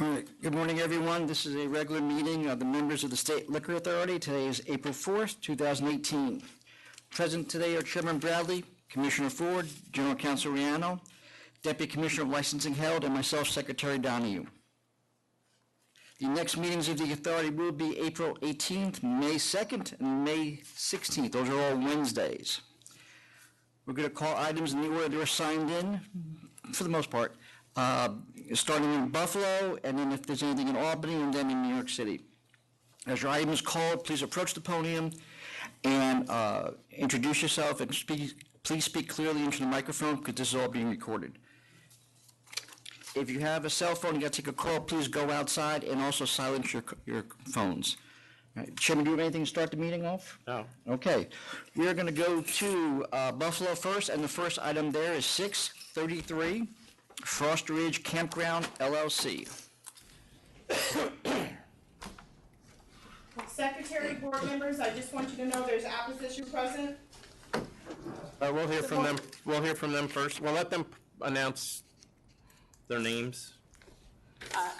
All right. Good morning, everyone. This is a regular meeting of the members of the State Liquor Authority. Today is April 4th, 2018. Present today are Chairman Bradley, Commissioner Ford, General Counsel Riano, Deputy Commissioner of Licensing Held, and myself, Secretary Donahue. The next meetings of the authority will be April 18th, May 2nd, and May 16th. Those are all Wednesdays. We're going to call items in the order they're signed in, for the most part, starting in Buffalo, and then if there's anything in Albany, and then in New York City. As your item is called, please approach the podium and introduce yourself, and please speak clearly into the microphone, because this is all being recorded. If you have a cell phone, you got to take a call, please go outside and also silence your phones. All right. Chairman, do you have anything to start the meeting off? No. Okay. We are going to go to Buffalo first, and the first item there is 633 Frost Ridge Campground, LLC. Secretary, board members, I just want you to know there's opposition present. We'll hear from them. We'll hear from them first. We'll let them announce their names.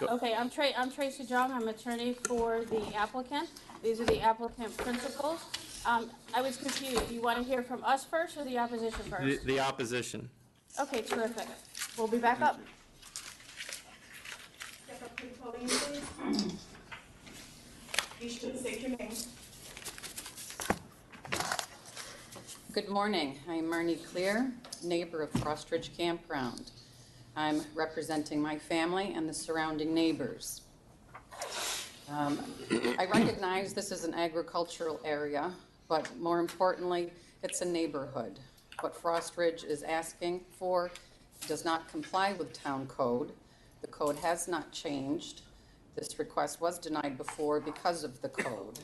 Okay, I'm Tracy Jong. I'm attorney for the applicant. These are the applicant principals. I was confused. Do you want to hear from us first or the opposition first? The opposition. Okay, terrific. We'll be back up. Step up to the podium, please. You should state your name. Good morning. I'm Marnie Clear, neighbor of Frost Ridge Campground. I'm representing my family and the surrounding neighbors. I recognize this is an agricultural area, but more importantly, it's a neighborhood. What Frost Ridge is asking for does not comply with town code. The code has not changed. This request was denied before because of the code.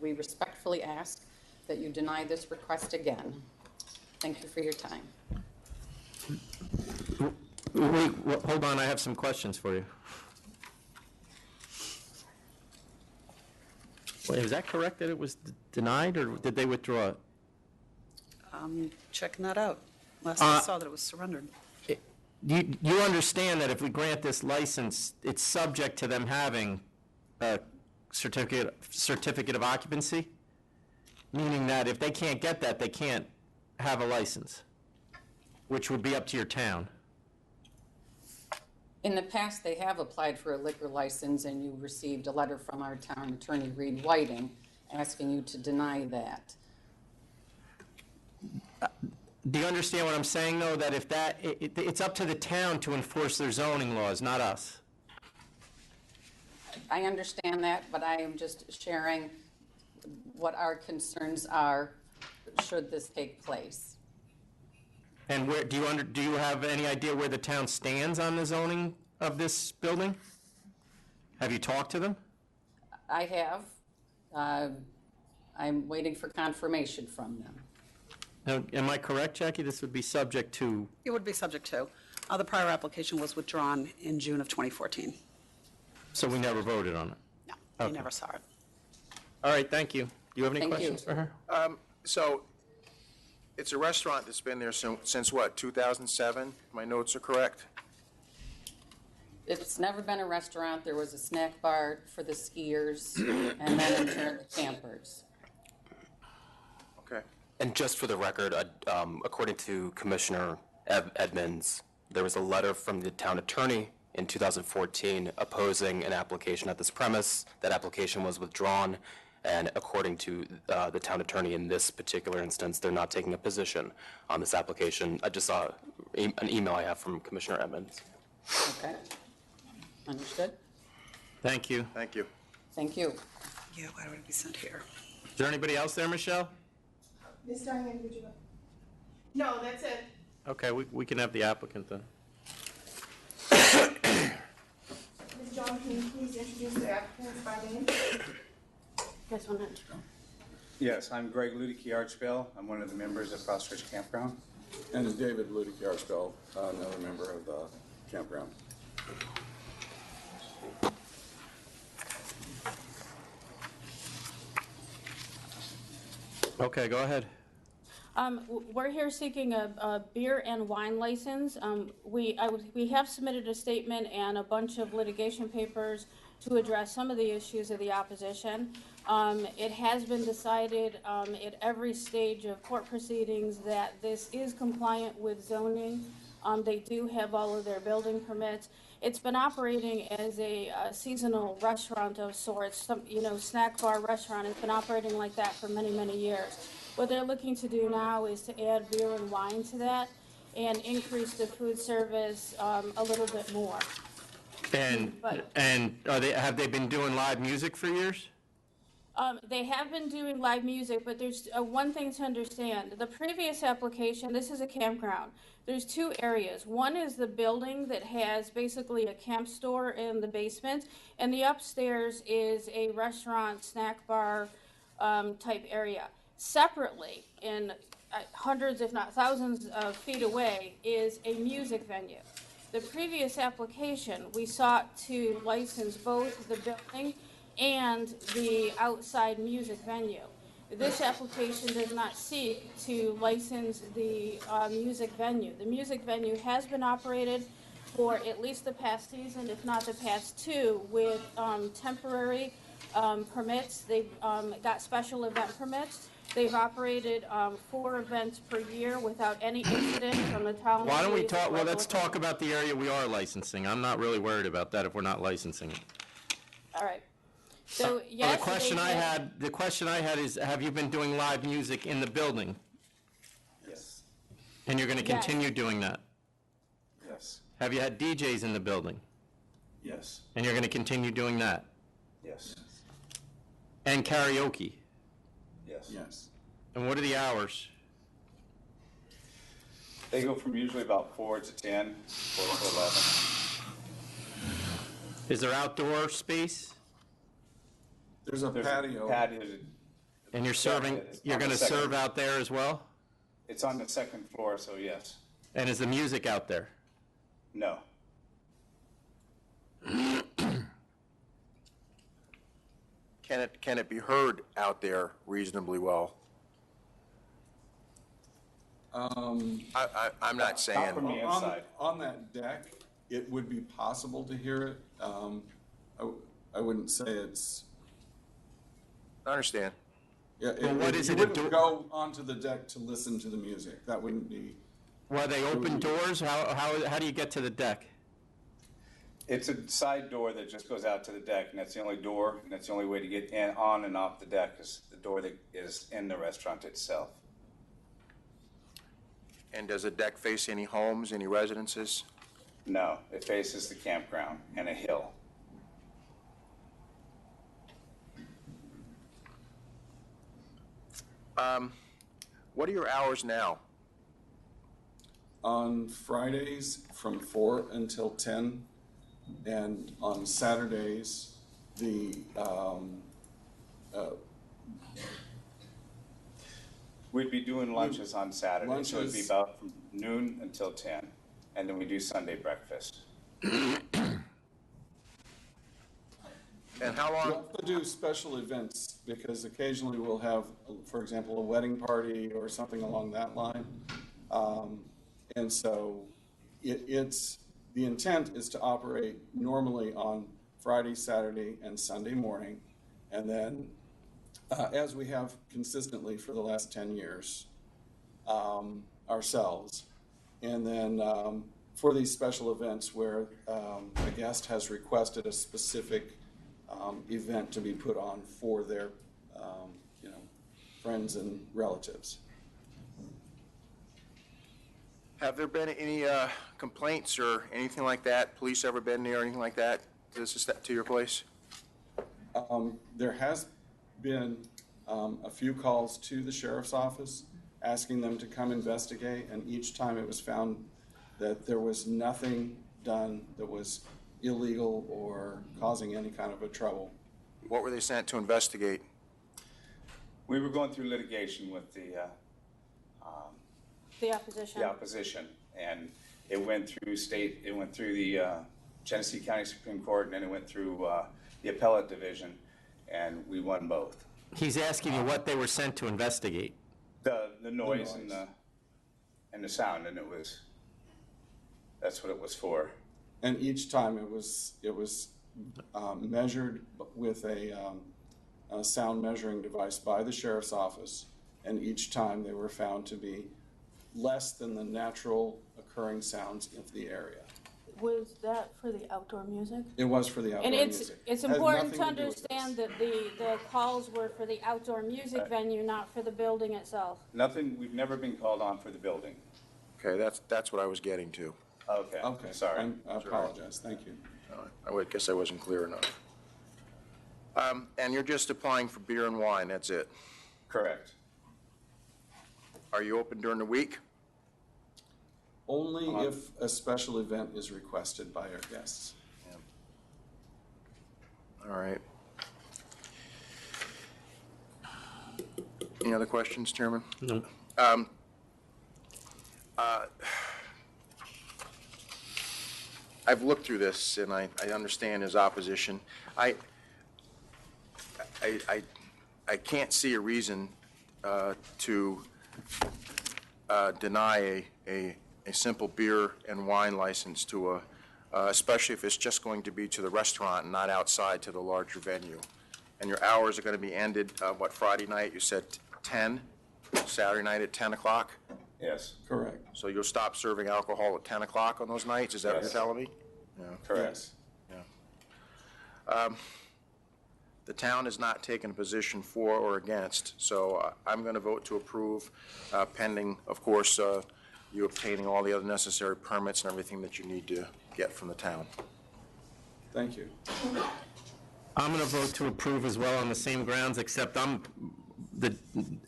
We respectfully ask that you deny this request again. Thank you for your time. Wait, hold on, I have some questions for you. Wait, is that correct that it was denied, or did they withdraw it? Checking that out. Last I saw that it was surrendered. You understand that if we grant this license, it's subject to them having a certificate of occupancy? Meaning that if they can't get that, they can't have a license, which would be up to your town. In the past, they have applied for a liquor license, and you received a letter from our town attorney, Reed Whiting, asking you to deny that. Do you understand what I'm saying, though, that if that, it's up to the town to enforce their zoning laws, not us? I understand that, but I am just sharing what our concerns are should this take place. And where do you have any idea where the town stands on the zoning of this building? Have you talked to them? I have. I'm waiting for confirmation from them. Now, am I correct, Jackie? This would be subject to... It would be subject to. The prior application was withdrawn in June of 2014. So we never voted on it? No, Okay. you never saw it. All right, thank you. Do you have any Thank questions you. for her? So it's a restaurant that's been there since what, 2007? My notes are correct? It's never been a restaurant. There was a snack bar for the skiers and then in turn the campers. Okay. And just for the record, according to Commissioner Edmonds, there was a letter from the town attorney in 2014 opposing an application at this premise. That application was withdrawn, and according to the town attorney in this particular instance, they're not taking a position on this application. I just saw an email I have from Commissioner Edmonds. Okay. Understood? Thank you. Thank you. Thank you. Yeah, why would it be sent here? Is there anybody else there, Michelle? Miss Diane, would you like? No, that's it. Okay, we can have the applicant then. Ms. John, can you please introduce the applicants by name? Yes, 100. Yes, I'm Greg Ludicky Archbell. I'm one of the members of Frost Ridge Campground. And David Ludicky Archbell, another member of the campground. Okay, go ahead. We're here seeking a beer and wine license. We have submitted a statement and a bunch of litigation papers to address some of the issues of the opposition. It has been decided at every stage of court proceedings that this is compliant with zoning. They do have all of their building permits. It's been operating as a seasonal restaurant of sorts, snack bar restaurant. It's been operating like that for many, many years. What they're looking to do now is to add beer and wine to that and increase the food service a little bit more. And have they been doing live music for years? They have been doing live music, but there's one thing to understand. The previous application, this is a campground. There's two areas. One is the building that has basically a camp store in the basement, and the upstairs is a restaurant, snack bar type area. Separately, in hundreds if not thousands of feet away, is a music venue. The previous application, we sought to license both the building and the outside music venue. This application does not seek to license the music venue. The music venue has been operated for at least the past season, if not the past two, with temporary permits. They've got special event permits. They've operated 4 events per year without any incident from the town. Why don't we talk, well, let's talk about the area we are licensing. I'm not really worried about that if we're not licensing it. All right. So, yes, the question I had is, have you been doing live music in the building? Yes. And you're going to Yes. continue doing that? Yes. Have you had DJs in the building? Yes. And you're going to continue doing that? Yes. And karaoke? Yes. Yes. And what are the hours? They go from usually about 4 to 10, 4 to 11. Is there outdoor space? There's a patio. Patio. And you're serving, It's you're on going the to second- serve out there as well? It's on the second floor, so yes. And is the music out there? No. Can it be heard out there reasonably well? I'm not saying. Not from the inside. On that deck, it would be possible to hear it. I wouldn't say it's, I understand. yeah. Well, what is you it, wouldn't go onto the deck to listen to the music. That wouldn't be, Well, they open doors? How do you get to the deck? It's a side door that just goes out to the deck, and that's the only door, and that's the only way to get in, on and off the deck is the door that is in the restaurant itself. And does the deck face any homes, any residences? No, it faces the campground and a hill. What are your hours now? on Fridays from 4 until 10, and on Saturdays, We'd be doing lunches on Saturday, so it'd be Lunches. about from noon until 10, and then we do Sunday breakfast. And how we long, also do special events, because occasionally we'll have, for example, a wedding party or something along that line. And so the intent is to operate normally on Friday, Saturday, and Sunday morning. And then, as we have consistently for the last 10 years, ourselves. And then for these special events where a guest has requested a specific event to be put on for their, friends and relatives. have there been any complaints or anything like that? Police ever been there or anything like that to your place? There has been a few calls to the sheriff's office asking them to come investigate, and each time it was found that there was nothing done that was illegal or causing any kind of a trouble. What were they sent to investigate? We were going through litigation with the opposition. opposition, and it went through the Genesee County Supreme Court, and then it went through the appellate division, and we won both. He's asking you what they were sent to investigate. The noise and the sound, and that's what it was for. And each time it was measured with a sound measuring device by the sheriff's office, and each time they were found to be less than the natural occurring sounds of the area. Was that for the outdoor music? It was for the outdoor And music. it's Has important to nothing do with this. understand that the calls were for the outdoor music venue, not for the building itself. Nothing, we've never been called on for the building. Okay, that's what I was getting to. Okay, Okay, sorry. I apologize, thank you. Guess I wasn't clear enough. And you're just applying for beer and wine, that's it? Correct. Are you open during the week? Only if a special event is requested by our guests. All right. Any other questions, Chairman? No. I've looked through this, and I understand his opposition. I can't see a reason to deny a simple beer and wine license to especially if it's just going to be to the restaurant and not outside to the larger venue. And your hours are going to be ended, Friday night? You said 10, Saturday night at 10 o'clock? Yes, Correct. So you'll stop serving alcohol at 10 o'clock on those nights? Is that what you're Yes. telling me? correct. The town has not taken a position for or against, so I'm going to vote to approve, pending, of course, you obtaining all the other necessary permits and everything that you need to get from the town. Thank you. I'm going to vote to approve as well on the same grounds, except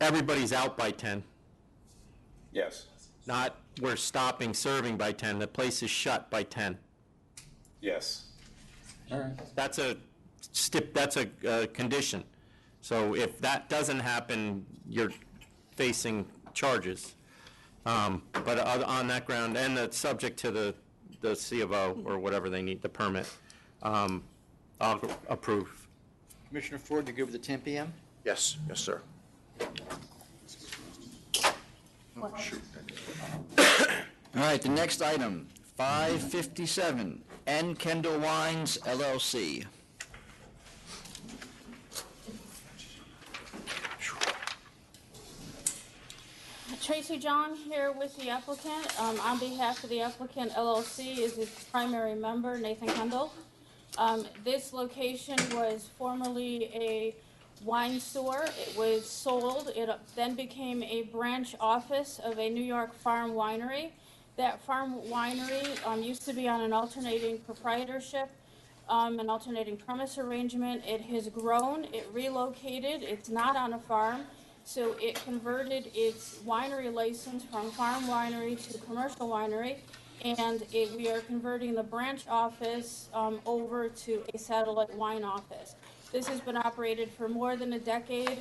everybody's out by 10. Yes, Not we're stopping serving by 10. The place is shut by 10. yes. All right. That's a condition. So if that doesn't happen, you're facing charges. But on that ground, and it's subject to the C of O or whatever they need, the permit, I'll approve. Commissioner Ford, you good with the 10 PM? Yes, yes, sir. All right, the next item, 557, N. Kendall Wines LLC. Tracy John here with the applicant. On behalf of the applicant, LLC is its primary member, Nathan Kendall. This location was formerly a wine store. It was sold. It then became a branch office of a New York farm winery. That farm winery used to be on an alternating proprietorship, an alternating premise arrangement. It has grown. It relocated. It's not on a farm. So it converted its winery license from farm winery to commercial winery, and we are converting the branch office over to a satellite wine office. This has been operated for more than a decade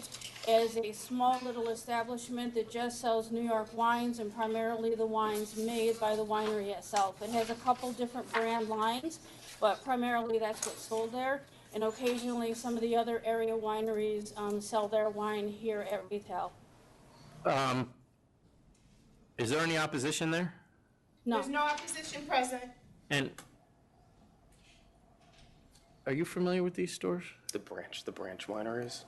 as a small little establishment that just sells New York wines and primarily the wines made by the winery itself. It has a couple different brand lines, but primarily that's what's sold there. And occasionally, some of the other area wineries sell their wine here at retail. Is there any opposition there? No, There's no opposition present. And are you familiar with these stores? The branch wineries?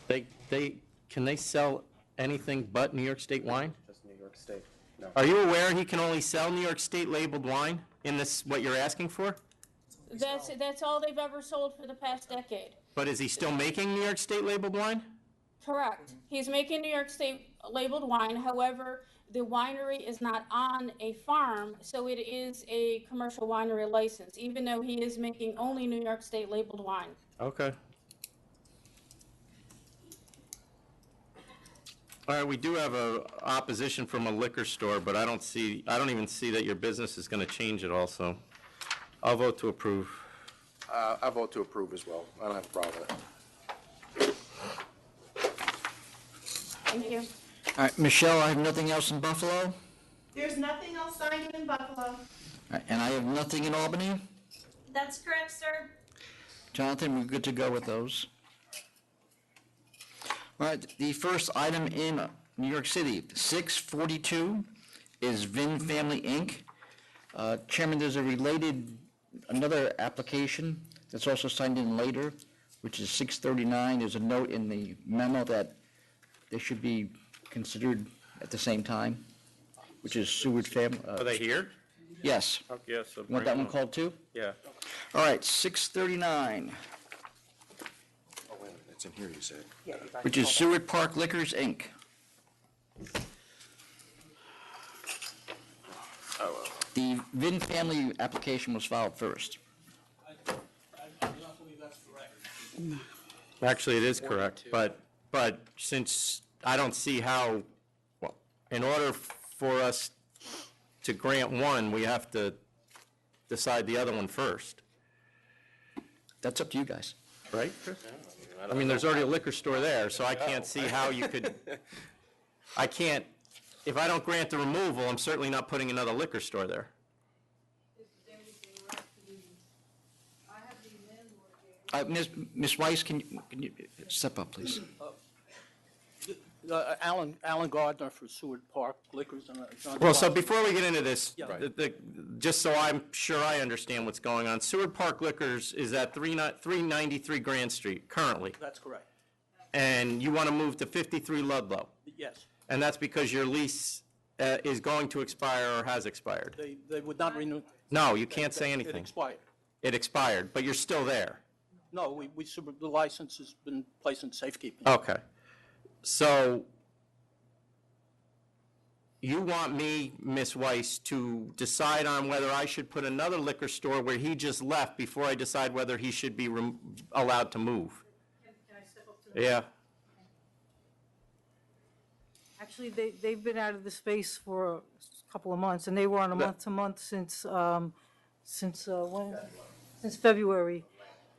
Can they sell anything but New York State wine? Just New York State, no. Are you aware he can only sell New York State labeled wine in this, what you're asking for? that's all they've ever sold for the past decade. But is he still making New York State labeled wine? Correct. He's making New York State labeled wine. However, the winery is not on a farm, so it is a commercial winery license, even though he is making only New York State labeled wine. Okay. All right, we do have a opposition from a liquor store, but I don't even see that your business is going to change at all, so I'll vote to approve. I vote to approve as well. I don't have a problem with it. Thank you. All right, Michelle, I have nothing else in Buffalo, There's nothing else signed in Buffalo. and I have nothing in Albany. That's correct, sir. Jonathan, we're good to go with those. All right, the first item in New York City. 642 is Vin Family, Inc. Chairman, there's another application that's also signed in later, which is 639. There's a note in the memo that they should be considered at the same time, which is Seward Family. Are they here? Yes. Yes. So Want that one called too? Yeah. All right, 639, Oh, wait a minute, it's in here, you said. which is Seward Park Liquors, Inc. The Vin family application was filed first. Actually, it is correct, but since I don't see how, well, in order for us to grant one, we have to decide the other one first, That's up to you guys. right, Chris? I mean, there's already a liquor store there, so I can't see how you could, if I don't grant the removal, I'm certainly not putting another liquor store there. Ms. Weiss, can you step up, please? Alan Gardner for Seward Park Liquors. Well, so before we get into this, Yeah. just so I'm sure I understand what's going on, Seward Park Liquors is at 393 Grand Street currently, That's correct. and you want to move to 53 Ludlow, Yes. and that's because your lease is going to expire or has expired. They would not renew. No, you can't say It anything. expired. It expired, but you're still there. No, the license has been placed in safekeeping. Okay. So you want me, Ms. Weiss, to decide on whether I should put another liquor store where he just left before I decide whether he should be allowed to move? Can I step up to the? Yeah. Actually, they've been out of the space for a couple of months, and they were on a month-to-month since when? Since February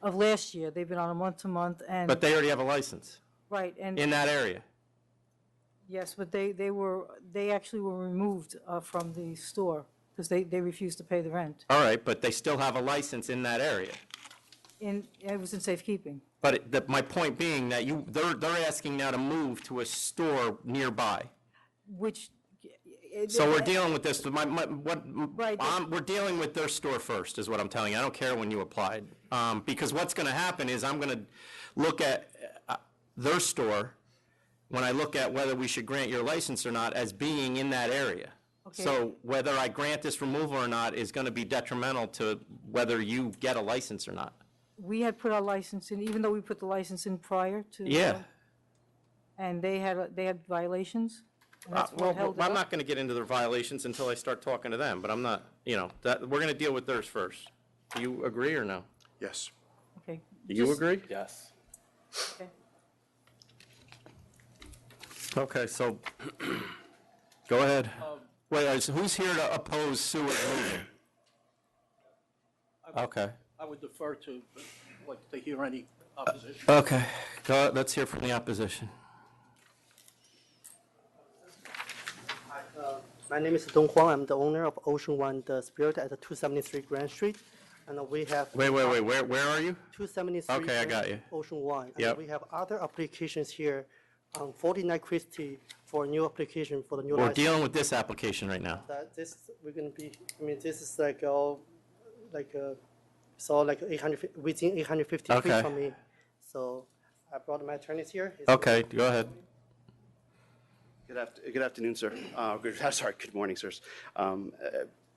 of last year. They've been on a month-to-month, and, But they already have a license right, and, in that area. yes, but they actually were removed from the store because they refused to pay the rent. All right, but they still have a license in that area. It was in safekeeping. But my point being that they're asking now to move to a store nearby. Which. So we're dealing with this, Right. we're dealing with their store first, is what I'm telling you. I don't care when you applied. Because what's going to happen is I'm going to look at their store, when I look at whether we should grant your license or not, as being in that area. Okay. So whether I grant this removal or not is going to be detrimental to whether you get a license or not. We had put our license in, even though we put the license in prior to. Yeah. And they had violations. And that's what Well, held it I'm up. not going to get into their violations until I start talking to them, but I'm not, we're going to deal with theirs first. Do you agree or no? Yes. Okay. Do you Just- agree? Yes. Okay. Okay, so, go ahead. Wait, who's here to oppose Seward moving? Okay. I would defer to, like, to hear any opposition. Okay, let's hear from the opposition. My name is Dong Huang. I'm the owner of Ocean One The Spirit at 273 Grand Street. And we have. Wait, where are you? 273. Okay, I got you. Ocean One. Yep. And we have other applications here on 49 Christie for a new application for the new We're license. dealing with this application right now. We're going to be, this is like all, so like 800, within 850 Okay. feet from me. So I brought my attorneys here. Okay, go ahead. Good afternoon, sir. Good morning, sirs.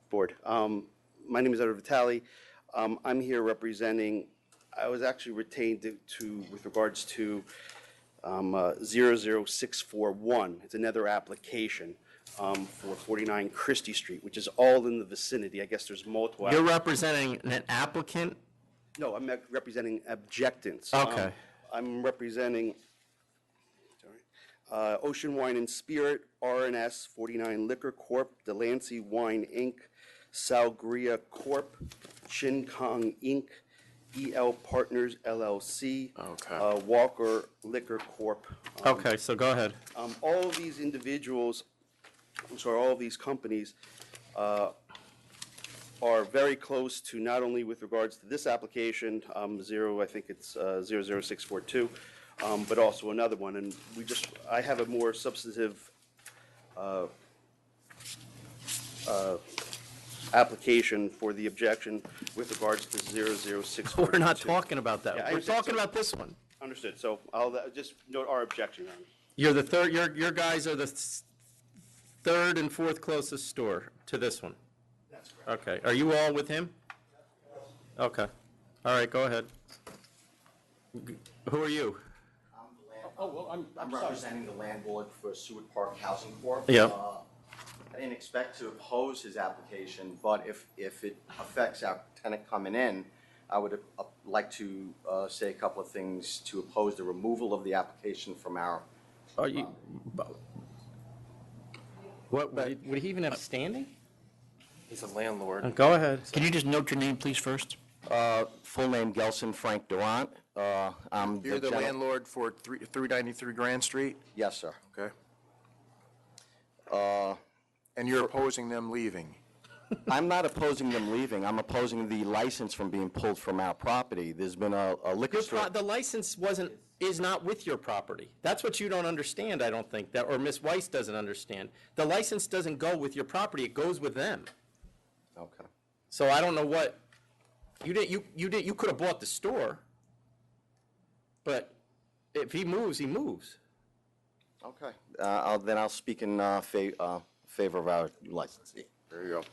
Board. My name is Edward Vitale. I'm here representing, I was actually retained with regards to 00641. It's another application for 49 Christie Street, which is all in the vicinity. I guess there's multiple. You're representing an applicant? No, I'm representing objectants. Okay. I'm representing Ocean Wine and Spirit, RNS 49 Liquor Corp., Delancey Wine Inc., Salgria Corp., Chin Kong Inc., EL Partners LLC, Walker Liquor Corp. Okay, so go ahead. All of these individuals, all of these companies are very close to not only with regards to this application, I think it's 00642, but also another one. And I have a more substantive application for the objection with regards to 006. We're not talking about that. Yeah, I We're understand. talking So- about this one. Understood, so I'll just note our objection, Your Honor. You're the third, your guys are the third and fourth closest store to this one? That's correct. Okay, are you all with him? Okay, all right, go ahead. Who are you? Oh, well, I'm sorry. representing the landlord for Seward Park Housing Corp. Yeah. I didn't expect to oppose his application, but if it affects our tenant coming in, I would like to say a couple of things to oppose the removal of the application from our. Are you, what, would he even have standing? He's a landlord. Go ahead. Can you just note your name, please, first? Full name Gelson Frank Durant. I'm You're the landlord for 393 Grand Street? Yes, sir. Okay. And you're opposing them leaving? I'm not opposing them leaving. I'm opposing the license from being pulled from our property. There's been a liquor store. The license is not with your property. That's what you don't understand, I don't think, or Ms. Weiss doesn't understand. The license doesn't go with your property, it goes with them. Okay. So I don't know what, you could have bought the store, but if he moves, he moves. Okay. Then I'll speak in favor of our licensee. There you go.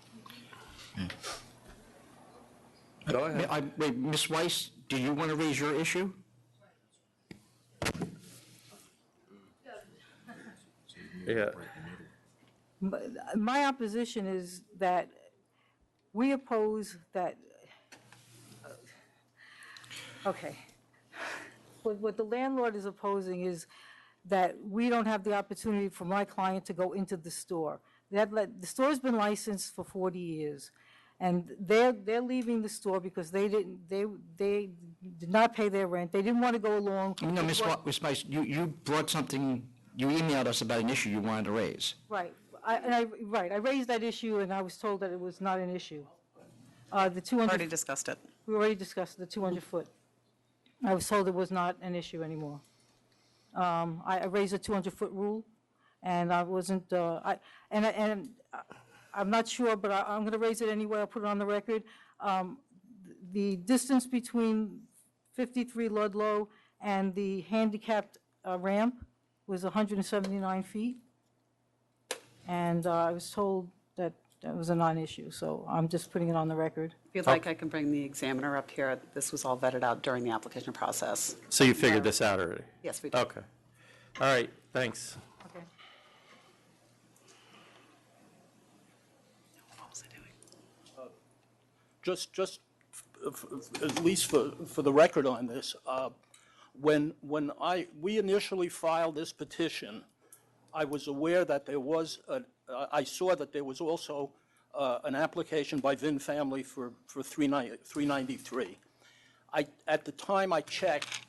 Go ahead. Wait, Ms. Weiss, do you want to raise your issue? Yeah. My opposition is that we oppose that, okay. What the landlord is opposing is that we don't have the opportunity for my client to go into the store. The store's been licensed for 40 years, and they're leaving the store because they did not pay their rent. They didn't want to go along. No, with Ms. Weiss, you brought something, you emailed us about an issue you wanted to raise. Right. I raised that issue, and I was told that it was not an issue. The 200. Already discussed it. We already discussed the 200-foot. I was told it was not an issue anymore. I raised a 200-foot rule, and I wasn't, I'm not sure, but I'm going to raise it anyway. I'll put it on the record. The distance between 53 Ludlow and the handicapped ramp was 179 feet. And I was told that that was a non-issue, so I'm just putting it on the record. If you'd like, I can bring the examiner up here. This was all vetted out during the application process. So you figured this out already? Yes, we did. Okay. All right, thanks. Okay. What was I doing? Just at least for the record on this, when we initially filed this petition, I was aware that there was, I saw that there was also an application by Vin Family for 393. At the time I checked,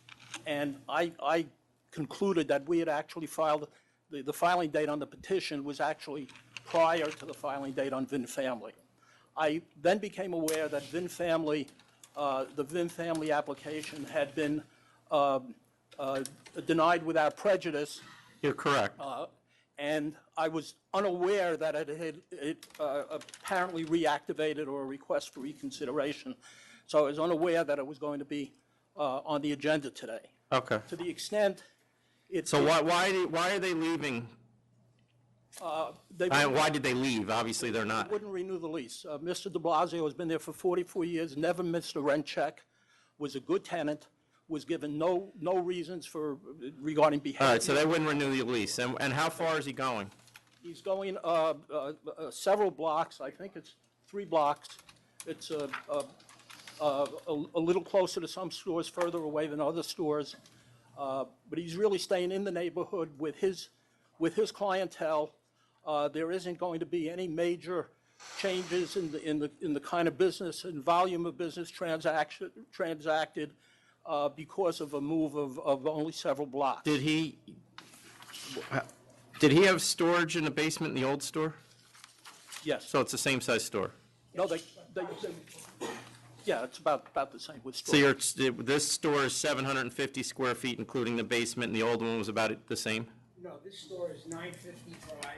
and I concluded that we had actually filed, the filing date on the petition was actually prior to the filing date on Vin Family. I then became aware that Vin Family, the Vin Family application had been denied without prejudice. You're correct. And I was unaware that it had apparently reactivated or a request for reconsideration. So I was unaware that it was going to be on the agenda today. Okay. To the extent it's. So why are they leaving? Why did they leave? Obviously, they're not. They wouldn't renew the lease. Mr. de Blasio has been there for 44 years, never missed a rent check, was a good tenant, was given no reasons for regarding behavior. All right, so they wouldn't renew the lease. And how far is he going? He's going several blocks. I think it's 3 blocks. It's a little closer to some stores, further away than other stores. But he's really staying in the neighborhood with his clientele. There isn't going to be any major changes in the kind of business and volume of business transacted because of a move of only several blocks. Did he have storage in the basement in the old store? Yes. So it's the same size store? No, yeah, it's about the same with So storage. this store is 750 square feet, including the basement, and the old one was about the same? No, this store is 955,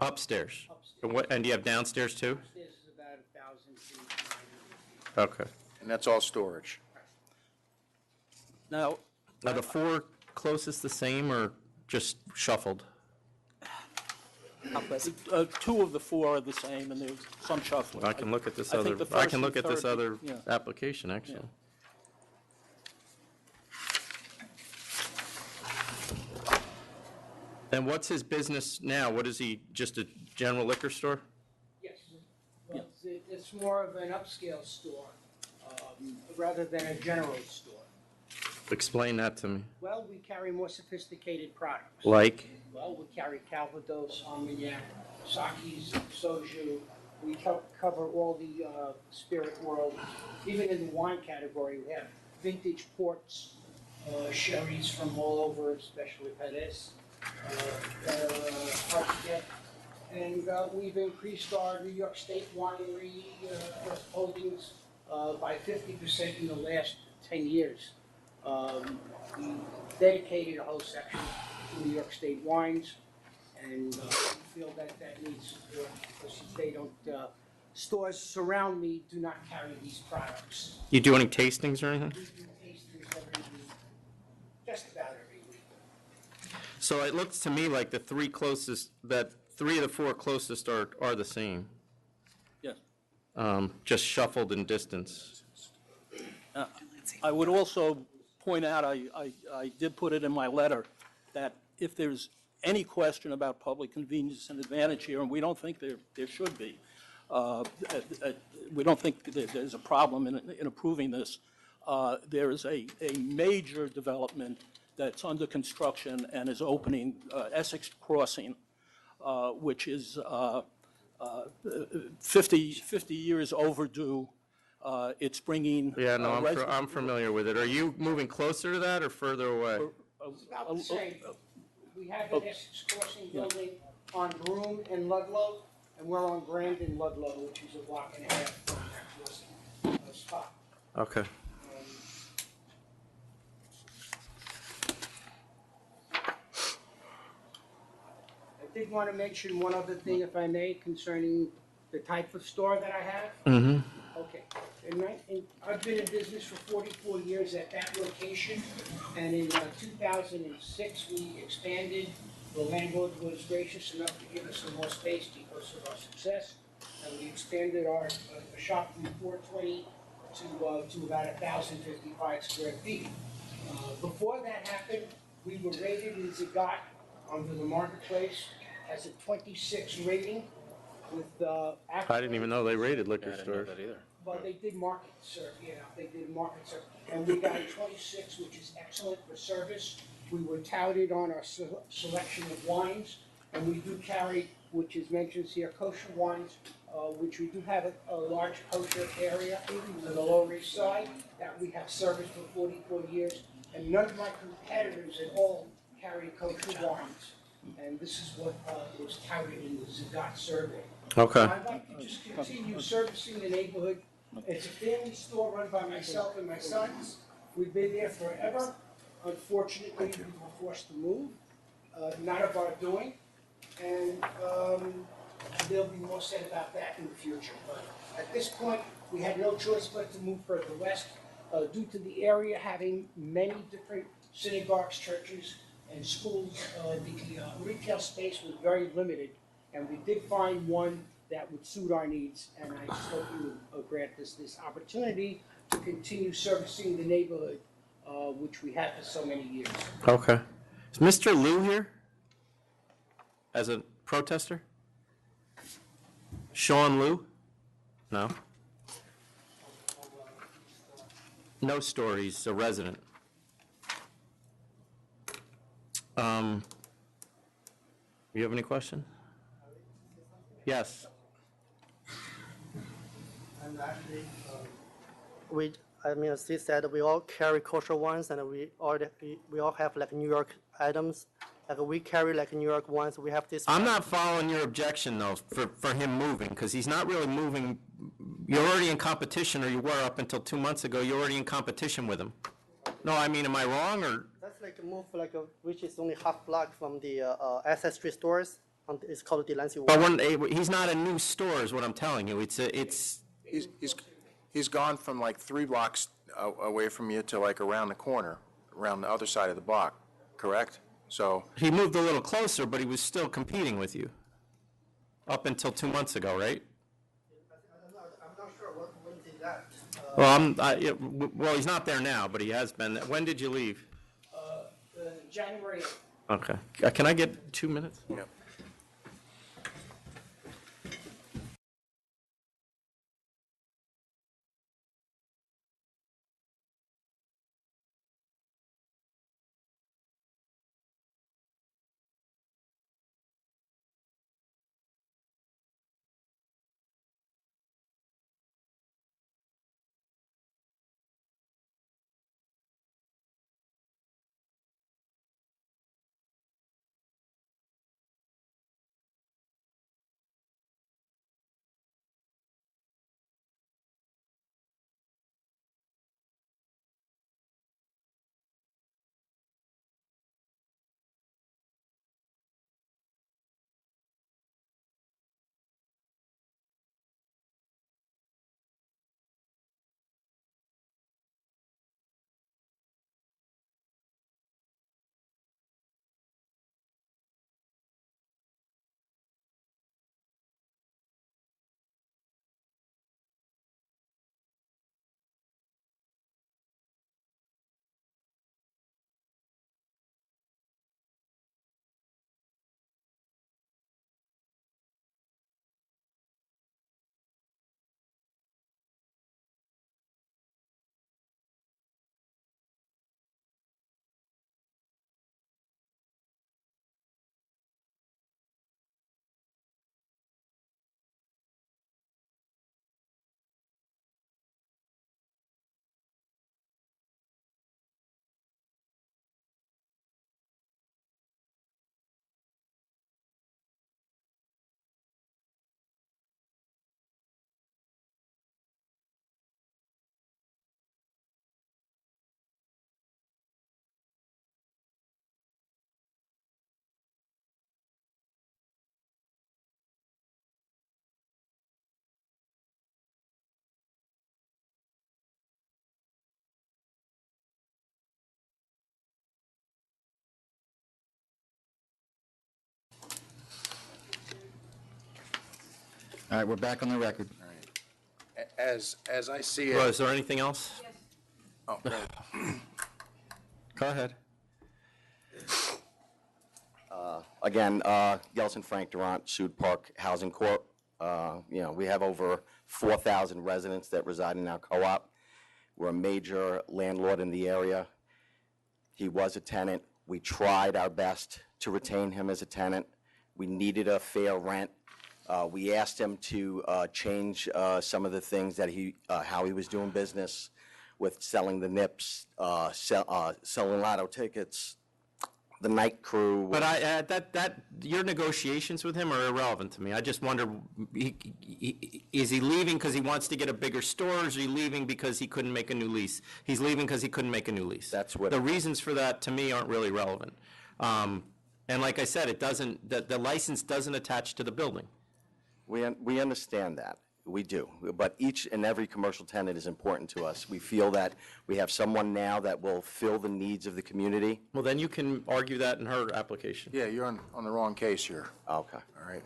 Upstairs? And do you have downstairs too? Upstairs is about 1,000 to 900 feet. Okay. And that's all storage. Now, Are the four closest the same or just shuffled? two of the four are the same, and there's some shuffling. I can look at this I think other, the I first can look and at this third, other yeah. application, actually. And what's his business now? What is he, just a general liquor store? Yes. Well, it's more of an upscale store, rather than a general store. Explain that to me. Well, we carry more sophisticated products. Like? Well, we carry Calvados, Armagnac, Sakis, Soju. We cover all the spirit world. Even in the wine category, we have vintage ports, sherries from all over, especially Perez, that are hard to get. And we've increased our New York State winery holdings by 50% in the last 10 years. We dedicated a whole section to New York State wines, and we feel that that needs support, because they don't, stores surround me do not carry these products. You do any tastings or anything? We do tastings every week, just about every week. So it looks to me like the three closest, that three of the four closest are the same. Yes. Just shuffled in distance. I would also point out, I did put it in my letter, that if there's any question about public convenience and advantage here, and we don't think there should be, we don't think that there's a problem in approving this, there is a major development that's under construction and is opening, Essex Crossing, which is 50 years overdue. It's bringing. Yeah, no, I'm familiar with it. Are you moving closer to that or further away? It's about the same. We have the Essex Crossing building on Broome and Ludlow, and we're on Grand and Ludlow, which is a block and a half from that crossing spot. Okay. I did want to mention one other thing, if I may, concerning the type of store that I have. Mm-hmm. Okay, I've been in business for 44 years at that location, and in 2006, we expanded. The landlord was gracious enough to give us some more space because of our success, and we expanded our shop from 420 to about 1,055 square feet. Before that happened, we were rated in Zagat under the marketplace as a 26 rating. I didn't even know they rated liquor stores. Well, they did market they did market survey. And we got a 26, which is excellent for service. We were touted on our selection of wines, and we do carry, which is mentioned here, kosher wines, which we do have a large kosher area on the Lower East Side that we have serviced for 44 years. And none of my competitors at all carry kosher wines. And this is what was touted in the Zagat survey. Okay. I'd like to just continue servicing the neighborhood. It's a family store run by myself and my sons. We've been there forever. Unfortunately, we were forced to move, not of our doing. And there'll be more said about that in the future. But at this point, we had no choice but to move further west due to the area having many different synagogues, churches, and schools. The retail space was very limited, and we did find one that would suit our needs, and I just hope you grant us this opportunity to continue servicing the neighborhood, which we have for so many years. Okay. Is Mr. Liu here as a protester? Sean Liu? No? No stories, a resident. You have any question? Yes. And actually, as he said, we all carry kosher wines, and we all have like New York items. Like we carry like New York wines. We have this. I'm not following your objection though for him moving, because he's not really moving. You're already in competition, or you were up until 2 months ago. You're already in competition with him. No, I mean, am I wrong or? That's like a move which is only half block from the SS Street stores. It's called Delancey But Wine. he's not a new store, is what I'm telling you. He's gone from like 3 blocks away from you to like around the corner, around the other side of the block, correct? So, He moved a little closer, but he was still competing with you. Up until 2 months ago, right? I'm not sure when did that. Well, he's not there now, but he has been. When did you leave? January 8th. Okay. Can I get 2 minutes? yeah. All right, we're back on the record. As I see it. Well, is there anything else? Oh, go ahead. Go ahead. Again, Gelson Frank Durant, Sud Park Housing Corp. We have over 4,000 residents that reside in our co-op. We're a major landlord in the area. He was a tenant. We tried our best to retain him as a tenant. We needed a fair rent. We asked him to change some of the things that how he was doing business with selling the nips, selling lotto tickets, the night crew. But your negotiations with him are irrelevant to me. I just wonder, is he leaving because he wants to get a bigger store, or is he leaving because he couldn't make a new lease? He's leaving because he couldn't make a new lease. That's what. The reasons for that, to me, aren't really relevant. And like I said, it doesn't. The license doesn't attach to the building. We understand that. We do. But each and every commercial tenant is important to us. We feel that we have someone now that will fill the needs of the community. Well, then you can argue that in her application. Yeah, you're on the wrong case here. Okay. All right.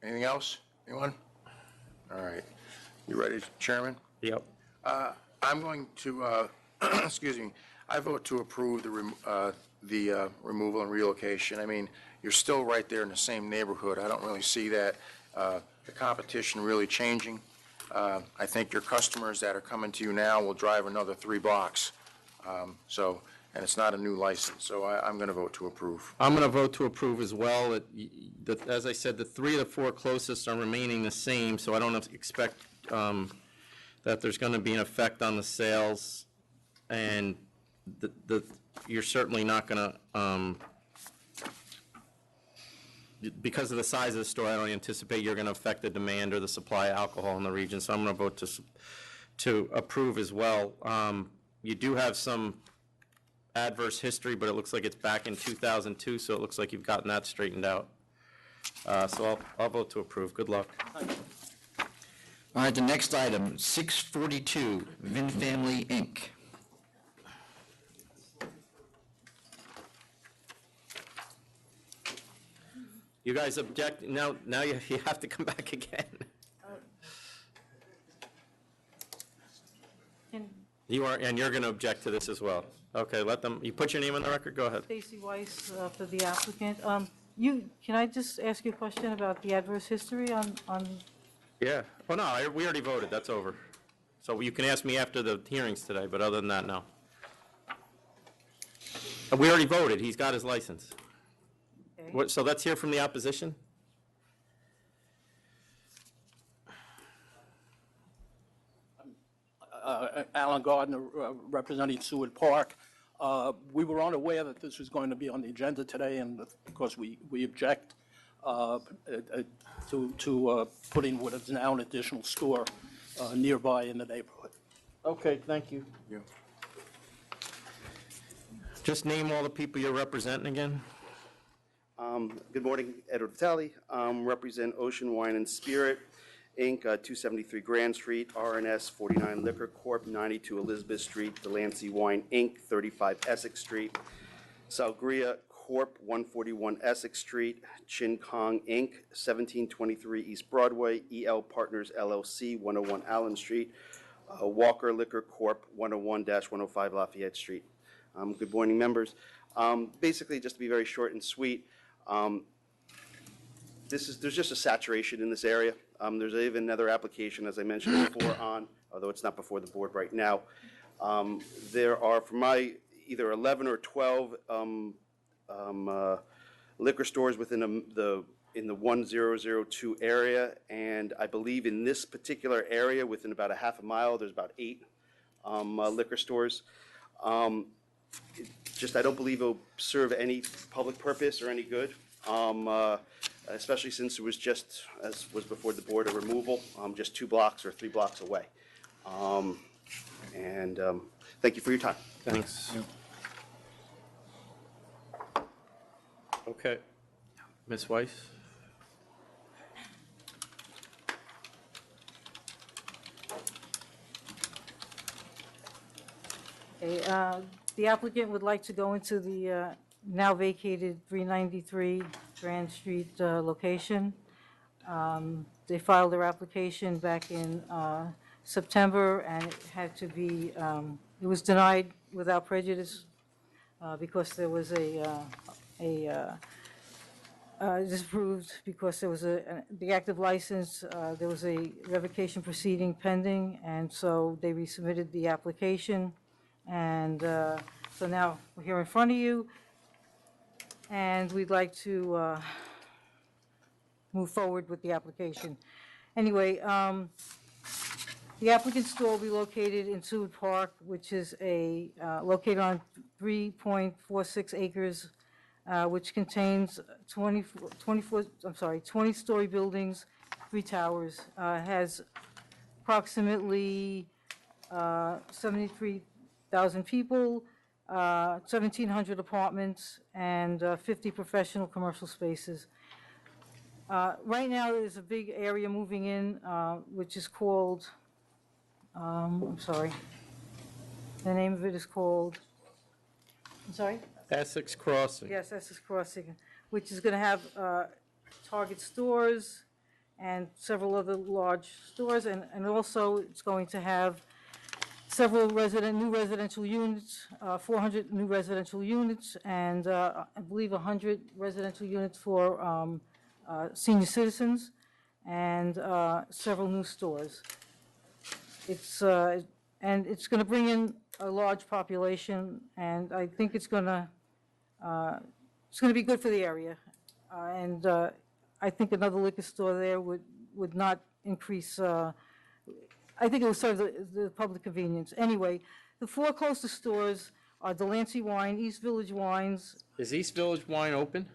Anything else? Anyone? All right. You ready, Chairman? Yep. I'm going to, excuse me, I vote to approve the removal and relocation. I mean, you're still right there in the same neighborhood. I don't really see that, the competition really changing. I think your customers that are coming to you now will drive another 3 blocks. And it's not a new license, so I'm going to vote to approve. I'm going to vote to approve as well. As I said, the 3 of the 4 closest are remaining the same, so I don't expect that there's going to be an effect on the sales. And you're certainly not going to, because of the size of the store, I don't anticipate you're going to affect the demand or the supply of alcohol in the region, so I'm going to vote to approve as well. You do have some adverse history, but it looks like it's back in 2002, so it looks like you've gotten that straightened out. So I'll vote to approve. Good luck. All right, the next item, 642, Vin Family, Inc. You guys object, now you have to come back again. You are, and you're going to object to this as well. Okay, let them, you put your name on the record, go ahead. Stacy Weiss for the applicant. Can I just ask you a question about the adverse history on, Yeah, well, no, we already voted, that's over. So you can ask me after the hearings today, but other than that, no. We already voted, he's got his license. okay. So let's hear from the opposition. Alan Gardner, representing Seward Park. We were unaware that this was going to be on the agenda today, and of course, we object to putting what is now an additional store nearby in the neighborhood. Okay, thank you. Yeah. Just name all the people you're representing again. Good morning, Edward Vitale. Represent Ocean Wine and Spirit, Inc., 273 Grand Street, RNS 49 Liquor Corp., 92 Elizabeth Street, Delancey Wine, Inc., 35 Essex Street, Salgria Corp., 141 Essex Street, Chin Kong, Inc., 1723 East Broadway, EL Partners, LLC, 101 Allen Street, Walker Liquor Corp., 101-105 Lafayette Street. Good morning, members. Basically, just to be very short and sweet, there's just a saturation in this area. There's even another application, as I mentioned before, although it's not before the board right now. There are, for my, either 11 or 12 liquor stores within in the 1002 area, and I believe in this particular area, within about a half a mile, there's about 8 liquor stores. I don't believe it'll serve any public purpose or any good. Especially since it was just, as was before the board, a removal, just 2 blocks or 3 blocks away. Thank you for your time. Thanks. Okay. Ms. Weiss? Okay, the applicant would like to go into the now vacated 393 Grand Street location. They filed their application back in September, and it had to be, it was denied without prejudice because there was disapproved because there was the active license, there was a revocation proceeding pending, and so they resubmitted the application. And so now we're here in front of you, and we'd like to move forward with the application. Anyway, the applicant's store will be located in Seward Park, which is located on 3.46 acres, which contains 20-story buildings, 3 towers, has approximately 73,000 people, 1,700 apartments, and 50 professional commercial spaces. Right now, there's a big area moving in, which is called, I'm sorry, the name of it is called, I'm sorry? Essex Crossing. Yes, Essex Crossing, which is going to have Target stores and several other large stores, and also it's going to have several new residential units, 400 new residential units, and I believe 100 residential units for senior citizens, and several new stores. It's going to bring in a large population, and I think it's going to be good for the area. I think another liquor store there would not increase. I think it will serve the public convenience. Anyway, the 4 closest stores are Delancey Wine, East Village Wines. Is East Village Wine open?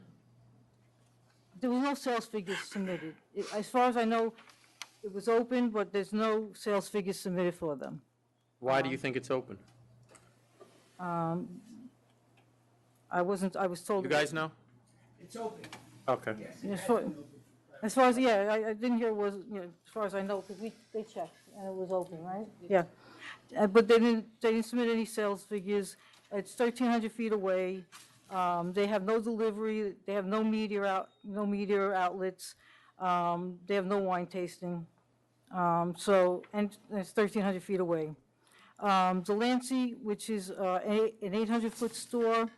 There was no sales figures submitted. As far as I know, it was open, but there's no sales figures submitted for them. Why do you think it's open? I wasn't, I was told. You guys know? It's open. Okay. As far as, yeah, I didn't hear it was, you know, as far as I know, because they checked, and it was open, right? Yeah. But they didn't submit any sales figures. It's 1,300 feet away. They have no delivery, they have no media outlets, they have no wine tasting. So, and it's 1,300 feet away. Delancey, which is an 800-foot store,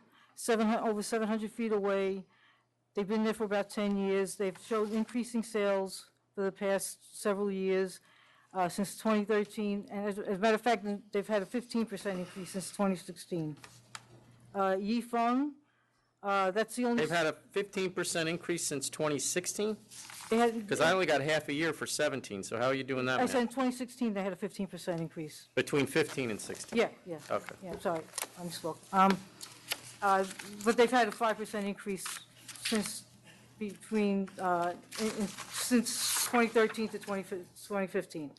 over 700 feet away. They've been there for about 10 years. They've showed increasing sales for the past several years, since 2013. And as a matter of fact, they've had a 15% increase since 2016. Yifeng, that's the only. They've had a 15% increase since 2016? They had- Because I only got half a year for 17, so how are you doing that I said in math? 2016, they had a 15% increase. Between 15 and 16? Yeah, yeah. Okay. Yeah, sorry, I misspoke. But they've had a 5% increase since since 2013 to 2015.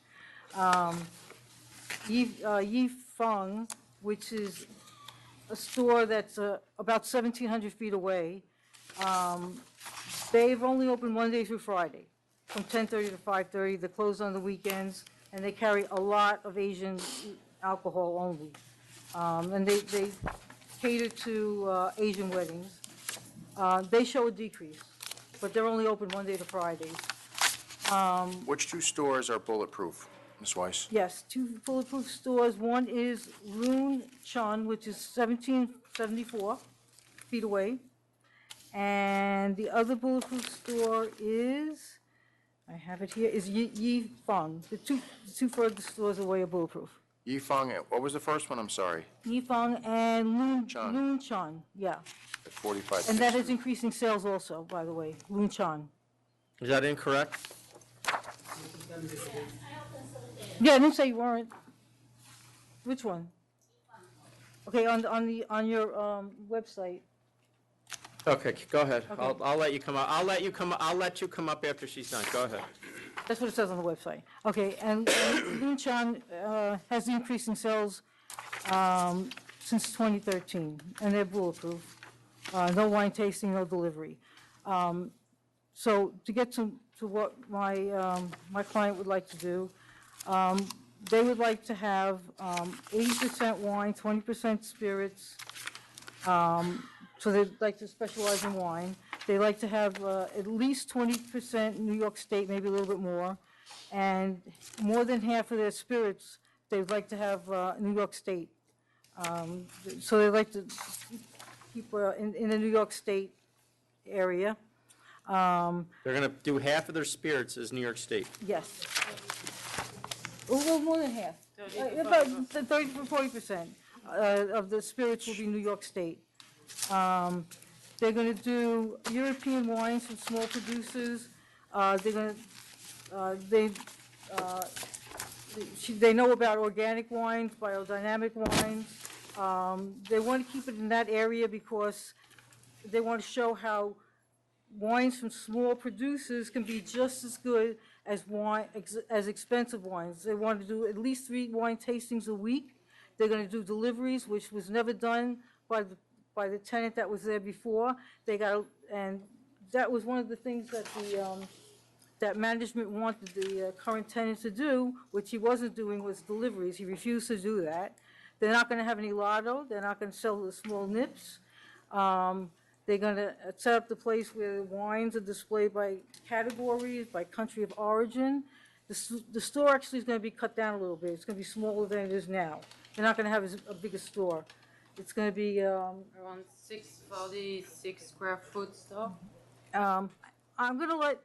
Yifeng, which is a store that's about 1,700 feet away, they've only opened Monday through Friday, from 10:30 to 5:30. They're closed on the weekends, and they carry a lot of Asian alcohol only. And they cater to Asian weddings. They show a decrease, but they're only open Monday to Friday. Which two stores are bulletproof, Ms. Weiss? Yes, two bulletproof stores. One is Loon Chun, which is 1774 feet away. And the other bulletproof store is, I have it here, is Yifeng. The two further stores away are bulletproof. Yifeng, what was the first one? I'm sorry. Yifeng and Loon Chun. Chun, yeah. At 45. And that is increasing sales also, by the way, Loon Chun. Is that incorrect? Yeah, I didn't say you weren't. Which one? Okay, on your website. Okay, go ahead. Okay. I'll let you come up. I'll let you come up after she's done. Go ahead. That's what it says on the website. Okay, and Loon Chun has increased in sales since 2013, and they're bulletproof. No wine tasting, no delivery. So to get to what my client would like to do, they would like to have 80% wine, 20% spirits. So they'd like to specialize in wine. They like to have at least 20% New York State, maybe a little bit more, and more than half of their spirits, they'd like to have New York State. So they like to keep in the New York State area. They're going to do half of their spirits as New York State. Yes. Well, more than half. About 30 to 40% of the spirits will be New York State. They're going to do European wines from small producers. They're going to, they know about organic wines, biodynamic wines. They want to keep it in that area because they want to show how wines from small producers can be just as good as as expensive wines. They want to do at least 3 wine tastings a week. They're going to do deliveries, which was never done by the tenant that was there before. And that was one of the things that that management wanted the current tenant to do, which he wasn't doing, was deliveries. He refused to do that. They're not going to have any lotto. They're not going to sell the small nips. They're going to set up the place where wines are displayed by categories, by country of origin. The store actually is going to be cut down a little bit. It's going to be smaller than it is now. They're not going to have a bigger store. It's going to be around 646 square foot store. I'm going to let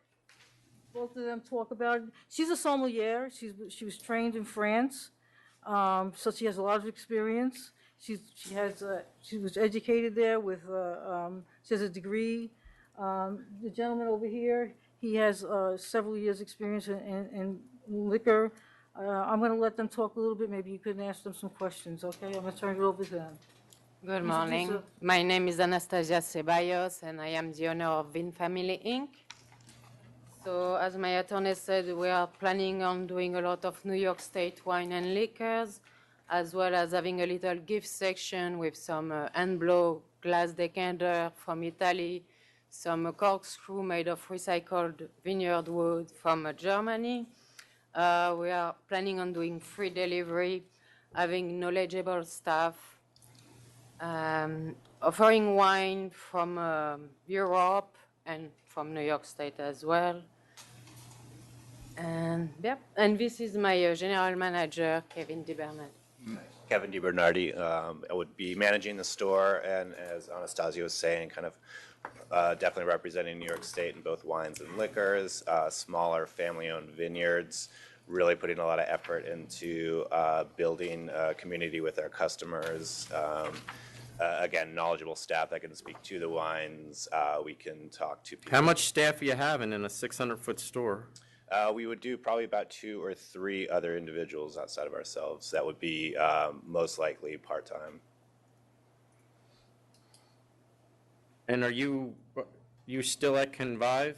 both of them talk about it. She's a sommelier. She was trained in France, so she has a lot of experience. She was educated there with she has a degree. The gentleman over here, he has several years' experience in liquor. I'm going to let them talk a little bit. Maybe you can ask them some questions. Okay, I'm going to turn it over to them. Good morning. My name is Anastasia Ceballos, and I am the owner of Vin Family Inc. So, as my attorney said, we are planning on doing a lot of New York State wine and liquors, as well as having a little gift section with some hand blow glass decanter from Italy, some corkscrew made of recycled vineyard wood from Germany. We are planning on doing free delivery, having knowledgeable staff, offering wine from Europe and from New York State as well. And yep, and this is my general manager, Kevin DiBernardi. Kevin DiBernardi. I would be managing the store, and as Anastasia was saying, kind of definitely representing New York State in both wines and liquors, smaller family-owned vineyards, really putting a lot of effort into building a community with our customers. Again, knowledgeable staff that can speak to the wines. We can talk to people. How much staff are you having in a 600-foot store? We would do probably about 2 or 3 other individuals outside of ourselves. That would be most likely part-time. And are you still at Convive?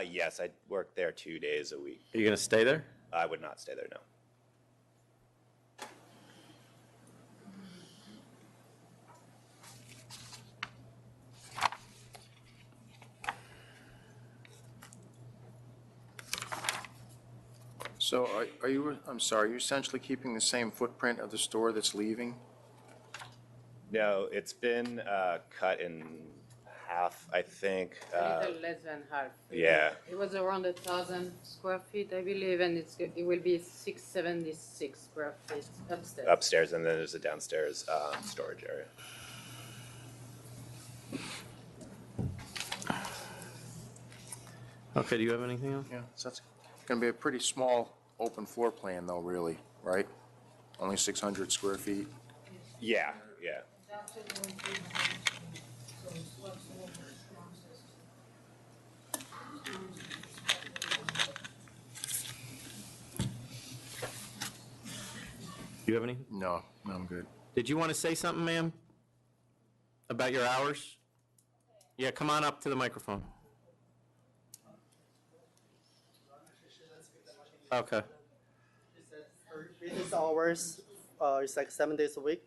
Yes, I work there 2 days a week. Are you going to stay there? I would not stay there, no. So are you, I'm sorry, are you essentially keeping the same footprint of the store that's leaving? No, it's been cut in half, I think. A little less than half. Yeah. It was around 1,000 square feet, I believe, and it will be 676 square feet upstairs. Upstairs, and then there's a downstairs storage area. Okay, do you have anything else? Yeah, so that's going to be a pretty small open floor plan though, really, right? Only 600 square feet? Yeah, yeah. Do you have anything? No, I'm good. Did you want to say something, ma'am? About your hours? Yeah, come on up to the microphone. Okay. Business hours, it's like 7 days a week.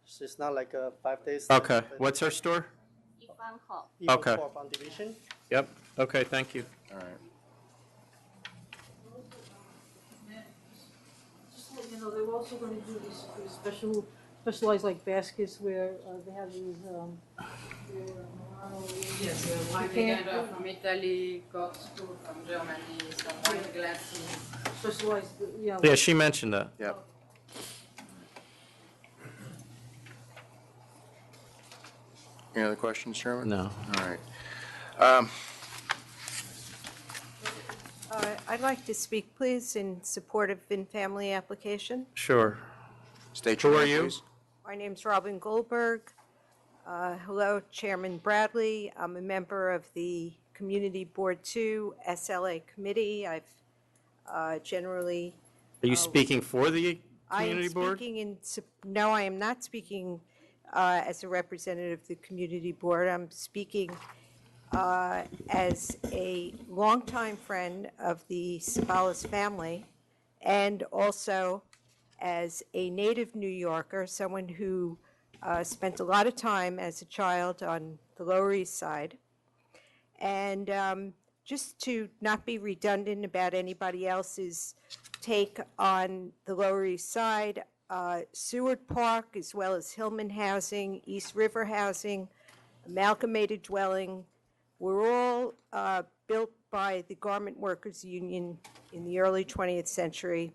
So it's not like 5 days. Okay. What's our store? Okay. On division. Yep. Okay, thank you. All right. Just to let you know, they were also going to do these specialized like baskets where they have these, Yes, wine decanter from Italy, corkscrew from Germany, some wine glasses. specialized, yeah. Yeah, she mentioned that. Yep. Any other questions, Chairman? No. All right. I'd like to speak, please, in support of Vin Family application. Sure. State Who your are name, you? please. My name's Robin Goldberg. Hello, Chairman Bradley. I'm a member of the Community Board 2 SLA Committee. I've generally... Are you speaking for the community board? I am speaking in... No, I am not speaking as a representative of the Community Board. I'm speaking as a longtime friend of the Sabalas family and also as a native New Yorker, someone who spent a lot of time as a child on the Lower East Side. And just to not be redundant about anybody else's take on the Lower East Side, Seward Park, as well as Hillman Housing, East River Housing, Amalgamated Dwelling, were all built by the Garment Workers Union in the early 20th century.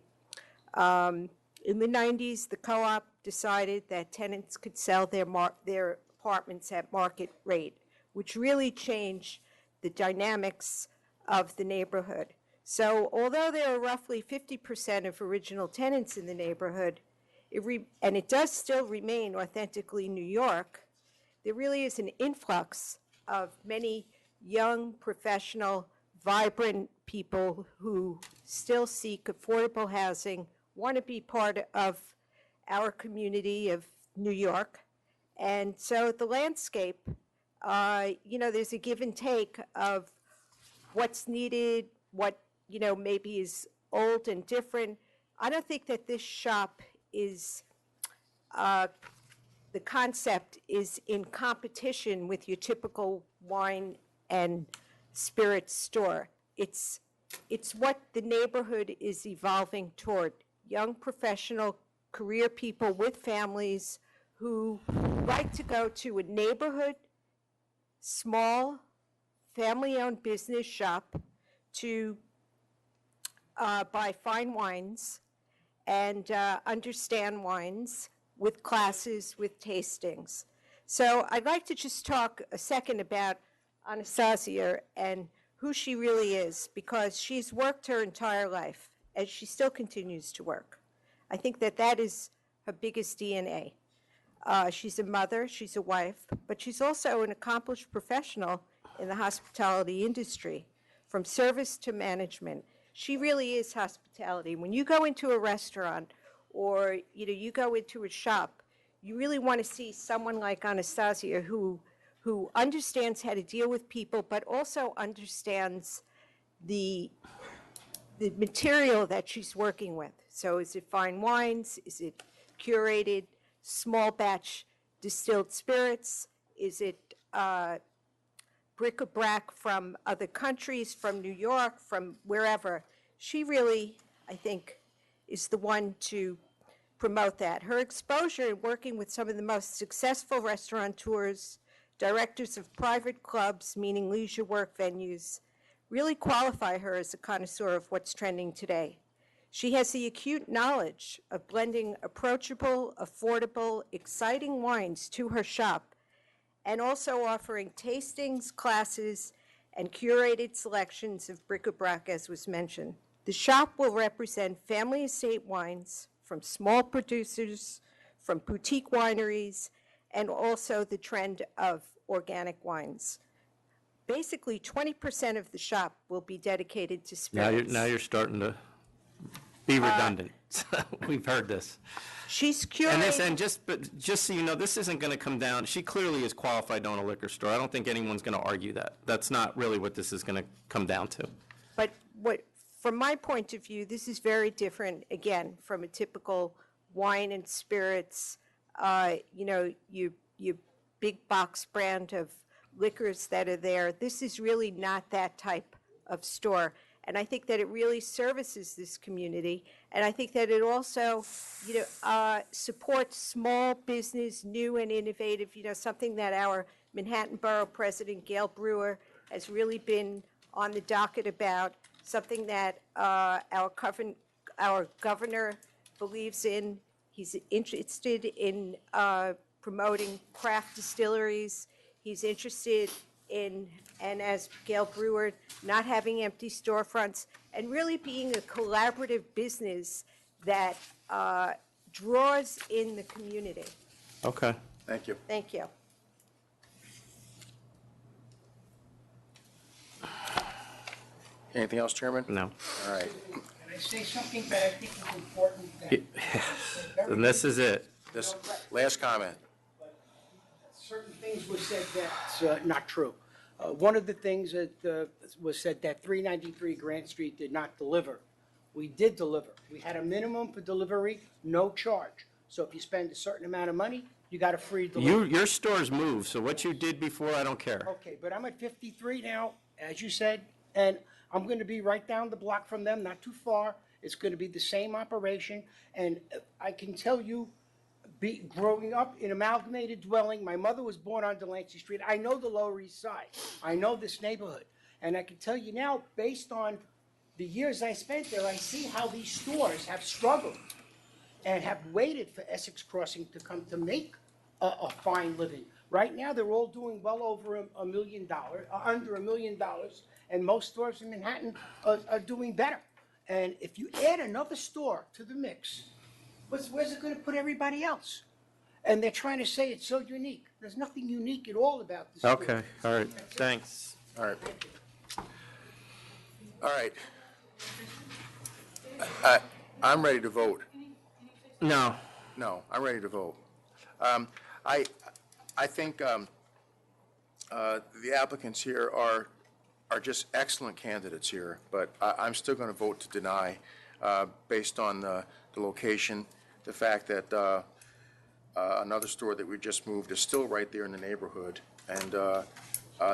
In the 90s, the co-op decided that tenants could sell their apartments at market rate, which really changed the dynamics of the neighborhood. So although there are roughly 50% of original tenants in the neighborhood, and it does still remain authentically New York, there really is an influx of many young, professional, vibrant people who still seek affordable housing, want to be part of our community of New York. And so the landscape, there's a give and take of what's needed, what, maybe is old and different. I don't think that this shop is the concept is in competition with your typical wine and spirits store. It's what the neighborhood is evolving toward. Young professional career people with families who like to go to a neighborhood, small, family-owned business shop to buy fine wines and understand wines with classes, with tastings. So I'd like to just talk a second about Anastasia and who she really is, because she's worked her entire life, and she still continues to work. I think that that is her biggest DNA. She's a mother, she's a wife, but she's also an accomplished professional in the hospitality industry, from service to management. She really is hospitality. When you go into a restaurant or you go into a shop, you really want to see someone like Anastasia who understands how to deal with people, but also understands the material that she's working with. So is it fine wines? Is it curated, small batch distilled spirits? Is it bric-a-brac from other countries, from New York, from wherever? She really, I think, is the one to promote that. Her exposure in working with some of the most successful restaurateurs, directors of private clubs, meaning leisure work venues, really qualify her as a connoisseur of what's trending today. She has the acute knowledge of blending approachable, affordable, exciting wines to her shop, and also offering tastings, classes, and curated selections of bric-a-brac, as was mentioned. The shop will represent family estate wines from small producers, from boutique wineries, and also the trend of organic wines. Basically, 20% of the shop will be dedicated to spirits. Now you're starting to be redundant. We've heard this. She's curated. And just so you know, this isn't going to come down. She clearly is qualified to own a liquor store. I don't think anyone's going to argue that. That's not really what this is going to come down to. But from my point of view, this is very different, again, from a typical wine and spirits, your big box brand of liquors that are there. This is really not that type of store. And I think that it really services this community. And I think that it also, supports small business, new and innovative, something that our Manhattan Borough President, Gail Brewer, has really been on the docket about, something that our governor believes in. He's interested in promoting craft distilleries. He's interested in, and as Gail Brewer, not having empty storefronts, and really being a collaborative business that draws in the community. Okay. Thank you. Thank you. Anything else, Chairman? No. All right. Can I say something that I think is important? That And this is it. This last comment. certain things were said that's not true. One of the things that was said that 393 Grant Street did not deliver. We did deliver. We had a minimum for delivery, no charge. So if you spend a certain amount of money, you got a free delivery. Your stores move, so what you did before, I don't care. Okay, but I'm at 53 now, as you said, and I'm going to be right down the block from them, not too far. It's going to be the same operation, and I can tell you, growing up in Amalgamated Dwelling, my mother was born on Delancey Street. I know the Lower East Side. I know this neighborhood. And I can tell you now, based on the years I spent there, I see how these stores have struggled and have waited for Essex Crossing to come to make a fine living. Right now, they're all doing well over $1 million, under $1 million, and most stores in Manhattan are doing better. And if you add another store to the mix, where's it going to put everybody else? And they're trying to say it's so unique. There's nothing unique at all about this. Okay, all right, thanks. All right. All right. I'm ready to vote. No. No, I'm ready to vote. I think the applicants here are just excellent candidates here, but I'm still going to vote to deny based on the location, the fact that Another store that we just moved is still right there in the neighborhood. And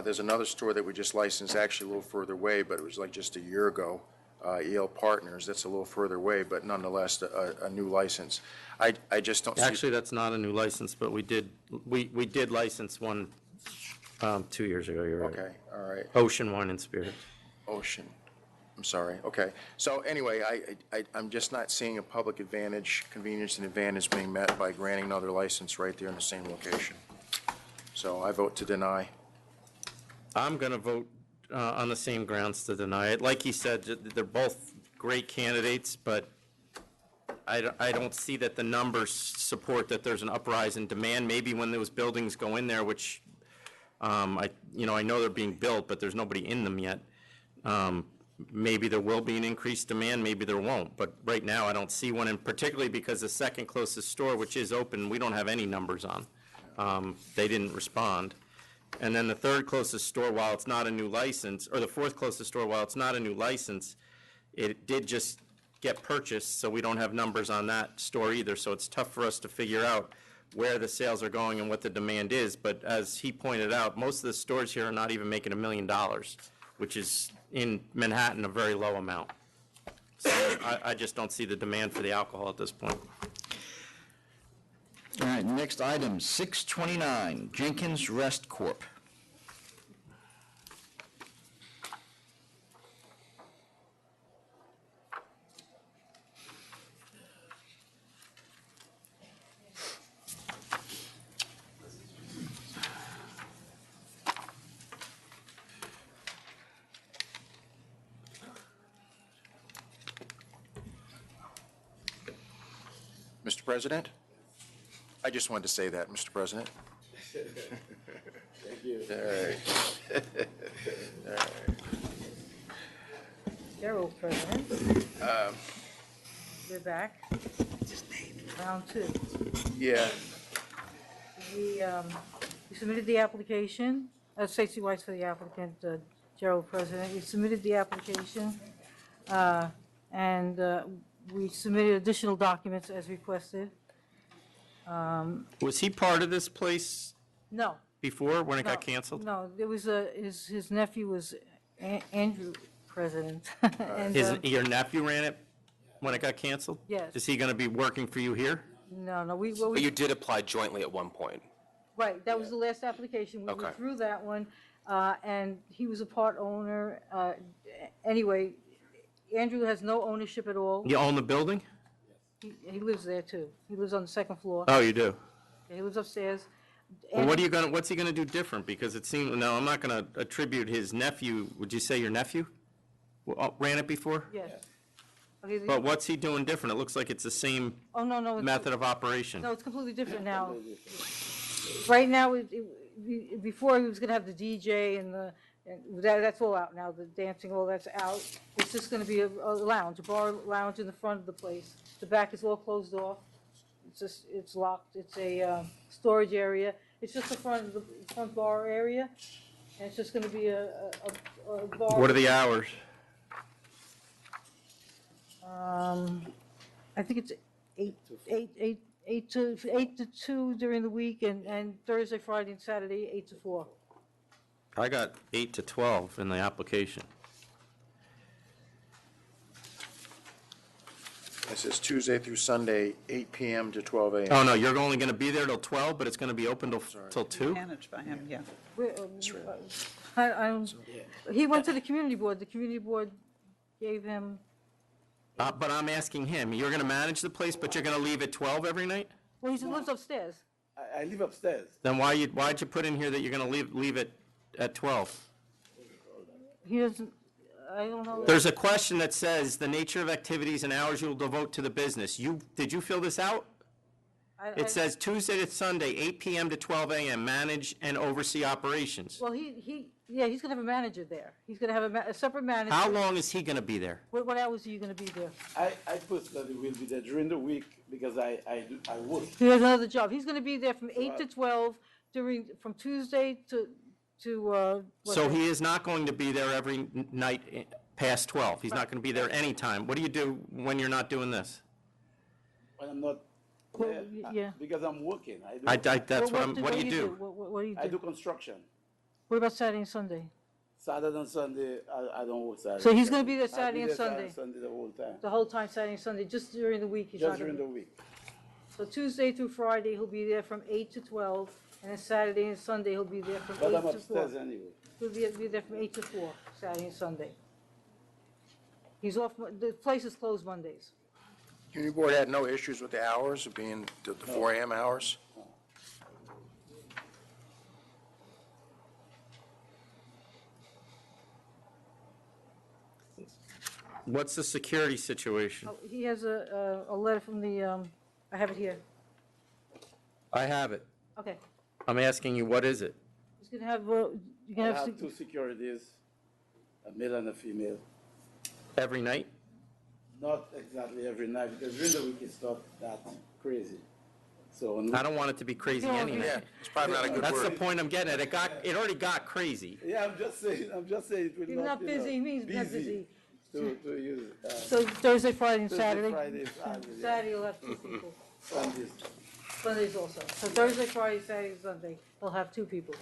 there's another store that we just licensed, actually a little further away, but it was like just a year ago, EL Partners. That's a little further away, but nonetheless, a new license. I just don't see. Actually, that's not a new license, but we did license one 2 years ago, you're right. Okay, all right. Ocean Wine and Spirits. Ocean. I'm sorry. Okay. So anyway, I'm just not seeing a public advantage, convenience and advantage being met by granting another license right there in the same location. So I vote to deny. I'm going to vote on the same grounds to deny it. Like he said, they're both great candidates, but I don't see that the numbers support that there's an uprise in demand. Maybe when those buildings go in there, which I know they're being built, but there's nobody in them yet. Maybe there will be an increased demand, maybe there won't. But right now, I don't see one, and particularly because the second closest store, which is open, we don't have any numbers on. They didn't respond. And then the third closest store, while it's not a new license, or the fourth closest store, while it's not a new license, it did just get purchased, so we don't have numbers on that store either. So it's tough for us to figure out where the sales are going and what the demand is. But as he pointed out, most of the stores here are not even making $1 million, which is in Manhattan a very low amount. So I just don't see the demand for the alcohol at this point. All right, next item, 629, Jenkins Rest Corp. Mr. President? I just wanted to say that, Mr. President. Thank you. All right. All right. Gerald, President. We're back. Round two. Yeah. We submitted the application, Stacy Weiss for the applicant, Gerald, President. We submitted the application, and we submitted additional documents as requested. Was he part of this place No. before, when it got No, canceled? No, there was his nephew was Andrew, President. And, Your nephew ran it when it got canceled? Yes. Is he going to be working for you here? No, But you did apply jointly at one point. right, that was the last application. We Okay. withdrew that one, and he was a part owner. Anyway, Andrew has no ownership at all. You own the building? He lives there too. He lives on the second floor. Oh, you do? Yeah, he lives upstairs. Well, what's he going to do different? Because it seems, no, I'm not going to attribute his nephew, would you say your nephew ran it before? Yes. Okay, But what's he doing different? It looks like it's the same Oh, no, no. method of operation. No, it's completely different now. Right now, before he was gonna have the DJ and that's all out now, the dancing, all that's out. It's just gonna be a lounge, a bar lounge in the front of the place. The back is all closed off. It's locked. It's a storage area. It's just the front bar area. And it's just gonna be a bar. What are the hours? I think it's 8 to 2 during the week, and Thursday, Friday, and Saturday, 8 to 4. I got 8 to 12 in the application. It says Tuesday through Sunday, 8 p.m. to 12 a.m. Oh, no, you're only going to be there till 12, but it's going to be open till 2? Managed by him, yeah. He went to the community board. The community board gave him, But I'm asking him, you're going to manage the place, but you're going to leave at 12 every night? well, he lives upstairs. I live upstairs. Then why'd you put in here that you're going to leave it at 12? He doesn't, I don't know. There's a question that says, the nature of activities and hours you will devote to the business. Did you fill this out? It says Tuesday to Sunday, 8 p.m. to 12 a.m., manage and oversee operations. Well, he's gonna have a manager there. He's gonna have a separate manager. How long is he going to be there? What hours are you gonna be there? I put that he will be there during the week because I work. He has another job. He's gonna be there from 8 to 12 from Tuesday to what So day? he is not going to be there every night past 12. He's not going to be there anytime. What do you do when you're not doing this? When I'm not Yeah. Because I'm working. That's what do you do? What do you do? I do construction. What about Saturday and Sunday? Saturday and Sunday, I don't work Saturday. So he's gonna be there I'll Saturday and Sunday? Sunday the whole time. The whole time, Saturday and Sunday, just during the week? He's Just not gonna during the be- week. So Tuesday through Friday, he'll be there from 8 to 12, and then Saturday and Sunday, he'll be there from But 8 I'm to 4. upstairs anyway. He'll be there from 8 to 4, Saturday and Sunday. He's off, the place is closed Mondays. Community Board had no issues with the hours of being the 4 AM hours? What's the security situation? Oh, he has a letter from the, I have it here. I have it. Okay. I'm asking you, what is it? He's gonna have, you can I have, have two securities, a male and a female. Every night? Not exactly every night, because during the week it's not that crazy. So I don't want it to be crazy anyway. Yeah, it's probably not a good That's word. the point I'm getting at. It already got crazy. Yeah, I'm just saying it will He's not you know, busy, he means not busy. To use. So Thursday, Friday, and Thursday, Saturday? Friday, Saturday, yeah. Saturday, you'll have 2 people. Sundays. Sundays also. So Thursday, Friday, Saturday, and Sunday, he'll have 2 people.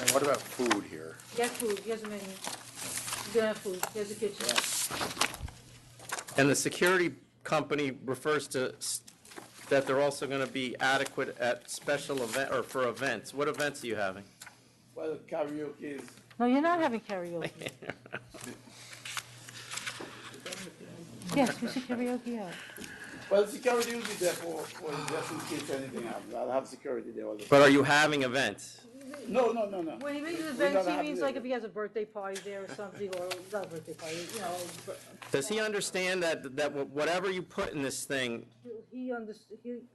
And what about food here? He has food, he has a menu. He's gonna have food, he has a kitchen. And the security company refers to that they're also going to be adequate at special event, or for events. What events are you having? Well, karaoke is. No, you're not having karaoke. Yes, we should karaoke out. Well, security will be there for just in case anything happens. I'll have security there all the time. But are you having events? No. When he means We're events, not he having means it. like if he has a birthday party there or something, or not a birthday party, you know. Does he understand that whatever you put in this thing,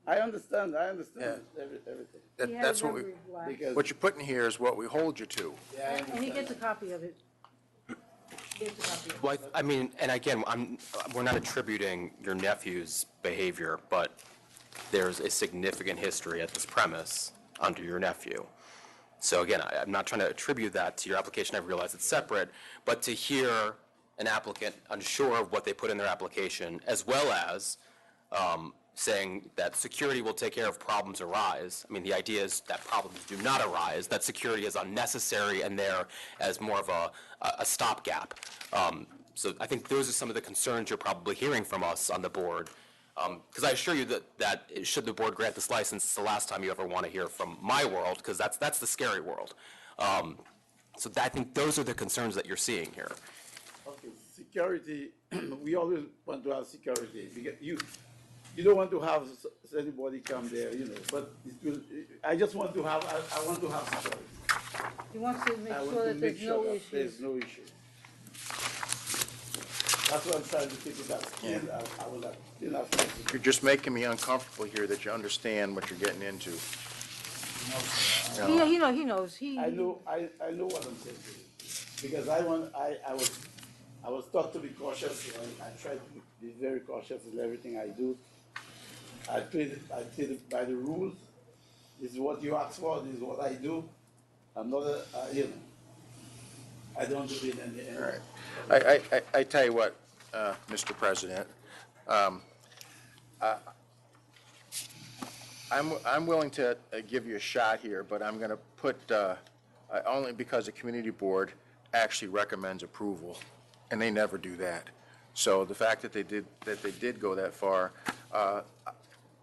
I understand everything. He has That's what every black. Because- what you're putting here is what we hold you to. Yeah, And he gets a copy of it. He gets a copy of it. Well, I mean, and again, we're not attributing your nephew's behavior, but there's a significant history at this premise under your nephew. So again, I'm not trying to attribute that to your application. I realize it's separate, but to hear an applicant unsure of what they put in their application, as well as saying that security will take care of problems arise. I mean, the idea is that problems do not arise, that security is unnecessary and there as more of a stopgap. So I think those are some of the concerns you're probably hearing from us on the board. Because I assure you that should the board grant this license, it's the last time you ever want to hear from my world, because that's the scary world. So I think those are the concerns that you're seeing here. Okay, security, we always want to have security, because you don't want to have anybody come there, you know, but I just want to have, I want to have security. He wants to make I want sure to that make there's no sure that issue. there's no issue. That's what I'm trying to take it as, and I will have, you know. You're just making me uncomfortable here that you understand what you're getting into. Yeah, he knows, I know what I'm saying to you, because I was taught to be cautious, and I try to be very cautious in everything I do. I play it by the rules. This is what you ask for, this is what I do. I'm not I don't do it in the end. All right. I tell you what, Mr. President, I'm willing to give you a shot here, but I'm going to put, only because the community board actually recommends approval, and they never do that. So the fact that they did go that far,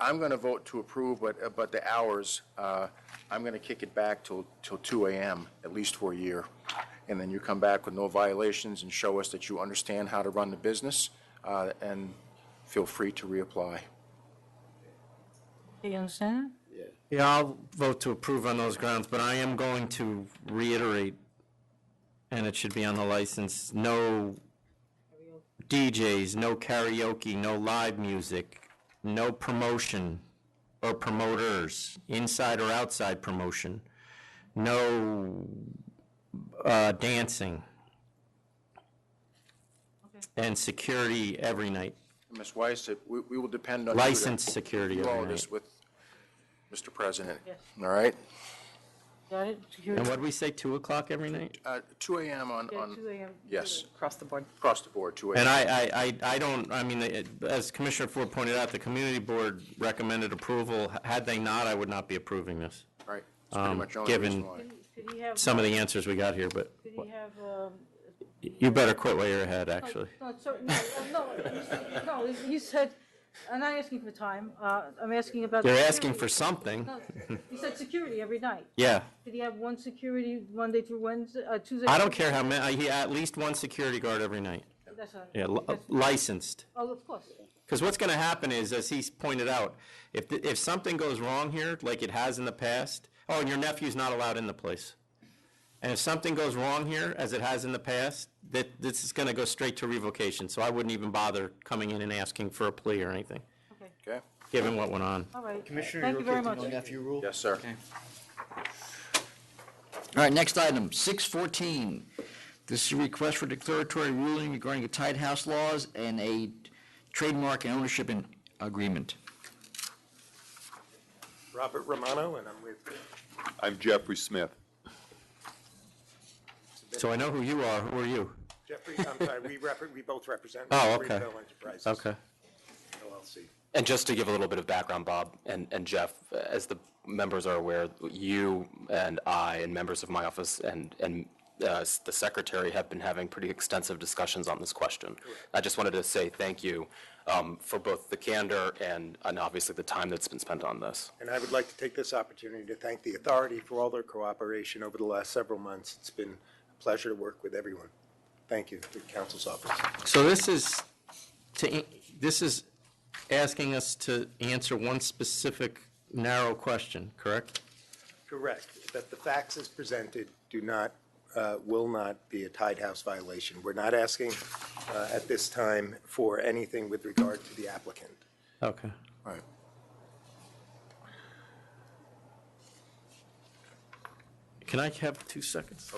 I'm going to vote to approve, but the hours, I'm going to kick it back till 2 a.m., at least for a year. And then you come back with no violations and show us that you understand how to run the business, and feel free to reapply. You understand? yeah, I'll vote to approve on those grounds, but I am going to reiterate, and it should be on the license, no DJs, no karaoke, no live music, no promotion or promoters, inside or outside promotion, no dancing, and security every night. Ms. Weiss, we will depend on you to Licensed security do every all night. this with Mr. President. Yes. All right? Got it? Security. And what did we say, 2 o'clock every night? 2 a.m. on, Yeah, 2 a.m. yes, Across the board. across the board, 2 a.m. And I don't, I mean, as Commissioner Ford pointed out, the community board recommended approval. Had they not, I would not be approving this. Right, that's pretty much the only given reason why. Could he have? some of the answers we got here, but Could he have, you better quit while you're ahead, actually. No, he said, I'm not asking for time, I'm asking about. You're the asking security. for something. No, he said security every night. Yeah. Did he have one security Monday through Wednesday, Tuesday? I don't care how many, he at least one security guard every night. That's not. Yeah, licensed. Oh, of course. Because what's going to happen is, as he's pointed out, if something goes wrong here, like it has in the past, oh, and your nephew's not allowed in the place. And if something goes wrong here, as it has in the past, this is going to go straight to revocation. So I wouldn't even bother coming in and asking for a plea or anything, Okay? given what went on. All right. Commissioner, Thank you're you very okay with much. the nephew rule? Yes, sir. Okay. All right, next item, 614. This is a request for declaratory ruling regarding the tied house laws and a trademark and ownership agreement. Robert Romano, and I'm with, I'm Jeffrey Smith. So I know who you are. Who are you? Jeffrey, I'm sorry, we both represent Oh, okay. Greenville Enterprises. Okay. LLC. And just to give a little bit of background, Bob and Jeff, as the members are aware, you and I and members of my office and the secretary have been having pretty extensive discussions on this question. I just wanted to say thank you for both the candor and obviously the time that's been spent on this. And I would like to take this opportunity to thank the authority for all their cooperation over the last several months. It's been a pleasure to work with everyone. Thank you, the council's office. So this is asking us to answer one specific narrow question, correct? Correct, that the facts as presented do not, will not be a tied house violation. We're not asking at this time for anything with regard to the applicant. Okay. All right. Can I have 2 seconds?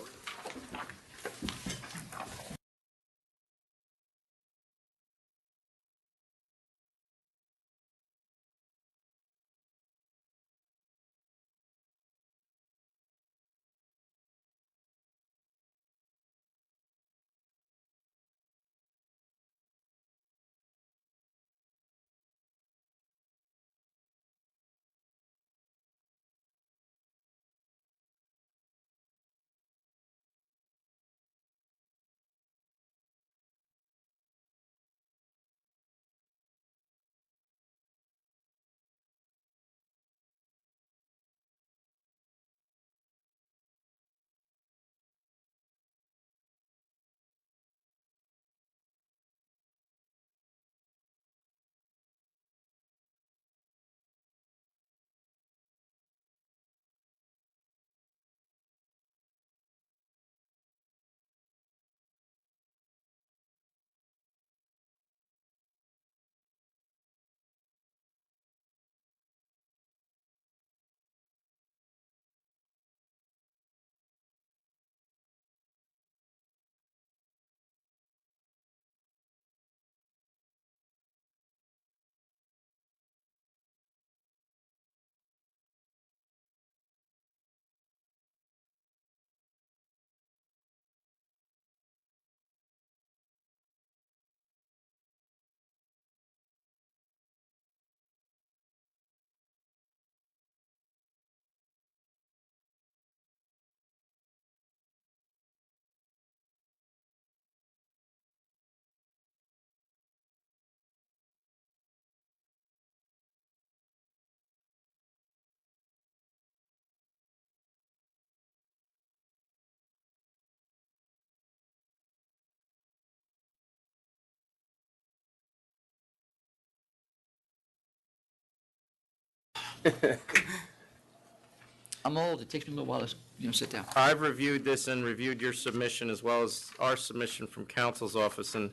I'm old, it takes me a little while to, sit down. I've reviewed this and reviewed your submission as well as our submission from counsel's office, and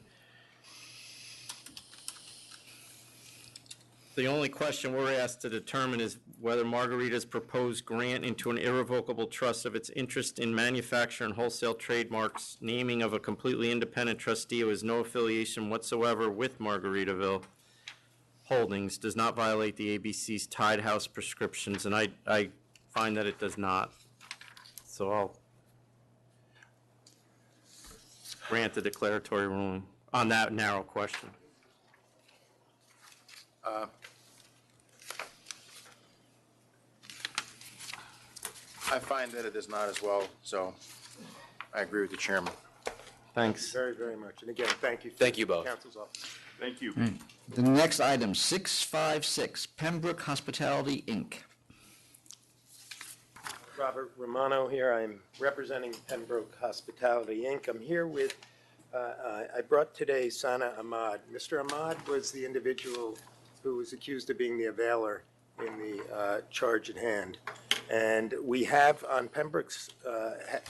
the only question we're asked to determine is whether Margarita's proposed grant into an irrevocable trust of its interest in manufacture and wholesale trademarks, naming of a completely independent trustee who has no affiliation whatsoever with Margaritaville Holdings, does not violate the ABC's tied house prescriptions, and I find that it does not. So I'll grant the declaratory ruling on that narrow question. I find that it is not as well, so I agree with the chairman. Thanks. Very, very much. And again, thank you. Thank you both. Counsel's office. Thank you. The next item, 656, Pembroke Hospitality, Inc. Robert Romano here. I'm representing Pembroke Hospitality, Inc. I'm here with, I brought today Sana Ahmad. Mr. Ahmad was the individual who was accused of being the availer in the charge at hand. And we have, on Pembroke's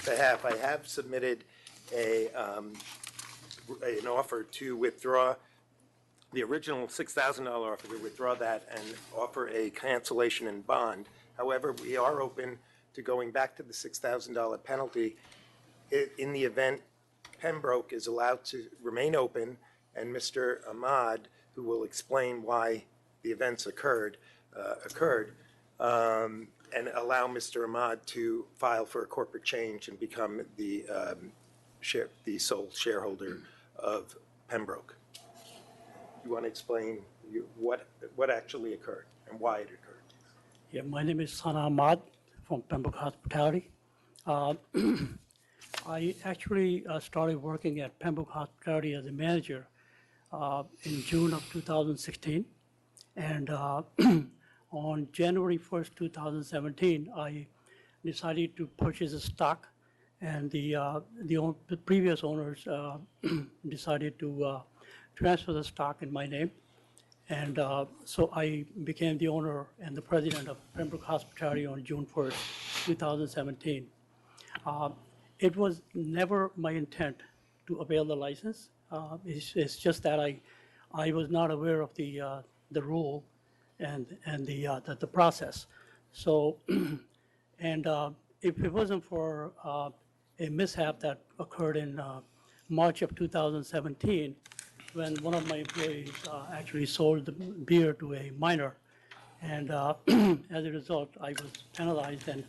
behalf, I have submitted an offer to withdraw the original $6,000 offer, to withdraw that and offer a cancellation in bond. However, we are open to going back to the $6,000 penalty in the event Pembroke is allowed to remain open and Mr. Ahmad, who will explain why the events occurred, and allow Mr. Ahmad to file for a corporate change and become the sole shareholder of Pembroke. You want to explain what actually occurred and why it occurred? Yeah, my name is Sana Ahmad from Pembroke Hospitality. I actually started working at Pembroke Hospitality as a manager in June of 2016. And on January 1st, 2017, I decided to purchase a stock, and the previous owners decided to transfer the stock in my name. And so I became the owner and the president of Pembroke Hospitality on June 1st, 2017. It was never my intent to avail the license. It's just that I was not aware of the rule and the process. So, and if it wasn't for a mishap that occurred in March of 2017, when one of my employees actually sold the beer to a minor, and as a result, I was penalized, and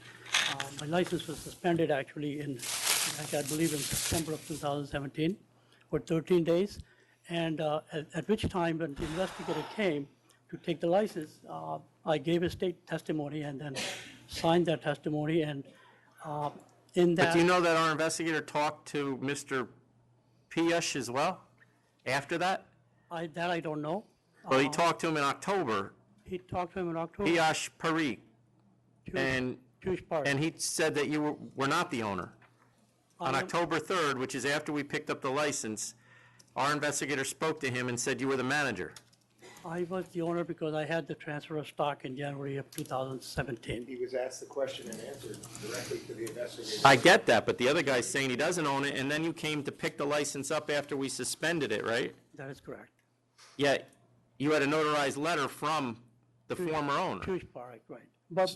my license was suspended actually in, I believe, in September of 2017 for 13 days. And at which time, when the investigator came to take the license, I gave a state testimony and then signed that testimony. And in that. But do you know that our investigator talked to Mr. Piyush as well after that? That I don't know. Well, he talked to him in October. He talked to him in October. Piyush Parikh. And he said that you were not the owner. On October 3rd, which is after we picked up the license, our investigator spoke to him and said you were the manager. I was the owner because I had the transfer of stock in January of 2017. He was asked the question and answered directly to the investigator. I get that, but the other guy's saying he doesn't own it, and then you came to pick the license up after we suspended it, right? That is correct. Yet, you had a notarized letter from the former owner. Piyush Parikh, right. But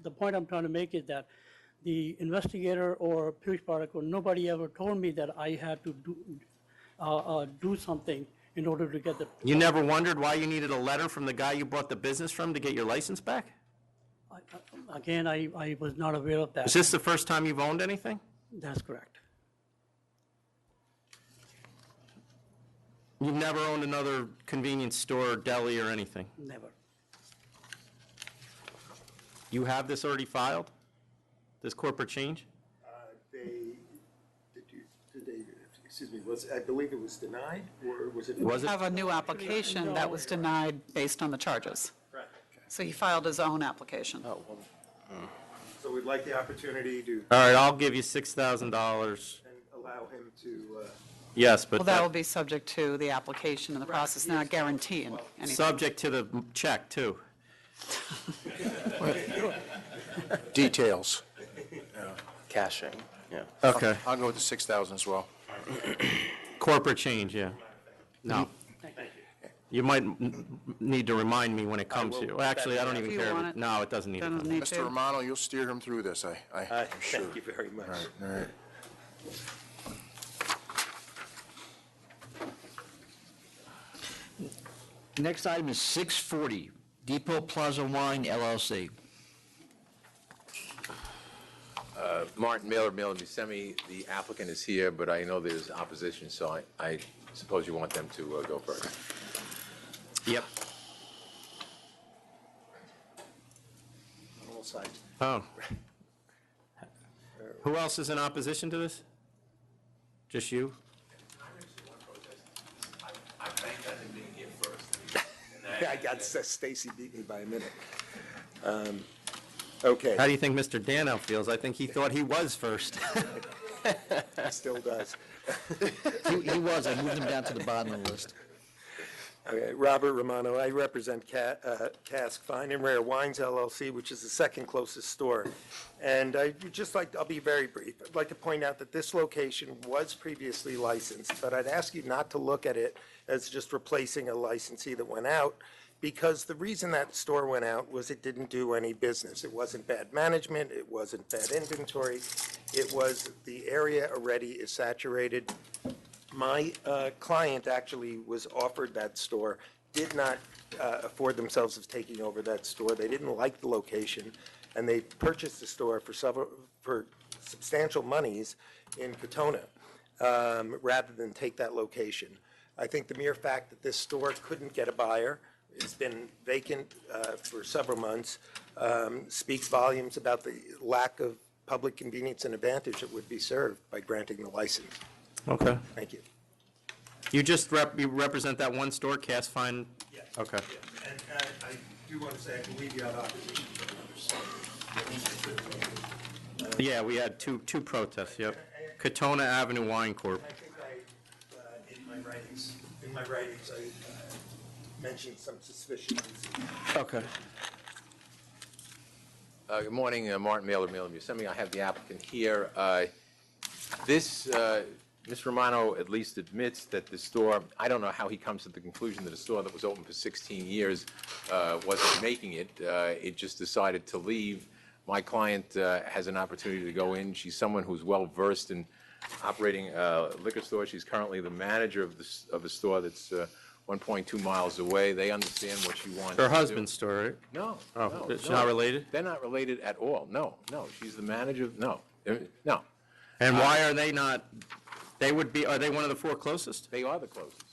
the point I'm trying to make is that the investigator or Piyush Parikh, or nobody ever told me that I had to do something in order to get the. You never wondered why you needed a letter from the guy you bought the business from to get your license back? Again, I was not aware of that. Is this the first time you've owned anything? That's correct. You've never owned another convenience store, deli, or anything? Never. You have this already filed? This corporate change? Excuse me, I believe it was denied, or was it? We have a new application that was denied based on the charges. Right. So he filed his own application. Oh, well. So we'd like the opportunity to. All right, I'll give you $6,000. And allow him to. Yes, but. Well, that will be subject to the application and the process, not guaranteeing anything. Subject to the check, too. Details. Caching, yeah. Okay. I'll go with the 6,000 as well. Corporate change, yeah. No. You might need to remind me when it comes to you. Well, actually, I don't even care. No, it doesn't need to come. Mr. Romano, you'll steer him through this, I'm sure. Thank you very much. All right. Next item is 640, Depot Plaza Wine LLC. Martin Mailer, Mailer Buscemi. The applicant is here, but I know there's opposition, so I suppose you want them to go first. Yep. On all sides. Oh. Who else is in opposition to this? Just you? I thank that in being here first. I got Stacy beat me by a minute. Okay. How do you think Mr. Dano feels? I think he thought he was first. He still does. He was, I moved him down to the bottom of the list. Okay, Robert Romano, I represent Cask Fine and Rare Wines LLC, which is the second closest store. And I'll be very brief. I'd like to point out that this location was previously licensed, but I'd ask you not to look at it as just replacing a licensee that went out, because the reason that store went out was it didn't do any business. It wasn't bad management, it wasn't bad inventory, it was the area already is saturated. My client actually was offered that store, did not afford themselves of taking over that store. They didn't like the location, and they purchased the store for substantial monies in Katona, rather than take that location. I think the mere fact that this store couldn't get a buyer, it's been vacant for several months, speaks volumes about the lack of public convenience and advantage that would be served by granting the license. Okay. Thank you. You just you represent that one store, Cask Fine? Yes. Okay. And I do want to say, I believe you have opposition from others. Yeah, we had two protests, yep. Katona Avenue Wine Corp. I think in my writings, I mentioned some suspicions. Okay. Good morning, Martin Mailer, Mailer Buscemi. I have the applicant here. Mr. Romano at least admits that the store, I don't know how he comes to the conclusion that a store that was open for 16 years wasn't making it. It just decided to leave. My client has an opportunity to go in. She's someone who's well-versed in operating a liquor store. She's currently the manager of a store that's 1.2 miles away. They understand what she wants to Her do. husband's store, right? No. Oh, no, it's no. not related? They're not related at all. No. She's the manager. No. And why are they not, are they one of the four closest? They are the closest.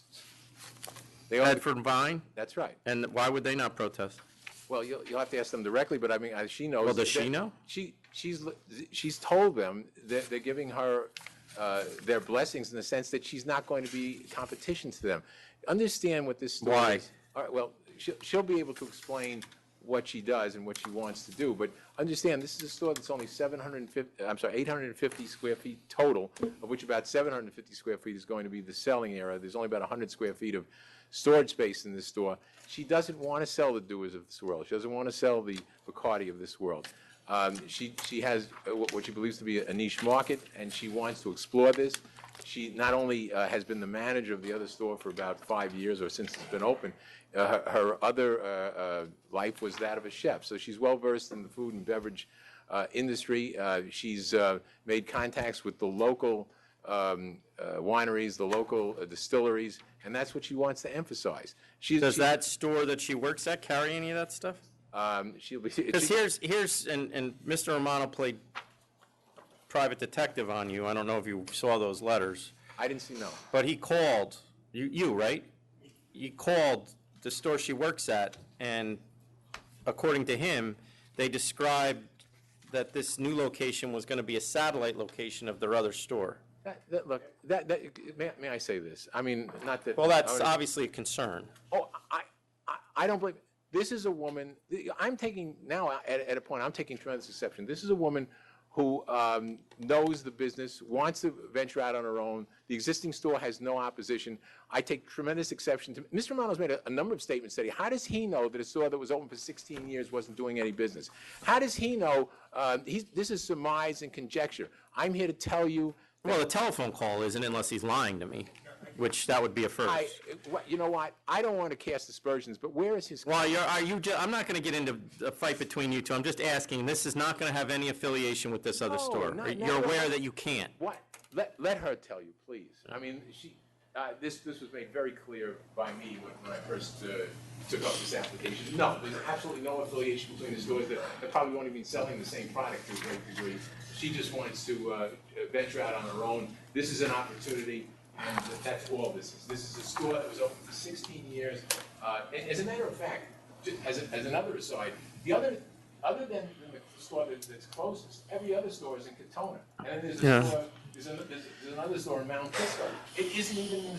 Bedford and Vine? That's right. And why would they not protest? Well, you'll have to ask them directly, but I mean, she knows. Well, does that she know? She's told them that they're giving her their blessings in the sense that she's not going to be competition to them. Understand what this store Why? is. All right, well, she'll be able to explain what she does and what she wants to do, but understand this is a store that's only 850 square feet total, of which about 750 square feet is going to be the selling area. There's only about 100 square feet of storage space in this store. She doesn't want to sell the Dewar's of this world. She doesn't want to sell the Bacardi of this world. She has what she believes to be a niche market, and she wants to explore this. She not only has been the manager of the other store for about 5 years, or since it's been open, her other life was that of a chef. So she's well-versed in the food and beverage industry. She's made contacts with the local wineries, the local distilleries, and that's what she wants to emphasize. Does that store that she works at carry any of that stuff? She'll be. Because and Mr. Romano played private detective on you. I don't know if you saw those letters. I didn't see, no. But he called, you, right? He called the store she works at, and according to him, they described that this new location was going to be a satellite location of their other store. Look, may I say this? I mean, not that. Well, that's obviously a concern. Oh, I don't believe. This is a woman. I'm taking now at a point. I'm taking tremendous exception. This is a woman who knows the business, wants to venture out on her own. The existing store has no opposition. I take tremendous exception to. Mr. Romano's made a number of statements today. How does he know that a store that was open for 16 years wasn't doing any business? How does he know? This is surmise and conjecture. I'm here to tell you. Well, the telephone call isn't unless he's lying to me, which that would be a first. You know what? I don't want to cast aspersions, but where is his? Well, I'm not going to get into a fight between you two. I'm just asking. This is not going to have any affiliation with this other store. You're aware that you can't. What? Let her tell you, please. I mean, this was made very clear by me when I first took up this application. No, there's absolutely no affiliation between the stores. They probably won't even be selling the same product to a great degree. She just wants to venture out on her own. This is an opportunity, and that's all this is. This is a store that was open for 16 years. As a matter of fact, just as another aside, other than the store that's closest, every other store is in Katona. And then there's a store, there's another store in Mount Kisco. It isn't even in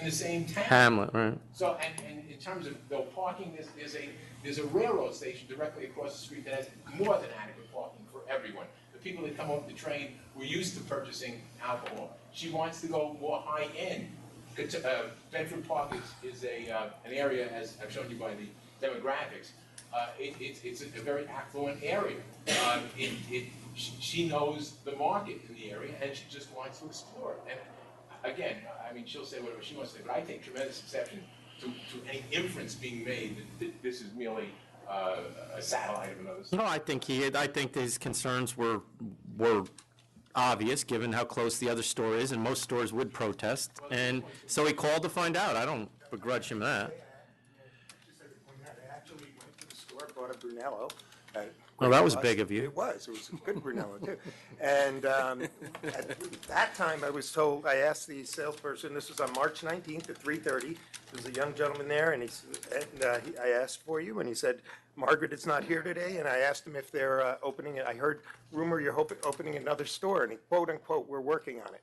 the same town. Hamlet, right? So, and in terms of though parking, there's a railroad station directly across the street that has more than adequate parking for everyone. The people that come off the train were used to purchasing alcohol. She wants to go more high end. Bedford Park is an area, as I've shown you by the demographics. It's a very affluent area. She knows the market in the area, and she just wants to explore it. And again, I mean, she'll say whatever she wants to say, but I take tremendous exception to any inference being made that this is merely a satellite of another state. No, I think his concerns were obvious, given how close the other store is, and most stores would protest. And so he called to find out. I don't begrudge him that. I actually went to the store, bought a Brunello. Well, that was big of you. It was a good Brunello, too. And at that time, I was told, I asked the salesperson, this was on March 19th at 3:30. There was a young gentleman there, and I asked for you, and he said, Margaret is not here today, and I asked him if they're opening it. I heard rumor you're opening another store, and he quote unquote, we're working on it.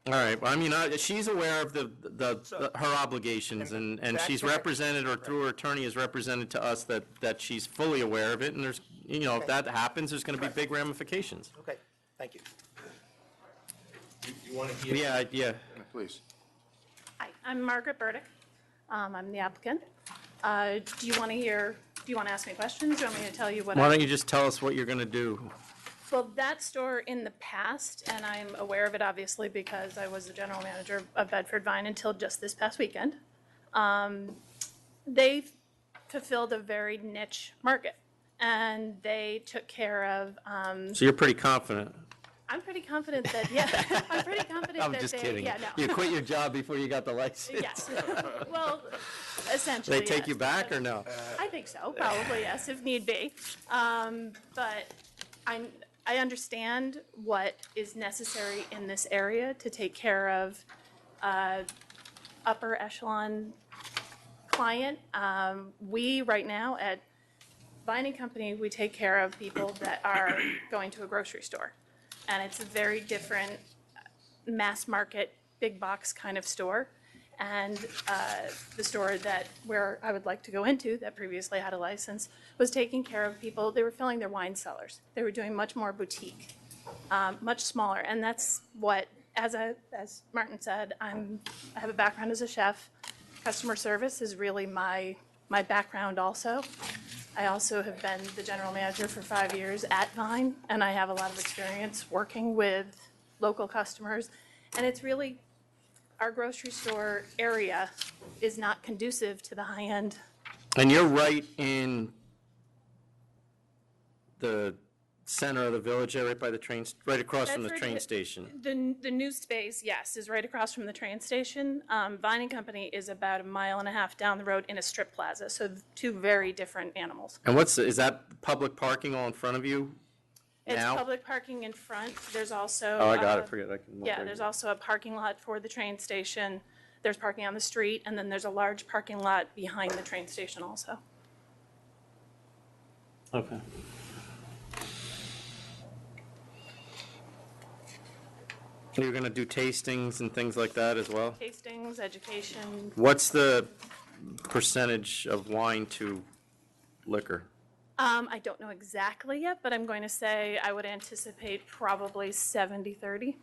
All right, well, I mean, she's aware of her obligations, and she's represented, or through her attorney has represented to us that she's fully aware of it, and there's, if that happens, there's gonna be big ramifications. Okay, thank you. You want to hear? Yeah. Please. Hi, I'm Margaret Burdick. I'm the applicant. Do you want to ask me questions? Do you want me to tell you what? Why don't you just tell us what you're gonna do? Well, that store in the past, and I'm aware of it obviously because I was the general manager of Bedford Vine until just this past weekend. They fulfilled a very niche market, and they took care of. So you're pretty confident? I'm pretty confident that, yeah, I'm pretty confident I'm that just they, kidding. yeah, no. You quit your job before you got the license? Yes. Well, essentially, They take yes. you back or no? I think so, probably, yes, if need be. But I understand what is necessary in this area to take care of upper echelon client. We, right now, at Vine & Company, we take care of people that are going to a grocery store. And it's a very different mass market, big box kind of store. And the store where I would like to go into, that previously had a license, was taking care of people. They were filling their wine cellars. They were doing much more boutique, much smaller. And that's what, as Martin said, I have a background as a chef. Customer service is really my background also. I also have been the general manager for 5 years at Vine, and I have a lot of experience working with local customers. And it's really, our grocery store area is not conducive to the high-end. And you're right in the center of the village, right by the train, right across from the Bedford, train station. The new space, yes, is right across from the train station. Vine & Company is about 1.5 miles down the road in a strip plaza, so two very different animals. And is that public parking all in front of you now? It's public parking in front. There's also. Oh, I got it, forget it. I can look Yeah, right there's here. also a parking lot for the train station. There's parking on the street, and then there's a large parking lot behind the train station also. Okay. You're gonna do tastings and things like that as well? Tastings, education. What's the percentage of wine to liquor? I don't know exactly yet, but I'm going to say I would anticipate probably 70-30.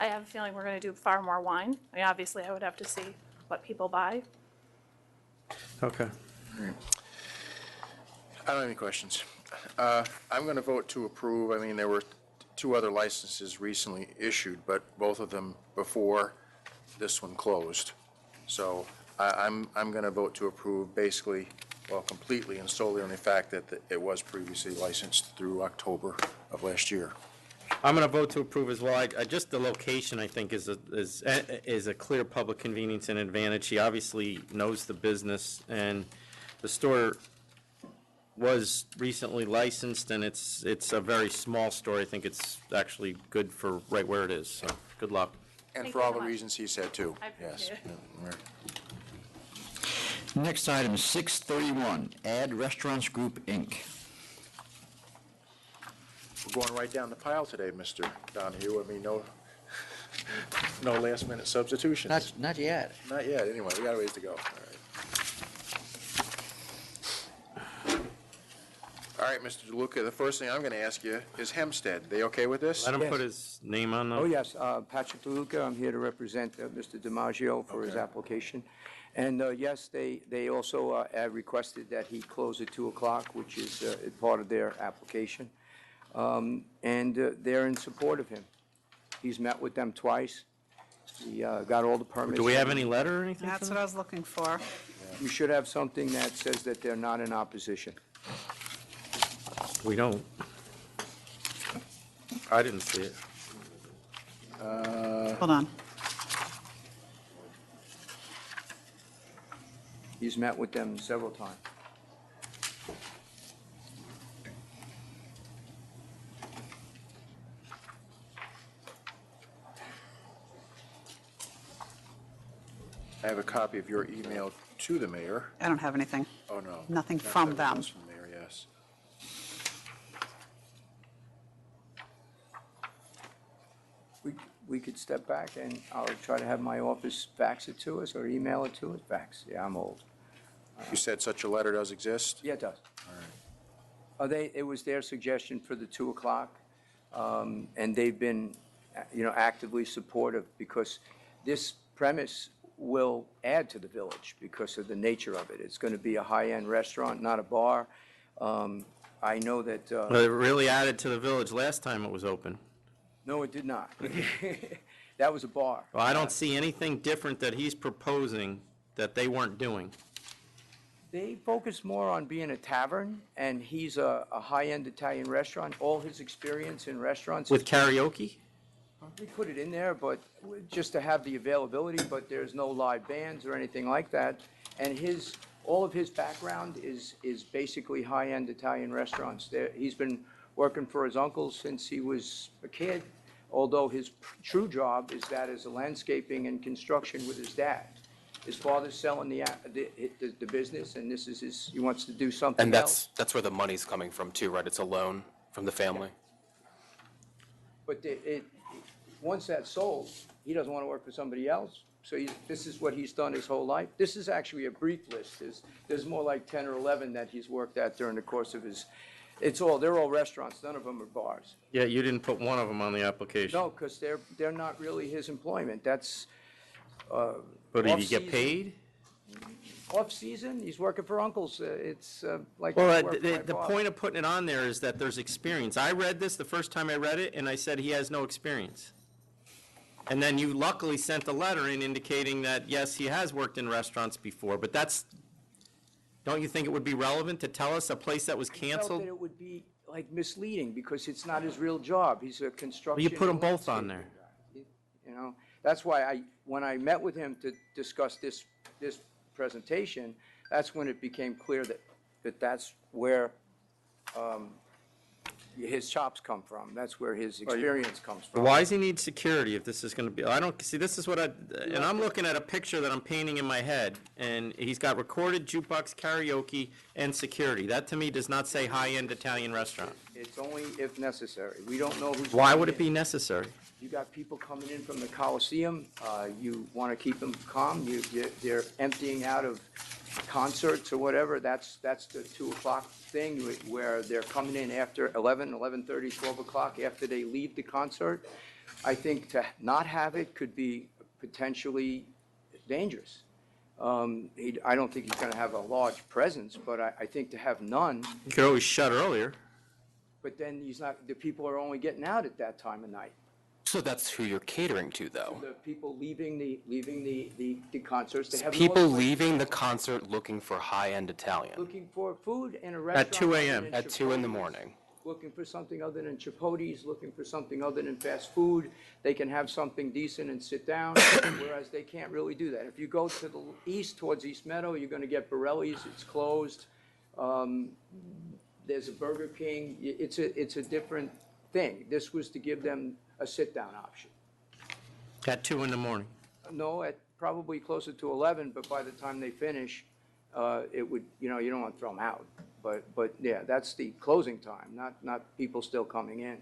I have a feeling we're going to do far more wine. I mean, obviously, I would have to see what people buy. Okay. I don't have any questions. I'm going to vote to approve. I mean, there were 2 other licenses recently issued, but both of them before this one closed. So I'm going to vote to approve basically, well, completely and solely on the fact that it was previously licensed through October of last year. I'm going to vote to approve as well. Just the location, I think, is a clear public convenience and advantage. He obviously knows the business, and the store was recently licensed, and it's a very small store. I think it's actually good for right where it is, so good luck. And for all the reasons he said, too. I appreciate it. Yes. Next item is 631, Add Restaurants Group, Inc. We're going right down the pile today, Mr. Donahue. I mean, no last-minute substitutions. Not yet. Not yet, anyway, we got a ways to go. All right, Mr. DeLuca, the first thing I'm going to ask you is Hempstead. They okay with this? Let him put his name on the... Oh, yes, Patrick DeLuca, I'm here to represent Mr. DiMaggio for his application. And yes, they also requested that he close at 2 o'clock, which is part of their application. And they're in support of him. He's met with them twice. He got all the permits. Do we have any letter or anything? That's what I was looking for. You should have something that says that they're not in opposition. We don't. I didn't see it. Hold on. He's met with them several times. I have a copy of your email to the mayor. I don't have anything. Oh, no. Nothing That's from what it them. was from the mayor, yes. We could step back and I'll try to have my office fax it to us or email it to us. Fax, yeah, I'm old. You said such a letter does exist? Yeah, it does. It was their suggestion for the 2 o'clock, and they've been, actively supportive because this premise will add to the village because of the nature of it. It's going to be a high-end restaurant, not a bar. I know that. Well, it really added to the village last time it was open. No, it did not. That was a bar. Well, I don't see anything different that he's proposing that they weren't doing. They focus more on being a tavern, and he's a high-end Italian restaurant. All his experience in restaurants. With karaoke? We put it in there, but just to have the availability, but there's no live bands or anything like that. And all of his background is basically high-end Italian restaurants. He's been working for his uncle since he was a kid, although his true job is that as a landscaping and construction with his dad. His father's selling the business, and this is he wants to do something And else. that's where the money's coming from too, right? It's a loan from the family. But once that's sold, he doesn't want to work for somebody else. So this is what he's done his whole life. This is actually a brief list. There's more like 10 or 11 that he's worked at during the course of his. They're all restaurants. None of them are bars. Yeah, you didn't put one of them on the application. No, because they're not really his employment. That's. But did he get paid? Off-season, he's working for uncles. It's like. Well, work for my the boss. point of putting it on there is that there's experience. I read this the first time I read it, and I said he has no experience. And then you luckily sent a letter in indicating that, yes, he has worked in restaurants before, but don't you think it would be relevant to tell us a place that was I felt canceled? that it would be like misleading because it's not his real job. He's a construction. Well, you put them and both on landscaping there. guy. That's why when I met with him to discuss this presentation, that's when it became clear that that's where his chops come from. That's where his experience comes from. Why does he need security if this is going to be, I don't, see, this is what and I'm looking at a picture that I'm painting in my head, and he's got recorded jukebox, karaoke, and security. That to me does not say high-end Italian restaurant. It's only if necessary. We don't know who's. Why coming would it in. be necessary? You got people coming in from the Coliseum. You want to keep them calm. They're emptying out of concerts or whatever. That's the 2 o'clock thing where they're coming in after 11, 11:30, 12 o'clock after they leave the concert. I think to not have it could be potentially dangerous. I don't think he's going to have a large presence, but I think to have none. You could always shut earlier. But then the people are only getting out at that time of night. So that's who you're catering to, though. The people leaving the concerts, they have People no place- leaving the concert looking for high-end Italian looking for food in a restaurant. At 2 a.m. at 2 in the morning. looking for something other than Chipotle's, looking for something other than fast food. They can have something decent and sit down, whereas they can't really do that. If you go to the east towards East Meadow, you're gonna get Borelli's, it's closed. There's a Burger King, it's a different thing. This was to give them a sit-down option. At 2 in the morning. No, at probably closer to 11, but by the time they finish, it would, you don't want to throw them out. But yeah, that's the closing time, not people still coming in.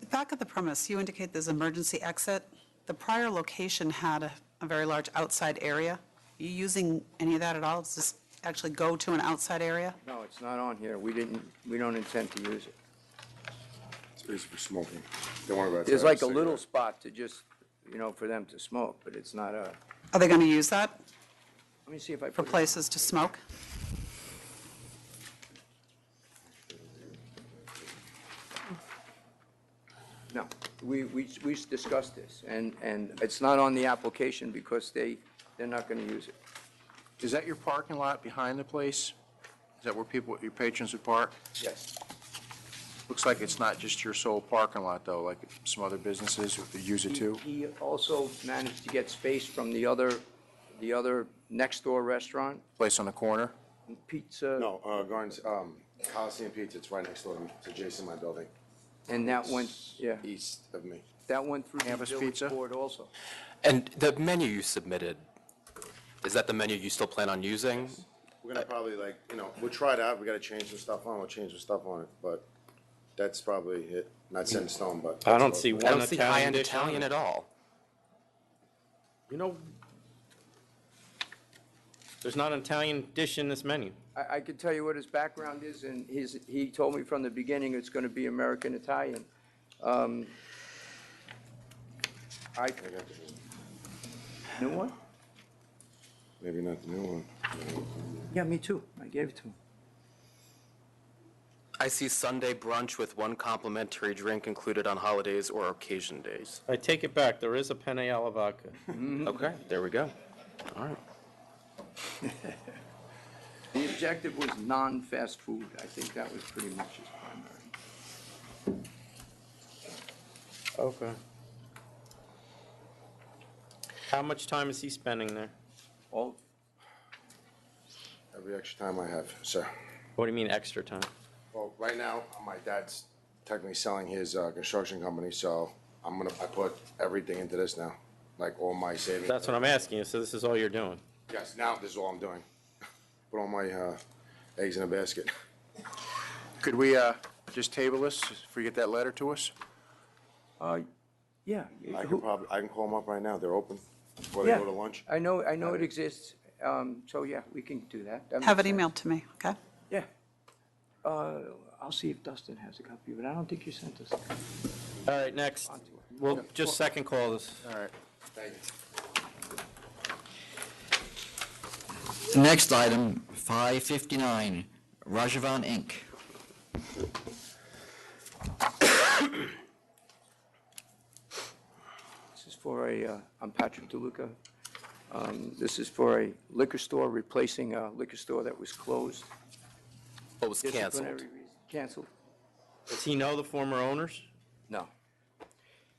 The back of the premise, you indicate there's emergency exit. The prior location had a very large outside area. Are you using any of that at all? Does this actually go to an outside area? No, it's not on here. We don't intend to use it. It's basically for smoking. Don't worry about it. There's like a little spot to just, for them to smoke, but it's not a, Are they going to use that let me see if I for put it. places to smoke? No, we discussed this, and it's not on the application because they're not going to use it. Is that your parking lot behind the place? Is that where your patrons would park? Yes. Looks like it's not just your sole parking lot, though, like some other businesses would use it too. He also managed to get space from the other next-door restaurant, Place on the corner? pizza. No, Gardens, Coliseum Pizza, it's right next door to Jason, my building. And that went, yeah, East of me. that went through the Campus village Pizza? board also. And the menu you submitted, is that the menu you still plan on using? We're gonna probably we'll try it out, we gotta change some stuff on, we'll change some stuff on it, but that's probably it, not set in stone, but. I don't see I one don't see Italian high-end dish on Italian it. at all. There's not an Italian dish in this menu. I could tell you what his background is, and he told me from the beginning it's going to be American-Italian. New one? Maybe not the new one. Yeah, me too. I gave it to him. I see Sunday brunch with one complimentary drink included on holidays or occasion days. I take it back, there is a penne alla vodka. Okay, there we go. All right. The objective was non-fast food. I think that was pretty much his primary. Okay. How much time is he spending there? All, Every extra time I have, sir. What do you mean extra time? Well, right now, my dad's technically selling his construction company, so I put everything into this now, like all my savings. That's what I'm asking you, so this is all you're doing? Yes, now this is all I'm doing. Put all my eggs in a basket. Could we just table this if we get that letter to us? yeah. I can call them up right now, they're open, before they Yeah. go to lunch. I know it exists, so yeah, we can do that. That Have it makes sense. emailed to me, okay? Yeah. I'll see if Dustin has a copy of it. I don't think you sent us. All right, next. We'll just second call this. All right. Thank you. Next item, 559, Rajavan Inc. This is for I'm Patrick DeLuca. This is for a liquor store replacing a liquor store that was closed. What was canceled? Disciplinary reason. Canceled? Does he know the former owners? No.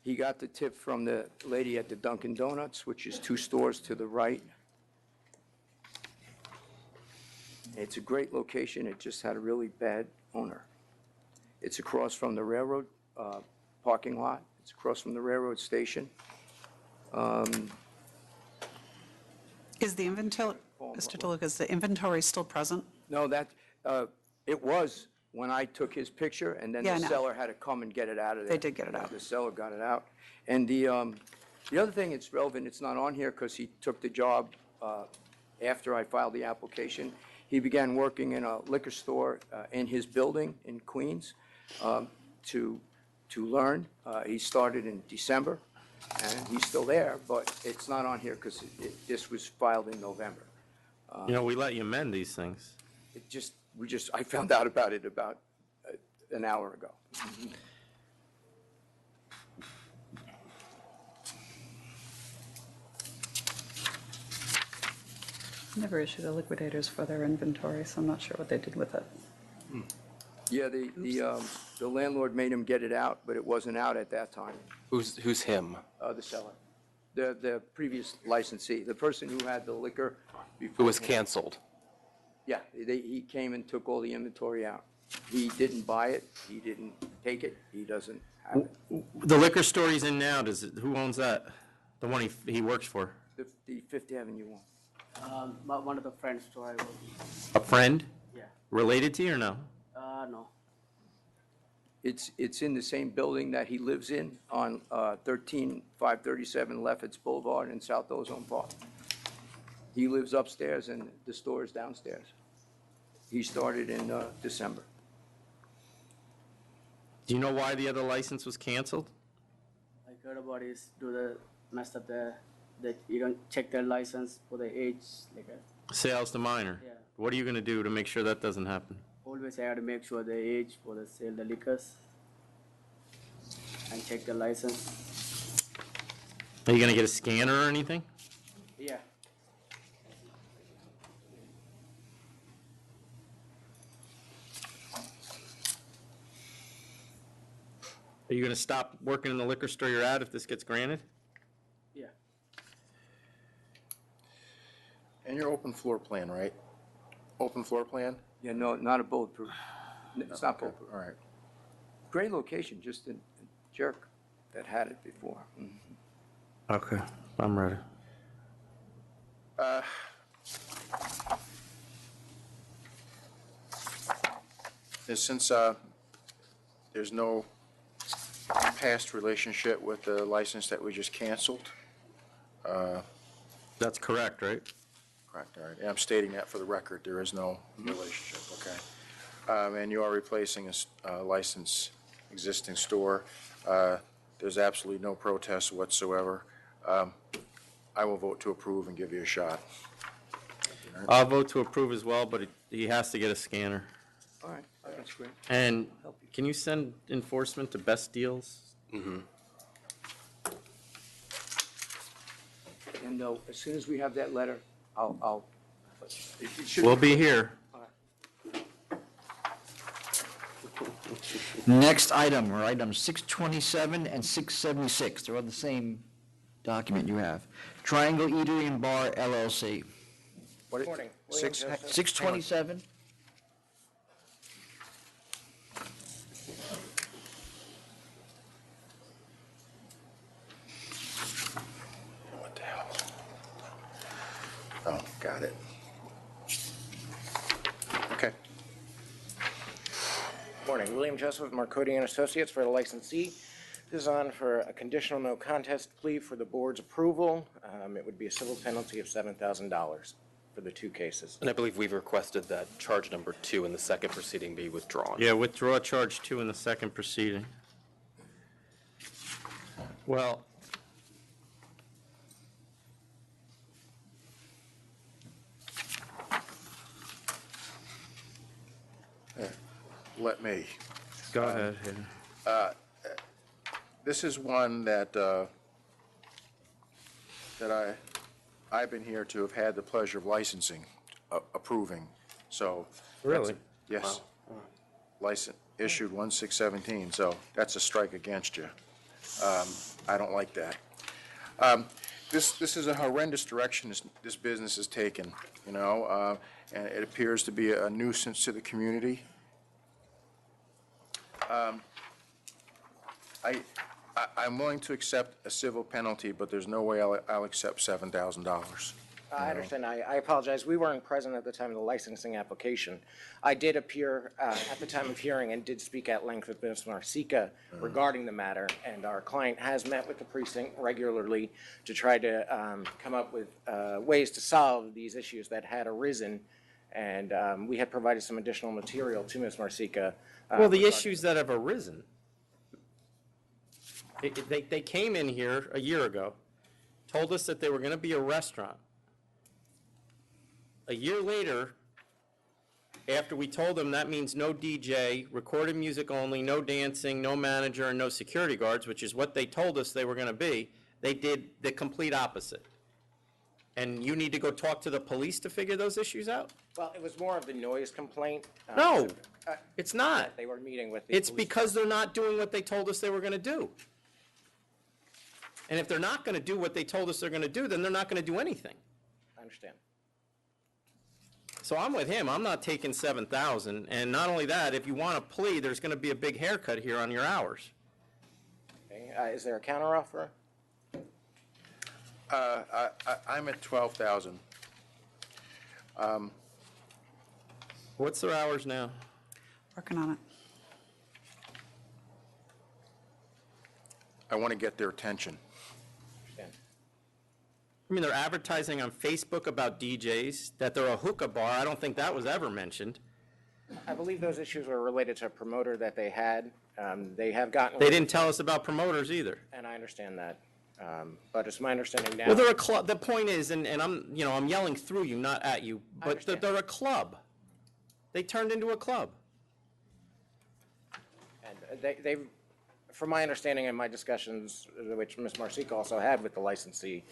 He got the tip from the lady at the Dunkin' Donuts, which is 2 stores to the right. It's a great location, it just had a really bad owner. It's across from the railroad parking lot, it's across from the railroad station. Is the inventory, Mr. DeLuca, is the inventory still present? No, it was when I took his picture, and then Yeah, I the know. seller had to come and get it out of there. They did get it out. The seller got it out. And the other thing that's relevant, it's not on here because he took the job after I filed the application. He began working in a liquor store in his building in Queens to learn. He started in December, and he's still there, but it's not on here because this was filed in November. We let you amend these things. I found out about it about an hour ago. Never issued a liquidators for their inventory, so I'm not sure what they did with it. Yeah, the landlord made him get it out, but it wasn't out at that time, Who's him? the seller. The previous licensee, the person who had the liquor before. Who was him. canceled? Yeah, he came and took all the inventory out. He didn't buy it, he didn't take it, he doesn't have it. The liquor store he's in now, who owns that? The one he works for? The Fifth Avenue one. One of the friends store I work A friend? Yeah. Related to you or no? No. It's in the same building that he lives in on 13537 Lefferts Boulevard in South Ozone Park. He lives upstairs and the store is downstairs. He started in December. Do you know why the other license was canceled? I heard about is messed up that you don't check their license for the age, like Sales to minor? Yeah. What are you going to do to make sure that doesn't happen? always I have to make sure the age for the sale the liquors and check the license. Are you going to get a scanner or anything? Yeah. Are you going to stop working in the liquor store you're at if this gets granted? Yeah. And your open floor plan, right? Open floor plan? Yeah, no, not a bulletproof. It's not bulletproof. All right. Great location, just a jerk that had it before. Okay, I'm ready. Since there's no past relationship with the license that we just canceled. That's correct, right? Correct, all right. And I'm stating that for the record, there is no relationship, okay? And you are replacing a licensed existing store. There's absolutely no protest whatsoever. I will vote to approve and give you a shot. I'll vote to approve as well, but he has to get a scanner. All right, that's great. And can you send enforcement to Best Deals? Mm-hmm. And as soon as we have that letter, I'll. it should We'll be here. Next item, are items 627 and 676. They're on the same document you have. Triangle Eatery and Bar LLC. What Morning. 627? What the hell? Oh, got it. Okay. Morning, William Joseph, Marcodi and Associates for the licensee. This is on for a conditional no contest plea for the board's approval. It would be a civil penalty of $7,000 for the two cases. And I believe we've requested that charge number 2 in the second proceeding be withdrawn. Yeah, withdraw charge 2 in the second proceeding. Well, Let me. go ahead. Yeah. This is one that I've been here to have had the pleasure of licensing, approving, so. Really? Yes. License, issued 1/6/17, so that's a strike against you. I don't like that. This is a horrendous direction this business has taken, you know, and it appears to be a nuisance to the community. I'm willing to accept a civil penalty, but there's no way I'll accept $7,000. I understand. I apologize. We weren't present at the time of the licensing application. I did appear at the time of hearing and did speak at length with Ms. Marsica regarding the matter, and our client has met with the precinct regularly to try to come up with ways to solve these issues that had arisen, and we had provided some additional material to Ms. Marsica. Well, the issues that have arisen, they came in here a year ago, told us that they were going to be a restaurant. A year later, after we told them that means no DJ, recorded music only, no dancing, no manager, and no security guards, which is what they told us they were going to be, they did the complete opposite. And you need to go talk to the police to figure those issues out? Well, it was more of the noise complaint. No, It's not. They were meeting with the It's police because they're not doing what they told us they were going to do. And if they're not going to do what they told us they're going to do, then they're not going to do anything. I understand. So I'm with him. I'm not taking 7,000. And not only that, if you want a plea, there's going to be a big haircut here on your hours. Okay, is there a counteroffer? I'm at 12,000. What's their hours now? Working on it. I want to get their attention. I mean, they're advertising on Facebook about DJs, that they're a hookah bar. I don't think that was ever mentioned. I believe those issues were related to a promoter that they had. They have gotten. They didn't tell us about promoters either. And I understand that. But it's my understanding now. Well, they're a club. The point is, and I'm yelling through you, not at you, but they're a club. They turned into a club. And they, from my understanding and my discussions, which Ms. Marsica also had with the licensee,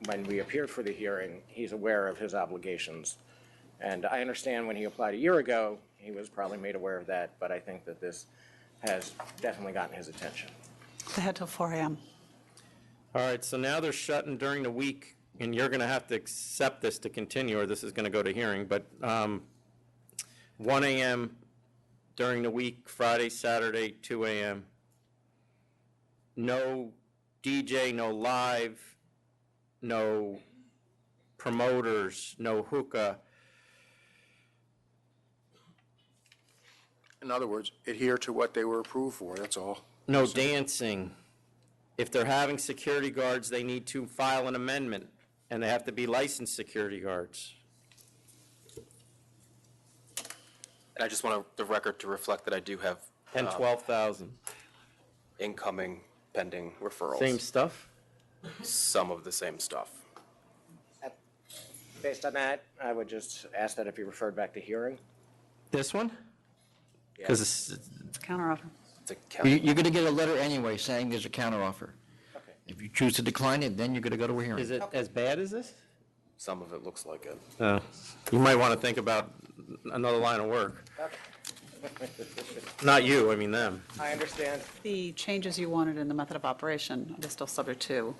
when we appeared for the hearing, he's aware of his obligations. And I understand when he applied a year ago, he was probably made aware of that, but I think that this has definitely gotten his attention. They had till 4 a.m. All right, so now they're shutting during the week, and you're going to have to accept this to continue, or this is going to go to hearing, but 1 a.m. during the week, Friday, Saturday, 2 a.m. No DJ, no live, no promoters, no hookah. In other words, adhere to what they were approved for, that's all. No dancing. If they're having security guards, they need to file an amendment, and they have to be licensed security guards. And I just want the record to reflect that I do have. And 12,000. Incoming pending referrals. Same stuff? Some of the same stuff. Based on that, I would just ask that it be referred back to hearing. This one? Because it's Counteroffer. You're going to get a letter anyway saying there's a counteroffer. Okay. If you choose to decline it, then you're going to go to a hearing. Is it as bad as this? Some of it looks like it. You might want to think about another line of work. Not you, I mean them. I understand. The changes you wanted in the method of operation, are they still subject to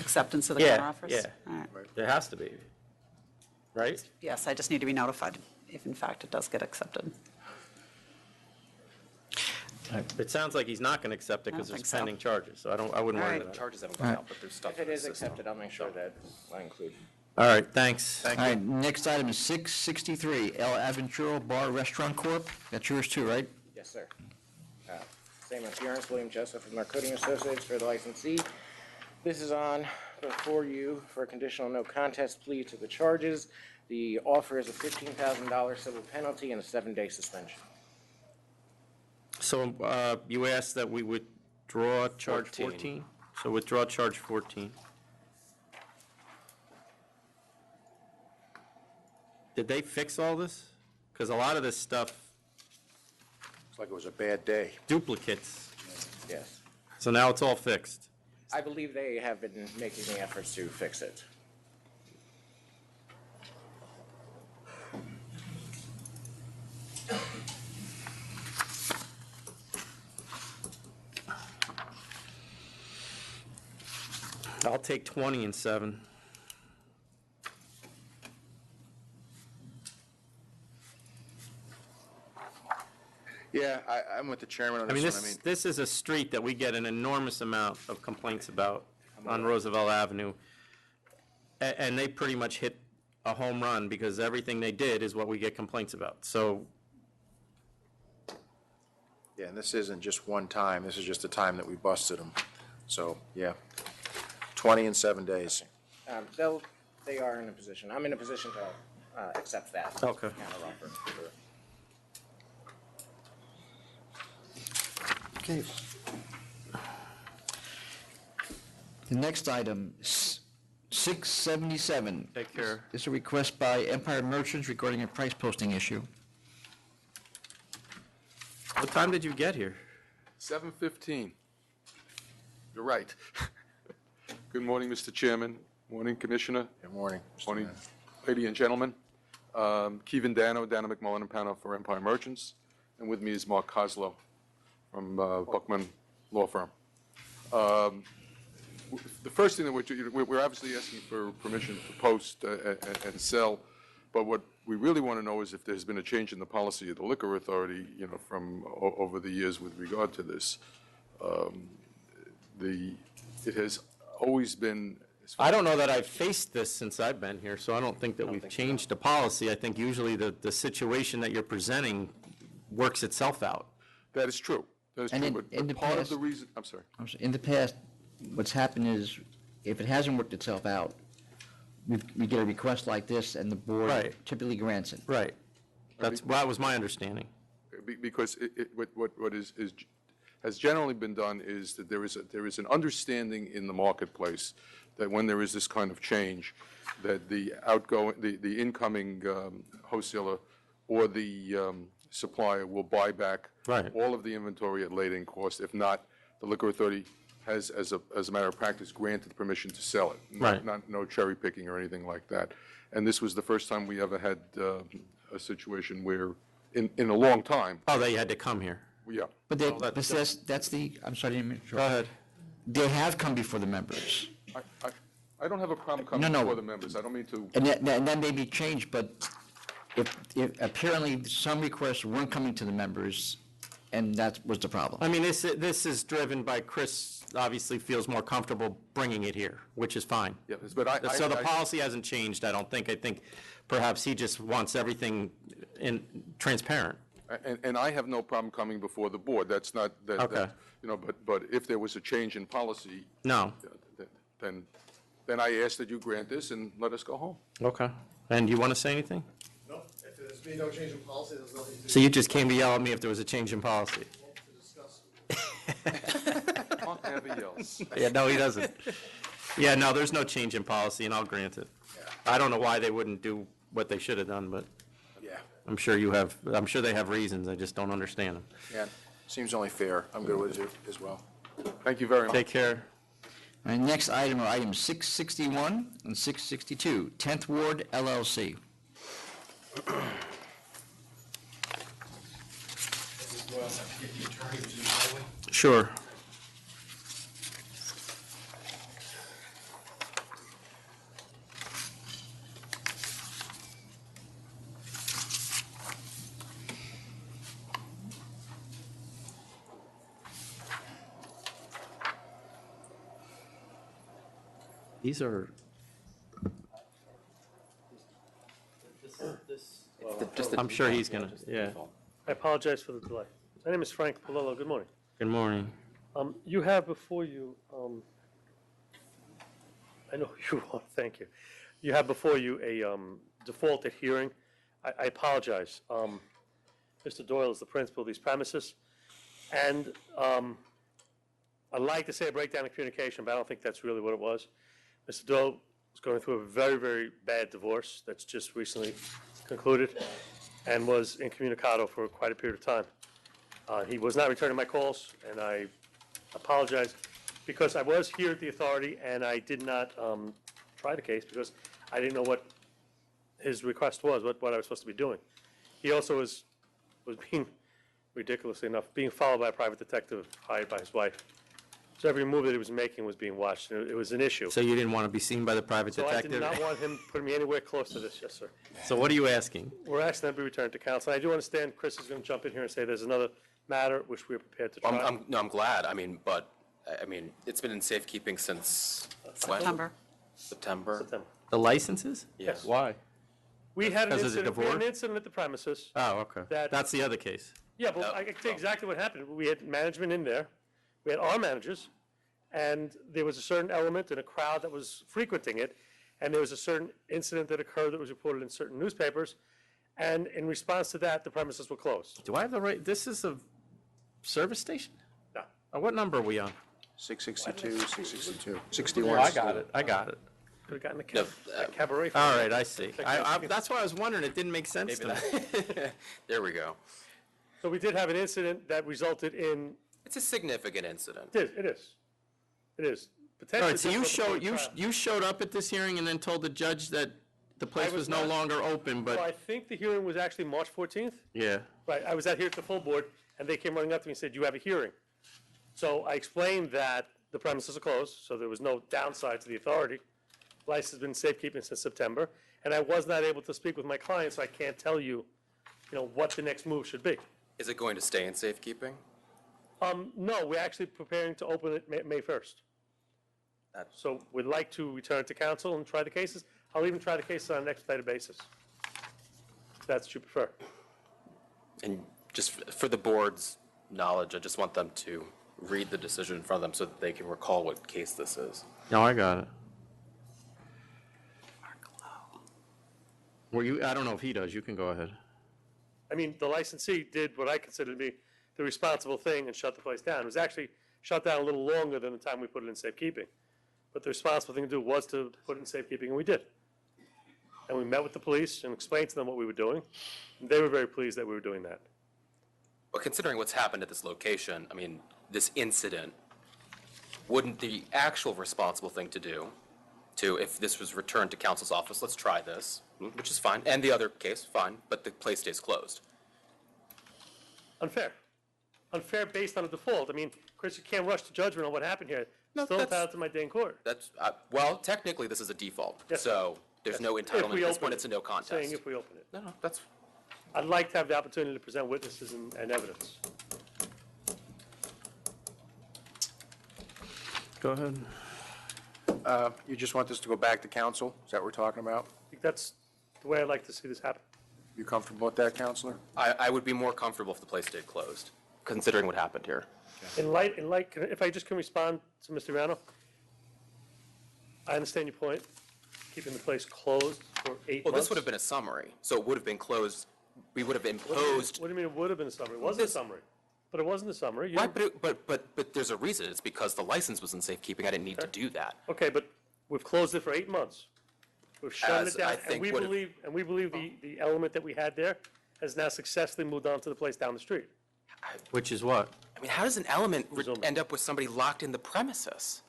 acceptance of the Yeah, counteroffers? yeah. All right. There has to be, right? Yes, I just need to be notified if in fact it does get accepted. It sounds like he's not going to accept it I don't because there's think so. pending charges, so I wouldn't worry All right. about it. Charges haven't gone out, but there's stuff. If it is accepted, I'll make sure that I include. All right, thanks. All right, next item is 663, El Aventura Bar Restaurant Corp. That's yours too, right? Yes, sir. Same appearance, William Joseph of Marconi Associates for the licensee. This is on before you for a conditional no contest plea to the charges. The offer is a $15,000 civil penalty and a 7-day suspension. So you asked that we withdraw charge 14? So withdraw charge 14. Did they fix all this? Because a lot of this stuff, It's like it was a bad day. duplicates. Yes. So now it's all fixed. I believe they have been making the efforts to fix it. I'll take 20 and 7. Yeah, I'm with the chairman on I mean, this one. this is a street that we get an enormous amount of complaints about on Roosevelt Avenue. And they pretty much hit a home run because everything they did is what we get complaints about. So, Yeah, and this isn't just one time, this is just the time that we busted them. So, yeah, 20 and 7 days. They are in a position, I'm in a position to accept that. Okay. Counteroffer. Sure. Okay. The next item, 677. Take care. This is a request by Empire Merchants regarding a price posting issue. What time did you get here? 7:15. You're right. Good morning, Mr. Chairman. Morning, Commissioner. Good morning. Morning, ladies and gentlemen. Kevin Dano, Dano McMullen and Pano for Empire Merchants, and with me is Mark Kozlow from Buckman Law Firm. The first thing that we're obviously asking for permission to post and sell, but what we really want to know is if there's been a change in the policy of the Liquor Authority, from over the years with regard to this. It has always been. I don't know that I've faced this since I've been here, so I don't think that we've changed the policy. I think usually the situation that you're presenting works itself out. That is true. That is And true, but part of the reason, I'm sorry. In the past, what's happened is, if it hasn't worked itself out, we get a request like this, and the board Right. typically grants it. Right. That was my understanding. Because what has generally been done is that there is an understanding in the marketplace that when there is this kind of change, that the incoming wholesaler or the supplier will buy back Right. all of the inventory at laying cost. If not, the Liquor Authority has, as a matter of practice, granted permission to sell it. Right. No cherry picking or anything like that. And this was the first time we ever had a situation where, in a long time. Oh, they had to come here. Yeah. But that's the, I'm sorry, I didn't mean to Go ahead. They have come before the members. I don't have a problem coming No. before the members. I don't mean to. And that may be changed, but if apparently some requests weren't coming to the members, and that was the problem. I mean, this is driven by Chris obviously feels more comfortable bringing it here, which is fine. Yeah, but So the policy hasn't changed, I don't think. I think perhaps he just wants everything transparent. And I have no problem coming before the board. That's not, Okay. But if there was a change in policy. No. Then I ask that you grant this and let us go home. Okay. And you want to say anything? No, if there's been no change in policy, there's nothing to. So you just came to yell at me if there was a change in policy? Mark never yells. Yeah, no, he doesn't. Yeah, no, there's no change in policy, and I'll grant it. I don't know why they wouldn't do what they should have done, but Yeah. I'm sure they have reasons, I just don't understand them. Yeah, seems only fair. I'm good with it as well. Thank you very much. Take care. All right, next item are items 661 and 662, 10th Ward LLC. Sure. These are. I'm sure he's gonna, yeah. I apologize for the delay. My name is Frank Palillo. Good morning. Good morning. You have before you, I know you are, thank you. You have before you a defaulted hearing. I apologize. Mr. Doyle is the principal of these premises. And I'd like to say a breakdown in communication, but I don't think that's really what it was. Mr. Doyle was going through a very, very bad divorce that's just recently concluded and was incommunicado for quite a period of time. He was not returning my calls, and I apologize because I was here at the authority and I did not try the case because I didn't know what his request was, what I was supposed to be doing. He also was being, ridiculously enough, being followed by a private detective hired by his wife. So every move that he was making was being watched, and it was an issue. So you didn't want to be seen by the private So I detective? did not want him putting me anywhere close to this, yes, sir. So what are you asking? We're asking them to be returned to council. I do understand Chris is going to jump in here and say there's another matter which we're prepared to try. I'm glad, but it's been in safekeeping since when? September. The licenses? Yes. Why? We had an Because of the incident, we had an divorce? incident at the premises. Oh, okay. That's the other case. Yeah, but I can tell you exactly what happened. We had management in there, we had our managers, and there was a certain element in a crowd that was frequenting it, and there was a certain incident that occurred that was reported in certain newspapers, and in response to that, the premises were closed. Do I have the right, this is a service station? No. What number are we on? 662, 662, 61. I got it. Could have gotten a cabaret. All right, I see. That's why I was wondering, it didn't make sense to me. There we go. So we did have an incident that resulted in. It's a significant incident. It is. All right, so you showed up at this hearing and then told the judge that the place was no longer open, So I but, think the hearing was actually March 14th. yeah. Right, I was out here at the full board, and they came running up to me and said, you have a hearing. So I explained that the premises are closed, so there was no downside to the authority. License has been safekeeping since September, and I was not able to speak with my client, so I can't tell you, what the next move should be. Is it going to stay in safekeeping? No, we're actually preparing to open it May 1st. So we'd like to return to council and try the cases. I'll even try the cases on an expedited basis. If that's what you prefer. And just for the board's knowledge, I just want them to read the decision in front of them so that they can recall what case this is. No, I got it. I don't know if he does, you can go ahead. I mean, the licensee did what I consider to be the responsible thing and shut the place down. It was actually shut down a little longer than the time we put it in safekeeping. But the responsible thing to do was to put it in safekeeping, and we did. And we met with the police and explained to them what we were doing. And they were very pleased that we were doing that. But considering what's happened at this location, I mean, this incident, wouldn't the actual responsible thing to do, if this was returned to council's office, let's try this, which is fine, and the other case, fine, but the place stays closed? Unfair. Unfair based on a default. I mean, Chris, you can't rush to judgment on what happened here. Still entitled to my day in court. That's, well, technically, this is a default, Yes. so there's no If entitlement we at this open point, it. it's a no contest. Saying if we open it. No, that's, I'd like to have the opportunity to present witnesses and evidence. Go ahead. You just want this to go back to council? Is that what we're talking about? I think that's the way I'd like to see this happen. You comfortable with that, Counselor? I would be more comfortable if the place stayed closed, considering what happened here. In light, if I just can respond to Mr. Rano, I understand your point, keeping the place closed for 8 months. Well, this would have been a summary, so it would have been closed, we would have imposed. What do you mean it would have been a summary? It wasn't a summary. But it wasn't a summary. Right, but there's a reason. It's because the license was in safekeeping. I didn't need to do that. Okay, but we've closed it for 8 months. We've shut As it down, I think and we believe the element that we had there has now successfully moved on to the place down the street. Which is what? I mean, how does an element end up with somebody locked in the premises?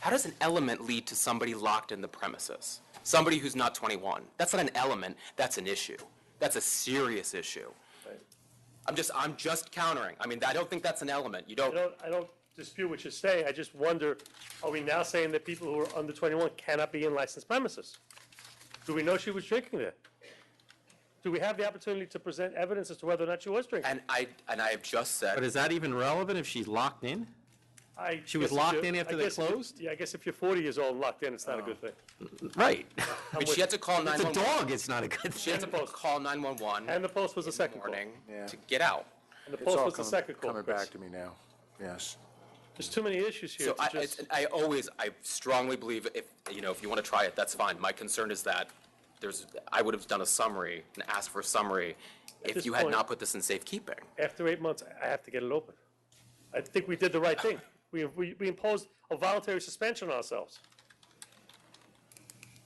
How does an element lead to somebody locked in the premises? Somebody who's not 21. That's not an element, that's an issue. That's a serious issue. I'm just countering. I mean, I don't think that's an element. I don't dispute what you're saying. I just wonder, are we now saying that people who are under 21 cannot be in licensed premises? Do we know she was drinking there? Do we have the opportunity to present evidence as to whether or not she was drinking? And I have just said. But is that even relevant if she's locked in? She was guess if locked you're- in after I they guess if you- closed? Yeah, I guess if you're 40 years old and locked in, it's not a good thing. Right. I mean, she had to call It's a 911. dog, it's not a good She had to call 911. And the post was the second call. morning to get out. And the It's post all was the second call, coming Chris. back to me now, yes. There's too many issues here So to just. I strongly believe if you want to try it, that's fine. My concern is that I would have done a summary and asked for a summary At if this you had point- not put this in safekeeping. After 8 months, I have to get it open. I think we did the right thing. We imposed a voluntary suspension on ourselves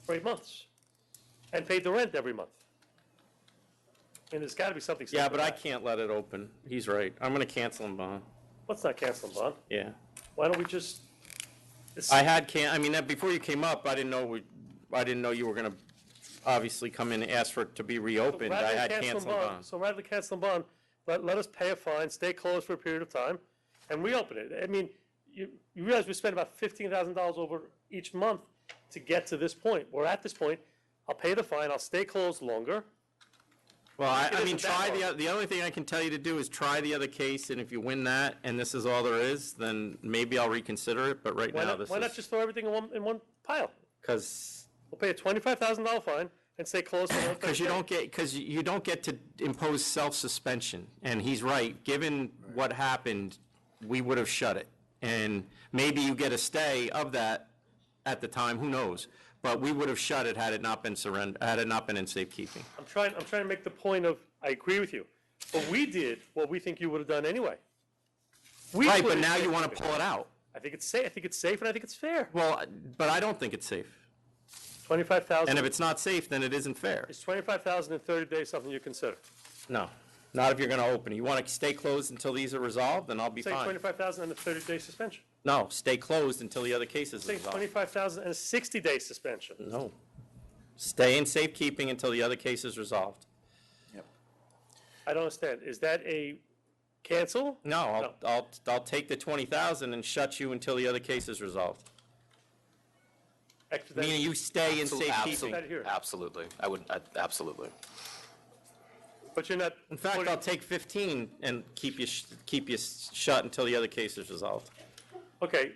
for 8 months and paid the rent every month. And there's got to be something. Yeah, simple but I about it. can't let it open. He's right. I'm gonna cancel him, Bond. Let's not cancel them, Bond. Yeah. Why don't we just? Before you came up, I didn't know you were gonna obviously come in and ask for it to be reopened. I had canceled Bond. So rather than cancel bond, let us pay a fine, stay closed for a period of time, and reopen it. I mean, you realize we spent about $15,000 over each month to get to this point. We're at this point. I'll pay the fine. I'll stay closed longer. Well, It I mean, isn't that try hard. the only thing I can tell you to do is try the other case, and if you win that, and this is all there is, then maybe I'll reconsider it, but right now, this Why not is, just throw everything in one pile? because We'll pay a $25,000 fine and stay closed for another 30 days. you don't get to impose self-suspension, and he's right. Given what happened, we would have shut it, and maybe you get a stay of that at the time. Who knows? But we would have shut it had it not been in safekeeping. I'm trying to make the point of, I agree with you, but we did what we think you would have done anyway. We Right, put but it now in you want to safekeeping. pull it out. I think it's safe. I think it's safe, and I think it's fair. Well, but I don't think it's safe. 25,000. And if it's not safe, then it isn't fair. Is 25,000 in 30 days something you consider? No, not if you're going to open it. You want to stay closed until these are resolved, then I'll be Say fine. 25,000 and a 30-day suspension. No, stay closed until the other cases are Say resolved. 25,000 and a 60-day suspension. No. Stay in safekeeping until the other case is resolved. I don't understand. Is that a cancel? No, I'll take the 20,000 and shut you until the other case is resolved. Meaning you stay in safekeeping. Absolutely. Absolutely. But you're not. In fact, I'll take 15 and keep you shut until the other case is resolved. Okay,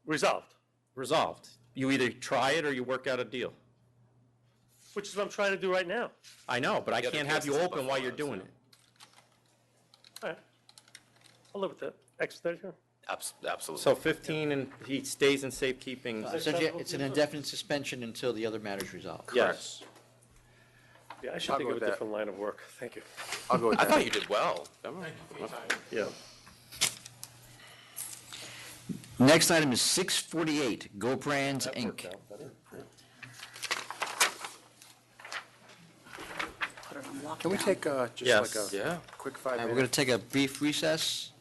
resolved. Resolved. You either try it or you work out a deal. Which is what I'm trying to do right now. I know, but I The other can't have you case is open while before you're us, doing yeah. it. All right. I'll live with that. Expedition? Absolutely. So 15 and he stays in safekeeping. Essentially, it's an indefinite suspension until the other matter's resolved. Yes. Yeah, I should I'll think go of with a that. different line of work. Thank you. I'll go with I that. thought you did well. Yeah. Next item is 648, Go Brands, That Inc. worked out better. Can we take just Yes. like a Yeah. quick 5 We're minute? going to take a brief recess.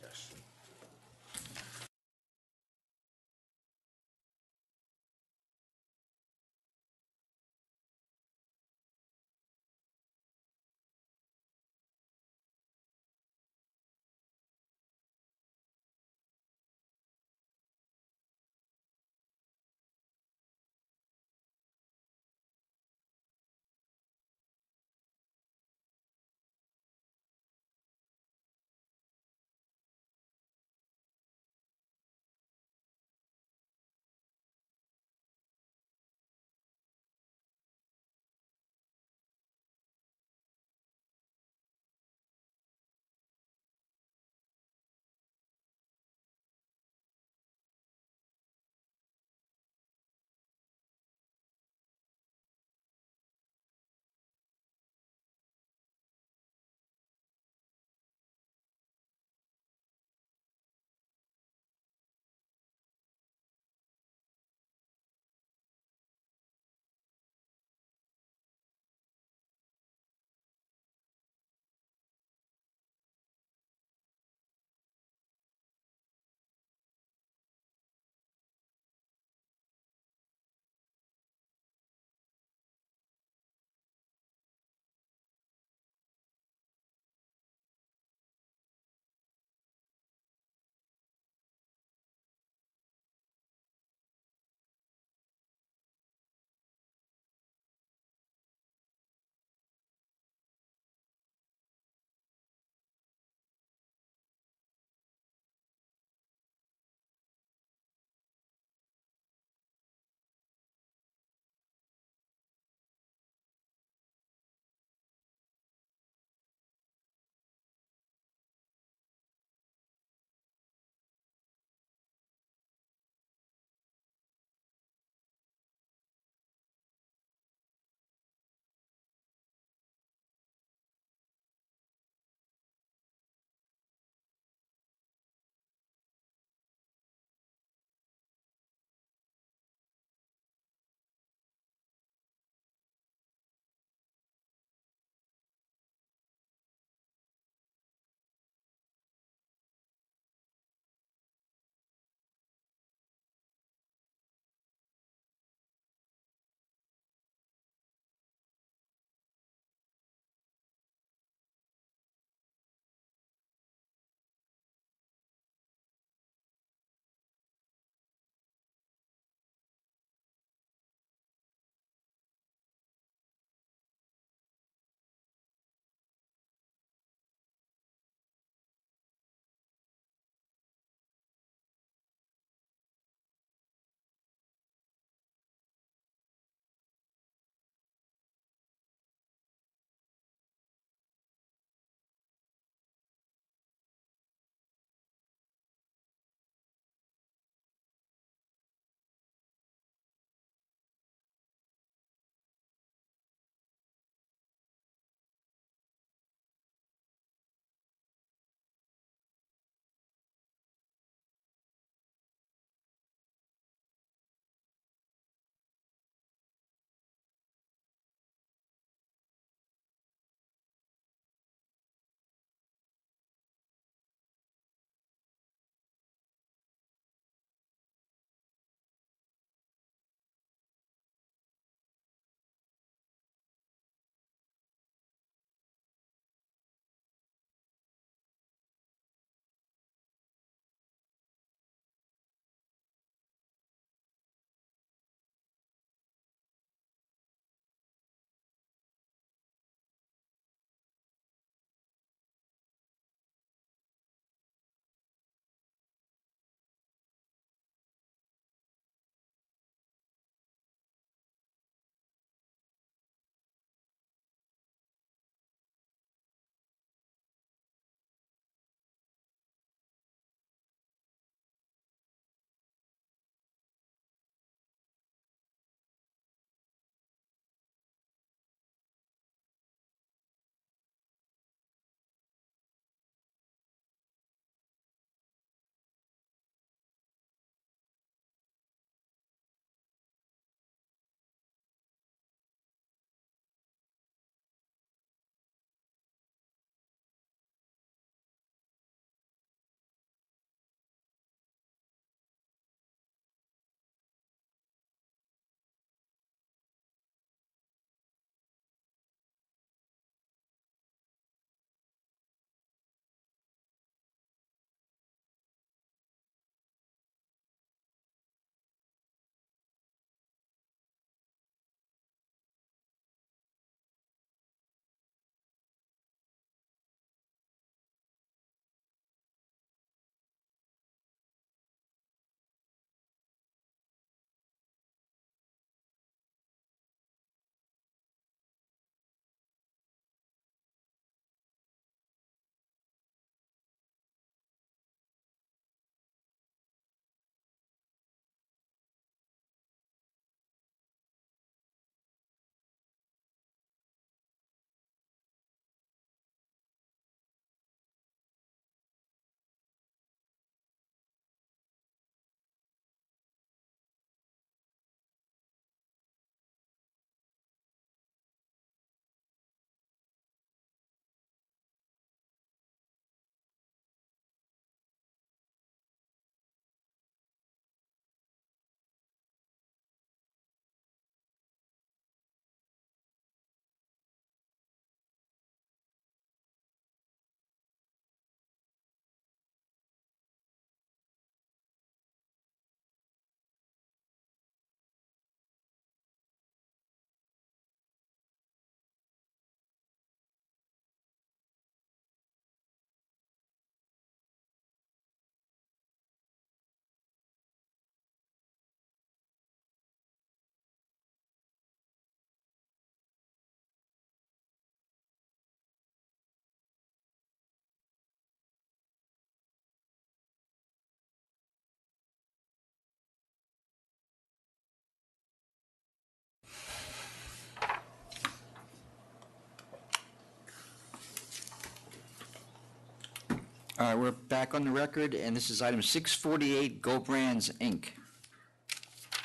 All right, we're back on the record, and this is item 648, Go Brands, Inc.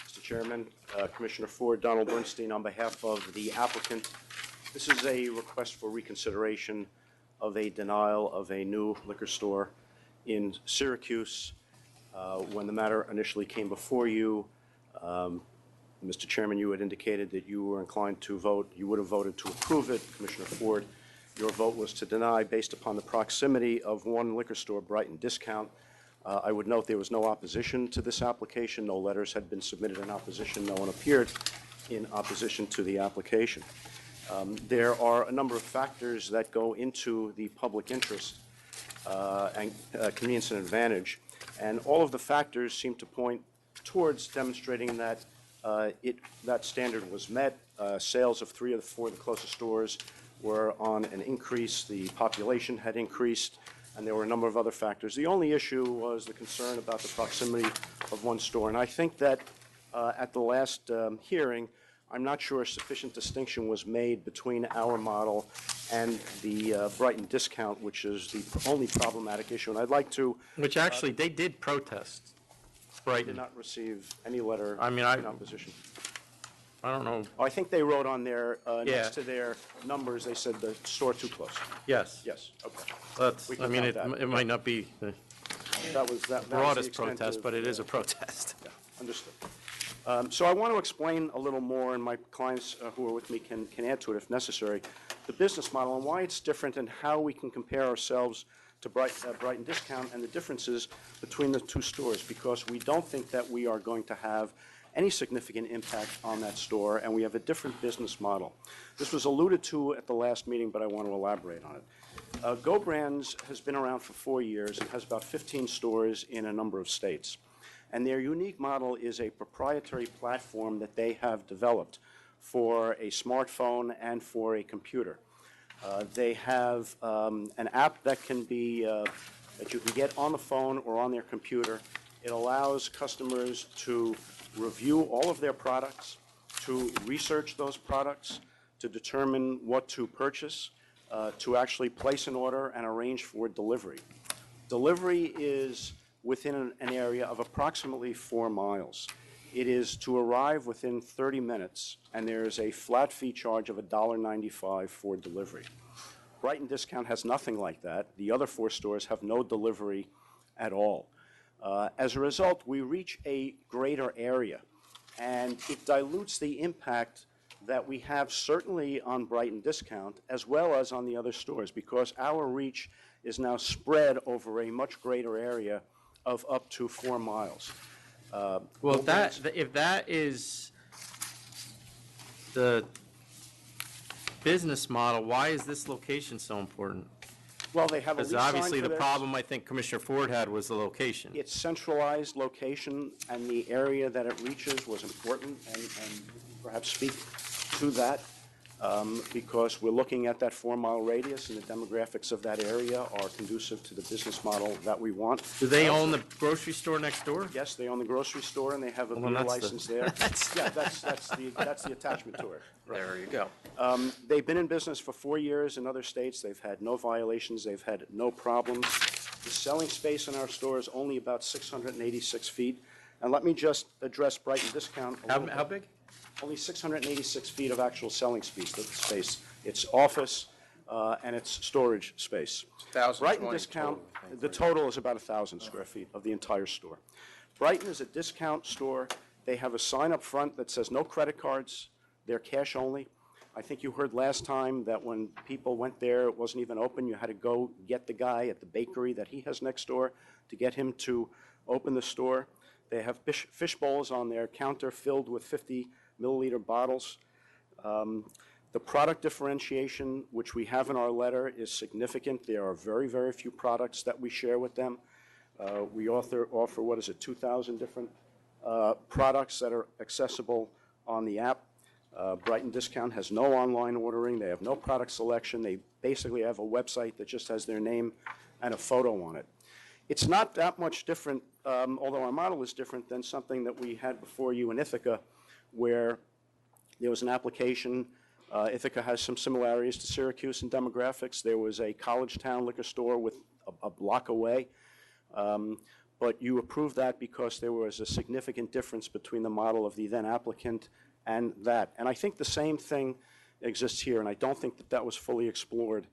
Mr. Chairman, Commissioner Ford, Donald Bernstein, on behalf of the applicant, this is a request for reconsideration of a denial of a new liquor store in Syracuse. When the matter initially came before you, Mr. Chairman, you had indicated that you were inclined to vote, you would have voted to approve it. Commissioner Ford, your vote was to deny based upon the proximity of one liquor store, Brighton Discount. I would note there was no opposition to this application. No letters had been submitted in opposition. No one appeared in opposition to the application. There are a number of factors that go into the public interest and convenience and advantage, and all of the factors seem to point towards demonstrating that that standard was met. Sales of 3 of the 4 of the closest stores were on an increase. The population had increased, and there were a number of other factors. The only issue was the concern about the proximity of one store, and I think that at the last hearing, I'm not sure a sufficient distinction was made between our model and the Brighton Discount, which is the only problematic issue. And I'd like to... Which actually, they did protest, Brighton. Did not receive any letter I mean, in opposition. I don't know. I think they wrote on their, Yeah. next to their numbers, they said the store too close. Yes. Yes, okay. That's, We I can mean, count that. it might not be the That was the broadest extent protest, of- but it is a protest. Yeah, understood. So I want to explain a little more, and my clients who are with me can add to it if necessary, the business model and why it's different and how we can compare ourselves to Brighton Discount and the differences between the two stores, because we don't think that we are going to have any significant impact on that store, and we have a different business model. This was alluded to at the last meeting, but I want to elaborate on it. Go Brands has been around for 4 years and has about 15 stores in a number of states. And their unique model is a proprietary platform that they have developed for a smartphone and for a computer. They have an app that can be, that you can get on the phone or on their computer. It allows customers to review all of their products, to research those products, to determine what to purchase, to actually place an order and arrange for delivery. Delivery is within an area of approximately 4 miles. It is to arrive within 30 minutes, and there is a flat fee charge of $1.95 for delivery. Brighton Discount has nothing like that. The other 4 stores have no delivery at all. As a result, we reach a greater area, and it dilutes the impact that we have certainly on Brighton Discount as well as on the other stores, because our reach is now spread over a much greater area of up to 4 miles. Well, if that is the business model, why is this location so important? Well, they have a lease Because sign obviously for the this. problem I think Commissioner Ford had was the location. Its centralized location and the area that it reaches was important, and perhaps speak to that, because we're looking at that 4-mile radius, and the demographics of that area are conducive to the business model that we want. Do they own the grocery store next door? Yes, they own the grocery store, and they have a Well, then beer that's the- license there. Yeah, that's the attachment to it. Right. There you go. They've been in business for 4 years in other states. They've had no violations. They've had no problems. The selling space in our store is only about 686 feet. And let me just address Brighton Discount a little How bit. big? Only 686 feet of actual selling space. It's office and it's storage space. 1,020 Brighton Discount, the total is about 1,000 square feet of the entire store. Brighton is a discount store. They have a sign up front that says no credit cards. They're cash only. I think you heard last time that when people went there, it wasn't even open. You had to go get the guy at the bakery that he has next door to get him to open the store. They have fish bowls on their counter filled with 50-milliliter bottles. The product differentiation, which we have in our letter, is significant. There are very, very few products that we share with them. We offer, 2,000 different products that are accessible on the app. Brighton Discount has no online ordering. They have no product selection. They basically have a website that just has their name and a photo on it. It's not that much different, although our model is different, than something that we had before you in Ithaca, where there was an application Ithaca has some similarities to Syracuse in demographics. There was a college town liquor store with a block away. But you approved that because there was a significant difference between the model of the then applicant and that. And I think the same thing exists here, and I don't think that that was fully explored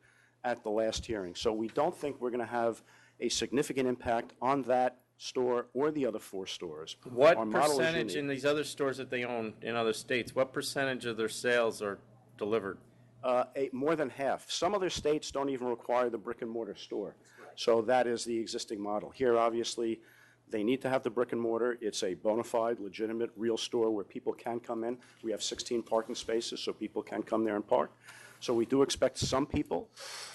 at the last hearing. So we don't think we're going to have a significant impact on that store or the other 4 stores. What Our model is percentage in unique. these other stores that they own in other states, what percentage of their sales are delivered? More than half. Some other states don't even require the brick and mortar store. So that is the existing model. Here, obviously, they need to have the brick and mortar. It's a bona fide, legitimate, real store where people can come in. We have 16 parking spaces, so people can come there and park. So we do expect some people,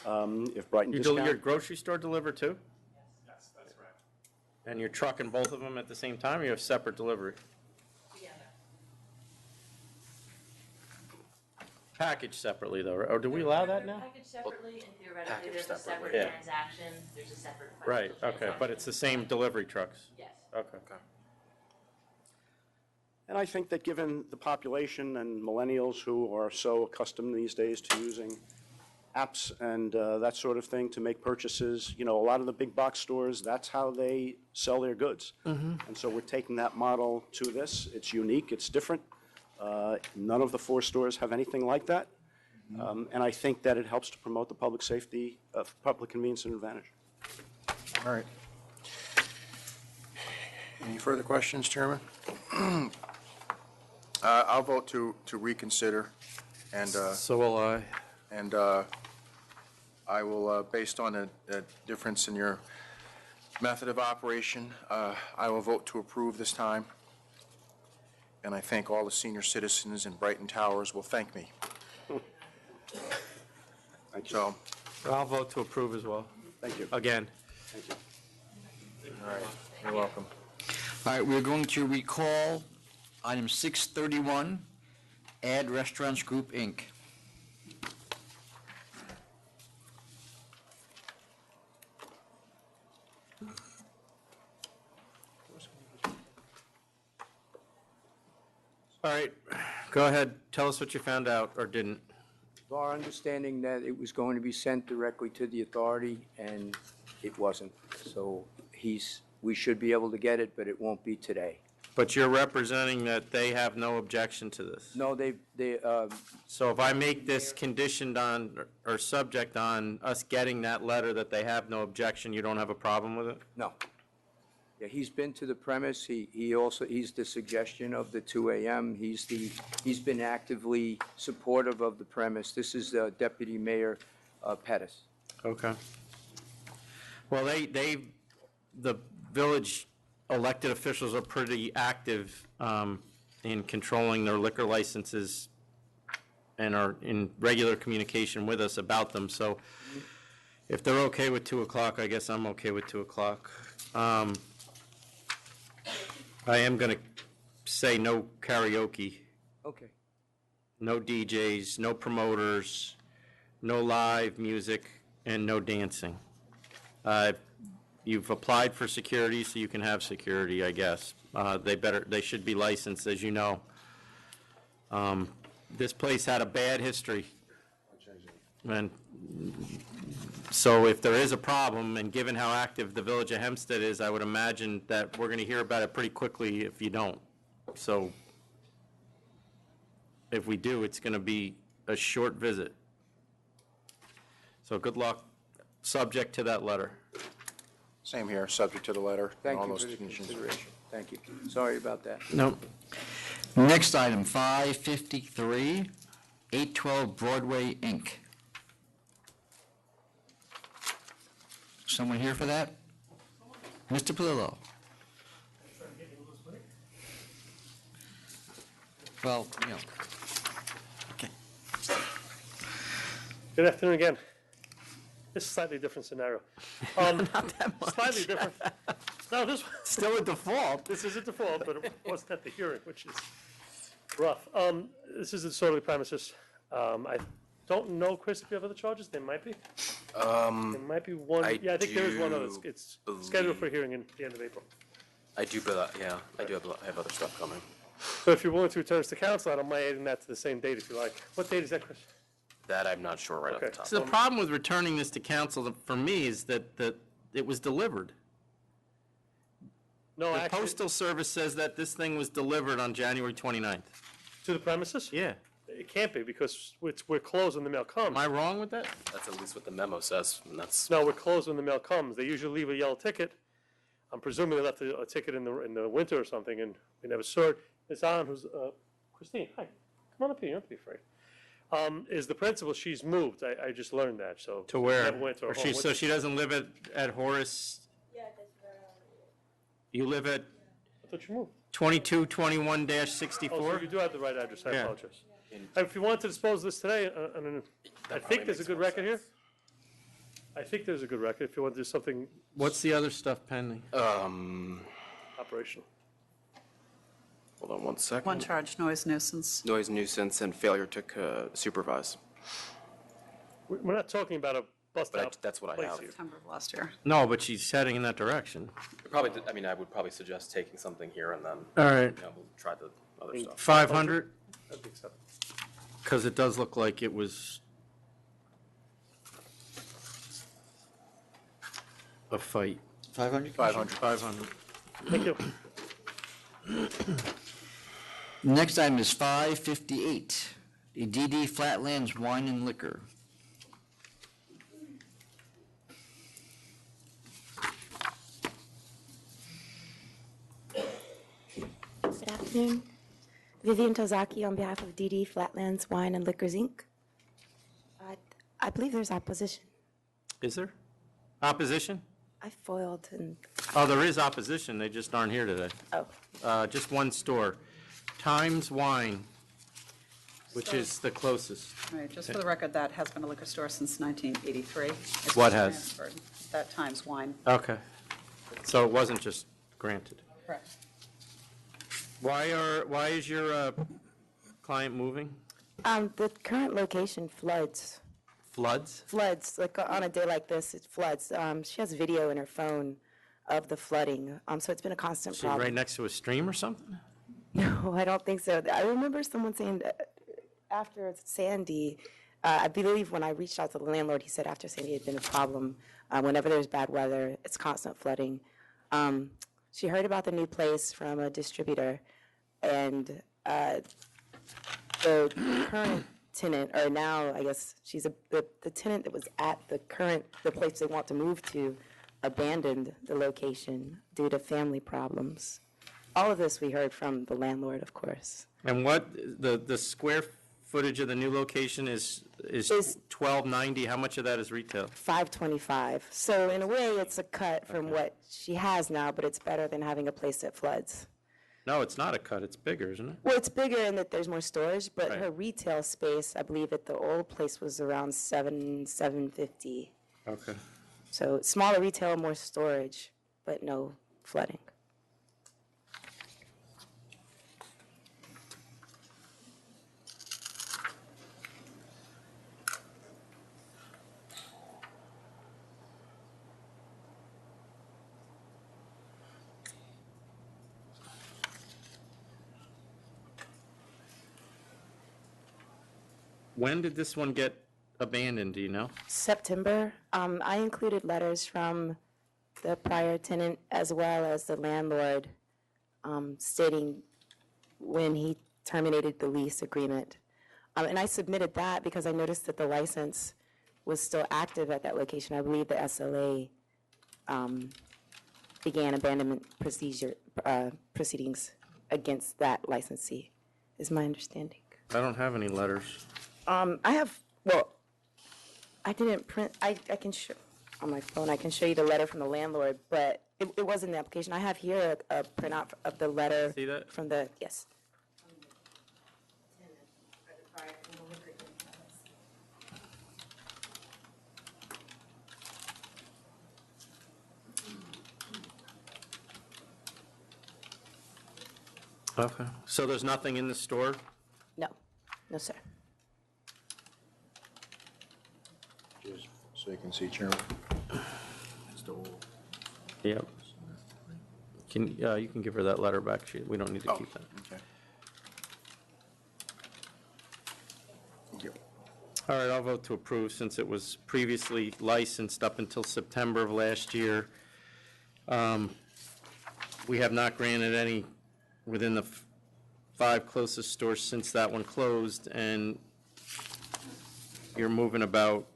if Brighton Discount... Your grocery store deliver too? Yes, that's right. And you're trucking both of them at the same time, or you have separate delivery? Packaged separately, though, or do we allow that now? Packaged separately, and theoretically, Packaged there's a separate separately. Yeah. transaction, there's a separate. Right, okay, but it's the same delivery trucks? Yes. Okay. And I think that given the population and millennials who are so accustomed these days to using apps and that sort of thing to make purchases, a lot of the big box stores, that's how they sell their goods. And so we're taking that model to this. It's unique, it's different. None of the 4 stores have anything like that. And I think that it helps to promote the public safety, public convenience and advantage. All right. Any further questions, Chairman? I'll vote to reconsider, and so will I. And I will, based on a difference in your method of operation, I will vote to approve this time. And I think all the senior citizens in Brighton Towers will thank me. So, I'll vote to approve as well. Thank you. Again. Thank you. all right, you're welcome. All right, we're going to recall item 631, Add Restaurants Group, Inc. All right, go ahead, tell us what you found out or didn't. Our understanding that it was going to be sent directly to the authority, and it wasn't. So we should be able to get it, but it won't be today. But you're representing that they have no objection to this? No, they. So if I make this conditioned on, or subject on us getting that letter that they have no objection, you don't have a problem with it? No. Yeah, he's been to the premise. He's the suggestion of the 2 a.m. He's been actively supportive of the premise. This is Deputy Mayor Pettis. Okay. Well, the village elected officials are pretty active in controlling their liquor licenses and are in regular communication with us about them. So if they're okay with 2 o'clock, I guess I'm okay with 2 o'clock. I am going to say no karaoke. Okay. No DJs, no promoters, no live music, and no dancing. You've applied for security, so you can have security, I guess. They should be licensed, as you know. This place had a bad history. And so if there is a problem, and given how active the Village of Hempstead is, I would imagine that we're going to hear about it pretty quickly if you don't. So if we do, it's going to be a short visit. So good luck, subject to that letter. Same here, subject to the letter. Thank and all you those for the conditions. consideration. Thank you. Sorry about that. No. Next item, 553, 812 Broadway, Inc. Someone here for that? Mr. Palillo? Well, okay. Good afternoon again. This is a slightly different scenario. Not that much. Slightly different. No, this still a default. This is a default, but it wasn't at the hearing, which is rough. This is a disorderly premises. I don't know, Chris, if you have other charges. There might be. There might be one. I think there is one other. It's scheduled for hearing in the end of April. I do, but yeah, I have other stuff coming. So if you're willing to return this to council, I don't mind adding that to the same date if you like. What date is that, Chris? That I'm not sure right off the top. So the problem with returning this to council, for me, is that it was delivered. No, The actually, Postal Service says that this thing was delivered on January 29th. to the premises? Yeah. It can't be because we're closed when the mail comes. Am I wrong with that? That's at least what the memo says, and that's, No, we're closed when the mail comes. They usually leave a yellow ticket. I'm presuming they left a ticket in the winter or something, and we never saw it. Ms. Allen, who's, Christine, hi, come on up here, you don't have to be afraid. Is the principal, she's moved. I just learned that, so. To where? Never went to her Or home. so she doesn't live at Horace? You live at I thought you moved. 2221-64? Oh, so you do have the right address, I Yeah. apologize. If you want to dispose of this today, I think there's a good record here. I think there's a good record if you want to do something What's the other stuff pending? operational. hold on one second. One charge, noise nuisance. Noise nuisance and failure to supervise. We're not talking about a bust But out that's what I place have. here. September of last year. No, but she's heading in that direction. Probably, I mean, I would probably suggest taking something here and then. All right. You know, we'll try the other stuff. 500? I think so. Because it does look like it was a fight. 500? 500. Thank you. Next item is 558, the DD Flatlands Wine and Liquor. Good afternoon. Vivian Tozaki on behalf of DD Flatlands Wine and Liquors, Inc. I believe there's opposition. Is there? Opposition? I foiled and, Oh, there is opposition, they just aren't here today. oh, Just one store, Times Wine, which is the closest. Right, just for the record, that has been a liquor store since 1983. It's What been has? transferred. That Times Wine. Okay. So it wasn't just granted. Correct. Why is your client moving? the current location floods. Floods? Floods, like on a day like this, it floods. She has video in her phone of the flooding, so it's been a constant Is she problem. right next to a stream or something? No, I don't think so. I remember someone saying that after Sandy, I believe when I reached out to the landlord, he said after Sandy had been a problem. Whenever there's bad weather, it's constant flooding. She heard about the new place from a distributor, and the current tenant, or now I guess she's the tenant that was at the place they want to move to, abandoned the location due to family problems. All of this we heard from the landlord, of course. And what, the square footage of the new location is 1290, how much of that is retail? 525. So in a way, it's a cut from what she has now, but it's better than having a place that floods. No, it's not a cut, it's bigger, isn't it? Well, it's bigger in that there's more storage, but Right. her retail space, I believe at the old place was around 750. Okay. So smaller retail, more storage, but no flooding. When did this one get abandoned, do you know? September, I included letters from the prior tenant as well as the landlord stating when he terminated the lease agreement. And I submitted that because I noticed that the license was still active at that location. I believe the SLA began abandonment proceedings against that licensee, is my understanding. I don't have any letters. I have, well, I didn't print, I can show, on my phone, I can show you the letter from the landlord, but it was in the application. I have here a printout of the letter. See that? From the, yes. Okay. So there's nothing in the store? No, no, sir. Just so you can see, Chairman. Yep. You can give her that letter back, we don't need to keep that. Okay. All right, I'll vote to approve since it was previously licensed up until September of last year. We have not granted any within the 5 closest stores since that one closed, and you're moving about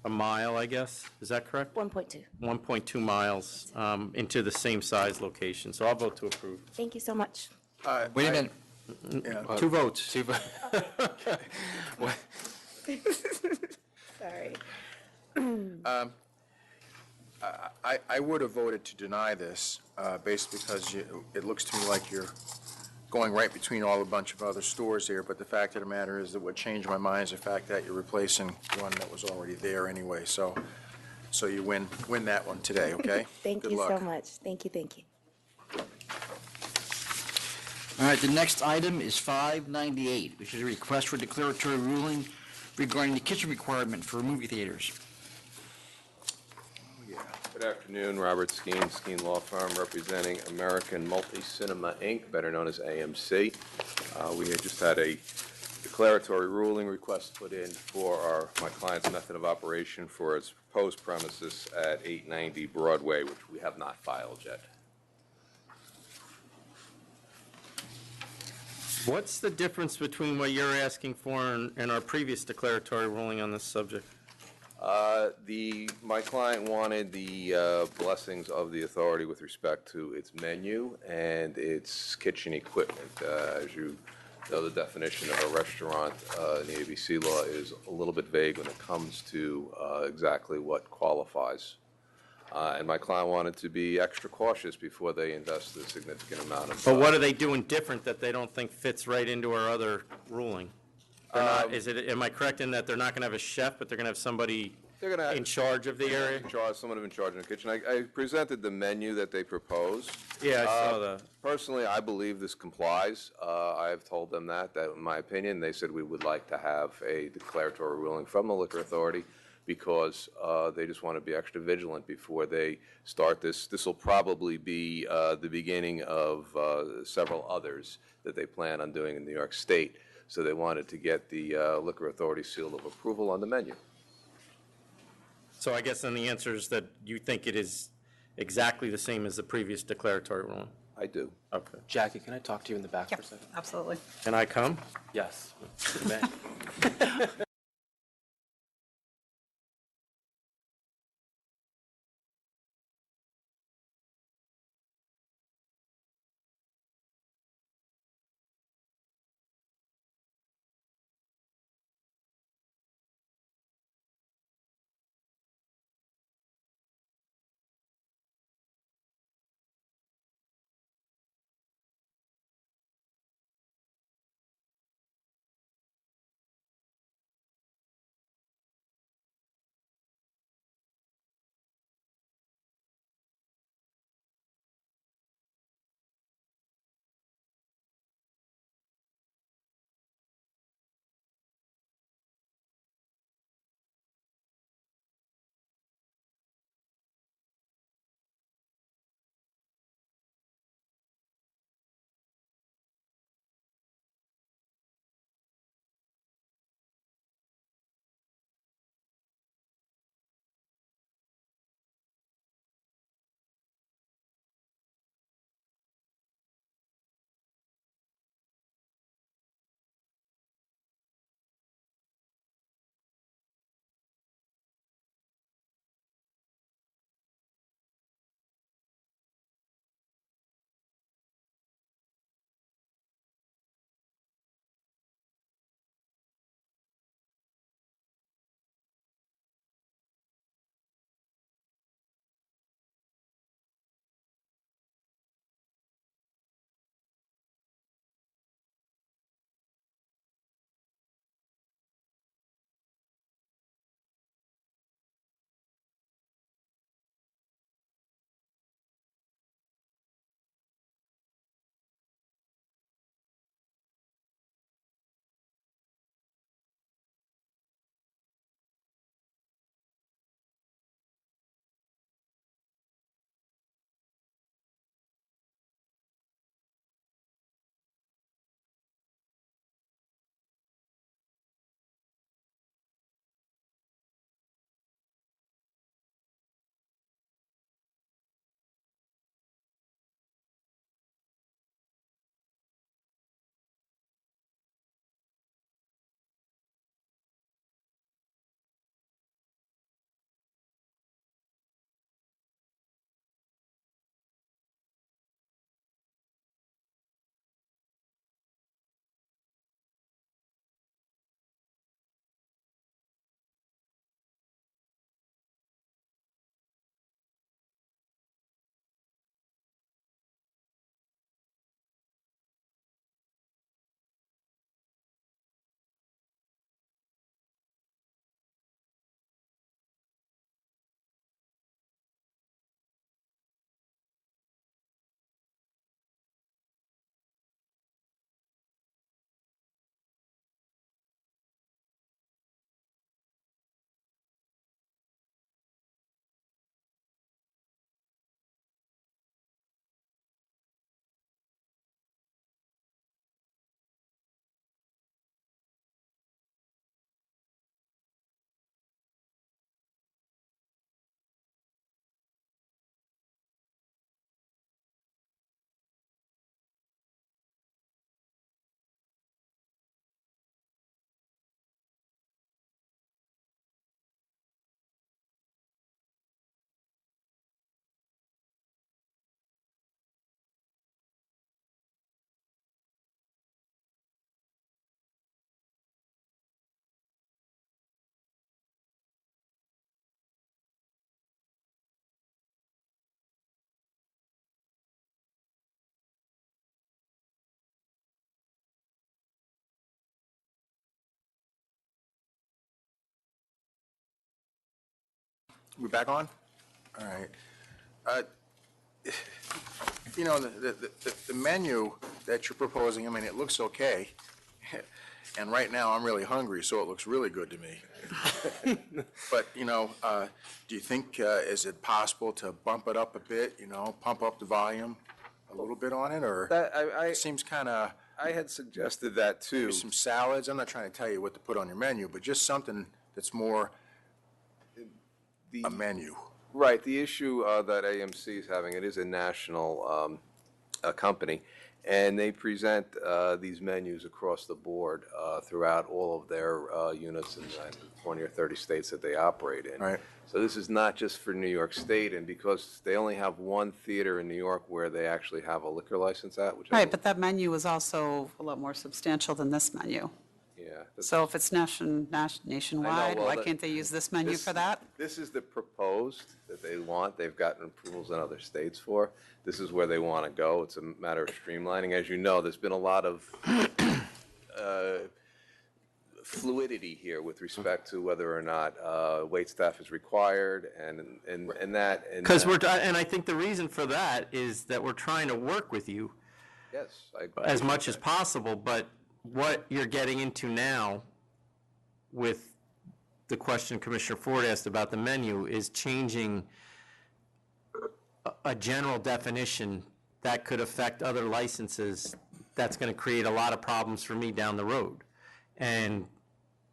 a mile, I guess. Is that correct? 1.2. 1.2 miles into the same size location. So I'll vote to approve. Thank you so much. Wait a minute. Two votes. Sorry. I would have voted to deny this, based because it looks to me like you're going right between all a bunch of other stores here, but the fact of the matter is that what changed my mind is the fact that you're replacing one that was already there anyway, so you win that one today, okay? Thank Good you luck. so much. Thank you, thank you. All right, the next item is 598, which is a request for declaratory ruling regarding the kitchen requirement for movie theaters. Good afternoon, Robert Skeen, Skeen Law Firm, representing American Multi-Cinema, Inc., better known as AMC. We had just had a declaratory ruling request put in for my client's method of operation for its proposed premises at 890 Broadway, which we have not filed yet. What's the difference between what you're asking for and our previous declaratory ruling on this subject? My client wanted the blessings of the authority with respect to its menu and its kitchen equipment. As you know, the definition of a restaurant in the ABC law is a little bit vague when it comes to exactly what qualifies. And my client wanted to be extra cautious before they invest a significant amount of. But what are they doing different that they don't think fits right into our other ruling? They're not, am I correct in that they're not going to have a chef, but they're going to have somebody in charge of the area? Someone in charge in the kitchen. I presented the menu that they proposed. Yeah, I saw that. Personally, I believe this complies. I have told them that in my opinion, they said we would like to have a declaratory ruling from the Liquor Authority because they just want to be extra vigilant before they start this. This will probably be the beginning of several others that they plan on doing in New York State. So they wanted to get the Liquor Authority seal of approval on the menu. So I guess then the answer is that you think it is exactly the same as the previous declaratory ruling? I do. Okay. Jackie, can I talk to you in the back for a second? Absolutely. Can I come? Yes. You may. We back on? All right. You know, the menu that you're proposing, I mean, it looks okay. And right now, I'm really hungry, so it looks really good to me. But, you know, do you think, is it possible to bump it up a bit, you know, pump up the volume a little bit on it, or? It seems kind of. I had suggested that too. Maybe some salads. I'm not trying to tell you what to put on your menu, but just something that's more a menu. Right, the issue that AMC is having, it is a national company, and they present these menus across the board throughout all of their units in the 20 or 30 states that they operate in. Right. So this is not just for New York State, and because they only have one theater in New York where they actually have a liquor license at, which Right, but that menu is also a lot more substantial than this menu. yeah. So if it's nationwide, well, why that- can't they use this menu for that? This is the proposed that they want. They've gotten approvals in other states for. This is where they want to go. It's a matter of streamlining. As you know, there's been a lot of fluidity here with respect to whether or not wait staff is required and that. Because and I think the reason for that is that we're trying to work with you Yes. as much as possible, but what you're getting into now with the question Commissioner Ford asked about the menu is changing a general definition that could affect other licenses. That's going to create a lot of problems for me down the road. And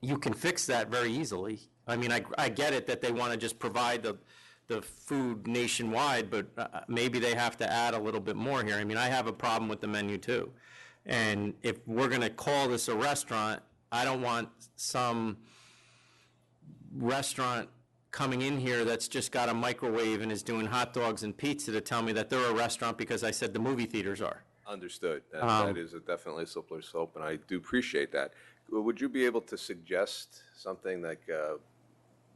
you can fix that very easily. I mean, I get it that they want to just provide the food nationwide, but maybe they have to add a little bit more here. I mean, I have a problem with the menu too. And if we're going to call this a restaurant, I don't want some restaurant coming in here that's just got a microwave and is doing hot dogs and pizza to tell me that they're a restaurant because I said the movie theaters are. Understood. That is definitely a slippery slope, and I do appreciate that. Would you be able to suggest something like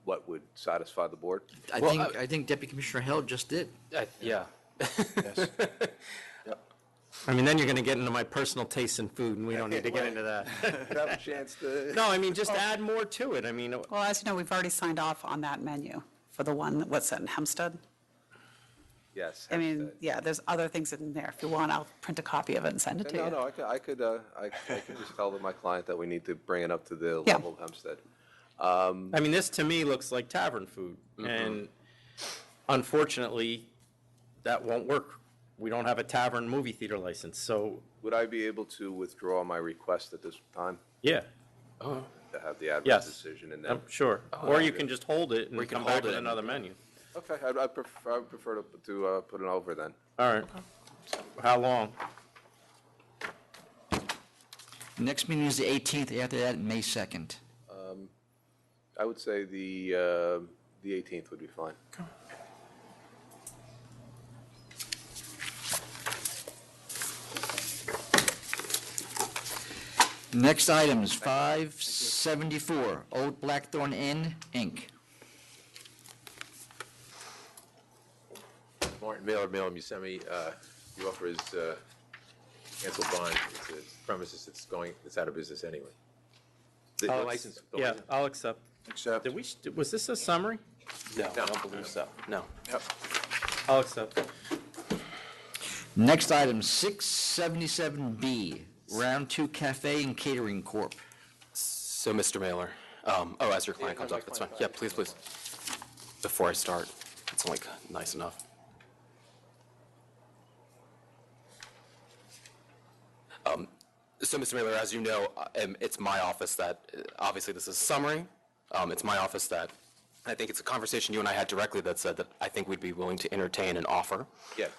what would satisfy the board? I think Deputy Commissioner Hell just did. Yeah. Yes. I mean, then you're going to get into my personal taste in food, and we don't need to get into that. Have a chance to. No, I mean, just add more to it. I mean, Well, as you know, we've already signed off on that menu for the one, what's that, in Hempstead? Yes. I mean, yeah, there's other things in there. If you want, I'll print a copy of it and send it to you. No, I could just tell my client that we need to bring it up to the Yeah. level of Hempstead. I mean, this to me looks like tavern food, and unfortunately, that won't work. We don't have a tavern movie theater license, so. Would I be able to withdraw my request at this time Yeah. to have the adverse Yes. decision and then? I'm sure. Or you can just hold it Or you and can come hold back with it and- another menu. Okay, I'd prefer to put it over then. All right. How long? Next meeting is the 18th, after that, May 2nd. I would say the 18th would be fine. Next item is 574, Old Blackthorn Inn, Inc. Martin Mailer, Mailer Musemi, the offer is cancel bond. It's a premises that's out of business anyway. The license. the Yeah, license- I'll accept. Accept. Was this a summary? No, I don't believe so. No. Yep. I'll accept. Next item, 677B, Round 2 Cafe and Catering Corp. So, Mr. Mailer, as your client comes up, that's fine. Yeah, please. Before I start, it's only nice enough. So, Mr. Mailer, as you know, it's my office that, obviously this is a summary. It's my office that, I think it's a conversation you and I had directly that said that I think we'd be willing to entertain an offer. Yes.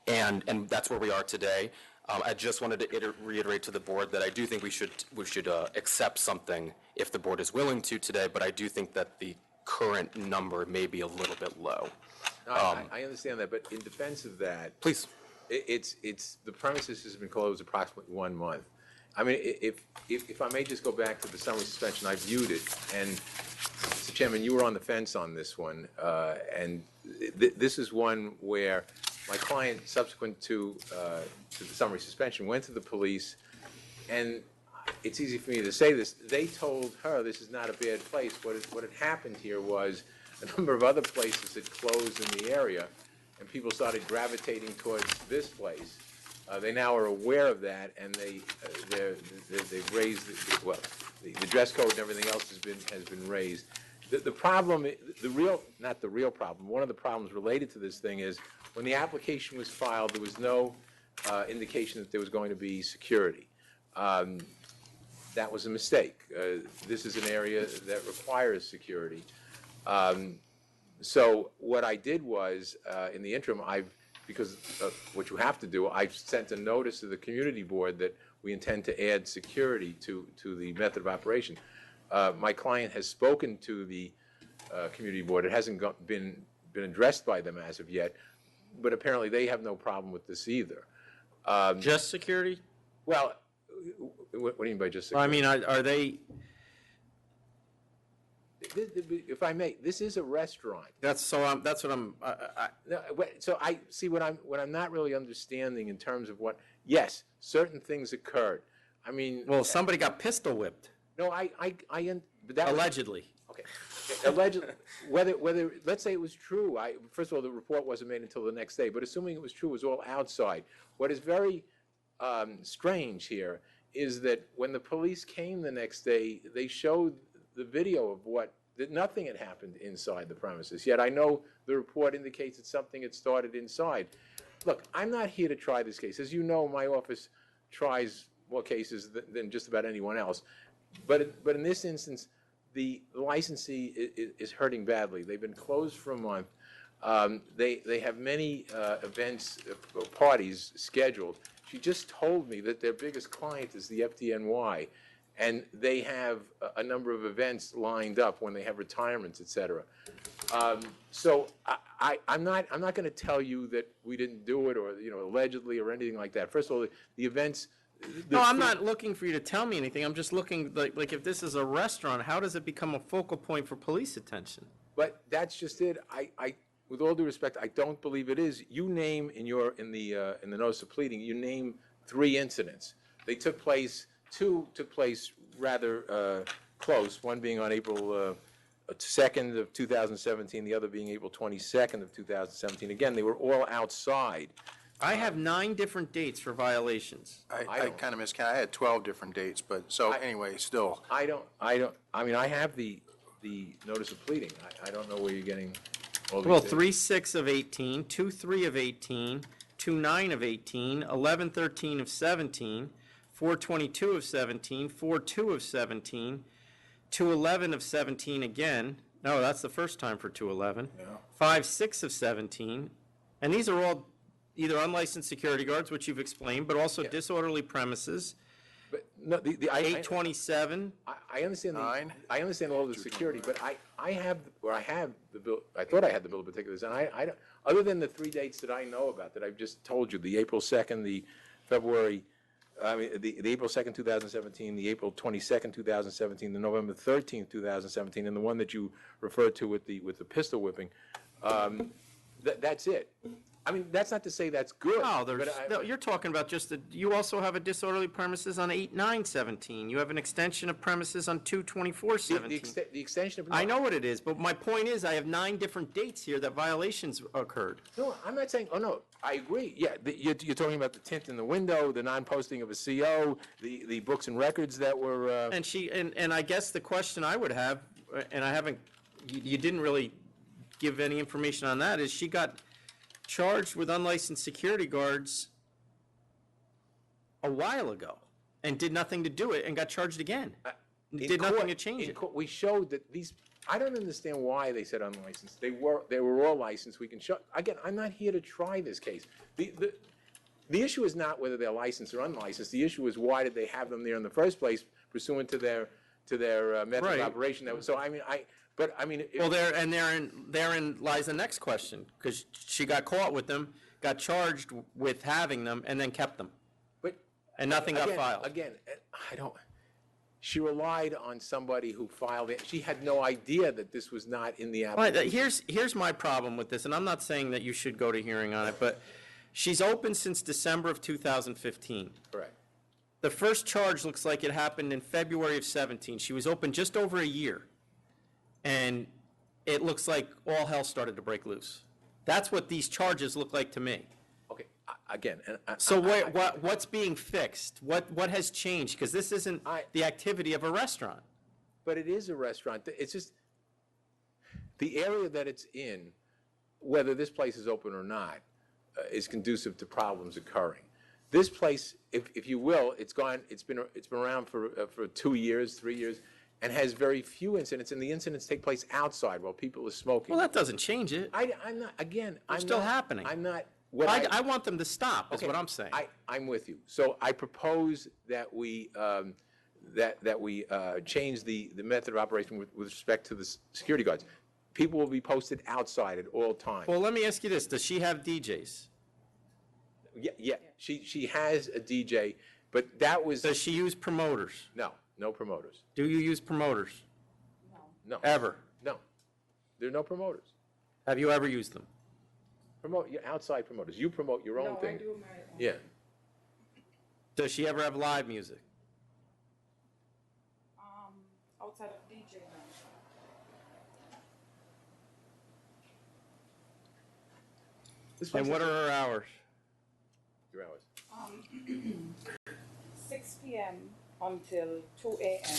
And that's where we are today. I just wanted to reiterate to the board that I do think we should accept something if the board is willing to today, but I do think that the current number may be a little bit low. No, I understand that, but in defense of that. Please. It's the premises has been closed approximately 1 month. I mean, if I may just go back to the summary suspension, I viewed it, and Mr. Chairman, you were on the fence on this one, and this is one where my client, subsequent to the summary suspension, went to the police, and it's easy for me to say this, they told her this is not a bad place. What had happened here was a number of other places had closed in the area, and people started gravitating towards this place. They now are aware of that, and they've raised, well, the dress code and everything else has been raised. The problem, not the real problem, one of the problems related to this thing is, when the application was filed, there was no indication that there was going to be security. That was a mistake. This is an area that requires security. So what I did was, in the interim, because of what you have to do, I sent a notice to the community board that we intend to add security to the method of operation. My client has spoken to the community board. It hasn't been addressed by them as of yet, but apparently they have no problem with this either. Just security? Well, what do you mean by just Well, I security? mean, are they, If I may, this is a restaurant. that's what I'm, No, so I see what I'm not really understanding in terms of what. Yes, certain things occurred. I mean, well, somebody got pistol whipped, no, but that was- allegedly. Okay, allegedly, whether let's say it was true. First of all, the report wasn't made until the next day. But assuming it was true, it was all outside. What is very strange here is that when the police came the next day, they showed the video of that nothing had happened inside the premises. Yet I know the report indicates that something had started inside. Look, I'm not here to try this case. As you know, my office tries more cases than just about anyone else. But in this instance, the licensee is hurting badly. They've been closed for a month. They have many events, parties scheduled. She just told me that their biggest client is the FDNY, and they have a number of events lined up when they have retirements, et cetera. So I'm not going to tell you that we didn't do it, or allegedly, or anything like that. First of all, the events. No, I'm not looking for you to tell me anything. I'm just looking, like if this is a restaurant, how does it become a focal point for police attention? But that's just it. With all due respect, I don't believe it is. You name in the notice of pleading, you name 3 incidents. They took place. 2 took place rather close. One being on April 2nd of 2017. The other being April 22nd of 2017. Again, they were all outside. I have 9 different dates for violations. I kind of miscounted. I had 12 different dates, but anyway, still. I mean, I have the notice of pleading. I don't know where you're getting all these Well, dates. 3/6 of 18, 2/3 of 18, 2/9 of 18, 11/13 of 17, 4/22 of 17, 4/2 of 17, 2/11 of 17 again. No, that's the first time for 2/11. 5/6 of 17. And these are all either unlicensed security guards, which you've explained, but also disorderly premises. But no, 8/27. I understand. I understand all the security, but I have the bill. I thought I had the bill of particulars, and I don't. Other than the 3 dates that I know about that I've just told you, the April 2nd, the February. The April 2nd, 2017, the April 22nd, 2017, the November 13th, 2017, and the one that you referred to with the pistol whipping. That's it. I mean, that's not to say that's good. No, you're talking about just you also have a disorderly premises on 8/9/17. You have an extension of premises on 2/24/17. The extension of. I know what it is, but my point is I have 9 different dates here that violations occurred. No, I'm not saying. Oh no, I agree. Yeah, you're talking about the tint in the window, the non-posting of a CO, the books and records that were. And I guess the question I would have, and I haven't, you didn't really give any information on that, is she got charged with unlicensed security guards a while ago and did nothing to do it and got charged again. Did nothing to change it. We showed that these. I don't understand why they said unlicensed. They were all licensed. We can show. Again, I'm not here to try this case. The issue is not whether they're licensed or unlicensed. The issue is why did they have them there in the first place, pursuant to their method of operation. So I mean, Well, therein lies the next question, because she got caught with them, got charged with having them, and then kept them. And nothing got filed. Again, I don't. She relied on somebody who filed it. She had no idea that this was not in the application. Here's my problem with this, and I'm not saying that you should go to hearing on it, but she's open since December of 2015. Correct. The first charge looks like it happened in February of 17. She was open just over a year. And it looks like all hell started to break loose. That's what these charges look like to me. Okay, again, and So what's being fixed? What has changed? Because this isn't the activity of a restaurant. But it is a restaurant. It's just, the area that it's in, whether this place is open or not, is conducive to problems occurring. This place, if you will, it's been around for 2 years, 3 years, and has very few incidents, and the incidents take place outside while people are smoking. Well, that doesn't change it. I'm not, again, They're still happening. I'm not. I want them to stop, is what I'm saying. I'm with you. So I propose that we, change the method of operation with respect to the security guards. People will be posted outside at all times. Well, let me ask you this. Does she have DJs? Yeah, she has a DJ, but that was. Does she use promoters? No promoters. Do you use promoters? No. Ever? No. There are no promoters. Have you ever used them? You're outside promoters. You promote your own thing. No, I do my own. Yeah. Does she ever have live music? Outside of DJ And what are her hours? Your hours. 6 p.m. until 2 a.m.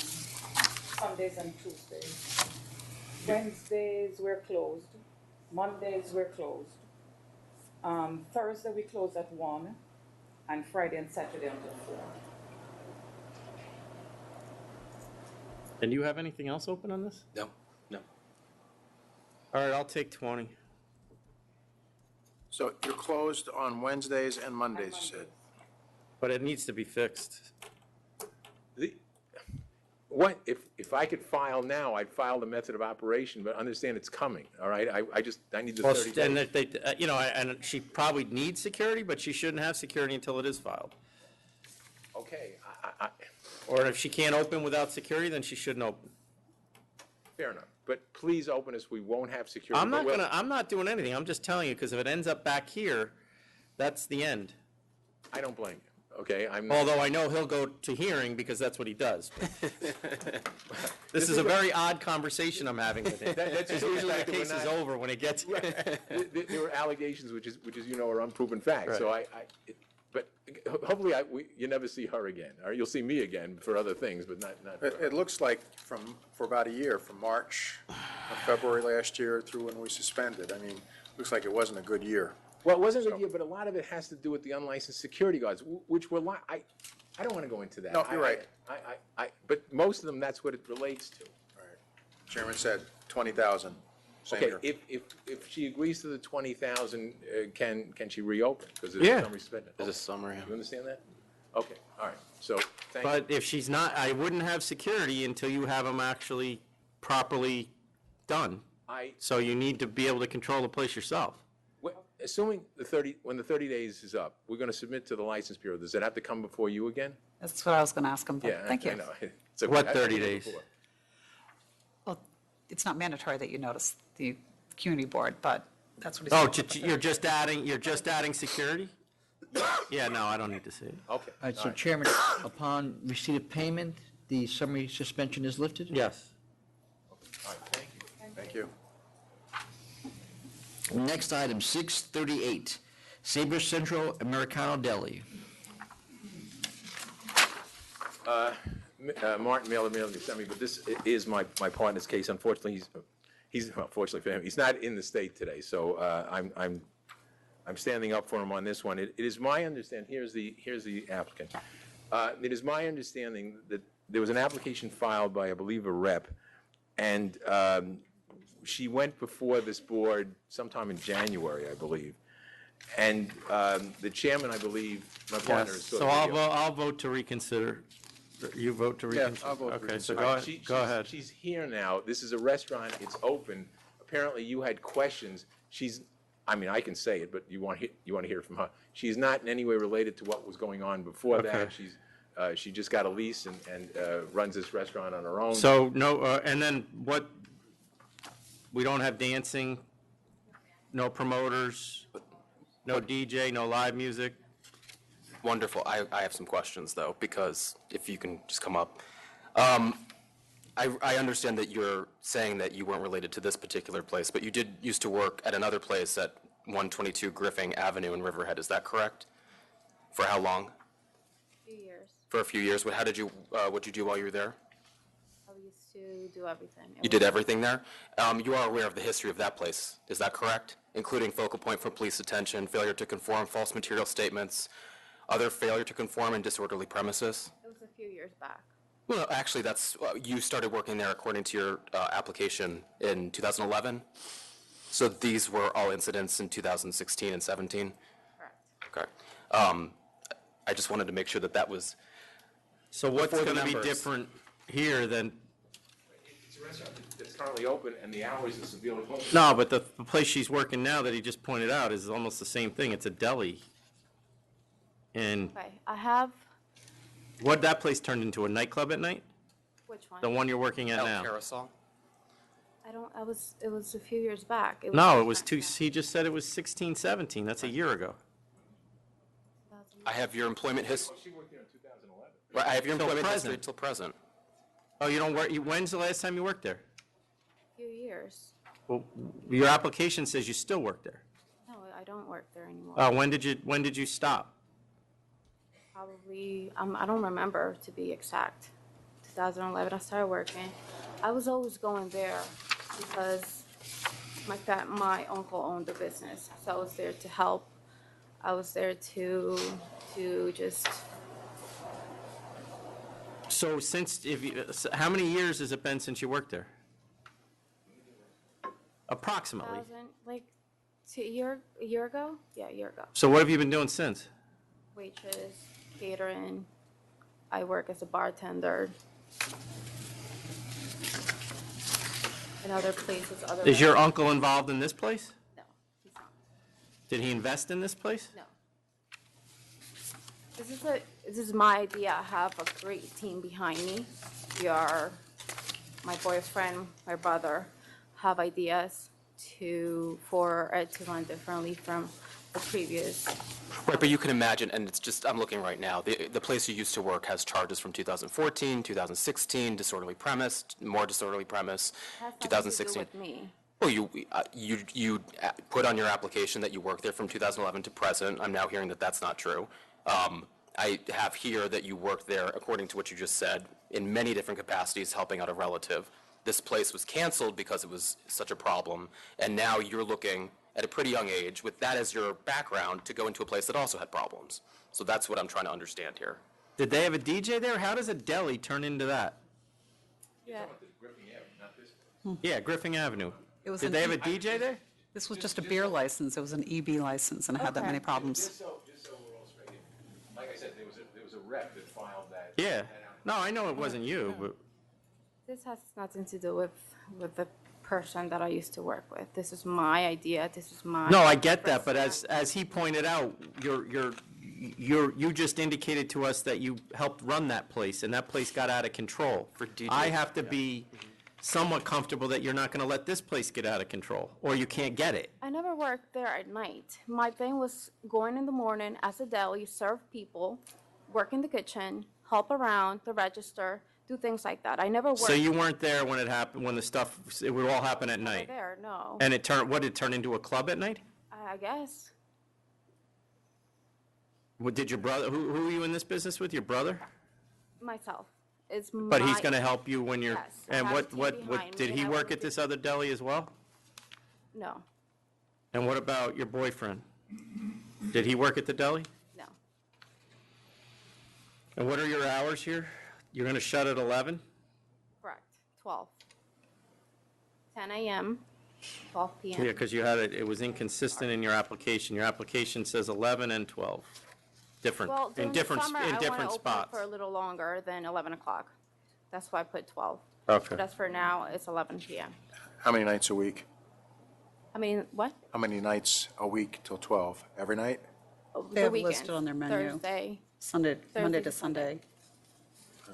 Sundays and Tuesdays. Wednesdays we're closed. Mondays we're closed. Thursday we close at 1, and Friday and Saturday until 4. And do you have anything else open on this? No. All right, I'll take 20. So you're closed on Wednesdays and Mondays, you said? But it needs to be fixed. If I could file now, I'd file the method of operation, but understand it's coming, all right? I need the 30 days. And and she probably needs security, but she shouldn't have security until it is filed. Okay, Or if she can't open without security, then she shouldn't open. fair enough. But please open us, we won't have security. I'm not doing anything. I'm just telling you, because if it ends up back here, that's the end. I don't blame you, okay? Although I know he'll go to hearing because that's what he does. This is a very odd conversation I'm having with him. That's Because just the usually the fact that case we're is not- over when it gets here. There were allegations, which is you know are unproven facts. So but hopefully you never see her again, or you'll see me again for other things, but not. It looks like for about a year, from March, or February last year through when we suspended. I mean, looks like it wasn't a good year. Well, it wasn't a good year, but a lot of it has to do with the unlicensed security guards, which were I don't want to go into that. No, you're right. But most of them, that's what it relates to. Chairman said 20,000. Same Okay, here. if she agrees to the 20,000, can she reopen? Because Yeah. there's some suspended. There's a summary. You understand that? Okay, all right. So, thank you. But if she's not, I wouldn't have security until you have them actually properly done. So you need to be able to control the place yourself. Assuming when the 30 days is up, we're going to submit to the License Bureau. Does it have to come before you again? That's what I was going to ask him, Yeah, but thank you. I know. It's okay. What I 30 did it days? before. Well, it's not mandatory that you notice the community board, but that's what he's. Oh, you're just adding security? Yeah, no, I don't need to see it. Okay. All right, so Chairman, upon receipt of payment, the summary suspension is lifted? Yes. All right, thank you. Thank you. Next item, 638, Sabre Central Americano Deli. Martin Miller sent me, but this is my partner's case. Unfortunately, fortunately for him, he's not in the state today, so I'm standing up for him on this one. It is my understanding, here's the applicant. It is my understanding that there was an application filed by, I believe, a rep, and she went before this board sometime in January, I believe. And the chairman, I believe, my partner is Yes, sort so of. I'll vote to reconsider. You vote to Yeah, reconsider? I'll vote to Okay, so reconsider. go ahead. She's here now. This is a restaurant. It's open. Apparently, you had questions. I can say it, but you want to hear it from her. She's not in any way related to what was going on before that. Okay. She just got a lease and runs this restaurant on her own. So, no, and then what, we don't have dancing, no promoters, no DJ, no live music? Wonderful. I have some questions, though, because if you can just come up. I understand that you're saying that you weren't related to this particular place, but you did used to work at another place at 122 Griffin Avenue in Riverhead. Is that correct? For how long? Few years. For a few years. How did you, what'd you do while you were there? I used to do everything. You did everything there? You are aware of the history of that place. Is that correct? Including focal point for police detention, failure to conform, false material statements, other failure to conform, and disorderly premises? It was a few years back. Well, actually, that's, you started working there according to your application in 2011? So these were all incidents in 2016 and 17? Correct. Okay. I just wanted to make sure that that was. So what's before the going to be members. different here than, It's a restaurant that's currently open, and the hours is available. no, but the place she's working now that he just pointed out is almost the same thing. It's a deli. And Okay, I have, what'd that place turn into, a nightclub at night? which one? The one you're working at El now? Carousel? It was a few years back. No, it was he just said it was 16, 17. That's a year ago. I have your employment history. She worked there in 2011. Right, I have your Till employment history present. till present. Oh, you don't work, when's the last time you worked there? A few years. Well, your application says you still work there. No, I don't work there anymore. When did you stop? Probably, I don't remember to be exact. 2011, I started working. I was always going there because my uncle owned the business, so I was there to help. I was there to just, So how many years has it been since you worked there? Approximately. like, a year ago? Yeah, a year ago. So what have you been doing since? Waitress, catering. I work as a bartender. In other places, other Is your than- uncle involved in this place? No, he's not. Did he invest in this place? No. This is my idea. I have a great team behind me. My boyfriend, my brother, have ideas for it to run differently from the previous. Right, but you can imagine, and it's just, I'm looking right now, the place you used to work has charges from 2014, 2016, disorderly premise, more disorderly premise, It has nothing to do 2016. with me. Well, you put on your application that you worked there from 2011 to present. I'm now hearing that that's not true. I have here that you worked there, according to what you just said, in many different capacities, helping out a relative. This place was canceled because it was such a problem, and now you're looking at a pretty young age, with that as your background, to go into a place that also had problems. So that's what I'm trying to understand here. Did they have a DJ there? How does a deli turn into that? Yeah. Yeah, Griffin Avenue. It was Did an they have a E- DJ there? This was just a beer license. It was an EB license and it had that many problems. Just so we're all straight, like I said, there was a rep that filed that. Yeah. No, I know it wasn't you, but This has nothing to do with the person that I used to work with. This is my idea. This is my. no, I get that. But as he pointed out, you just indicated to us that you helped run that place, and that place got out of control. For DJ. I have to be somewhat comfortable that you're not going to let this place get out of control, or you can't get it. I never worked there at night. My thing was going in the morning as a deli, serve people, work in the kitchen, help around the register, do things like that. I never worked. So you weren't there when it happened, when it would all happen at night? There, no. And what did it turn into, a club at night? I guess. What, did your brother, who were you in this business with, your brother? Myself. It's But he's going to help you when you're, Yes, I and have a what, team what, behind did me, he and I work work at this other deli as well? No, And what about your boyfriend? Did he work at the deli? no. And what are your hours here? You're going to shut at 11? Correct. 12. 10 a.m., 12 p.m. Yeah, because you had it was inconsistent in your application. Your application says 11 and 12. Different, Well, in during the different, summer, in I want to different open it spots. for a little longer than 11 o'clock. That's why I put 12. Okay. But as for now, it's 11 p.m. How many nights a week? I mean, what? How many nights a week till 12? Every night? They The have weekends, listed on their menu. Thursday. Monday Thursday to to Sunday.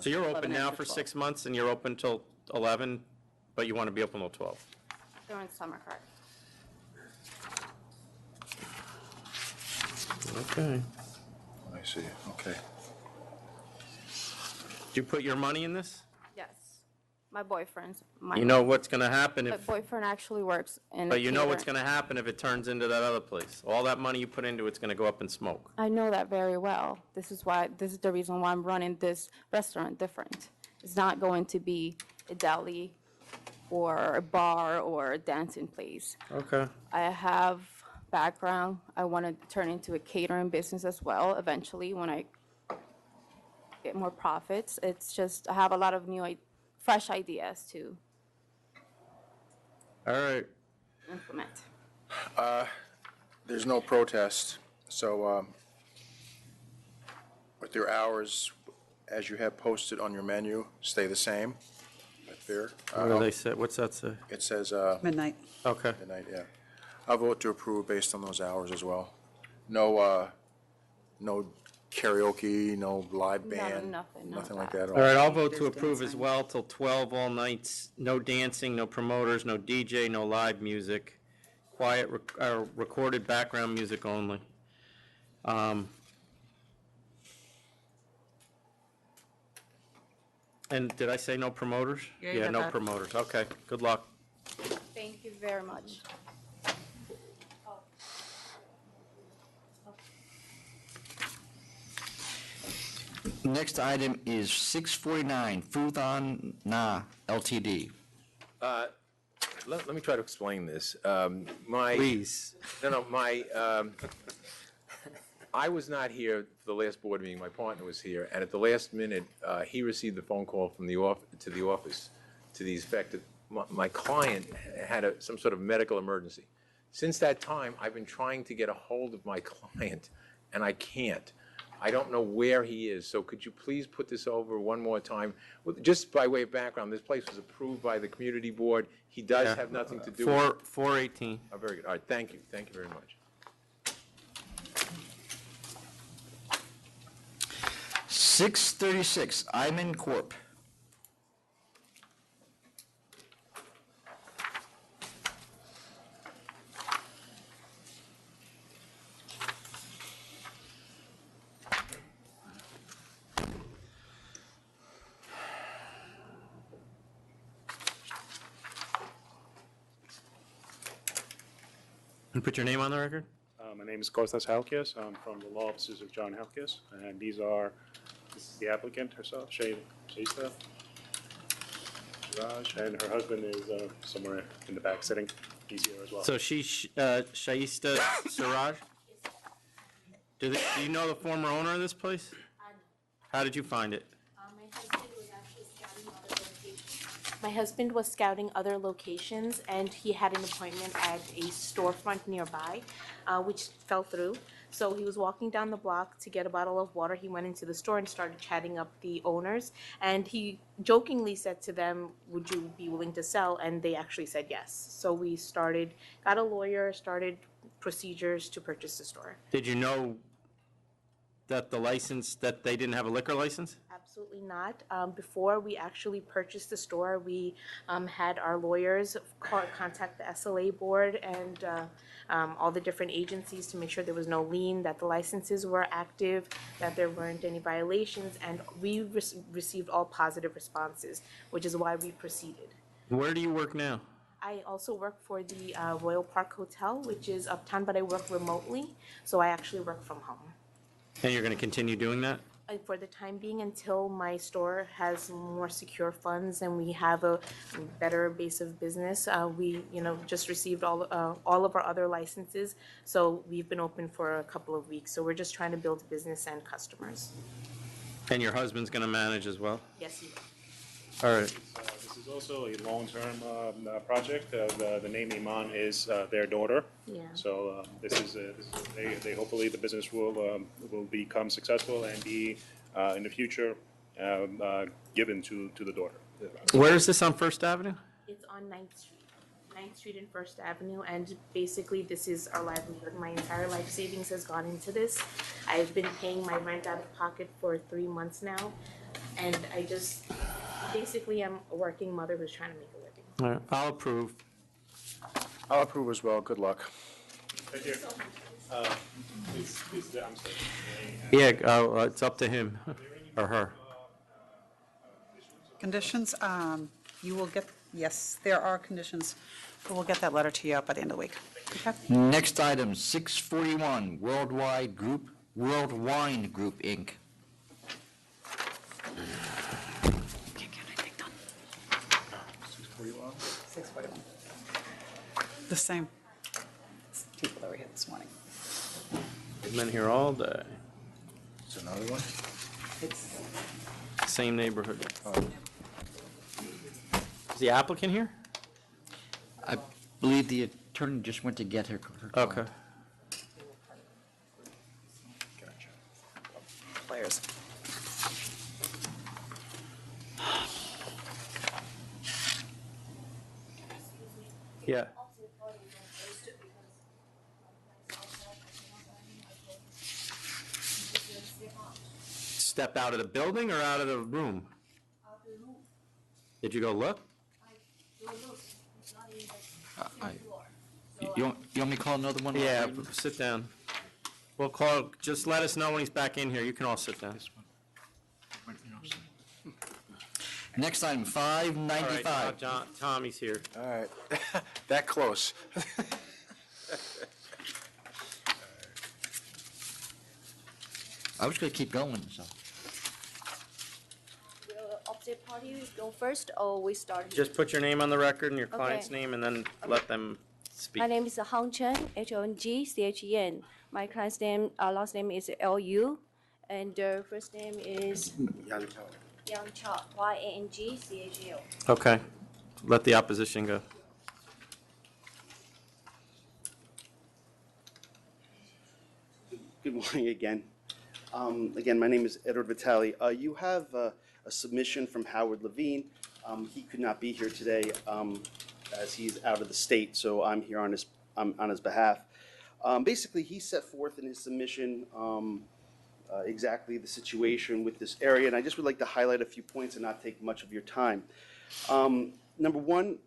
So you're 11 open now after for 12. 6 months, and you're open till 11, but you want to be open till 12? During summer, correct. Okay. I see, okay. Did you put your money in this? Yes. My boyfriend's. You know what's going to happen My if, boyfriend actually works in. but you know what's catering. going to happen if it turns into that other place. All that money you put into it's going to go up in smoke. I know that very well. This is the reason why I'm running this restaurant different. It's not going to be a deli or a bar or a dancing place. Okay. I have background. I want to turn into a catering business as well eventually when I get more profits. It's just, I have a lot of fresh ideas to All right. implement. There's no protest, so with your hours, as you have posted on your menu, stay the same. That's fair. What do they say? What's that say? It says Midnight. Okay. midnight, yeah. I'll vote to approve based on those hours as well. No, no karaoke, no live band, nothing like that at all. All right, I'll vote to approve as well till 12 all nights. No dancing, no promoters, no DJ, no live music. Quiet, recorded background music only. And did I say no promoters? Yeah, you Yeah, got no that. promoters. Okay, good luck. Thank you very much. Next item is 649, Futhon Na Ltd. Let me try to explain this. Please. No, I was not here for the last board meeting. My partner was here, and at the last minute, he received a phone call from the office to the effect that my client had some sort of medical emergency. Since that time, I've been trying to get a hold of my client, and I can't. I don't know where he is, so could you please put this over one more time? Just by way of background, this place was approved by the community board. He does Yeah. have nothing to do with... 418. Oh, very good. All right, thank you. Thank you very much. 636, Iman Corp. And put your name on the record? My name is Kostas Halkias. I'm from the law offices of John Halkias, and this is the applicant herself, Shaista Raj, and her husband is somewhere in the back sitting. He's here as well. So she's Shaista Siraj? Do you know the former owner of this place? How did you find it? My husband was scouting other locations, and he had an appointment at a storefront nearby, which fell through. So he was walking down the block to get a bottle of water. He went into the store and started chatting up the owners, and he jokingly said to them, "Would you be willing to sell?" And they actually said yes. So we got a lawyer, started procedures to purchase the store. Did you know that that they didn't have a liquor license? Absolutely not. Before we actually purchased the store, we had our lawyers contact the SLA board and all the different agencies to make sure there was no lien, that the licenses were active, that there weren't any violations, and we received all positive responses, which is why we proceeded. Where do you work now? I also work for the Royal Park Hotel, which is uptown, but I work remotely, so I actually work from home. And you're going to continue doing that? For the time being, until my store has more secure funds and we have a better base of business. We, just received all of our other licenses, so we've been open for a couple of weeks. So we're just trying to build business and customers. And your husband's going to manage as well? Yes, he will. All right. This is also a long-term project. The name Iman is their daughter. Yeah. So they hopefully the business will become successful and be in the future given to the daughter. Where is this on First Avenue? It's on 9th Street. 9th Street and First Avenue, and basically this is our livelihood. My entire life savings has gone into this. I've been paying my rent out of pocket for 3 months now, and basically I'm a working mother who's trying to make a living. All right, I'll approve. I'll approve as well. Good luck. Thank you. I'm sorry. Yeah, it's up to him or her. Conditions, You will get, yes, there are conditions, but we'll get that letter to you out by the end of the week. Okay? Next item, 641, Worldwide Group, World Wine Group, Inc. The same people that were here this morning. I've been here all day. It's another one? Same neighborhood. Is the applicant here? I believe the attorney just went to get her. Okay. Players. Yeah. Step out of the building or out of the room? Did you go look? You want me to call another one? Yeah, sit down. We'll call, just let us know when he's back in here. You can all sit down. Next item, All right, 595. Tommy's here. All right, that close. I was going to keep going, so. Will opposite party go first, or we start? Just put your name on the record and your client's Okay. name, and then let them speak. My name is Hong Chen, Hongchen. My client's name, last name is Lu, and first name is Yang Cha, Yangchao. Okay, let the opposition go. Good morning again. Again, my name is Edward Vitale. You have a submission from Howard Levine. He could not be here today as he's out of the state, so I'm here on his behalf. Basically, he set forth in his submission exactly the situation with this area, and I just would like to highlight a few points and not take much of your time. Number one,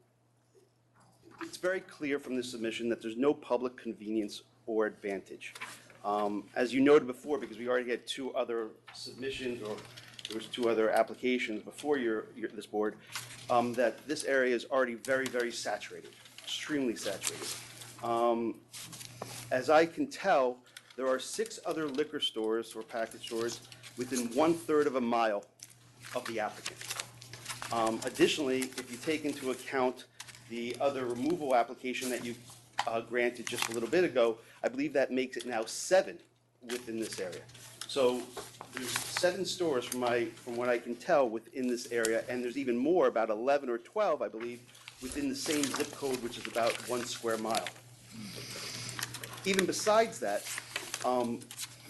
it's very clear from this submission that there's no public convenience or advantage. As you noted before, because we already had two other submissions, or there was two other applications before this board, that this area is already very, very saturated, extremely saturated. As I can tell, there are 6 other liquor stores or package stores within 1/3 of a mile of the applicant. Additionally, if you take into account the other removal application that you granted just a little bit ago, I believe that makes it now 7 within this area. So there's 7 stores from what I can tell within this area, and there's even more, about 11 or 12, I believe, within the same zip code, which is about 1 square mile. Even besides that,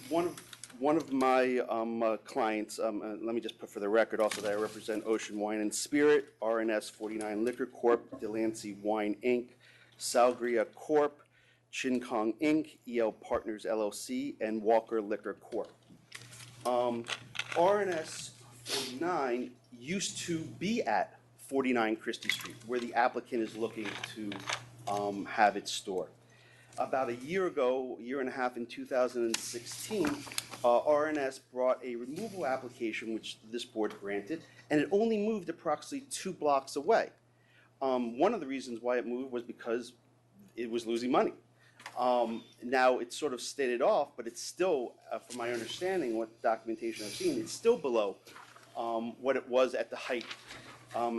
one of my clients, let me just put for the record also that I represent Ocean Wine and Spirit, RNS 49 Liquor Corp., Delancey Wine Inc., Salgria Corp., Chin Kong Inc., EL Partners LLC, and Walker Liquor Corp. RNS 49 used to be at 49 Christie Street, where the applicant is looking to have its store. About a year ago, year and a half, in 2016, RNS brought a removal application, which this board granted, and it only moved approximately 2 blocks away. One of the reasons why it moved was because it was losing money. Now, it's sort of stated off, but it's still, from my understanding, what documentation I've seen, it's still below what it was at the height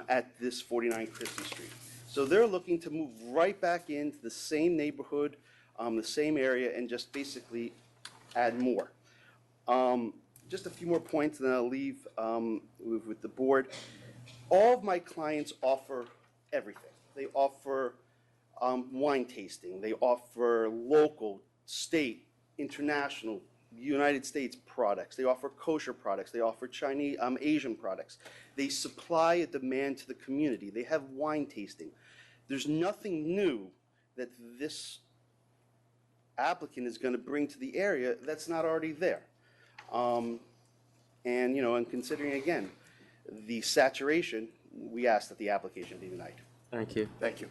at this 49 Christie Street. So they're looking to move right back into the same neighborhood, the same area, and just basically add more. Just a few more points, and then I'll leave with the board. All of my clients offer everything. They offer wine tasting. They offer local, state, international, United States products. They offer kosher products. They offer Chinese, Asian products. They supply a demand to the community. They have wine tasting. There's nothing new that this applicant is going to bring to the area that's not already there. And, you know, and considering, again, the saturation, we ask that the application be denied. Thank you. Thank you.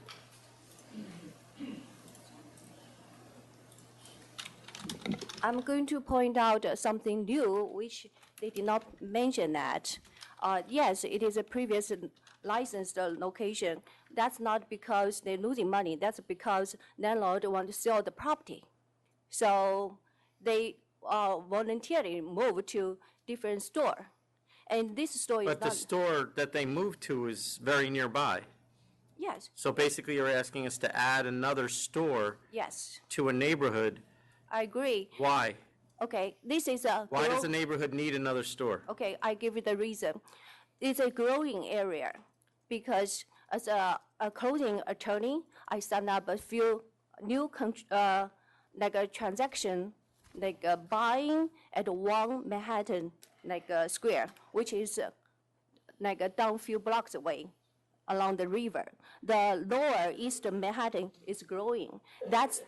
I'm going to point out something new, which they did not mention that. Yes, it is a previous licensed location, that's not because they're losing money. That's because landlord want to sell the property. So they voluntarily move to different store. And this store is But the not, store that they moved to is very nearby. yes, So basically, you're asking us to add another store yes, to a neighborhood. I agree. Why? Okay, this is a. Why does the neighborhood need another store? Okay, I give you the reason. It's a growing area because as a closing attorney, I signed up a few new like a transaction, like buying at 1 Manhattan square, which is like down few blocks away along the river. The lower East Manhattan is growing. That's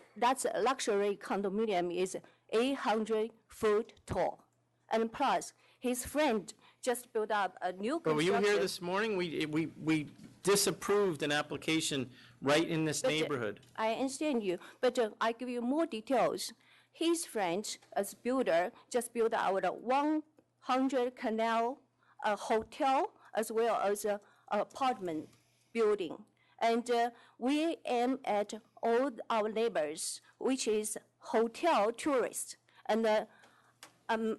a luxury condominium is 800 foot tall. And plus, his friend just built up a new But were you construction. here this morning? We disapproved an application right in this neighborhood. I understand you, but I give you more details. His friend, as builder, just built out a 100 canal, a hotel, as well as a apartment building. And we aim at all our neighbors, which is hotel tourists. And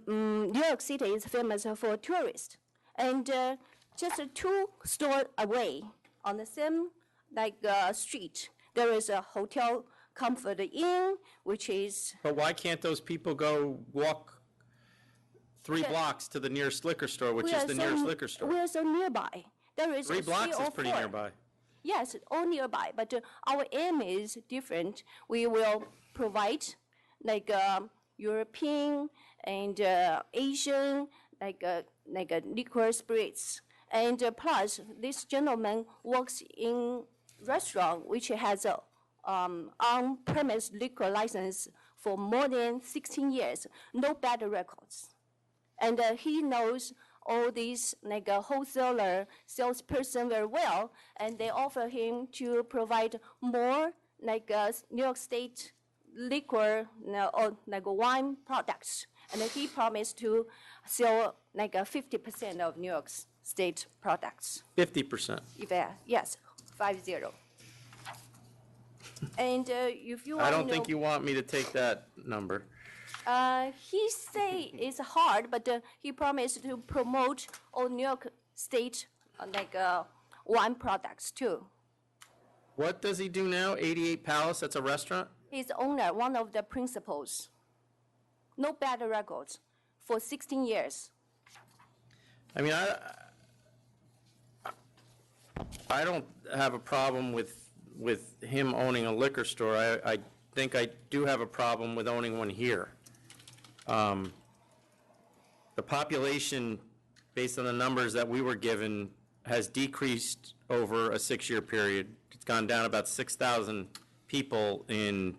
New York City is famous for tourists. And just 2 stores away on the same street, there is a hotel Comfort Inn, which is. But why can't those people go walk 3 blocks to the nearest liquor store, which is the nearest liquor store? We are so nearby. There is 3 blocks is or pretty 4. nearby. Yes, all nearby, but our aim is different. We will provide European and Asian liquor spirits. And plus, this gentleman works in restaurant which has a on-premise liquor license for more than 16 years, no bad records. And he knows all these wholesaler salesperson very well, and they offer him to provide more New York State liquor or wine products. And he promised to sell 50% of New York State products. 50%. Yes, 50. And if you want I don't to think you want me to take that number. he say it's hard, but he promised to promote all New York State wine products too. What does he do now? 88 Palace, that's a restaurant? He's owner, one of the principals. No bad records for 16 years. I mean, I don't have a problem with him owning a liquor store. I think I do have a problem with owning one here. The population, based on the numbers that we were given, has decreased over a 6-year period. It's gone down about 6,000 people in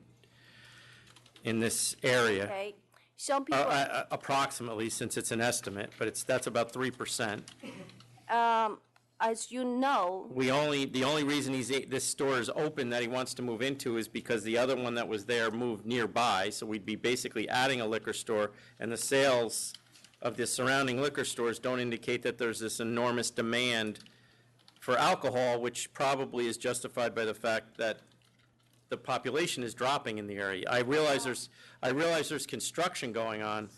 this area. Okay, some people. Approximately, since it's an estimate, but that's about 3%. As you know. The only reason this store is open that he wants to move into is because the other one that was there moved nearby, so we'd be basically adding a liquor store, and the sales of the surrounding liquor stores don't indicate that there's this enormous demand for alcohol, which probably is justified by the fact that the population is dropping in the area. I realize there's construction going on,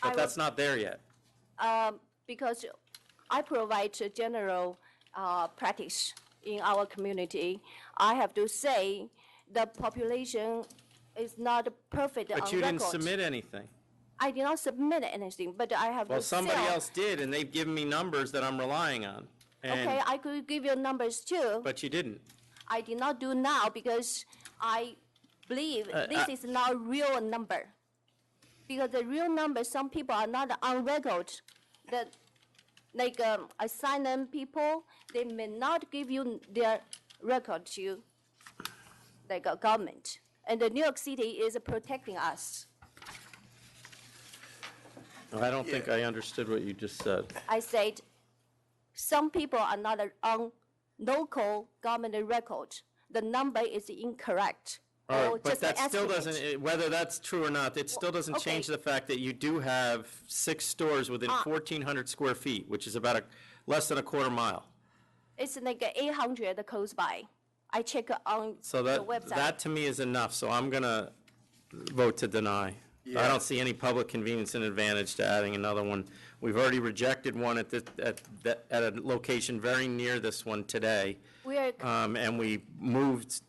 but that's not there yet. Because I provide general practice in our community, I have to say the population is not perfect on record. But you didn't submit anything. I did not submit anything, but I have to Well, somebody sell. else did, and they've given me numbers that I'm relying on. Okay, I could give you numbers too. But you didn't. I did not do now because I believe this is not real number. Because the real number, some people are not on record. That asylum people, they may not give you their record to a government. And the New York City is protecting us. I don't think I understood what you just said. I said, some people are not on local government record. The number is incorrect. All or right, but just an that still estimate. doesn't, whether that's true or not, it still doesn't Okay. change the fact that you do have 6 stores within 1,400 square feet, which is about less than a quarter mile. It's like 800 close by. I check on So the that, website. that to me is enough, so I'm gonna vote to deny. I Yeah. don't see any public convenience and advantage to adding another one. We've already rejected one at a location very near this one today. We are, And we moved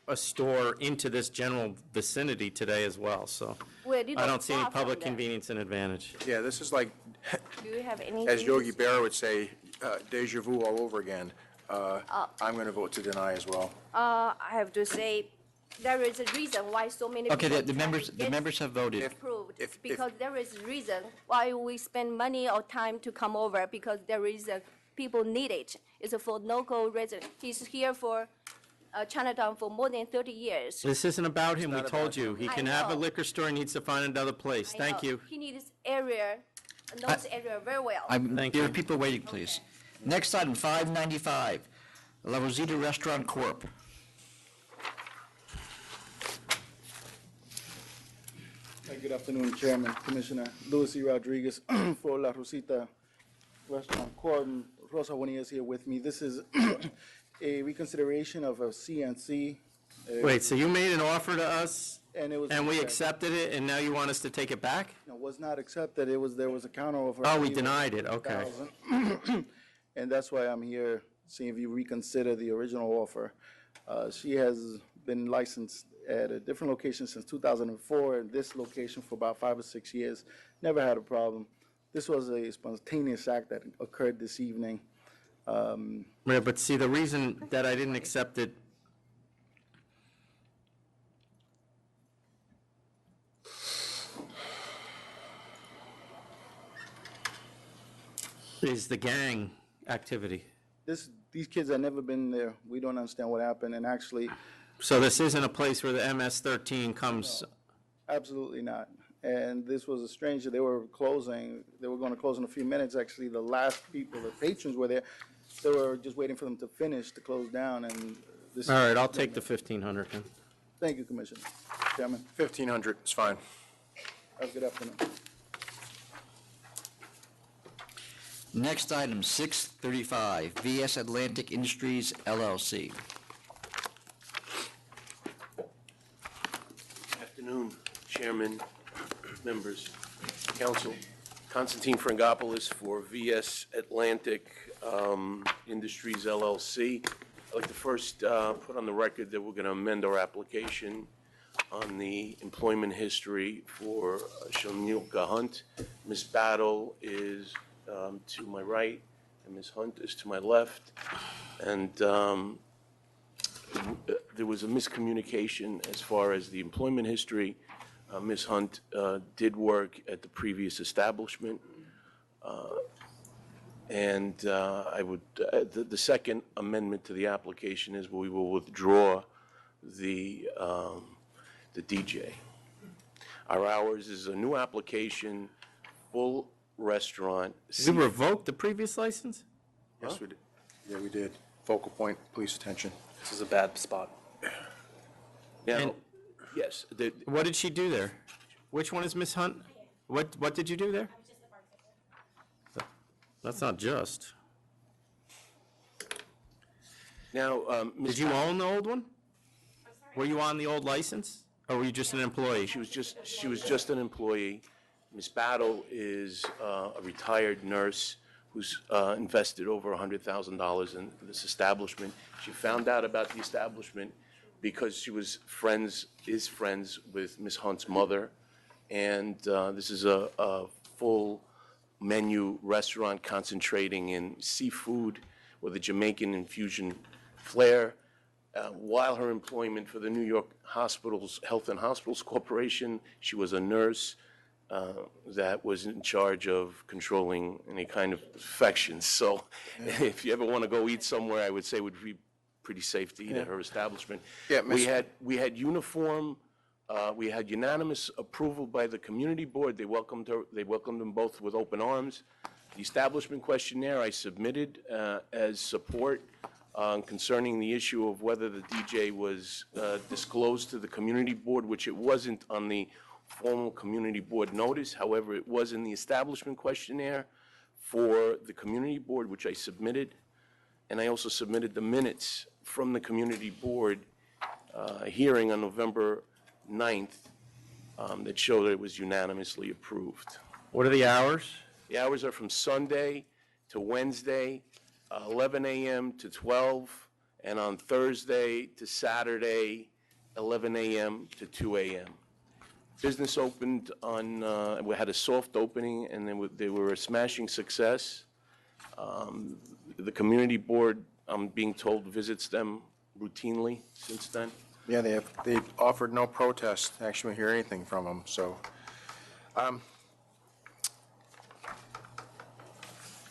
a store into this general vicinity today as well, so we're a little I don't see any far from public there. convenience and advantage. Yeah, this is like, Do you have anything? as to Yogi say? Berra would say, deja vu all over again. I'm going to vote to deny as well. I have to say, there is a reason why so many Okay, people the try members, to the get members have voted. approved, if- because there is a reason why we spend money or time to come over, because there is a, people need it. It's for local resident. He's here for Chinatown for more than 30 years. This isn't about him, we not told about you. He I can have a know. liquor store, he needs to find another place. I Thank know. you. He needs area, knows area very well. Thank There you. are people waiting, please. Next item, 595, La Rosita Restaurant Corp. Good afternoon, Chairman, Commissioner. Louis E. Rodriguez for La Rosita Restaurant Corp. And Rosa Bonilla is here with me. This is a reconsideration of a CNC. Wait, so you made an offer to us, And it was. and we accepted it, and now you want us to take it back? No, was not accepted. There was a counter offer. Oh, we denied it, okay. And that's why I'm here, seeing if you reconsider the original offer. She has been licensed at a different location since 2004, and this location for about 5 or 6 years. Never had a problem. This was a spontaneous act that occurred this evening. Yeah, but see, the reason that I didn't accept it, is the gang activity. These kids have never been there. We don't understand what happened, and actually, So this isn't a place where the MS-13 comes, absolutely not. And this was a stranger. They were closing. They were going to close in a few minutes. Actually, the last people, the patrons were there. They were just waiting for them to finish to close down, and this. all right, I'll take the 1,500 then. Thank you, Commissioner. Chairman, 1,500 is fine. have a good afternoon. Next item, 635, VS Atlantic Industries LLC. Afternoon, Chairman, members, council. Constantine Frangopoulos for VS Atlantic Industries LLC. I'd like to first put on the record that we're going to amend our application on the employment history for Shamilka Hunt. Ms. Battle is to my right, and Ms. Hunt is to my left. And there was a miscommunication as far as the employment history. Ms. Hunt did work at the previous establishment. And I would, the second amendment to the application is we will withdraw the DJ. Our hours is a new application, full restaurant. We revoked the previous license? Yes, we did. Yeah, we did. Focal point, police attention. This is a bad spot. Now, And- yes, What did she do there? Which one is Miss Hunt? What did you do there? That's not just. now, Did you own the old one? Were you on the old license, or were you just an employee? She was just an employee. Ms. Battle is a retired nurse who's invested over $100,000 in this establishment. She found out about the establishment because she is friends with Ms. Hunt's mother. And this is a full menu restaurant concentrating in seafood with a Jamaican infusion flair. While her employment for the New York Hospitals, Health and Hospitals Corporation, she was a nurse that was in charge of controlling any kind of infections. So if you ever want to go eat somewhere, I would say it would be pretty safe to eat at her establishment. Yeah, We had unanimous approval by the community board. They welcomed them both with open arms. The establishment questionnaire I submitted as support concerning the issue of whether the DJ was disclosed to the community board, which it wasn't on the formal community board notice. However, it was in the establishment questionnaire for the community board, which I submitted. And I also submitted the minutes from the community board hearing on November 9th that show that it was unanimously approved. What are the hours? The hours are from Sunday to Wednesday, 11 a.m. to 12, and on Thursday to Saturday, 11 a.m. to 2 a.m. Business opened on, we had a soft opening, and they were a smashing success. The community board, I'm being told, visits them routinely since then. Yeah, they've offered no protest. Actually, we hear anything from them, so.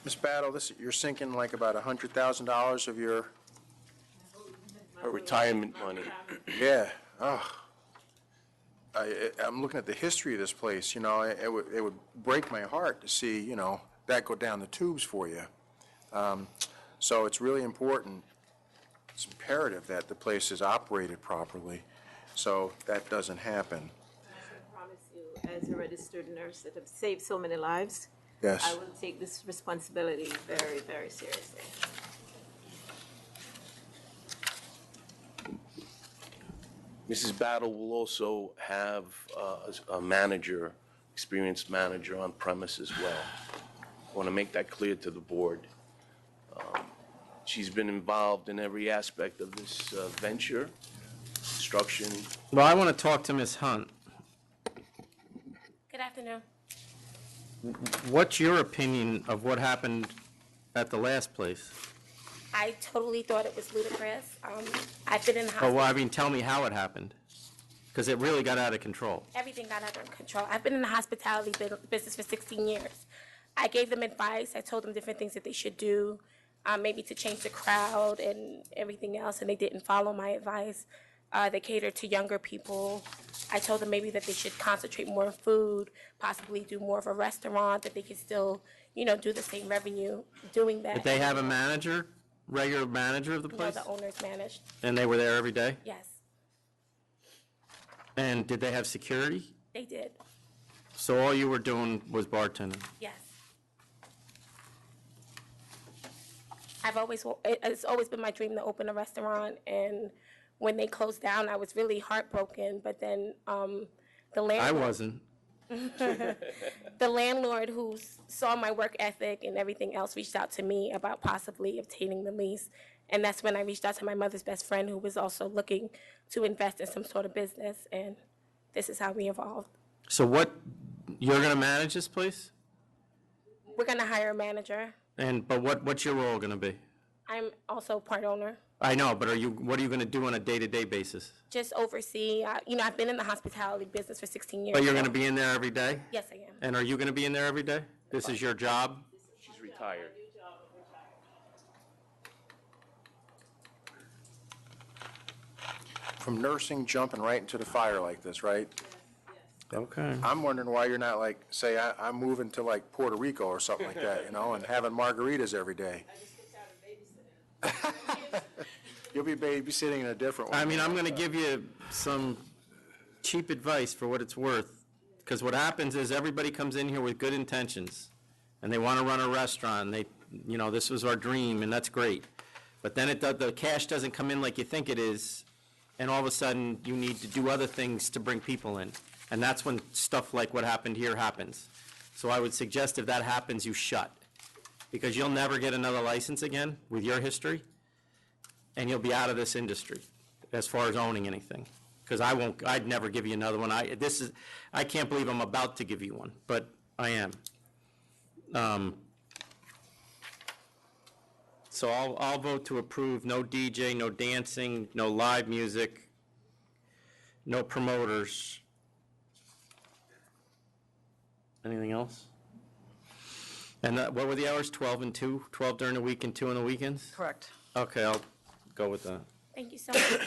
Ms. Battle, you're sinking like about $100,000 of your. Her retirement money. Yeah, I'm looking at the history of this place, you know, it would break my heart to see, you know, that go down the tubes for you. So it's really important, it's imperative that the place is operated properly, so that doesn't happen. I promise you, as a registered nurse that have saved so many lives, Yes. I will take this responsibility very, very seriously. Mrs. Battle will also have a manager, experienced manager on premise as well. I want to make that clear to the board. She's been involved in every aspect of this venture, construction. Well, I want to talk to Ms. Hunt. Good afternoon. What's your opinion of what happened at the last place? I totally thought it was ludicrous. I've been in the Oh, hospital. well, I mean, tell me how it happened, because it really got out of control. Everything got under control. I've been in the hospitality business for 16 years. I gave them advice. I told them different things that they should do, maybe to change the crowd and everything else, and they didn't follow my advice. They cater to younger people. I told them maybe that they should concentrate more on food, possibly do more of a restaurant, that they could still, you know, do the same revenue doing that. Did they have a manager, regular manager of the No, place? the owners managed. And they were there every day? Yes, And did they have security? they did. So all you were doing was bartending? Yes. It's always been my dream to open a restaurant, and when they closed down, I was really heartbroken, but then the landlord. I wasn't. The landlord who saw my work ethic and everything else reached out to me about possibly obtaining the lease, and that's when I reached out to my mother's best friend, who was also looking to invest in some sort of business, and this is how we evolved. So you're going to manage this place? We're gonna hire a manager. But what's your role going to be? I'm also part owner. I know, but what are you going to do on a day-to-day basis? Just oversee, I've been in the hospitality business for 16 years. But you're going to be in there every day? Yes, I am. And are you going to be in there every day? This is your job? She's retired. From nursing, jumping right into the fire like this, right? Okay. I'm wondering why you're not like, say, I'm moving to like Puerto Rico or something like that, you know, and having margaritas every day. You'll be babysitting in a different one. I mean, I'm going to give you some cheap advice for what it's worth, because what happens is everybody comes in here with good intentions, and they want to run a restaurant, and this was our dream, and that's great. But then the cash doesn't come in like you think it is, and all of a sudden, you need to do other things to bring people in. And that's when stuff like what happened here happens. So I would suggest if that happens, you shut, because you'll never get another license again with your history, and you'll be out of this industry as far as owning anything. Because I'd never give you another one. I can't believe I'm about to give you one, but I am. So I'll vote to approve. No DJ, no dancing, no live music, no promoters. Anything else? And what were the hours? 12 and 2? 12 during the week and 2 on the weekends? Correct. Okay, I'll go with that. Thank you so much.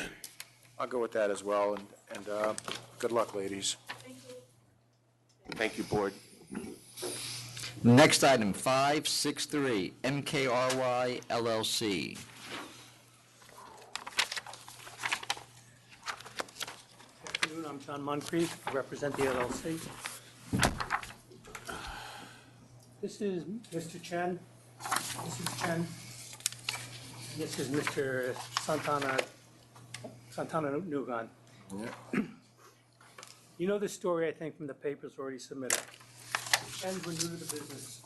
I'll go with that as well, and good luck, ladies. Thank you, board. Next item, 563, MKRY LLC. Good afternoon, I'm John Moncrief, I represent the LLC. This is Mr. Chen, Mrs. Chen, This is Mr. Santana Nugan. You know the story, I think, from the papers already submitted. The Chens were new to the business.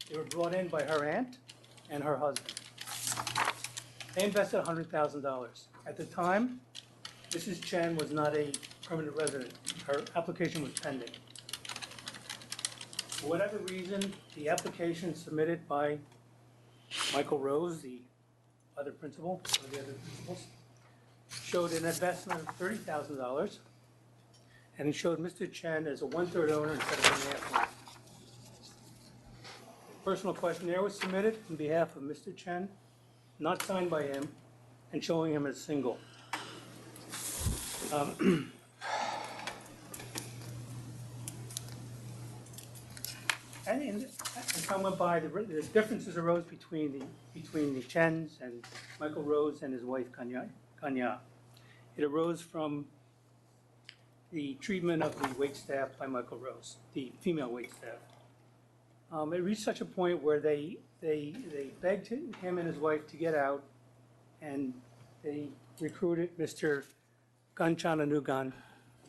They were brought in by her aunt and her husband. They invested $100,000. At the time, Mrs. Chen was not a permanent resident. Her application was pending. For whatever reason, the application submitted by Michael Rose, the other principal, one of the other principals, showed an investment of $30,000, and it showed Mr. Chen as a one-third owner instead of 1.5 owner. A personal questionnaire was submitted on behalf of Mr. Chen, not signed by him, and showing him as single. And time went by, the differences arose between the Chens and Michael Rose and his wife Kanya. It arose from the treatment of the waitstaff by Michael Rose, the female waitstaff. It reached such a point where they begged him and his wife to get out, and they recruited Mr. Ganchana Nugan, I'm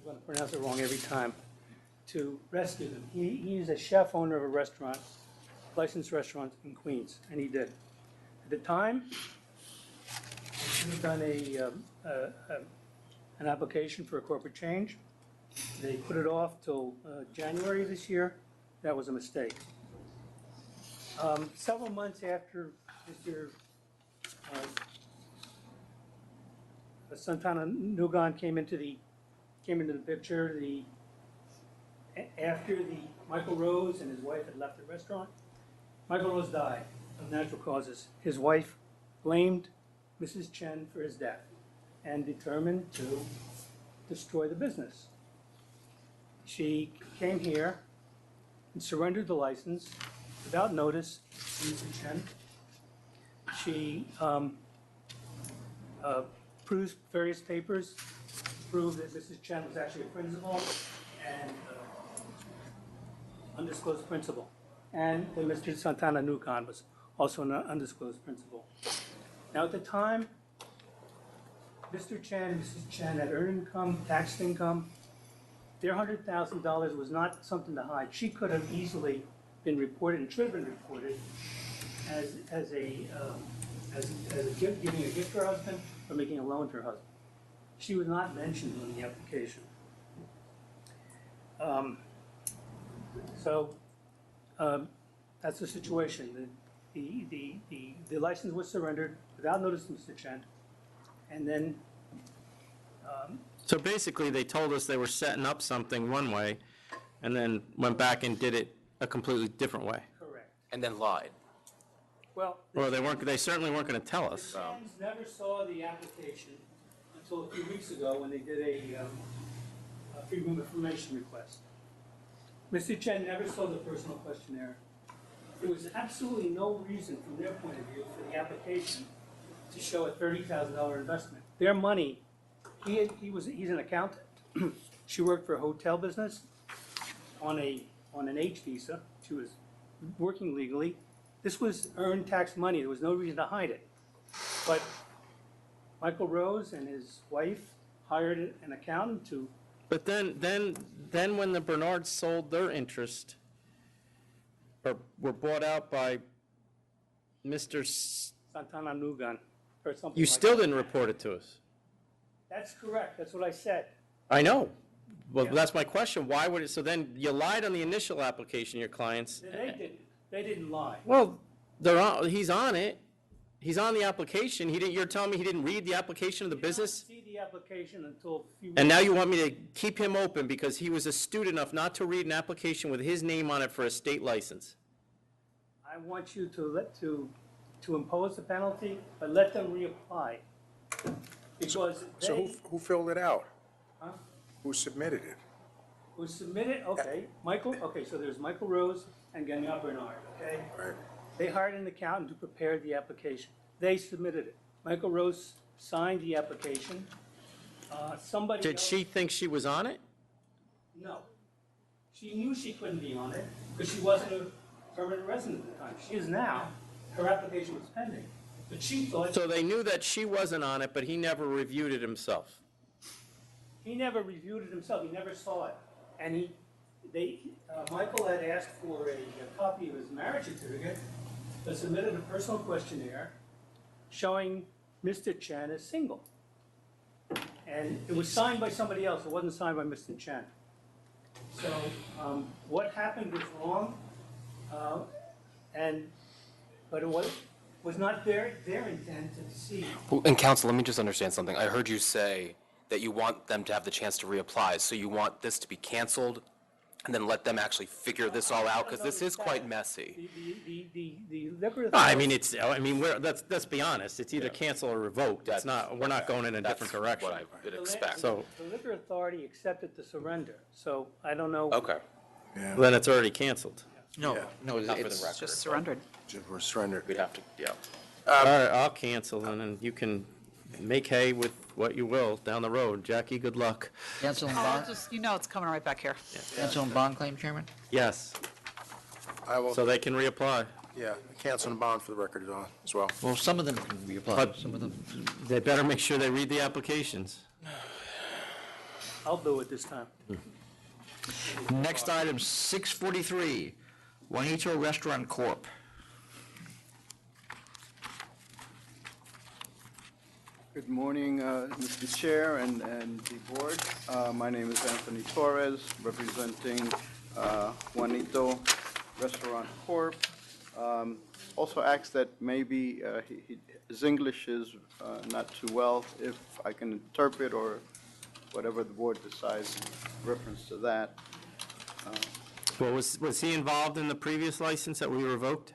going to pronounce it wrong every time, to rescue them. He's a chef owner of a restaurant, licensed restaurant in Queens, and he did. At the time, he had done an application for a corporate change. They put it off till January this year. That was a mistake. Several months after Mr. Santana Nugan came into the picture, after Michael Rose and his wife had left the restaurant, Michael Rose died of natural causes. His wife blamed Mrs. Chen for his death and determined to destroy the business. She came here and surrendered the license without notice to Mrs. Chen. She produced various papers, proved that Mrs. Chen was actually a principal and undisclosed principal, and that Mr. Santana Nugan was also an undisclosed principal. Now, at the time, Mr. Chen and Mrs. Chen had earned income, taxed income. Their $100,000 was not something to hide. She could have easily been reported and should have been reported as a gift, giving a gift to her husband or making a loan to her husband. She was not mentioned on the application. That's the situation. The license was surrendered without notice to Mr. Chen, and then So basically, they told us they were setting up something one way, and then went back and did it a completely different way. correct. And then lied. Well, Well, they certainly weren't going to tell us. the Chens never saw the application until a few weeks ago when they did a freedom of information request. Mr. Chen never saw the personal questionnaire. There was absolutely no reason from their point of view for the application to show a $30,000 investment. Their money, he's an accountant. She worked for a hotel business on an H visa. She was working legally. This was earned tax money. There was no reason to hide it. But Michael Rose and his wife hired an accountant to. But then when the Bernards sold their interest, or were bought out by Mr. Santana Nugan, or something You like still that. didn't report it to us. That's correct. That's what I said. I know. Well, Yeah. that's my question. Why would it, so then you lied on the initial application, your clients. They didn't. They didn't lie. Well, he's on it. He's on the application. You're telling me he didn't read the application of the business? See the application until a few. And now weeks you ago. want me to keep him open because he was astute enough not to read an application with his name on it for a state license? I want you to impose the penalty, but let them reapply. Because So they, who filled it out? Huh? Who submitted it? was submitted, okay, so there's Michael Rose and Gagnon Bernard, okay? Right. They hired an accountant to prepare the application. They submitted it. Michael Rose signed the application. Somebody Did else- she think she was on it? No. She knew she couldn't be on it because she wasn't a permanent resident at the time. She is now. Her application was pending. The chief thought, So they knew that she wasn't on it, but he never reviewed it himself. he never reviewed it himself, he never saw it. And Michael had asked for a copy of his marriage certificate, but submitted a personal questionnaire showing Mr. Chen as single. And it was signed by somebody else, it wasn't signed by Mr. Chen. So, what happened was wrong, but it was not their intent to deceive. Well, and counsel, let me just understand something. I heard you say that you want them to have the chance to reapply, so you want this to be canceled and then let them actually figure this all out, because this is quite messy. The liquor I mean, let's be honest, it's either cancel or revoked. It's not, we're not going in a different direction. What I would expect. So, The liquor authority accepted the surrender, so I don't know. Okay. then it's already canceled. No, Yeah. no, Not for the it's, record. Just surrendered. We're surrendered. We'd have to, yeah. All right, I'll cancel, and then you can make hay with what you will down the road. Jackie, good luck. cancel and Oh, bond, just, it's coming right back here. cancel and bond claim, Chairman? Yes, I will, so they can reapply. yeah, cancel and bond for the record as well. Well, some of them can reapply, But- some of them. They better make sure they read the applications. I'll do it this time. Next item, 643, Juanito Restaurant Corp. Good morning, Mr. Chair and the board. My name is Anthony Torres, representing Juanito Restaurant Corp. Also asked that maybe his English is not too well, if I can interpret or whatever the board decides in reference to that. Well, was he involved in the previous license that we revoked?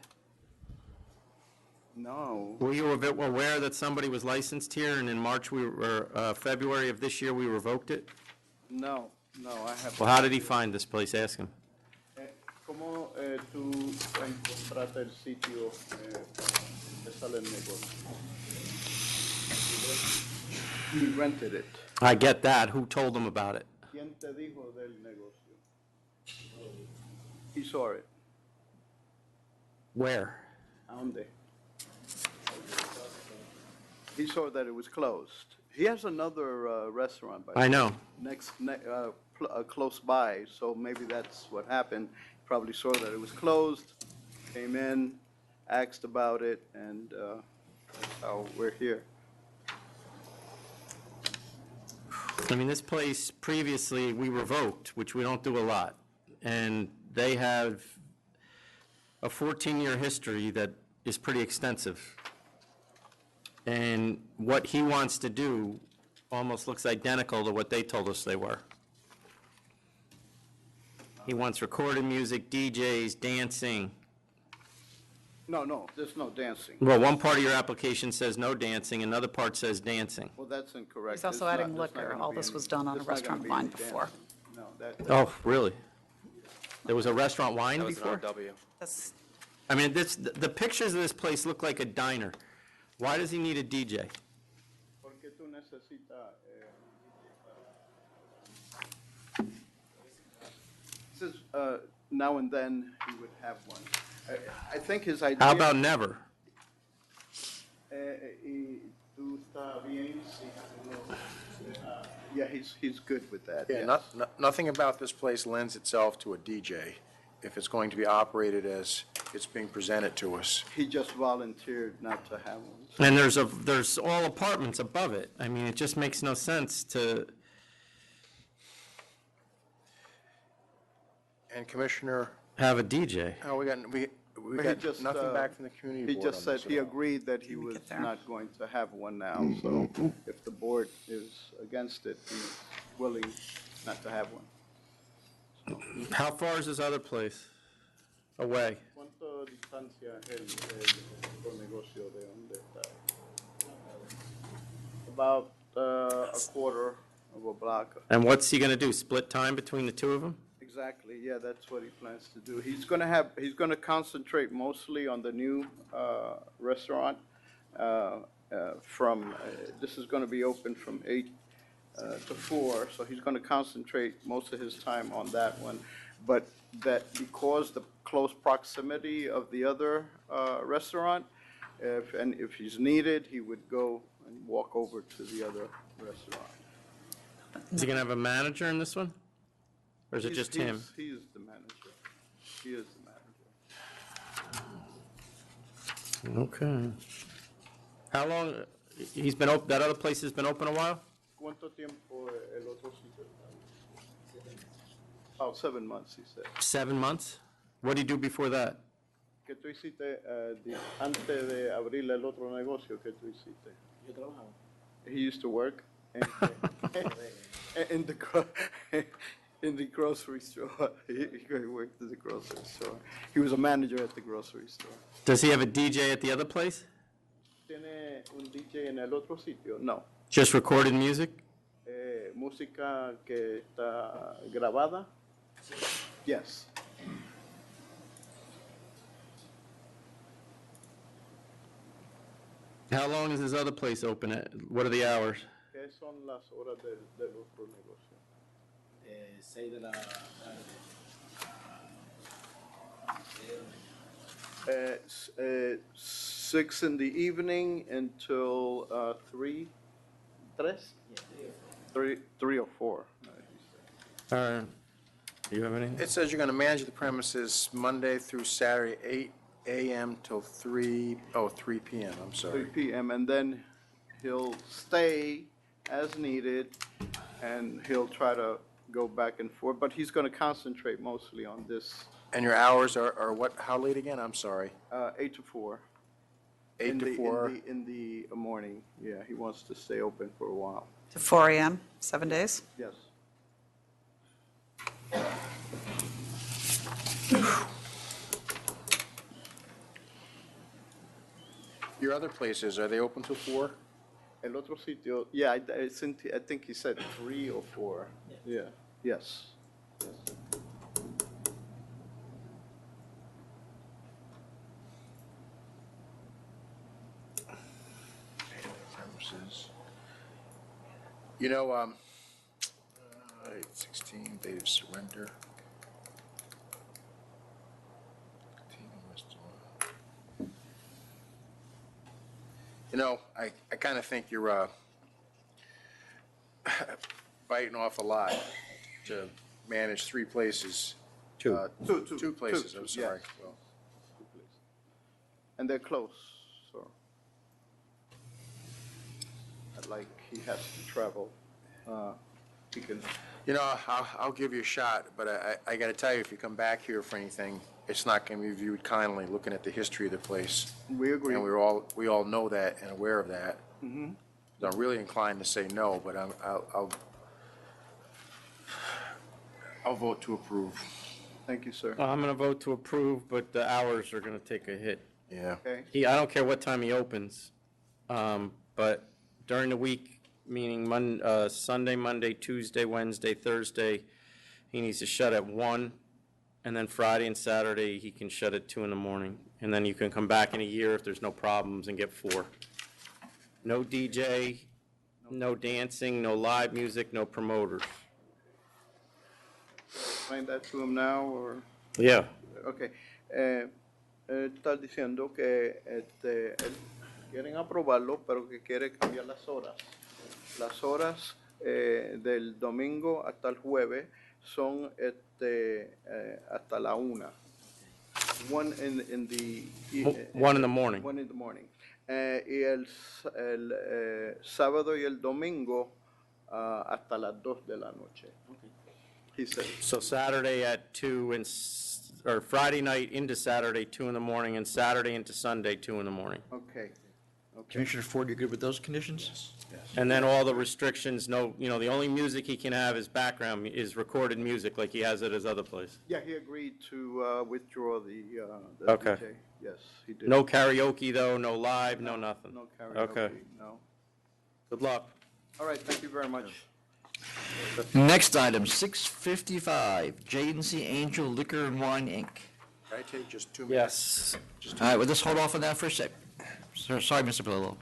No. Were you aware that somebody was licensed here, and in March, February of this year, we revoked it? No, I have. Well, how did he find this place? Ask him. ¿Cómo tú encontraste el sitio que sale el negocio? He rented it. I get that. Who told him about it? ¿Quién te dijo del negocio? He saw it. Where? ¿A dónde? He saw that it was closed. He has another restaurant, by the I way, know. close by, so maybe that's what happened. Probably saw that it was closed, came in, asked about it, and that's how we're here. I mean, this place previously, we revoked, which we don't do a lot. And they have a 14-year history that is pretty extensive. And what he wants to do almost looks identical to what they told us they were. He wants recorded music, DJs, dancing. No, there's no dancing. Well, one part of your application says no dancing, another part says dancing. Well, that's incorrect. He's also There's adding not- there's not liquor. gonna All be this any- was done on a there's not gonna restaurant be line any before. dancing. No, that. Oh, really? There was a restaurant wine That was an before? RW. That's, I mean, the pictures of this place look like a diner. Why does he need a DJ? Porque tú necesitas, says, now and then he would have one. I think his idea. How about never? Y tú estás bien, sí, yeah, he's good with that. Yeah, yes. nothing about this place lends itself to a DJ if it's going to be operated as it's being presented to us. He just volunteered not to have one. And there's all apartments above it. I mean, it just makes no sense to, And Commissioner, have a DJ. we But he got just, nothing back from the community He board just on said this he at all. agreed that he was there. not going to have one now, so if the board is against it, he's willing not to have one. How far is this other place away? ¿Cuánto distancia el negocio de donde está? About a quarter of a block. And what's he gonna do, split time between the two of them? Exactly, yeah, that's what he plans to do. He's gonna concentrate mostly on the new restaurant this is gonna be open from 8 to 4, so he's gonna concentrate most of his time on that one. But that because the close proximity of the other restaurant, If he's needed, he would go and walk over to the other restaurant. Is he gonna have a manager in this one? Or is it He's- just him? He is the manager. He is the manager. Okay. How long, he's been open, that other place has been open a while? ¿Cuánto tiempo el otro sitio? Oh, 7 months, he said. 7 months? What did he do before that? ¿Qué tú hiciste antes de abrir el otro negocio? ¿Qué tú hiciste? Yo trabajaba. He used to work in, in the in the grocery store. He worked at the grocery store. He was a manager at the grocery store. Does he have a DJ at the other place? ¿Tiene un DJ en el otro sitio? No. Just recorded music? Música que está grabada? Yes. How long is his other place open at? What are the hours? ¿Qué son las horas del otro negocio? 6 de la tarde. 6 in the evening until 3? 3 or 4. All right. Do you have anything? It says you're going to manage the premises Monday through Saturday, 8 a.m. till 3 p.m., I'm 3 sorry. p.m. And then he'll stay as needed, and he'll try to go back and forth, but he's going to concentrate mostly on this. And your hours are what, how late again? I'm sorry. 8 to 4. 8 to 4? In the morning, yeah, he wants to stay open for a while. To 4 a.m., 7 days? Yes. Your other places, are they open till 4? El otro sitio, yeah, I think he said 3 or 4. Yeah, yes. Premises. You know, 16, date of surrender. You know, I kind of think you're biting off a lot to manage 3 places. Two. Two places, I'm sorry. Yes. And they're close, so. Like he has to travel. He can. You know, I'll give you a shot, but I got to tell you, if you come back here for anything, it's not going to be viewed kindly, looking at the history of the place. We agree. And we all know that and aware of that. Mhm. So I'm really inclined to say no, but I'll vote to approve. Thank you, sir. Well, I'm gonna vote to approve, but the hours are gonna take a hit. Yeah. Okay. I don't care what time he opens, but during the week, meaning Sunday, Monday, Tuesday, Wednesday, Thursday, he needs to shut at 1, and then Friday and Saturday, he can shut at 2 in the morning. And then you can come back in a year if there's no problems and get 4. No DJ, no dancing, no live music, no promoters. Explain that to him now, or? Yeah. Okay. Estás diciendo que quieren aprobarlo, pero que quiere cambiar las horas. Las horas del domingo hasta el jueves son hasta la 1. 1 in the 1 in the morning. 1 in the morning. Y el sábado y el domingo hasta las 2 de la noche. He said. So Saturday at 2 or Friday night into Saturday, 2 in the morning, and Saturday into Sunday, 2 in the morning. Okay. Commissioner Ford, you good with those conditions? And then all the restrictions, the only music he can have is background, is recorded music like he has at his other place. Yeah, he agreed to withdraw the Okay. DJ. Yes, he did. No karaoke though, no live, no nothing. No karaoke, Okay. no. Good luck. All right, thank you very much. Next item, 655, J&C Angel Liquor and Wine, Inc. Can I take just 2 minutes? Yes. All right, we'll just hold off on that for a sec. Sorry, Mr. Palillo.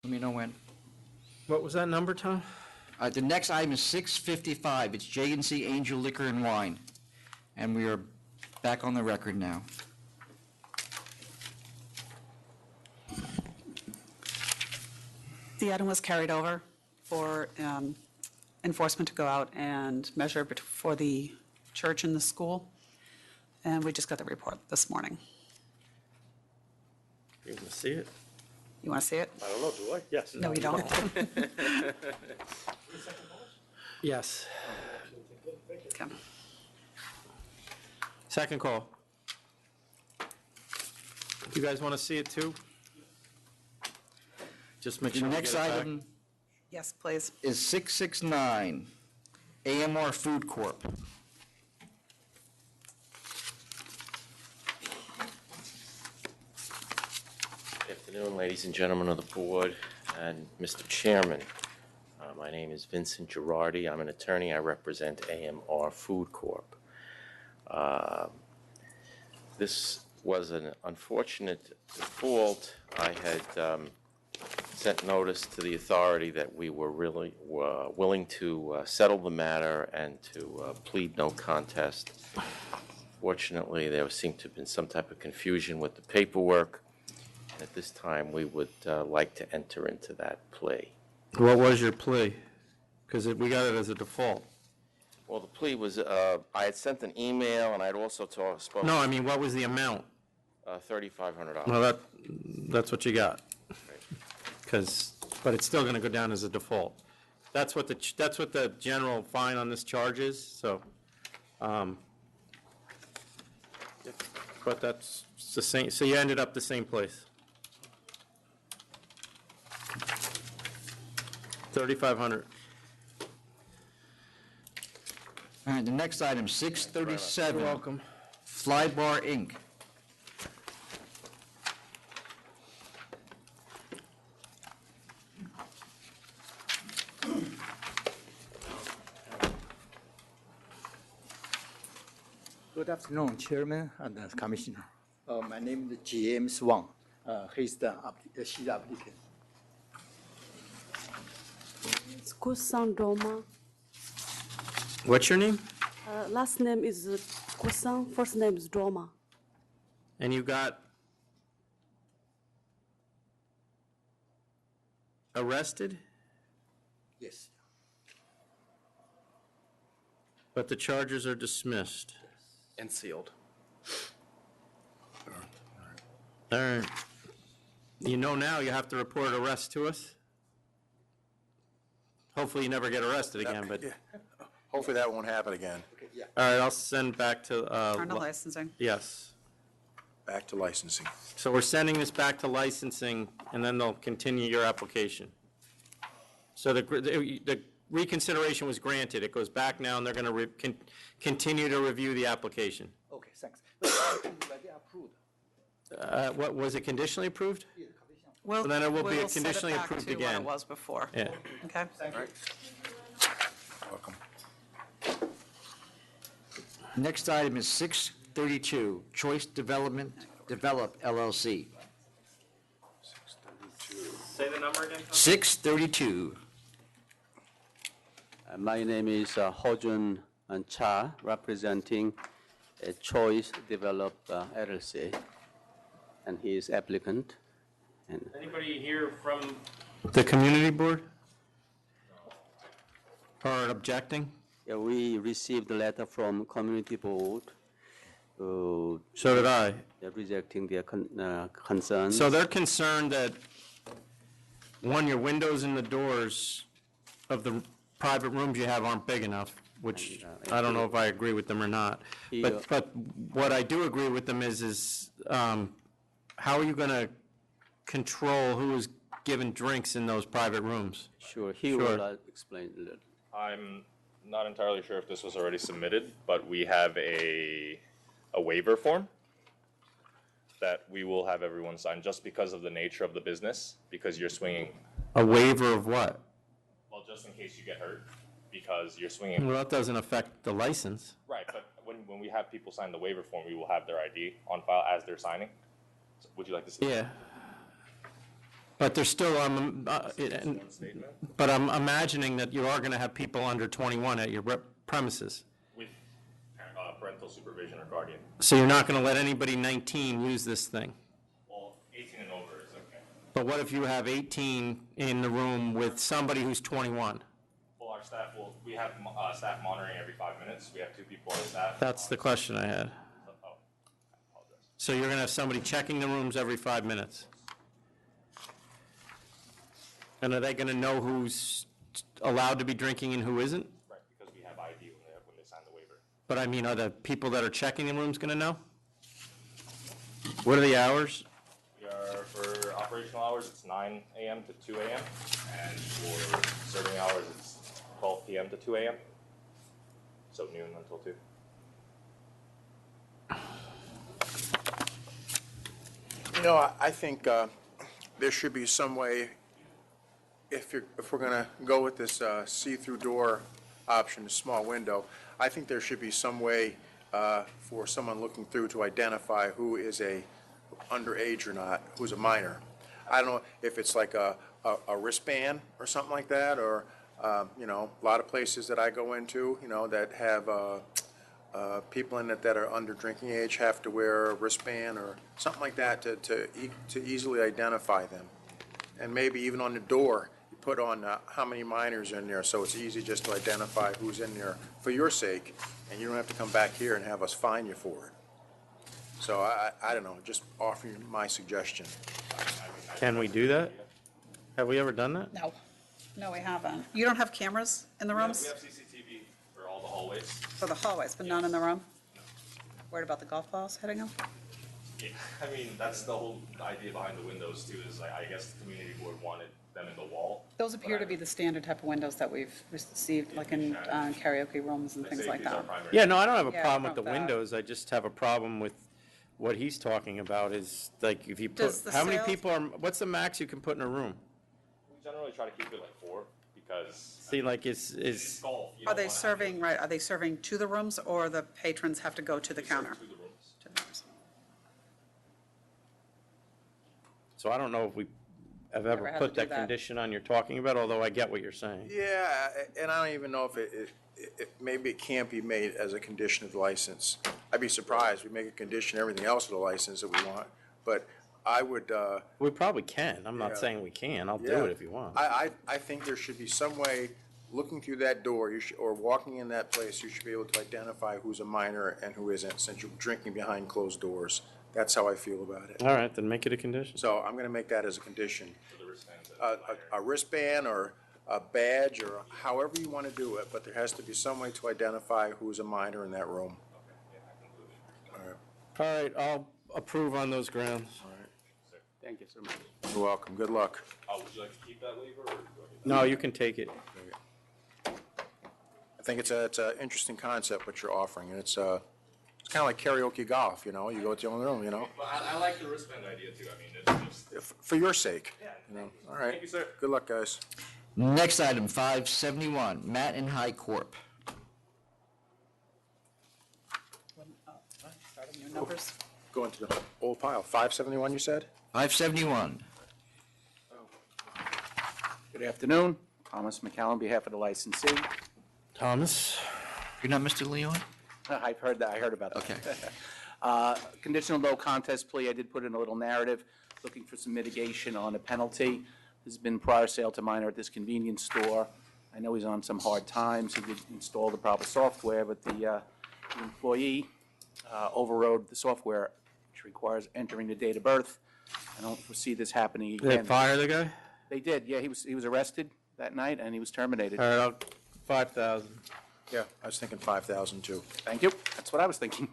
Let me know when. What was that number, Tom? The next item is 6:55. It's J&C Angel Liquor and Wine. And we are back on the record now. The item was carried over for enforcement to go out and measure for the church and the school, and we just got the report this morning. You want to see it? You want to see it? I don't know, do I? Yes. No, you don't. Yes. Okay. Second call. You guys want to see it too? Just make The sure we next get it back. item Yes, please. is 669, AMR Food Corp. Good afternoon, ladies and gentlemen of the board and Mr. Chairman. My name is Vincent Girardi. I'm an attorney. I represent AMR Food Corp. This was an unfortunate default. I had sent notice to the authority that we were really willing to settle the matter and to plead no contest. Fortunately, there seemed to have been some type of confusion with the paperwork. And at this time, we would like to enter into that plea. What was your plea? Because we got it as a default. Well, the plea was, I had sent an email, and I'd also spoken. No, I mean, what was the amount? $3,500. Well, that's what you got. But it's still going to go down as a default. That's what the general fine on this charge is, so. But that's the same, so you ended up the same place. 3,500. All right, the next item, 637. You're welcome. Flybar Inc. Good afternoon, Chairman and Commissioner. My name is James Wang. He's she's the applicant. Kusang Doma. What's your name? Last name is Kusang, first name is Doma. And you got arrested, Yes. but the charges are dismissed. And sealed. All right. You know now you have to report arrest to us? Hopefully you never get arrested again, but, Yeah. Hopefully that won't happen again. all right, I'll send back to, Turn to licensing. yes. Back to licensing. So we're sending this back to licensing, and then they'll continue your application. So the reconsideration was granted. It goes back now, and they're going to continue to review the application. Okay, thanks. But already approved. What, was it conditionally approved? Well, Then it will be we'll set it conditionally back approved to what again. it was before. Yeah. Okay? Welcome. Next item is 632, Choice Develop LLC. Say the number again. 632. My name is Hojun Cha, representing Choice Develop LLC, and he is applicant. And Anybody here from the community board? Or objecting? yeah, we received a letter from community board. So did I. They're rejecting their concerns. So they're concerned that, one, your windows and the doors of the private rooms you have aren't big enough, which I don't know if I agree with them or not. But what I do agree with them is how are you going to control who is given drinks in those private rooms? Sure, he will explain a little. I'm not entirely sure if this was already submitted, but we have a waiver form that we will have everyone sign just because of the nature of the business, because you're swinging. A waiver of what? Well, just in case you get hurt, because you're swinging. Well, that doesn't affect the license. Right, but when we have people sign the waiver form, we will have their ID on file as they're signing. So would you like to see? Yeah. But there's still, but I'm imagining that you are going to have people under 21 at your premises. With parental supervision or guardian. So you're not going to let anybody 19 use this thing? Well, 18 and over is okay. But what if you have 18 in the room with somebody who's 21? Well, our staff we have staff monitoring every 5 minutes. We have 2 people on staff. That's the question I had. So you're going to have somebody checking the rooms every 5 minutes? And are they going to know who's allowed to be drinking and who isn't? Right, because we have ID when they sign the waiver. But I mean, are the people that are checking the rooms going to know? What are the hours? We are, for operational hours, it's 9 a.m. to 2 a.m. And for serving hours, it's 12 p.m. to 2 a.m. So noon until 2. You know, I think there should be some way, if we're going to go with this see-through door option, a small window, I think there should be some way for someone looking through to identify who is a underage or not, who's a minor. I don't know if it's like a wristband or something like that, or, you know, a lot of places that I go into, you know, that have people in it that are under drinking age have to wear a wristband or something like that to easily identify them. And maybe even on the door, you put on how many minors are in there, so it's easy just to identify who's in there for your sake, and you don't have to come back here and have us fine you for it. So I don't know, just offering my suggestion. Can we do that? Have we ever done that? No. No, we haven't. You don't have cameras in the rooms? We have CCTV for all the hallways. For the hallways, but none in the room? Worried about the golf balls hitting them? Yeah, I mean, that's the whole idea behind the windows too, is I guess the community board wanted them in the wall. Those appear to be the standard type of windows that we've received, like in karaoke rooms and things like that. Yeah, no, I don't have a Yeah, problem with the about that. windows. I just have a problem with what he's talking about is, like, if you put, Does the how many sales- people are, what's the max you can put in a room? We generally try to keep it like 4 because See, like, it's golf. You Are don't they wanna have serving, right, are they serving to the rooms, or the patrons have to go to the counter? to the rooms. To the rooms. So I don't know if we have Never ever had put to do that that. condition on you're talking about, although I get what you're saying. Yeah, and I don't even know if maybe it can't be made as a condition of the license. I'd be surprised, we make a condition, everything else of the license that we want, but I would, We probably can. I'm Yeah. not saying we can. I'll do yeah. it if you want. I think there should be some way, looking through that door, or walking in that place, you should be able to identify who's a minor and who isn't, since you're drinking behind closed doors. That's how I feel about it. All right, then make it a condition. So I'm gonna make that as a condition. A wristband or a badge, or however you wanna do it, but there has to be some way to identify who's a minor in that room. All right, I'll approve on those grounds. Thank you so much. You're welcome, good luck. Would you like to keep that waiver or do I need that? No, you can take it. I think it's a interesting concept what you're offering, and it's kind of like karaoke golf, you know, you go to your own room, you know, Well, I like the wristband idea too. I mean, it's just. for your sake, you know, all right. Thank you, sir. Good luck, guys. Next item, 571, Matt and High Corp. New numbers? Go into the old pile, 571 you said? 571. Good afternoon. Thomas McCallum, on behalf of the licensee. Thomas? You're not Mr. Leon? I've heard that, I heard about that. Okay. Conditional no contest plea, I did put in a little narrative, looking for some mitigation on a penalty. There's been prior sale to minor at this convenience store. I know he's on some hard times, he did install the proper software, but the employee overrode the software, which requires entering the date of birth. I don't foresee this happening Did they again. fire the guy? They did, yeah, he was arrested that night, and he was terminated. All right, 5,000. Yeah, I was thinking 5,000 too. Thank you, that's what I was thinking.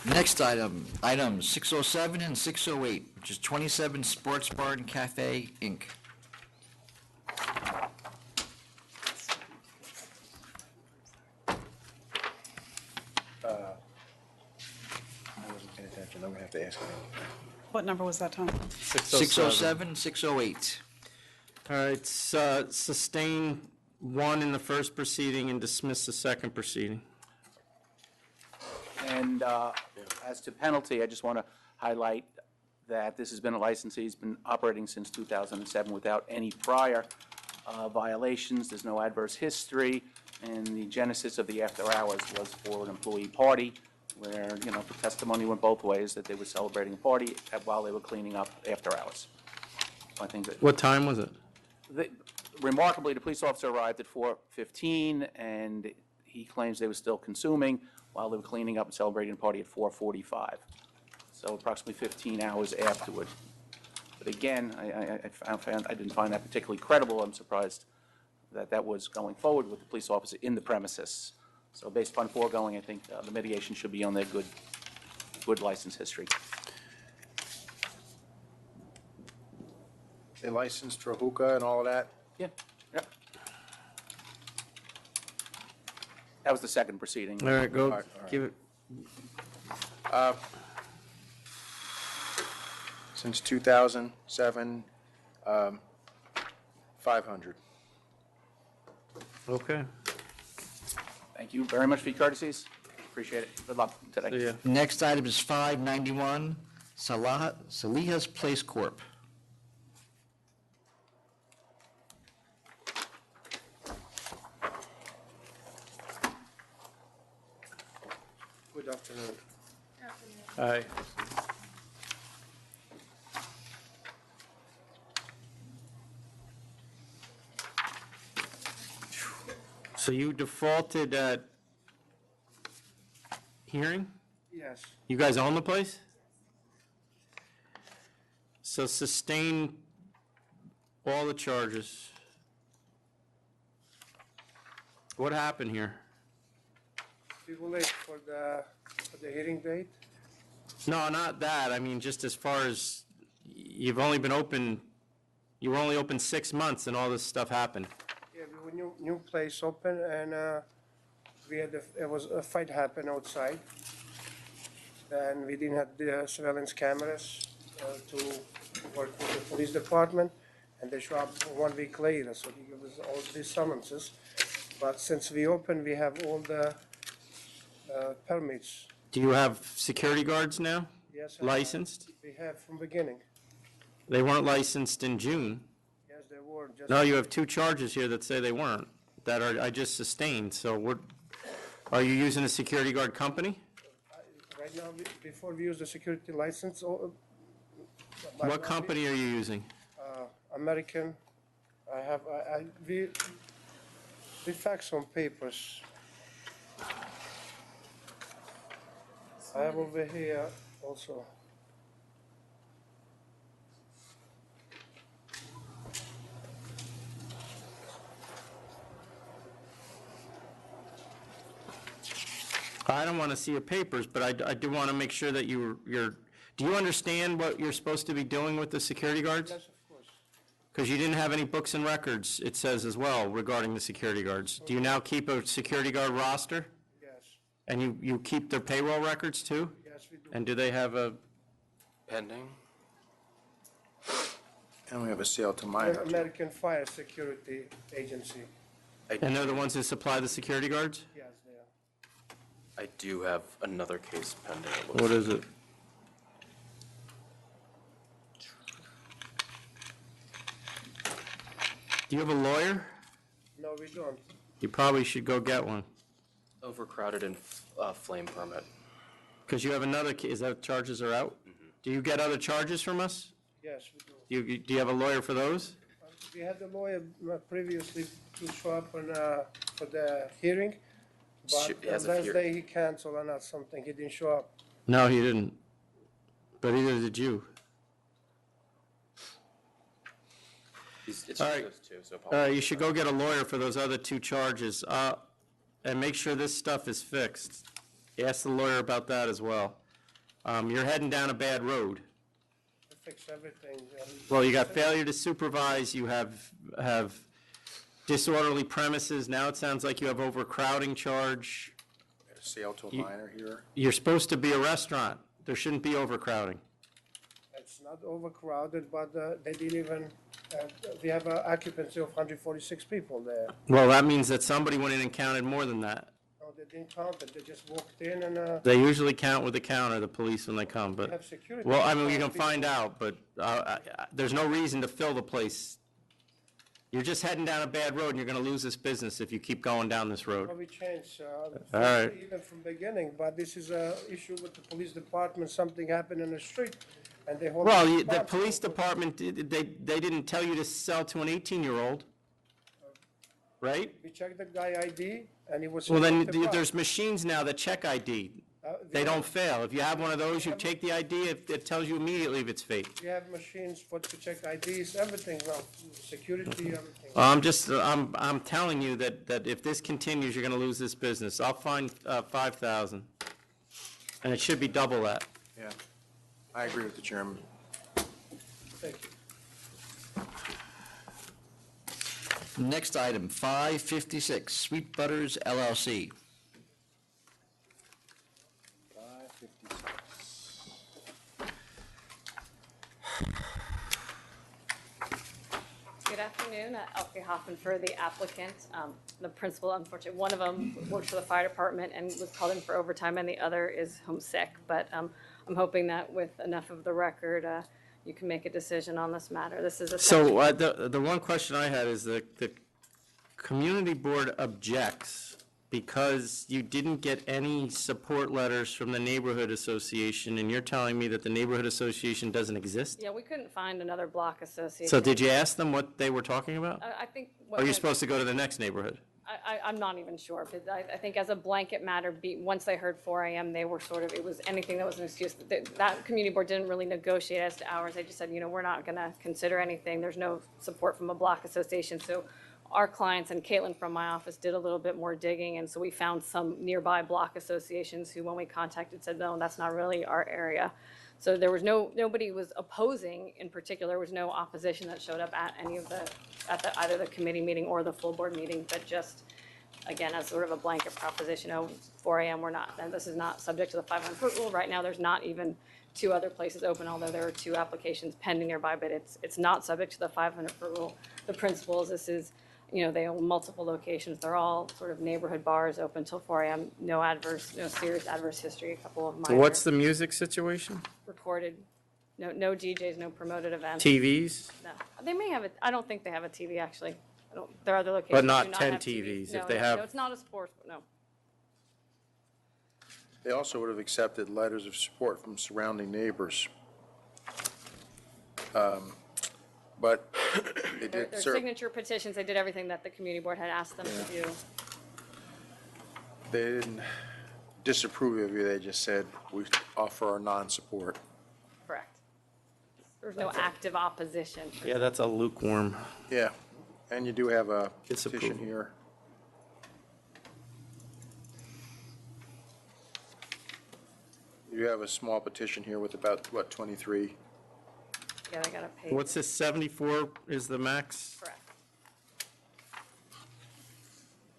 Next item, items 607 and 608, which is 27 Sports Bar and Cafe, Inc. I wasn't paying attention, I'm gonna have to ask him. What number was that, Tom? 607, 608. All right, sustain one in the first proceeding and dismiss the second proceeding. And as to penalty, I just want to highlight that this has been a licensee, he's been operating since 2007 without any prior violations. There's no adverse history, and the genesis of the after-hours was for an employee party where, you know, the testimony went both ways, that they were celebrating a party while they were cleaning up after hours. I think that What time was it? remarkably, the police officer arrived at 4:15, and he claims they were still consuming while they were cleaning up and celebrating a party at 4:45. So approximately 15 hours afterward. But again, I didn't find that particularly credible. I'm surprised that that was going forward with the police officer in the premises. So based upon foregoing, I think the mitigation should be on their good license history. They licensed for hookah and all of that? Yeah, yeah. That was the second proceeding. All right, go, All right. give it, Since 2007, 500. okay. Thank you very much for your courtesies. Appreciate it. Good luck today. See ya. Next item is 591, Salihas Place Corp. Good afternoon. Aye. So you defaulted at hearing? Yes, You guys own the place? So sustain all the charges. What happened here? we will wait for the hearing date. No, not that. I mean, just as far as, you've only been open, you were only open 6 months and all this stuff happened. Yeah, we were new place open, and there was a fight happen outside. And we didn't have the surveillance cameras to work with the police department, and they show up 1 week later, so they give us all these summonses. But since we opened, we have all the permits. Do you have security guards now? Yes, Licensed? we have from beginning. They weren't licensed in June. Yes, they were. Just No, you have 2 charges here that say they weren't, that are, I just sustained. So what, are you using a security guard company? Right now, before we use the security license, What company are you using? American, we fax some papers. I have over here also. I don't want to see your papers, but I do want to make sure that you're, do you understand what you're supposed to be doing with the security guards? Yes, of course. Because you didn't have any books and records, it says as well, regarding the security guards. Do you now keep a security guard roster? Yes, And you keep their payroll records too? yes, we do. And do they have a, Pending? And we have a sale to minor. American Fire Security Agency. and they're the ones who supply the security guards? Yes, they are. I do have another case pending. it looks What like. is it? Do you have a lawyer? No, we don't. You probably should go get one. Overcrowded and flame permit. Because you have another, is that charges are out? Do you get other charges from us? Yes, we do. Do you have a lawyer for those? We had the lawyer previously to show up on, for the hearing, but He has a last fear- day he canceled or not something, he didn't show up. No, he didn't. But either did you. It's All just right. those two, so You should go get a lawyer for those other 2 charges, and make sure this stuff is fixed. Ask the lawyer about that as well. You're heading down a bad road. To fix everything. Well, you got failure to supervise, you have disorderly premises, now it sounds like you have overcrowding charge. Sale to a You- minor here. You're supposed to be a restaurant. There shouldn't be overcrowding. It's not overcrowded, but they didn't even, we have an occupancy of 146 people there. Well, that means that somebody went in and counted more than that. No, they didn't count it, they just walked in and, They usually count with the counter, the police, when they come, but, have security. well, I mean, you can find out, but there's no reason to fill the place. You're just heading down a bad road, and you're going to lose this business if you keep going down this road. Probably change, All right. even from beginning, but this is a issue with the police department, something happened in the street, and they hold. Well, us the responsible. police department, they didn't tell you to sell to an 18-year-old, right? We checked the guy ID, and he was. Well, then, in the there's machines now that check ID. They don't fail. If you have one of those, you take the ID, it tells you immediately if it's fake. We have machines to check IDs, everything, well, security, everything. Well, I'm telling you that if this continues, you're gonna lose this business. I'll find 5,000. And it should be double that. Yeah, I agree with the chairman. Thank you. Next item, 556, Sweet Butters LLC. Good afternoon, Elke Hoffman for the applicant. The principal, unfortunately, one of them works for the fire department and was called in for overtime, and the other is homesick. But I'm hoping that with enough of the record, you can make a decision on this matter. This is a. So the one question I had is the community board objects because you didn't get any support letters from the neighborhood association, and you're telling me that the neighborhood association doesn't exist? Yeah, we couldn't find another block association. So did you ask them what they were talking about? I think. Or are you supposed to go to the next neighborhood? I'm not even sure, but I think as a blanket matter, once they heard 4 AM, they were sort of, it was anything that was an excuse. That community board didn't really negotiate as to hours. They just said, we're not gonna consider anything. There's no support from a block association. So our clients and Caitlin from my office did a little bit more digging, and so we found some nearby block associations who, when we contacted, said, no, that's not really our area. So there was nobody was opposing in particular. There was no opposition that showed up at any of either the committee meeting or the full board meeting, but just, again, as sort of a blanket proposition, 4 AM, and this is not subject to the 500-foot rule. Right now, there's not even 2 other places open, although there are 2 applications pending nearby, but it's not subject to the 500-foot rule. The principle is this is, they own multiple locations. They're all sort of neighborhood bars open till 4 AM. No serious adverse history. A couple of minor. What's the music situation? Recorded. No DJs, no promoted events. TVs? No. They may have I don't think they have a TV, actually. There are other locations. But that not do 10 have TVs, No, if they no, have. No, it's not a sports, no. They also would have accepted letters of support from surrounding neighbors. But they Their did signature petitions, they did everything that the community board had asked them to do. they didn't disapprove of you, they just said, we offer our non-support. Correct. There's no active opposition. Yeah, that's a lukewarm. Yeah, and you do have a Disapproval. petition here. You have a small petition here with about, 23? Yeah, they gotta pay. What's this, 74 is the max? Correct.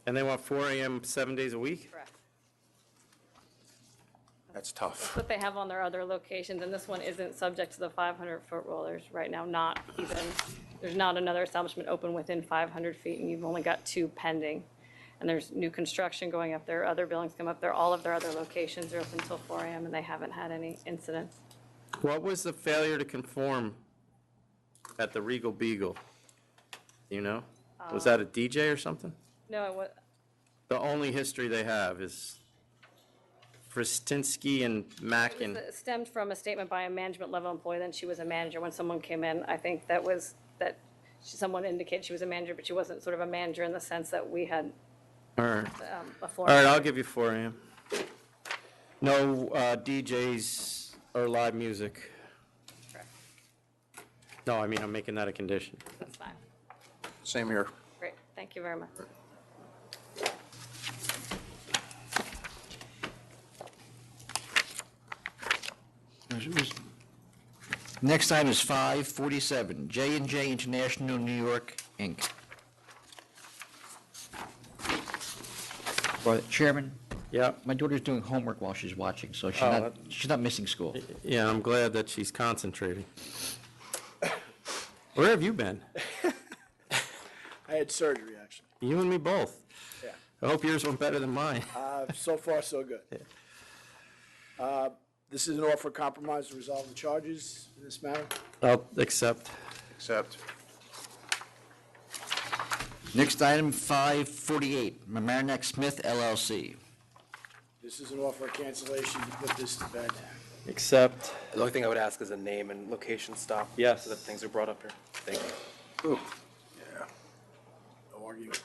And they want 4 AM 7 days a week? Correct. That's tough. That's what they have on their other locations, and this one isn't subject to the 500-foot rule. There's right now there's not another establishment open within 500 feet, and you've only got 2 pending. And there's new construction going up there, other buildings come up there, all of their other locations are open until 4 AM, and they haven't had any incidents. What was the failure to conform at the Regal Beagle? Do you know? Was that a DJ or something? No, The only history they have is Fristinsky and Mackin. it stemmed from a statement by a management level employee, then she was a manager when someone came in. I think that someone indicated she was a manager, but she wasn't sort of a manager in the sense that we had All right. a floor. All right, I'll give you 4 AM. No DJs or live music. Correct. No, I mean, I'm making that a condition. That's fine. Same here. Great, thank you very much. Next item is 547, J&J International New York, Inc. Well, Chairman? Yeah. My daughter's doing homework while she's watching, so Oh, she's not missing school. Yeah, I'm glad that she's concentrating. Where have you been? I had surgery, actually. You and me both. Yeah. I hope yours went better than mine. So far, so good. This is an offer of compromise to resolve the charges in this matter. I'll accept. Accept. Next item, 548, Mamaroneck Smith LLC. This is an offer of cancellation to put this to bed. Accept. The only thing I would ask is a name and location stop. Yes. So that things are brought up here. Thank you. Ooh. Yeah. No argument.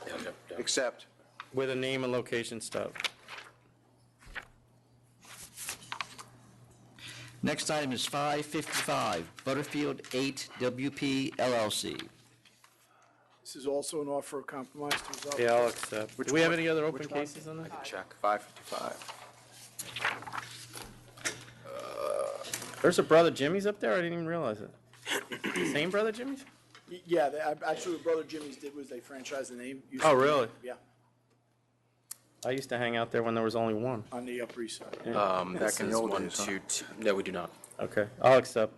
Accept. With a name and location stub. Next item is 555, Butterfield 8 WP LLC. This is also an offer of compromise to resolve. Yeah, I'll accept. Do we have any other open Which one? cases on that? I can check. 555. There's a Brother Jimmy's up there? I didn't even realize it. Same Brother Jimmy's? Yeah, actually, what Brother Jimmy's did was they franchised the name. Used Oh, to be- really? Yeah, I used to hang out there when there was only one. on the Upper East Side. Yeah. This in is the old 1, days, huh? 2, 2. No, we do not. Okay, I'll accept.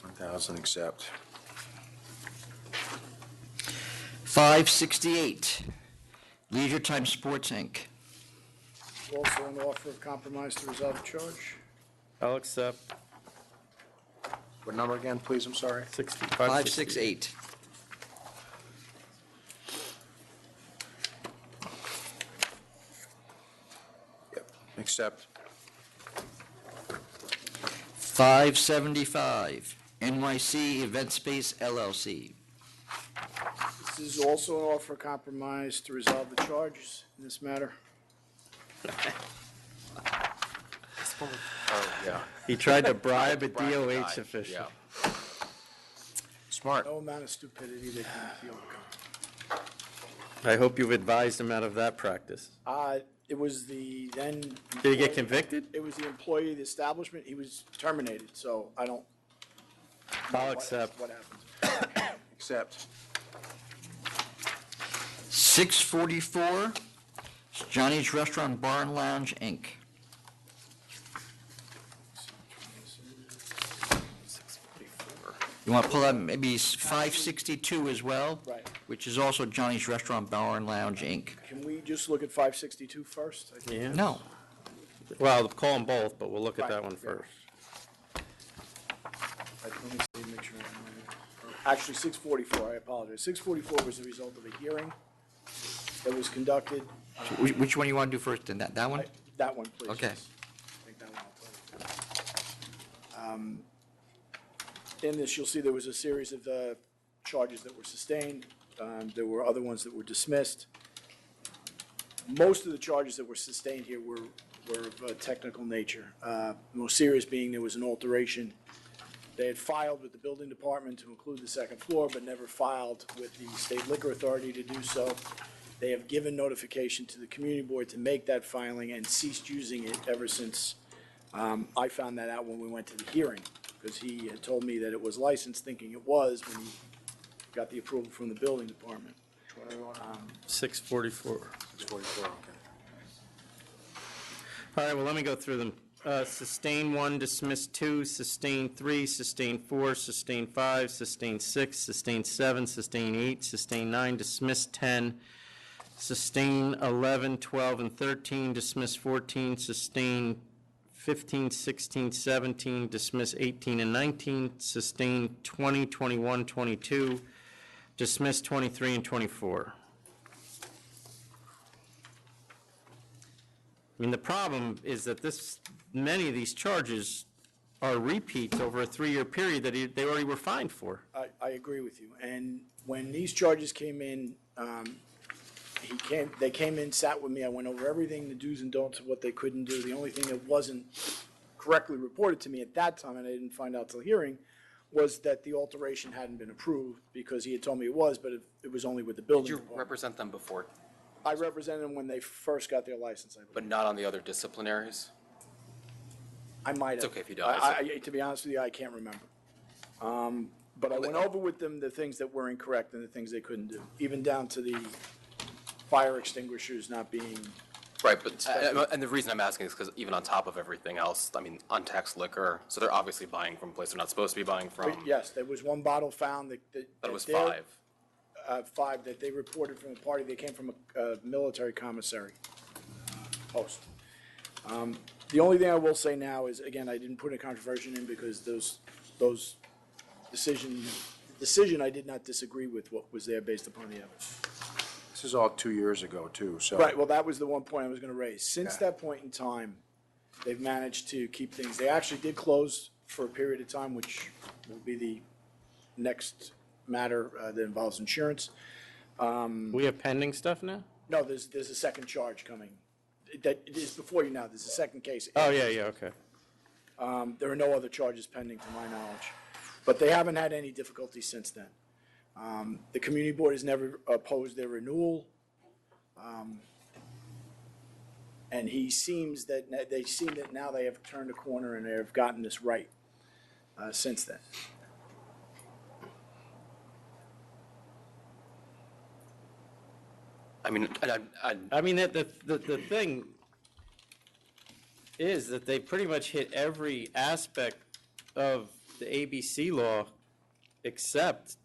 1,000, accept. 568, Leisure Time Sports, Inc. Also an offer of compromise to resolve the charge. I'll accept. What number again, please? I'm sorry. 568. Accept. 575, NYC Event Space LLC. This is also an offer of compromise to resolve the charges in this matter. Oh, yeah. He tried to bribe a Bribe the DOH guy. official. Yeah. Smart. No amount of stupidity that can be overcome. I hope you've advised him out of that practice. It was the then. Did he get convicted? It was the employee of the establishment. He was terminated, so I don't. I'll accept. What happened? Accept. 644, Johnny's Restaurant Bar and Lounge, Inc. You want to pull up maybe 562 as well? Right. Which is also Johnny's Restaurant Bar and Lounge, Inc. Can we just look at 562 first? I think- Yeah. No. Well, call them both, but we'll look at Right, that one yeah. first. Let me see, make sure. Actually, 644, I apologize. 644 was the result of a hearing that was conducted. Which one you want to do first, then that one? That one, please. Okay. yes. I think that one I'll tell you. In this, you'll see there was a series of charges that were sustained. There were other ones that were dismissed. Most of the charges that were sustained here were of a technical nature. The most serious being there was an alteration. They had filed with the building department to include the second floor, but never filed with the state liquor authority to do so. They have given notification to the community board to make that filing and ceased using it ever since I found that out when we went to the hearing, because he had told me that it was licensed, thinking it was, when he got the approval from the building department. 644. 644, okay. All right, well, let me go through them. Sustain 1, dismiss 2, sustain 3, sustain 4, sustain 5, sustain 6, sustain 7, sustain 8, sustain 9, dismiss 10, sustain 11, 12, and 13, dismiss 14, sustain 15, 16, 17, dismiss 18 and 19, sustain 20, 21, 22, dismiss 23 and 24. I mean, the problem is that many of these charges are repeats over a 3-year period that they already were fined for. I agree with you. And when these charges came in, they came in, sat with me, I went over everything, the do's and don'ts of what they couldn't do. The only thing that wasn't correctly reported to me at that time, and I didn't find out till hearing, was that the alteration hadn't been approved, because he had told me it was, but it was only with the building Did you department. represent them before, I represented them when they first got their license, I believe. but not on the other disciplinaries? I might have. It's okay if you don't. To be honest with you, I can't remember. But I went over with them the things that were incorrect and the things they couldn't do, even down to the fire extinguishers not being. Right, but, and the reason I'm asking is because even on top of everything else, I mean, untaxed liquor, so they're obviously buying from a place they're not supposed to be buying from. Yes, there was one bottle found that That was there- 5. 5 that they reported from a party. They came from a military commissary post. The only thing I will say now is, again, I didn't put a controversy in because those decision I did not disagree with what was there based upon the evidence. This is all 2 years ago, too, so. Right, well, that was the one point I was going to raise. Since Yeah. that point in time, they've managed to keep things, they actually did close for a period of time, which will be the next matter that involves insurance. We have pending stuff now? No, there's a second charge coming. That is before you now, there's a second case. Oh, yeah, okay. There are no other charges pending, to my knowledge. But they haven't had any difficulty since then. The community board has never opposed their renewal. And they seem that now they have turned a corner and they have gotten this right since then. I mean, I mean, the thing is that they pretty much hit every aspect of the ABC law except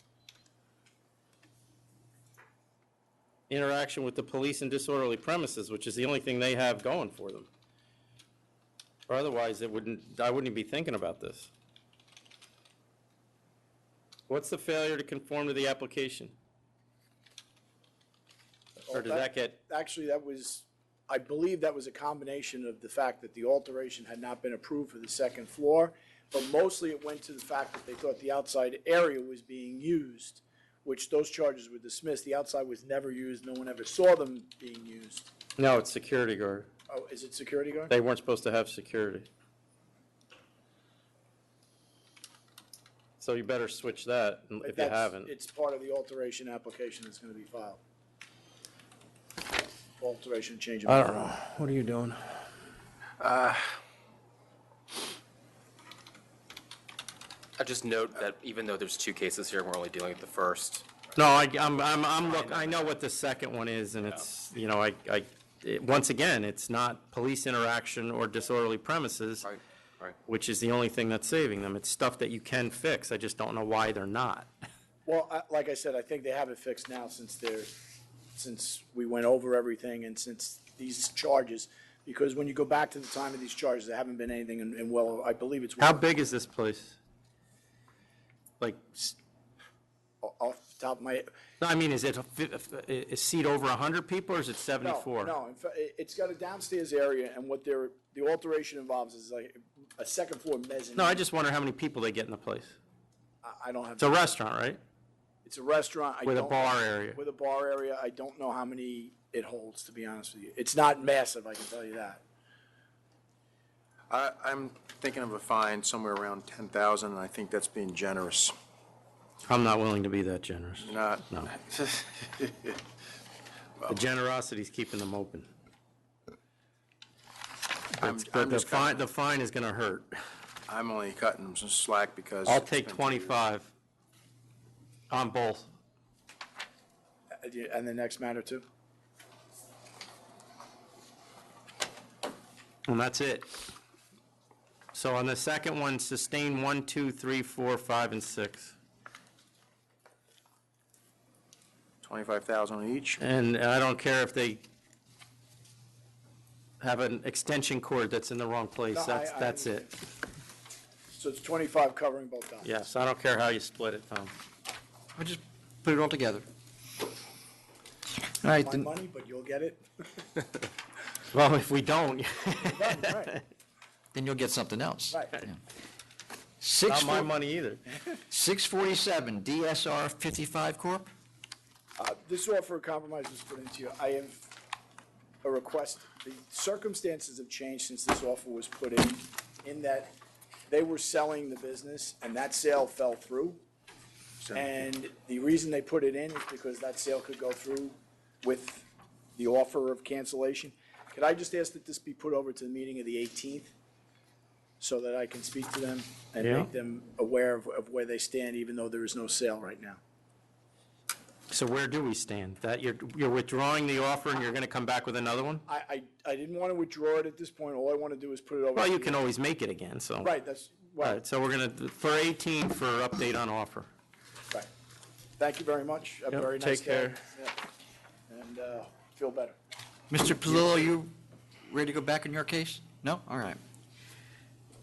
interaction with the police and disorderly premises, which is the only thing they have going for them. Or otherwise, I wouldn't be thinking about this. What's the failure to conform to the application? Or did that get, Actually, I believe that was a combination of the fact that the alteration had not been approved for the second floor, but mostly it went to the fact that they thought the outside area was being used, which those charges were dismissed. The outside was never used. No one ever saw them being used. no, it's security guard. Oh, is it security guard? They weren't supposed to have security. So you better switch that if you haven't. It's part of the alteration application that's going to be filed. Alteration, change of. I don't know. What are you doing? I just note that even though there's 2 cases here, we're only dealing with the first. No, I know what the second one is, and it's, once again, it's not police interaction or disorderly premises. Right. Which is the only thing that's saving them. It's stuff that you can fix. I just don't know why they're not. Well, like I said, I think they have it fixed now since we went over everything and since these charges, because when you go back to the time of these charges, there haven't been anything in well, I believe it's. How big is this place? Like, off the top of my head. no, I mean, is it a seat over 100 people, or is it 74? No, in fact, it's got a downstairs area, and what the alteration involves is like a second floor mezzanine. No, I just wonder how many people they get in the place. I don't have. It's a restaurant, right? It's a restaurant. With a bar area. With a bar area. I don't know how many it holds, to be honest with you. It's not massive, I can tell you that. I'm thinking of a fine somewhere around 10,000, and I think that's being generous. I'm not willing to be that generous. You're not? No. The generosity's keeping them open. But the fine is going to hurt. I'm only cutting them some slack because. I'll take 25 on both. And the next matter too? And that's it. So on the second one, sustain 1, 2, 3, 4, 5, and 6. 25,000 each? And I don't care if they have an extension cord that's in the wrong place. No, That's it. So it's 25 covering both dollars? Yes, I don't care how you split it, Tom. I just put it all together. All right, My then, money, but you'll get it? Well, if we don't, Right, then you'll get something else. right. not my money either. 647, DSR 55 Corp. This offer of compromise was put into you. I have a request. The circumstances have changed since this offer was put in that they were selling the business and that sale fell through. And the reason they put it in is because that sale could go through with the offer of cancellation. Could I just ask that this be put over to the meeting of the 18th so that I can speak to them and Yeah. make them aware of where they stand, even though there is no sale right now? So where do we stand? That you're withdrawing the offer and you're going to come back with another one? I didn't want to withdraw it at this point. All I want to do is put it over. Well, to you the- can always make it again, so. Right, that's, All right, so we're going to, for 18, for update on offer. right. Thank you very much. Have a Yep, very nice take day. care. Yeah. And feel better. Mr. Pizzillo, you ready to go back on your case? No? All right.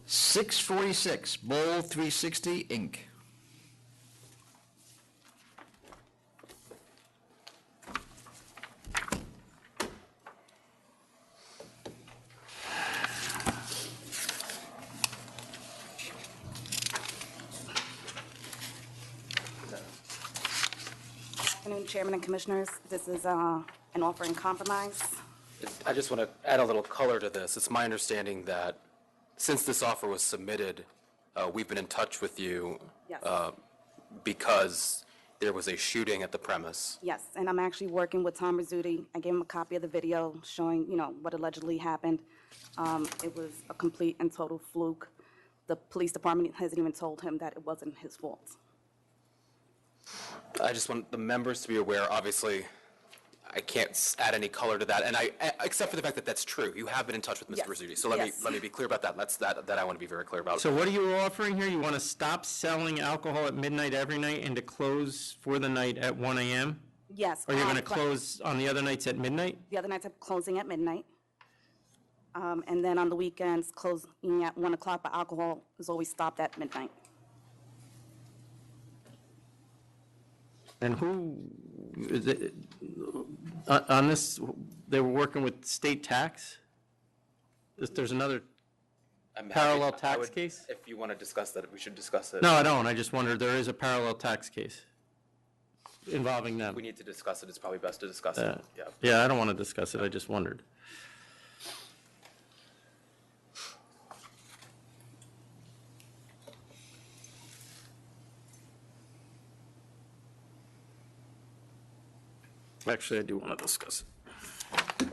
646, Bowl 360, Inc. Afternoon, Chairman and Commissioners. This is an offer in compromise. I just want to add a little color to this. It's my understanding that since this offer was submitted, we've been in touch with you Yes. because there was a shooting at the premise. Yes, and I'm actually working with Tom Rizzuti. I gave him a copy of the video showing, what allegedly happened. It was a complete and total fluke. The police department hasn't even told him that it wasn't his fault. I just want the members to be aware, obviously, I can't add any color to that, and except for the fact that that's true. You have been in touch with Mr. Yes. Rizzuti, so Yes. let me be clear about that. That I want to be very clear about. So what are you offering here? You want to stop selling alcohol at midnight every night and to close for the night at 1 a.m.? Yes. Or you're going to but close on the other nights at midnight? The other nights I'm closing at midnight. And then on the weekends, closing at 1 o'clock, but alcohol is always stopped at midnight. And who, is it, on this, they were working with state tax? There's another I'm happy- parallel I tax would- case? If you want to discuss that, we should discuss it. No, I don't. I just wondered, there is a parallel tax case involving them. We need to discuss it. It's probably best to discuss it. Yeah. Yeah, I don't want to discuss it. I just wondered. Actually, I do want to discuss it.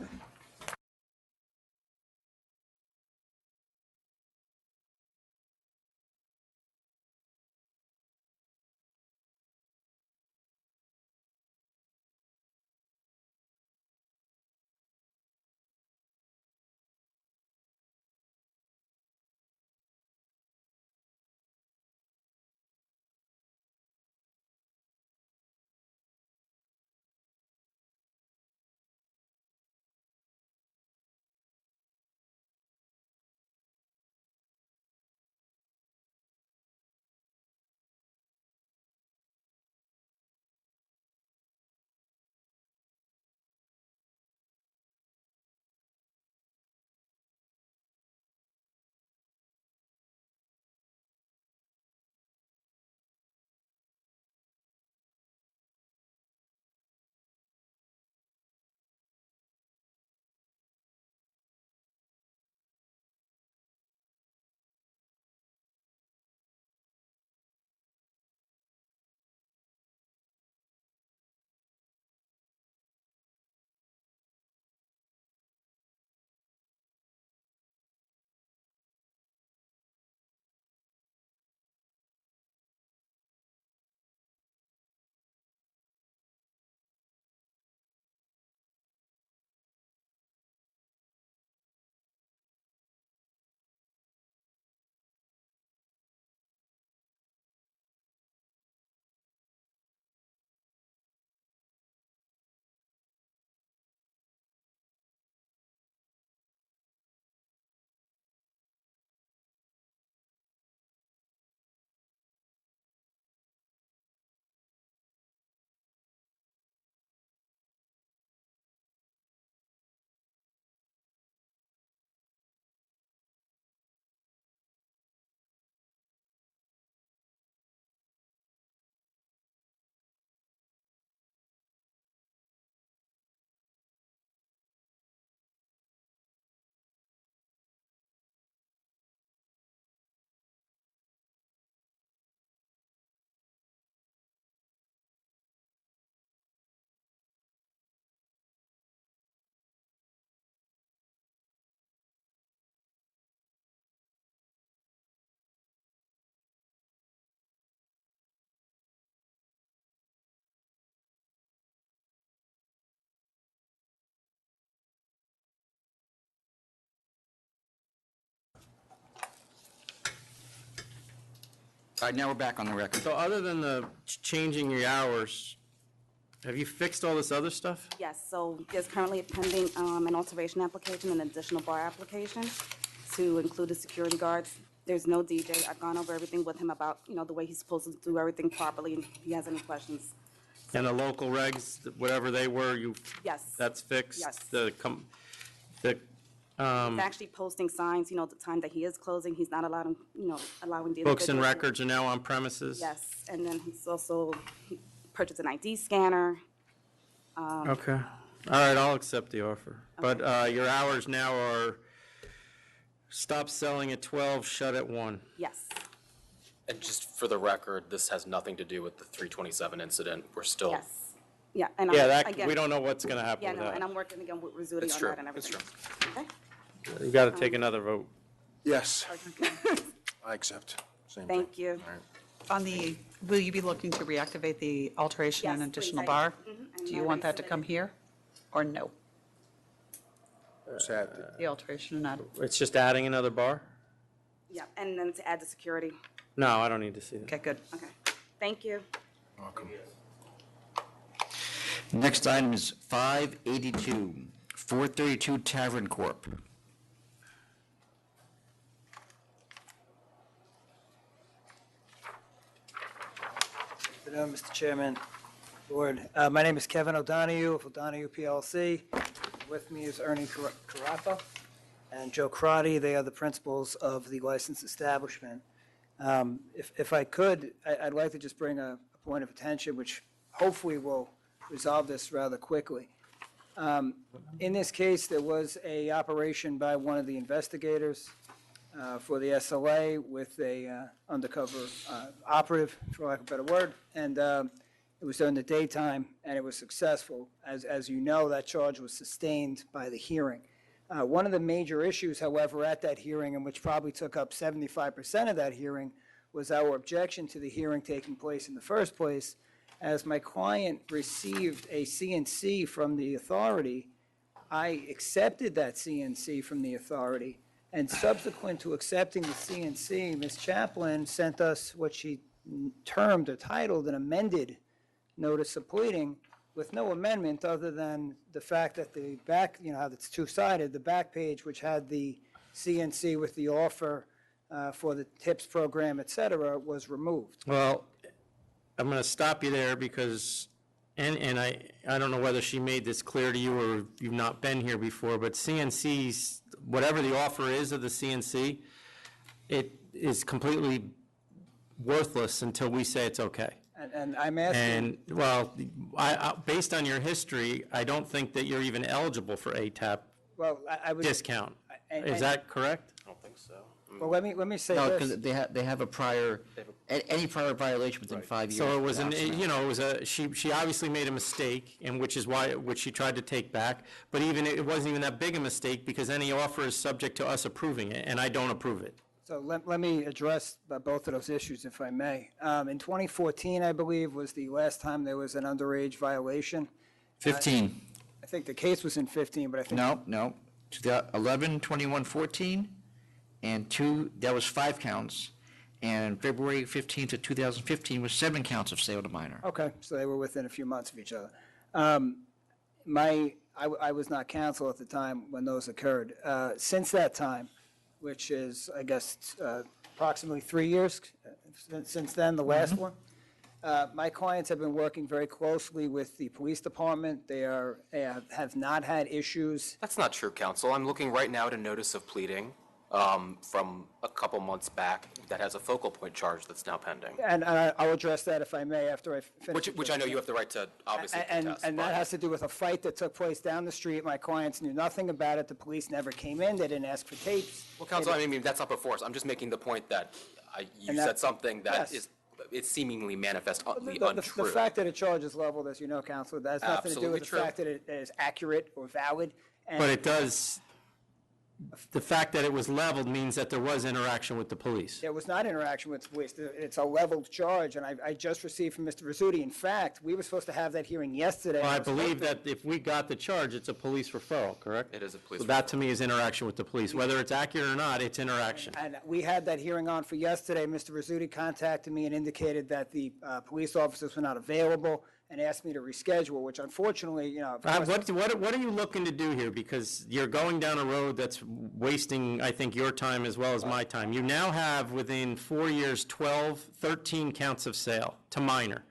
All right, now we're back on the record. So other than the changing your hours, have you fixed all this other stuff? Yes, so there's currently pending an alteration application, an additional bar application to include the security guards. There's no DJ. I've gone over everything with him about, the way he's supposed to do everything properly, and if he has any questions. And the local regs, whatever they were, Yes. that's fixed? Yes. He's He's actually posting signs, the time that he is closing, he's not allowing, allowing the books and individuals- records are now on premises? Yes, and then he purchased an ID scanner. Okay. All right, I'll accept the offer. But your hours now are stop selling at 12, shut at 1. Yes. And just for the record, this has nothing to do with the 327 incident. We're still. Yes. Yeah, and Yeah, I'm, that, again. we don't know what's going to happen Yeah, with no, that. and I'm working again with Rizzuti It's on true. that and It's everything. true. Okay? You got to take another vote. Yes, I accept. Same thing. Thank you. On the, will you be looking to reactivate the alteration and Yes, please, additional I- bar? Mhm, I'm Do you already want that to submitted. come here, or no? Sad. The alteration and add, It's just adding another bar? Yeah, and then to add the security. No, I don't need to see that. okay, good. Okay. Thank you. Welcome. Next item is 582, 432 Tavern Corp. Good afternoon, Mr. Chairman, Board. My name is Kevin O'Donoghue of O'Donoghue PLC. With me is Ernie Carapa and Joe Crotty. They are the principals of the licensed establishment. If I could, I'd like to just bring a point of attention, which hopefully will resolve this rather quickly. In this case, there was a operation by one of the investigators for the SLA with a undercover operative, for lack of a better word, and it was during the daytime, and it was successful. As you know, that charge was sustained by the hearing. One of the major issues, however, at that hearing, and which probably took up 75% of that hearing, was our objection to the hearing taking place in the first place. As my client received a CNC from the authority, I accepted that CNC from the authority, and subsequent to accepting the CNC, Ms. Chaplin sent us what she termed or titled an amended notice of pleading with no amendment other than the fact that the back, how it's two-sided, the back page, which had the CNC with the offer for the TIPS program, et cetera, was removed. Well, I'm going to stop you there because, and I don't know whether she made this clear to you or you've not been here before, but CNCs, whatever the offer is of the CNC, it is completely worthless until we say it's okay. And I'm asking, And, well, based on your history, I don't think that you're even eligible for ATAP well, I would. discount. and- Is and- that correct? I don't think so. Well, let me say No, this. because they have a prior, any prior violation within 5 years. So it was lapse now. it was she obviously made a mistake, and which she tried to take back, but even, it wasn't even that big a mistake, because any offer is subject to us approving it, and I don't approve it. So let me address both of those issues, if I may. In 2014, I believe, was the last time there was an underage violation. 15. I think the case was in 15, but I think. No. 11, 21, 14, and that was 5 counts. And February 15th of 2015 was 7 counts of sale to minor. Okay, so they were within a few months of each other. I was not counsel at the time when those occurred. Since that time, which is, I guess, approximately 3 years since then, the last one, my clients have been working very closely with the police department. They have not had issues. That's not true, counsel. I'm looking right now at a notice of pleading from a couple months back that has a focal point charge that's now pending. And I'll address that if I may after I finish. Which I know you have the right to obviously contest. And that has to do with a fight that took place down the street. My clients knew nothing about it. The police never came in. They didn't ask for tapes. Well, counsel, I mean, that's not before us. I'm just making the point that you And that- said something that yes. is, it's seemingly manifestly The untrue. fact that a charge is leveled, as you know, Counselor, that has nothing to do with Absolutely the true. fact that it is accurate or valid. And- But it does, the fact that it was leveled means that there was interaction with the police. There was not interaction with the police. It's a leveled charge, and I just received from Mr. Rizzuti. In fact, we were supposed to have that hearing yesterday. Well, I believe that if we got the charge, it's a police referral, correct? It is a police So that to me is interaction with the police. Whether it's accurate or not, it's interaction. And we had that hearing on for yesterday. Mr. Rizzuti contacted me and indicated that the police officers were not available and asked me to reschedule, which unfortunately, of course, What are you looking to do here? Because you're going down a road that's wasting, I think, your time as well as my time. You now have, within 4 years, 13 counts of sale to minor.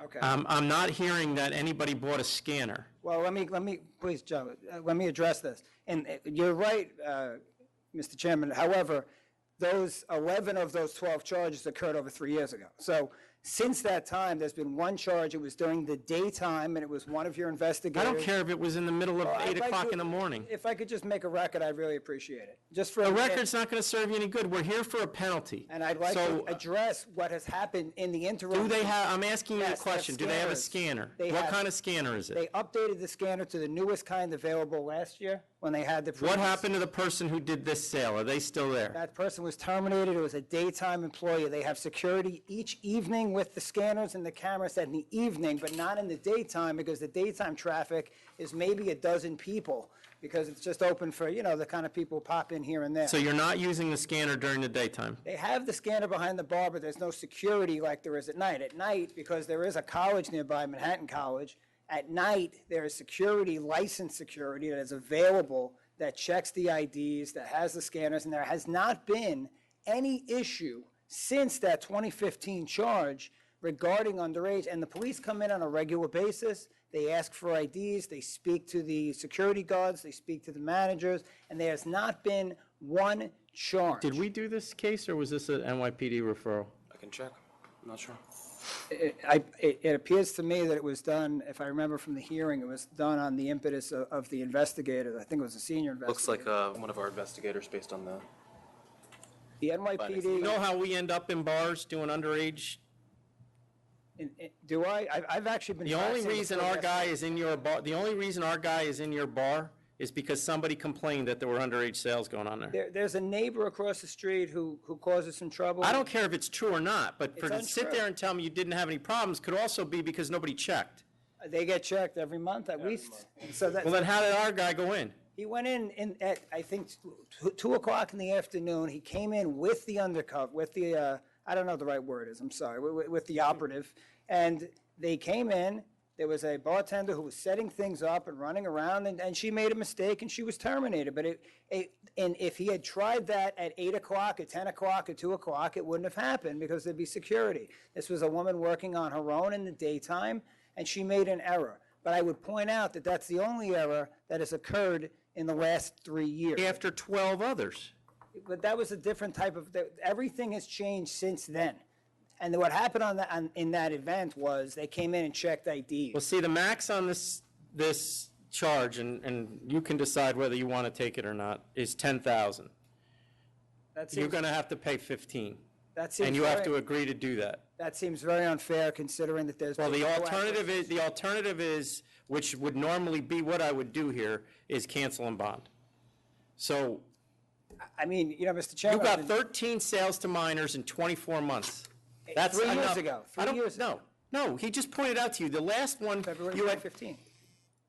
Okay. I'm not hearing that anybody bought a scanner. Well, let me, please, Joe, let me address this. And you're right, Mr. Chairman. However, 11 of those 12 charges occurred over 3 years ago. So since that time, there's been one charge. It was during the daytime, and it was one of your investigators. I don't care if it was in the middle of Well, 8 I'd like o'clock to- in the morning. If I could just make a record, I'd really appreciate it. Just for A record's not going to serve you any good. We're here for a penalty. And I'd like So, to address what has happened in the interim. do they have, I'm asking you a Yes, they have question. Do they have a scanners. scanner? They What have- kind of scanner is it? They updated the scanner to the newest kind available last year when they had the. What previous. happened to the person who did this sale? Are they still there? That person was terminated. It was a daytime employee. They have security each evening with the scanners and the cameras in the evening, but not in the daytime, because the daytime traffic is maybe a dozen people, because it's just open for, the kind of people who pop in here and there. So you're not using the scanner during the daytime? They have the scanner behind the bar, but there's no security like there is at night. At night, because there is a college nearby, Manhattan College, at night, there is security, licensed security that is available, that checks the IDs, that has the scanners, and there has not been any issue since that 2015 charge regarding underage. And the police come in on a regular basis. They ask for IDs. They speak to the security guards. They speak to the managers. And there has not been one charge. Did we do this case, or was this an NYPD referral? I can check. I'm not sure. It appears to me that it was done, if I remember from the hearing, it was done on the impetus of the investigator. I think it was a senior investigator. Looks like one of our investigators based on the. The NYPD. You know how we end up in bars doing underage? Do I? I've actually been. The only faxing reason before our that. guy is in your bar, the only reason our guy is in your bar is because somebody complained that there were underage sales going on there. There's a neighbor across the street who causes some trouble. I don't care if it's true or not, but for It's to sit untrue. there and tell me you didn't have any problems could also be because nobody checked. They get checked every month at least. So that. Well, then how did our guy go in? He went in at, I think, 2 o'clock in the afternoon. He came in with the undercover, with the, I don't know what the right word is, I'm sorry, with the operative. And they came in, there was a bartender who was setting things up and running around, and she made a mistake and she was terminated. But and if he had tried that at 8 o'clock, at 10 o'clock, at 2 o'clock, it wouldn't have happened because there'd be security. This was a woman working on her own in the daytime, and she made an error. But I would point out that that's the only error that has occurred in the last 3 years. After 12 others. But that was a different type of, everything has changed since then. And what happened in that event was they came in and checked IDs. Well, see, the max on this charge, and you can decide whether you want to take it or not, is $10,000. You're going to have to pay 15. That seems And you have very- to agree to do that. That seems very unfair considering that there's. Well, been the no alternative is, which would normally be what I would do here, is cancel and bond. So I mean, Mr. you Chairman. got 13 sales to minors in 24 months. That's 3 years enough. ago. I don't, no, he just pointed out to you, the last one, February you had 2015.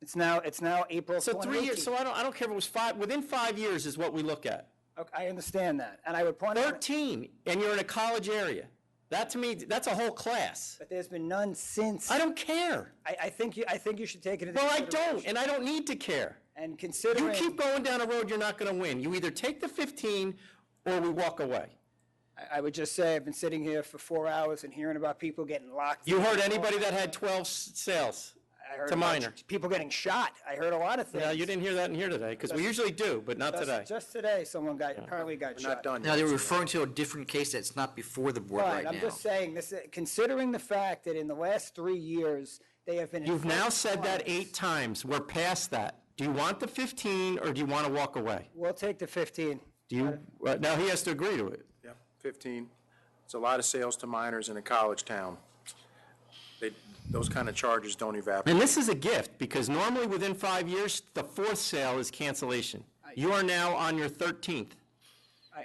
It's now April So 2018. 3 years, so I don't care if it was within 5 years is what we look at. Okay, I understand that, and I would point out. 13, and you're in a college area. That to me, that's a whole class. But there's been none since. I don't care. I think you should take it into Well, I consideration. don't, and I don't need to care. And considering. You keep going down a road you're not going to win. You either take the 15 or we walk away. I would just say, I've been sitting here for 4 hours and hearing about people getting locked. You in. heard anybody that had 12 sales I heard to about minor? people getting shot. I heard a lot of things. Yeah, you didn't hear that in here today, because we usually do, but not today. Just today, someone apparently got shot. Not done Now, yet. they were referring to a different case that's not before the board right I'm now. just saying, considering the fact that in the last 3 years, they have been. You've now enforced said that fines. 8 times. We're past that. Do you want the 15 or do you want to walk away? We'll take the 15. Do you, now he has to agree to it. Yeah, 15. It's a lot of sales to minors in a college town. Those kind of charges don't evaporate. And this is a gift, because normally within 5 years, the 4th sale is cancellation. You are now on your 13th.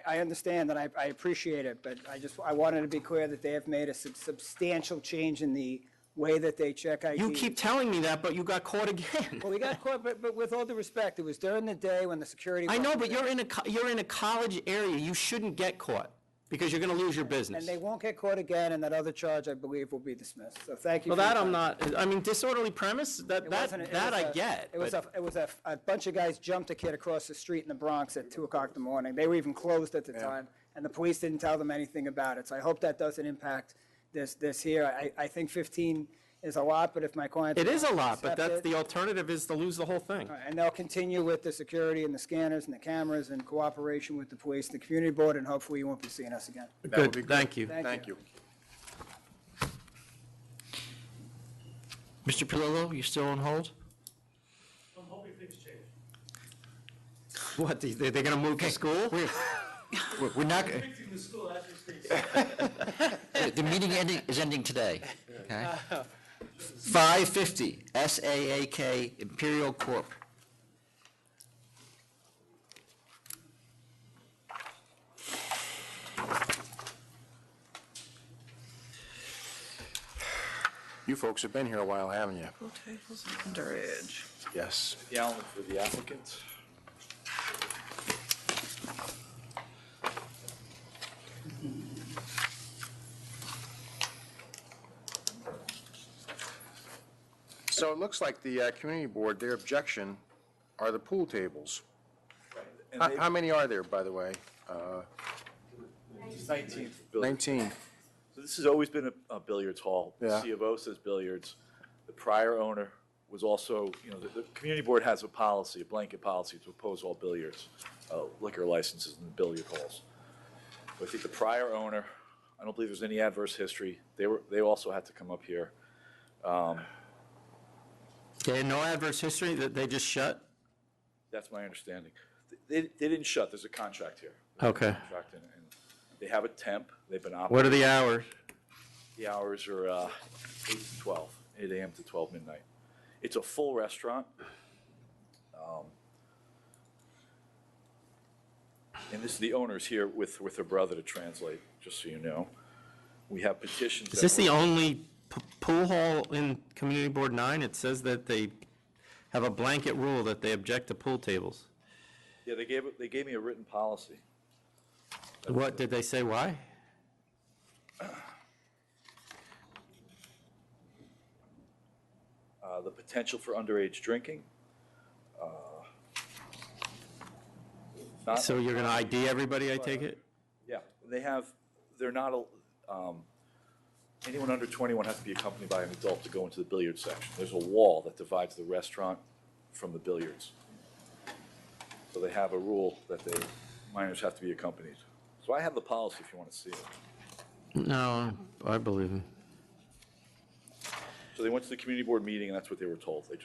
I understand and I appreciate it, but I wanted to be clear that they have made a substantial change in the way that they check IDs. You keep telling me that, but you got caught again. Well, we got caught, but with all due respect, it was during the day when the security. I know, but you're in a college area. You shouldn't get caught because you're going to lose your business. And they won't get caught again, and that other charge, I believe, will be dismissed. So thank you. Well, for that your I'm time. not, I mean, disorderly premise, that I get. It was but- a bunch of guys jumped a kid across the street in the Bronx at 2 o'clock in the morning. They were even closed at the time, and the police didn't tell them anything about it. So I hope that doesn't impact this here. I think 15 is a lot, but if my client. It is a lot, but accept that's, it- the alternative is to lose the whole thing. And they'll continue with the security and the scanners and the cameras in cooperation with the police, the community board, and hopefully you won't be seeing us again. That would be Good, thank you. Thank you. Mr. Pilillo, you still on hold? I'm hoping things change. What, they're going to move to school? We're not, Fixing the school as we speak. the meeting is ending today, okay? 550 SAAK Imperial Corp. You folks have been here a while, haven't you? Pool tables and underage. Yes. Allen for the applicant. So it looks like the community board, their objection are the pool tables. And they- How many are there, by the way? 19th. 19. So this has always been a billiards hall. The Yeah. C of O says billiards. The prior owner was also, the community board has a policy, a blanket policy to oppose all billiards, liquor licenses in billiard halls. So I think the prior owner, I don't believe there's any adverse history. They also had to come up here. They had no adverse history, that they just shut? That's my understanding. They didn't shut, there's a contract here. Okay. Contract, and they have a temp, they've been operating. What are the hours? The hours are 8 to 12, 8 a.m. to 12 midnight. It's a full restaurant. And this, the owner's here with her brother to translate, just so you know. We have petitions. Is this the only pool hall in Community Board 9? It says that they have a blanket rule that they object to pool tables. Yeah, they gave me a written policy. What, did they say why? The potential for underage drinking. So you're going to ID everybody, I take it? Yeah, they're not, anyone under 21 has to be accompanied by an adult to go into the billiards section. There's a wall that divides the restaurant from the billiards. So they have a rule that minors have to be accompanied. So I have the policy if you want to see it. No, I believe him. So they went to the community board meeting, and that's what they were told. And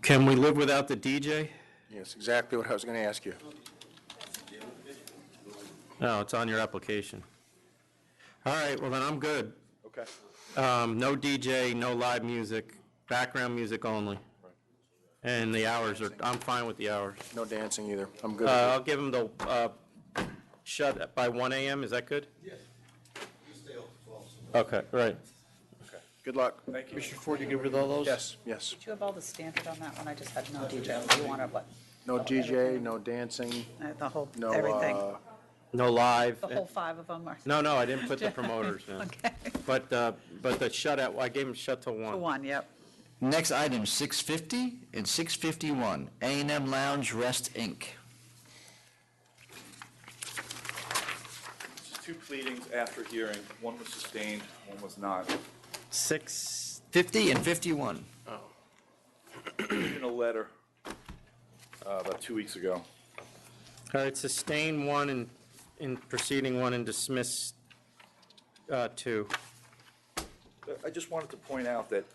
can we live without the DJ? Yes, exactly what I was going to ask you. No, it's on your application. All right, well then I'm good. Okay. No DJ, no live music, background music only. And the hours I'm fine with the hours. No dancing either. I'm good. I'll give them the, shut by 1 a.m., is that good? Yes. Okay, right. Good luck. Thank you. Commissioner Ford, you good with all those? Yes, yes. Did you have all the standard on that one? I just had no DJ. You wanted what? No DJ, no dancing, The whole, no, everything. No live. The whole 5 of them are. No, I didn't put the promoters in. Okay. But the shut out, I gave them shut till 1. For 1, yep. Next item, 650 and 651, A&M Lounge Rest, Inc. This is 2 pleadings after hearing. One was sustained, one was not. 50 and 51. In a letter about 2 weeks ago. All right, sustain 1 in proceeding 1 and dismiss 2. I just wanted to point out that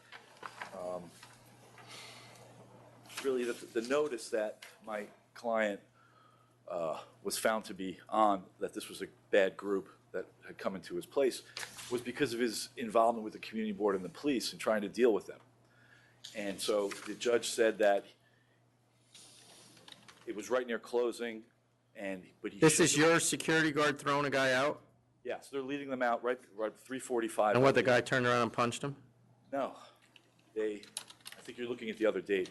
really the notice that my client was found to be on, that this was a bad group that had come into his place, was because of his involvement with the community board and the police and trying to deal with them. And so the judge said that it was right near closing, but he. This is shouldn't- your security guard throwing a guy out? Yeah, so they're leading them out right 3:45. And what, the guy turned around and punched him? No, I think you're looking at the other date.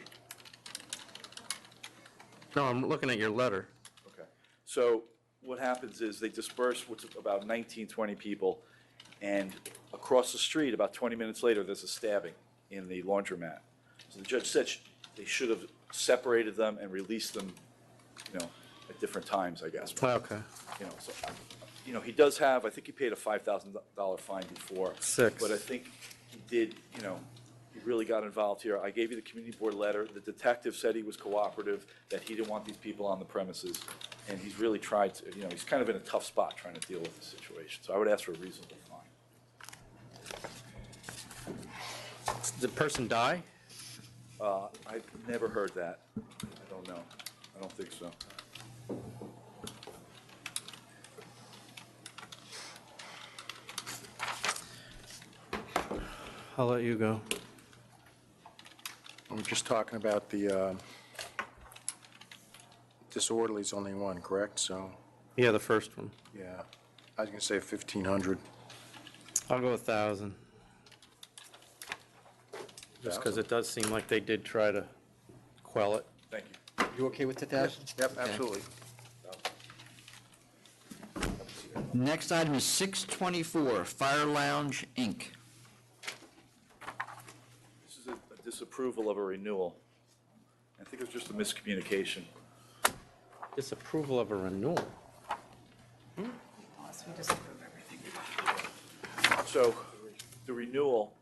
No, I'm looking at your letter. Okay. So what happens is they disperse with about 19, 20 people, and across the street, about 20 minutes later, there's a stabbing in the laundromat. So the judge said they should have separated them and released them, at different times, I guess. Okay. So, he does have, I think he paid a $5,000 fine before. Six. But I think he did, he really got involved here. I gave you the community board letter. The detective said he was cooperative, that he didn't want these people on the premises. And he's really tried to, he's kind of in a tough spot trying to deal with the situation. So I would ask for a reasonable fine. Did the person die? I've never heard that. I don't know. I don't think so. I'll let you go. We're just talking about the disorderly's only one, correct? So, Yeah, the first one. yeah, I was going to say 1,500. I'll go 1,000. Just because it does seem like they did try to quell it. Thank you. You okay with the 1,000? Yep, absolutely. Next item is 624, Fire Lounge, Inc. This is a disapproval of a renewal. I think it was just a miscommunication. Disapproval of a renewal. So the renewal,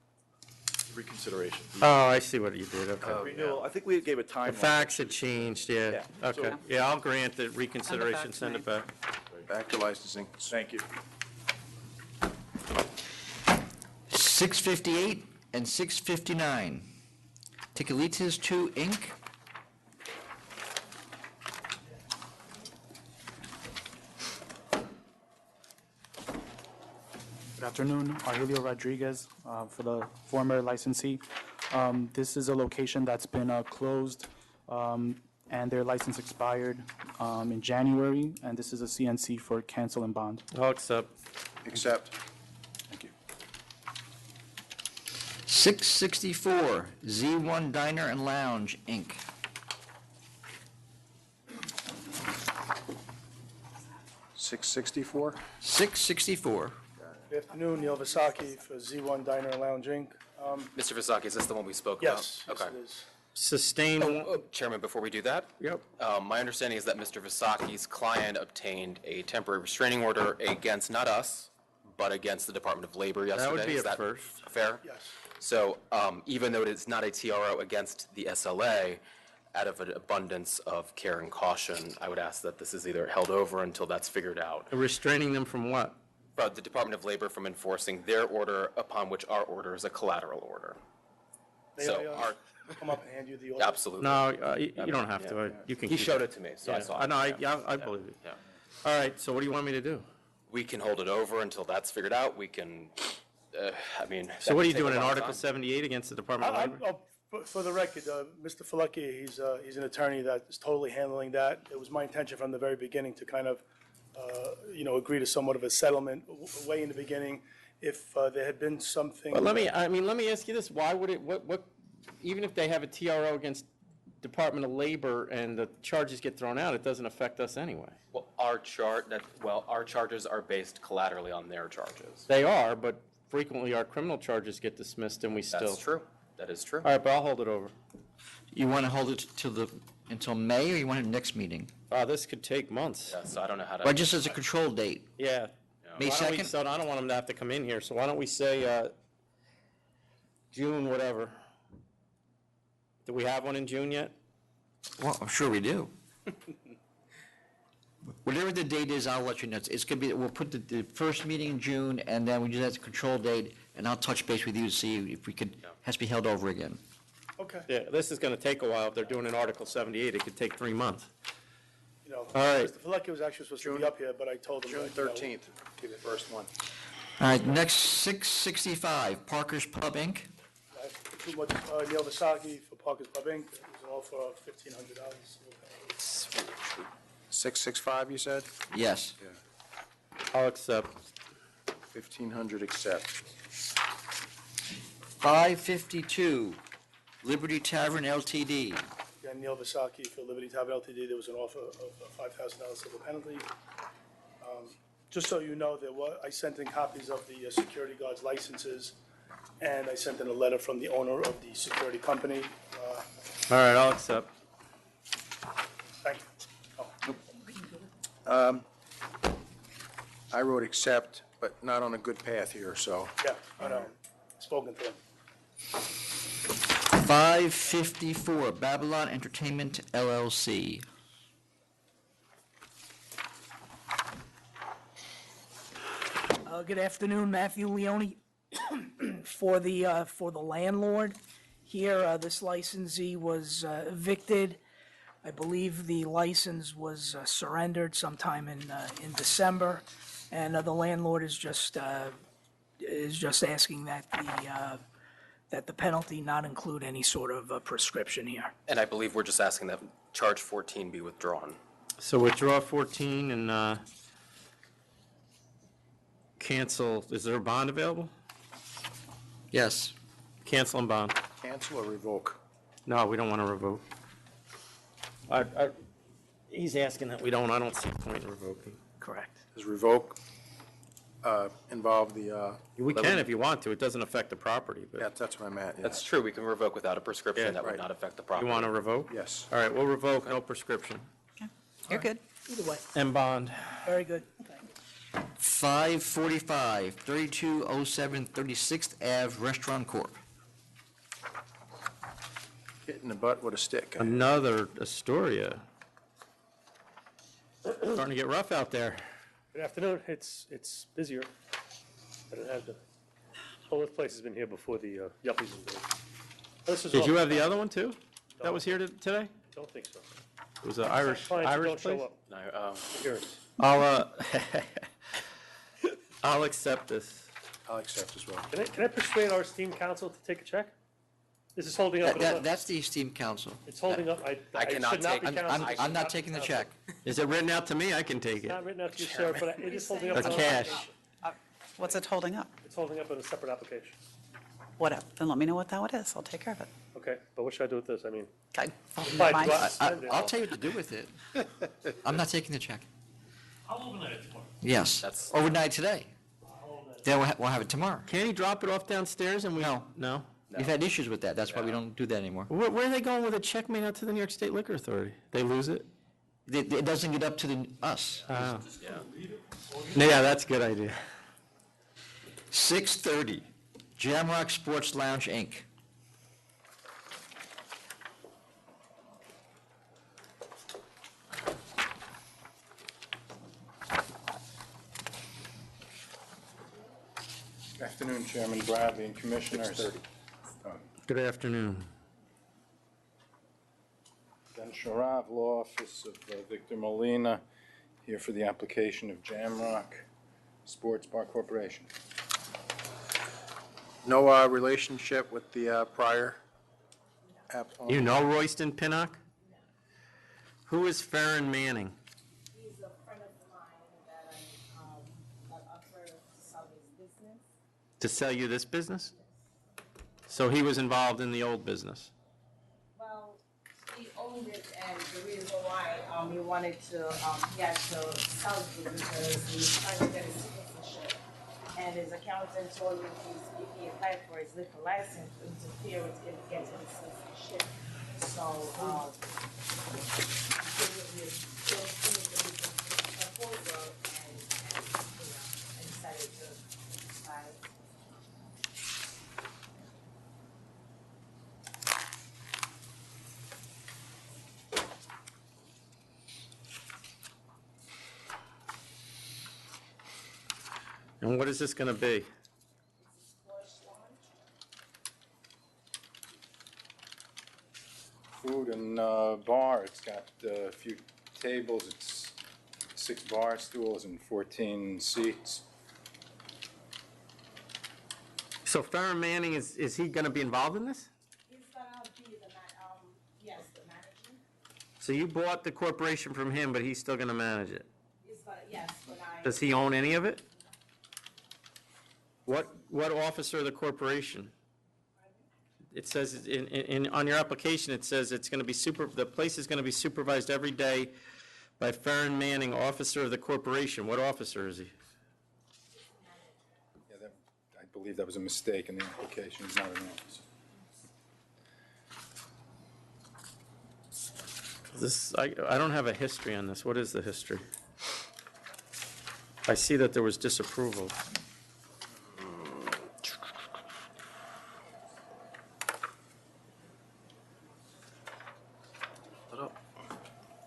reconsideration. Oh, I see what you did, okay. Renewal, I think we gave a The timeline. facts had changed, yeah. Yeah. Okay, So- yeah, I'll grant the reconsideration, back to send me. it back. Back to licensing. Thank you. 658 and 659, Tikalitas 2, Inc. Good afternoon, Aurelio Rodriguez for the former licensee. This is a location that's been closed and their license expired in January, and this is a CNC for cancel and bond. I'll accept. Accept. Thank you. 664, Z1 Diner and Lounge, Inc. $664? 664. Good afternoon, Neil Vasaki for Z1 Diner and Lounge Inc. Mr. Vasaki, is this the one we spoke about? Yes, yes Okay. it is. Sustain. Chairman, before we do that? Yep. My understanding is that Mr. Vasaki's client obtained a temporary restraining order against, not us, but against the Department of Labor yesterday. That would be Is a first. Fair? Yes. So even though it is not a TRO against the SLA, out of an abundance of care and caution, I would ask that this is either held over until that's figured out. Restraining them from what? But the Department of Labor from enforcing their order upon which our order is a collateral order. May So I our, come up and hand you the order? absolutely. No, you don't have to. You can. He keep showed it to me, so I Yeah. saw I it. know, I believe it. Yeah. All right, so what do you want me to do? We can hold it over until that's figured out. We can, I mean. So that what are could you take a doing, in long Article time. 78 against the Department of Labor? For the record, Mr. Falecki, he's an attorney that is totally handling that. It was my intention from the very beginning to kind of, agree to somewhat of a settlement way in the beginning. If there had been something. But let me ask you this, why would it, what, even if they have a TRO against Department of Labor and the charges get thrown out, it doesn't affect us anyway. Well, our charges are based collaterally on their charges. They are, but frequently our criminal charges get dismissed and we still. That's true. That is true. All right, but I'll hold it over. You want to hold it until May, or you want it next meeting? This could take months. Yeah, so I don't know how to. Or just as a control date? Yeah. May Why don't we 2nd? So I don't want them to have to come in here, so why don't we say June, whatever. Do we have one in June yet? Well, I'm sure we do. Whatever the date is, I'll let you know. It's going to be, we'll put the first meeting in June, and then we do that as a control date, and I'll touch base with you to see if we could, has to be held over again. Okay. Yeah, this is going to take a while. If they're doing an Article 78, it could take 3 months. All right. Mr. Falecki was actually supposed to be up here, but I told him. June that, 13th, be the first one. All right, next, 665, Parker's Pub, Inc. I have too much, Neil Vasaki for Parker's Pub Inc. It was all for $1,500. 665, you said? Yes. I'll accept. 1,500 accept. 552, Liberty Tavern LTD. Yeah, Neil Vasaki for Liberty Tavern Ltd. There was an offer of a $5,000 civil penalty. Just so you know, I sent in copies of the security guards' licenses, and I sent in a letter from the owner of the security company. All right, I'll accept. Thank you. I wrote accept, but not on a good path here, so. Yeah, I know. Spoken to him. 554, Babylon Entertainment LLC. Good afternoon, Matthew Leone for the landlord. Here, this licensee was evicted. I believe the license was surrendered sometime in December, and the landlord is just asking that the penalty not include any sort of prescription here. And I believe we're just asking that charge 14 be withdrawn. So withdraw 14 and cancel, is there a bond available? Yes. Cancel and bond. Cancel or revoke? No, we don't want to revoke. He's asking that we don't, I don't see a point in revoking. Correct. Does revoke involve the? We can if you want to, it doesn't affect the property, but. Yeah, that's what I meant, yeah. That's true, we can revoke without a prescription, Yeah, that would right. not affect the property. You want to revoke? Yes. All right, we'll revoke, no prescription. You're good. Either way, And bond. very good. 545, 3207 36th Ave Restaurant Corp. Hit in the butt with a stick. Another Astoria. Starting to get rough out there. Good afternoon. It's busier than it has been. Well, this place has been here before the Yuppies and this is Did all- you have the other one too? That was here today? Don't think so. It was an Irish Clients who place? don't show up. No, Appearance. I'll accept this. I'll accept as well. Can I persuade our esteemed council to take a check? This is holding up. That's the esteemed council. It's holding up. I cannot should not take- be I'm counted. I'm not taking the check. Is it written out to me? I can take It's it. not written out to you, sir, but it is holding up. Or on an cash. application. What's it holding up? It's holding up on a separate application. Whatever, then let me know what that is, I'll take care of it. Okay, but what should I do with this? I mean, Okay. Fine, Mine. go out. I'll tell you what to do with it. I'm not taking the check. I'll overnight it tomorrow. Yes, That's- overnight today. Then we'll have it tomorrow. Can he drop it off downstairs and we? No. No? We've had issues with that, that's why we don't do that anymore. Where are they going with a check made out to the New York State Liquor Authority? They lose it? It doesn't get up to us. Oh. Yeah, that's a good idea. 630, Jamrock Sports Lounge, Inc. Good afternoon, Chairman Bradley and Commissioners. Good afternoon. Ben Sharav, Law Office of Victor Molina, here for the application of Jamrock Sports Bar Corporation. No relationship with the prior app? You know Royston Pinnock? Who is Farron Manning? He's a friend of mine that offered to sell his business. To sell you this business? So he was involved in the old business? Well, he owned it, and the reason why he wanted to, he had to sell it because he was trying to get his citizenship. And his accountant told him if he applied for his liquor license, to interfere with him getting his citizenship. So, proposal, and I decided to buy it. And what is this going to be? Food and bar, it's got a few tables, it's 6 bar stools and 14 seats. So Farron Manning, is he going to be involved in this? He's gonna be the yes, the manager. So you bought the corporation from him, but he's still gonna manage it? Yes, but Does he own any of it? What officer of the corporation? It says, on your application, it says it's gonna be the place is gonna be supervised every day by Farron Manning, officer of the corporation. What officer is he? Yeah, I believe that was a mistake in the application. He's not an officer. I don't have a history on this. What is the history? I see that there was disapproval.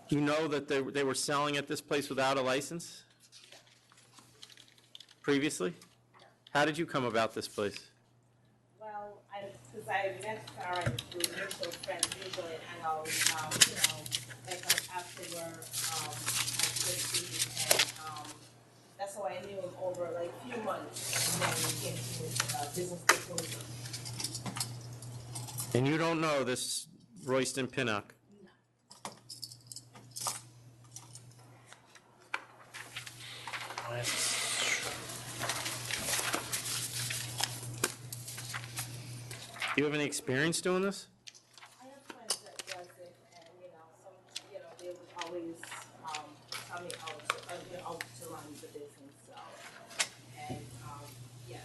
You know that they were selling at this place without a license? Previously? How did you come about this place? well, because I met Farron through mutual friends usually, and I'll, like after work, at Christie's, and that's how I knew him over like a few months, and then we came to his business proposal. And you don't know this Royston Pinnock? Do you have any experience doing this? I have friends that does it, and they would always tell me how to run the business. So, and yes,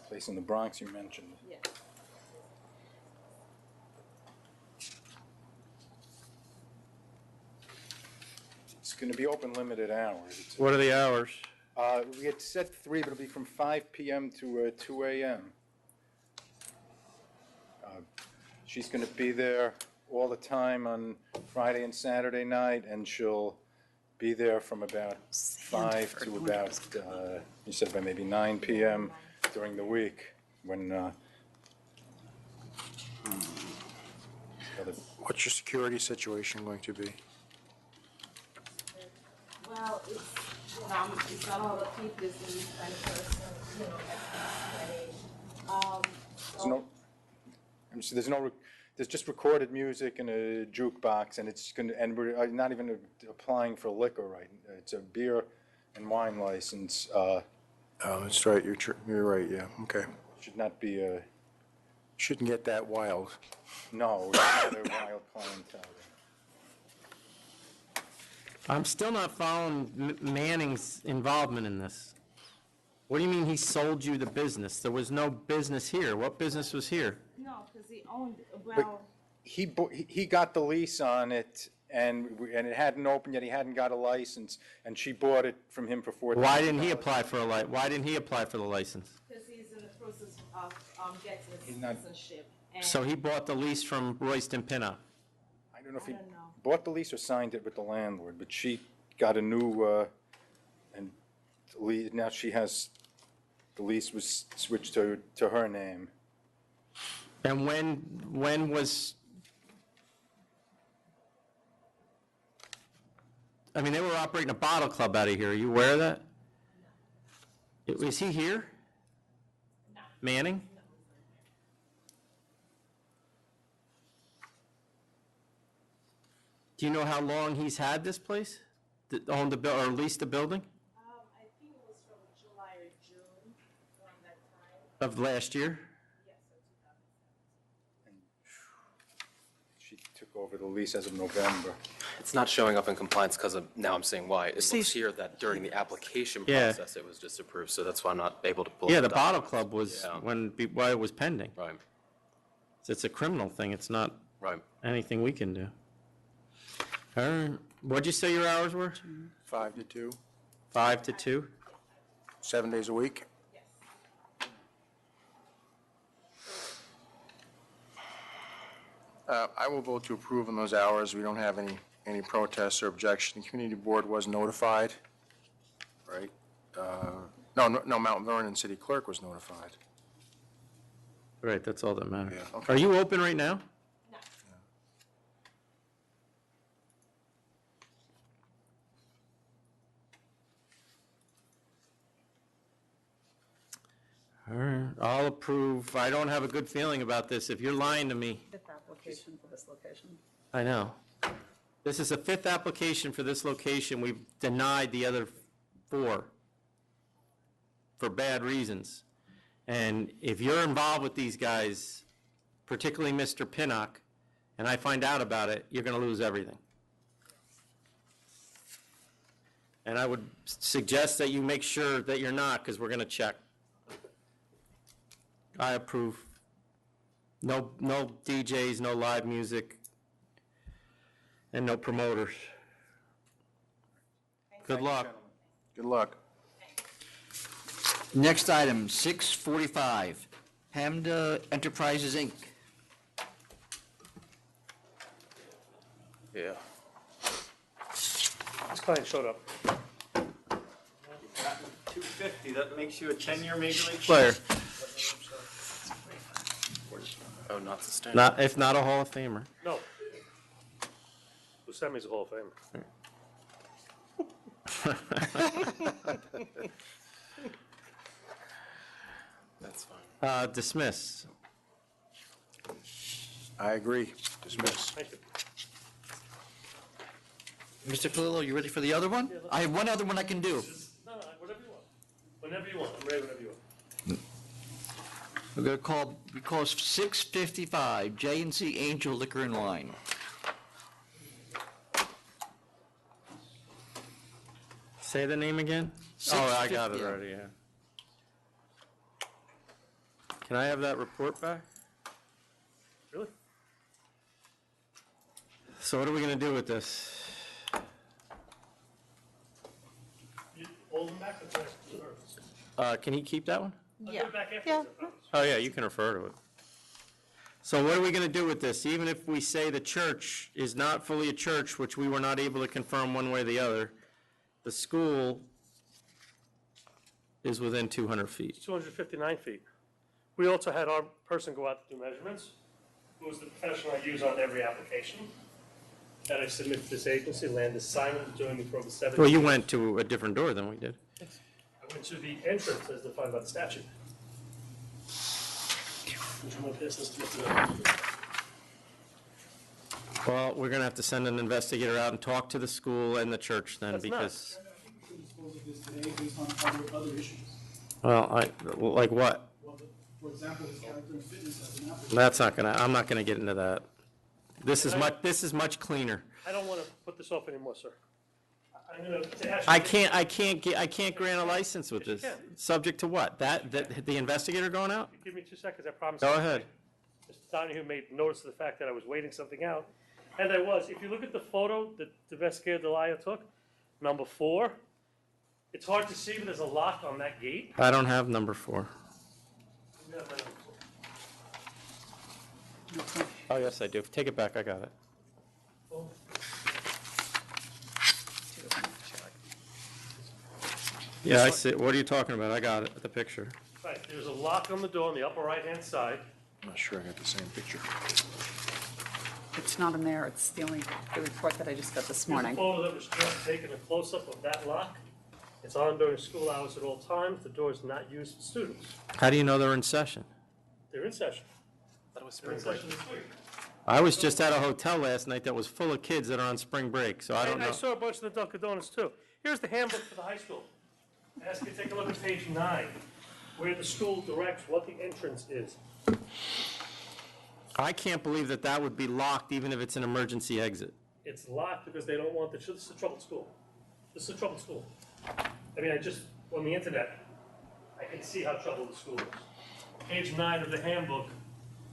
Place in the Bronx you mentioned. yes. It's going to be open limited hours. What are the hours? We had set 3, but it'll be from 5 p.m. to 2 a.m. She's going to be there all the time on Friday and Saturday night, and she'll be there from about 5 to about, you said by maybe 9 p.m. during the week, when, What's your security situation going to be? Well, it's not all the people, it's the kind of person, There's no, there's just recorded music and a jukebox, and it's going to, and we're not even applying for liquor, right? It's a beer and wine license. Oh, that's right, you're right, yeah, okay. Should not be a, Shouldn't get that wild. no, it's not a wild clientele. I'm still not following Manning's involvement in this. What do you mean he sold you the business? There was no business here. What business was here? no, because he owned, well, He got the lease on it, and it hadn't opened yet, he hadn't got a license, and she bought it from him for $4,000. Why didn't he apply for Why didn't he apply for the license? because he's in the process of getting his He's not- citizenship. And So he bought the lease from Royston Pinnock. I don't know if I he don't know. bought the lease or signed it with the landlord, but she got a new, and now she has, the lease was switched to her name. And when was, I mean, they were operating a bottle club out of here. Are you aware of that? Is he here? Manning? Do you know how long he's had this place? Owned or leased the building? I think it was from July or June, around that time. Of last year? Yes, of 2017. She took over the lease as of November. It's not showing up in compliance because of, now I'm seeing why. It See- looks here that during the application Yeah. process, it was disapproved, so that's why I'm not able to pull. Yeah, up the bottle documents. club was Yeah. while it was pending. Right, It's a criminal thing. It's not right. anything we can do. All right. What'd you say your hours were? 5 to 2, 5 to 2? 7 days a week? I will vote to approve on those hours. We don't have any protests or objection. The community board was notified, right? No, Mount Vernon city clerk was notified. Right, that's all that matters. Yeah, okay. Are you open right now? All right, I'll approve. I don't have a good feeling about this. If you're lying to me, Get the application for this location. I know. This is the fifth application for this location. We've denied the other 4 for bad reasons. And if you're involved with these guys, particularly Mr. Pinnock, and I find out about it, you're going to lose everything. And I would suggest that you make sure that you're not, because we're going to check. I approve. No DJs, no live music, and no promoters. Good luck. Good luck. Next item, 645, Hamda Enterprises, Inc. Yeah. This client showed up. 250, that makes you a 10-year Major League Player. Oh, not sustained. Not, if not a Hall of Famer. No. Buscemi's a Hall of Famer. That's fine. Dismiss. I agree. Dismiss. Thank you. Mr. Palillo, you ready for the other one? I have one other one I can do. No, whatever you want. Whenever you want. I'm ready whenever you want. We're going to call 655 J&C Angel Liquor and Wine. Say the name again? Oh, I got it 650. already, yeah. Can I have that report back? Really? So what are we going to do with this? You hold them back or can I- Can he keep that one? I'll give it back after Yeah. this, I promise. Oh, yeah, you can refer to it. So what are we going to do with this? Even if we say the church is not fully a church, which we were not able to confirm one way or the other, the school is within 200 feet. It's 259 feet. We also had our person go out to do measurements, who was the professional I use on every application that I submit to this agency, Landis Simon, doing it for over 7 Well, you years. went to a different door than we did. I went to the entrance as defined by the statute. Which I'm going to pass this to Mr. Well, we're going to have to send an investigator out and talk to the school and the church then, That's because, Dispose of this today based on other issues. well, like what? Well, for example, his character and fitness as an applicant. That's not going to, I'm not going to get into that. This is much cleaner. I don't want to put this off anymore, sir. I'm going to ask you. I can't grant a license with Yes, this. you can. Subject to what? That the investigator going out? Give me 2 seconds, I promise. Go you. ahead. Mr. Donahue made notice of the fact that I was waiting something out, and I was. If you look at the photo that the investigator Delia took, number 4, it's hard to see, but there's a lock on that gate. I don't have number 4. You have that number 4. Oh, yes, I do. Take it back, I got it. Yeah, I see. What are you talking about? I got it, the picture. Right, there's a lock on the door on the upper right-hand side. I'm not sure I got the same picture. It's not in there, it's the report that I just got this Here's a morning. photo that was just taken, a close-up of that lock. It's on during school hours at all times. The door is not used for students. How do you know they're in session? They're in session. That was They're in spring break. session this week. I was just at a hotel last night that was full of kids that are on spring break, so I don't I know. saw a bunch of the Dunkin' Donuts too. Here's the handbook for the high school. I ask you to take a look at page 9, where the school directs what the entrance is. I can't believe that that would be locked even if it's an emergency exit. It's locked because they don't want this is a troubled school. This is a troubled school. I mean, on the internet, I can see how troubled the school is. Page 9 of the handbook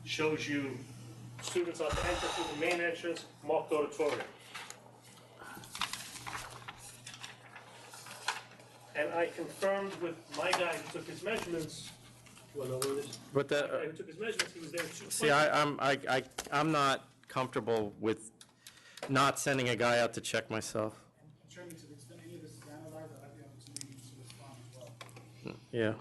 shows you students on the entrance through the main entrance, marked auditorium. And I confirmed with my guy who took his measurements, you wanna know where it is? But My that, guy who took his measurements, he was there at 2:20. see, I'm not comfortable with not sending a guy out to check myself. Chairman, to the extent any of this is analyzed, I'll have the opportunity to respond as well. Yeah.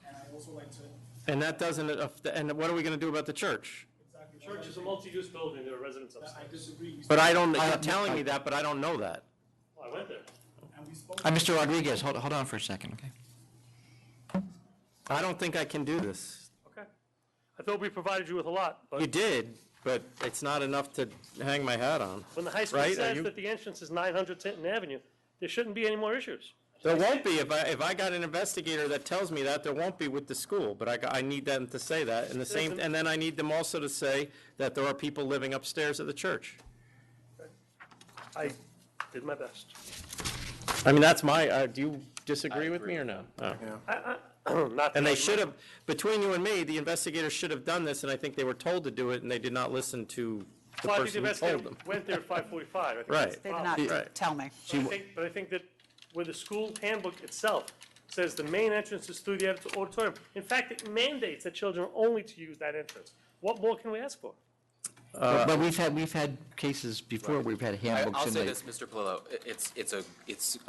And I also like to, And that doesn't, and what are we going to do about the church? The church is a multi-use building, there are residents upstairs. I disagree. But I don't, you're telling me that, but I don't know that. Oh, I went there. And we spoke. Mr. Rodriguez, hold on for a second, okay? I don't think I can do this. Okay. I thought we provided you with a lot, but. You did, but it's not enough to hang my hat on. When the high school Right? Are says you- that the entrance is 900 Tinton Avenue, there shouldn't be any more issues. There won't be, if I got an investigator that tells me that, there won't be with the school, but I need them to say that, and the same, and then I need them also to say that there are people living upstairs at the church. I did my best. I mean, that's my, do you disagree with me or no? Oh. Not And they that should have, between you and me, the investigators should have done this, and I think they were told to do it, and they did not listen to the Well, I think the person who investigator told them. went there at 5:45. I think Right. that's the They did problem. not Right. tell me. But I think that where the school handbook itself says the main entrance is through the auditorium. In fact, it mandates that children are only to use that entrance. What more can we ask for? But we've had cases before, where we've had handbooks I'll in say the. this, Mr. Palillo, it's a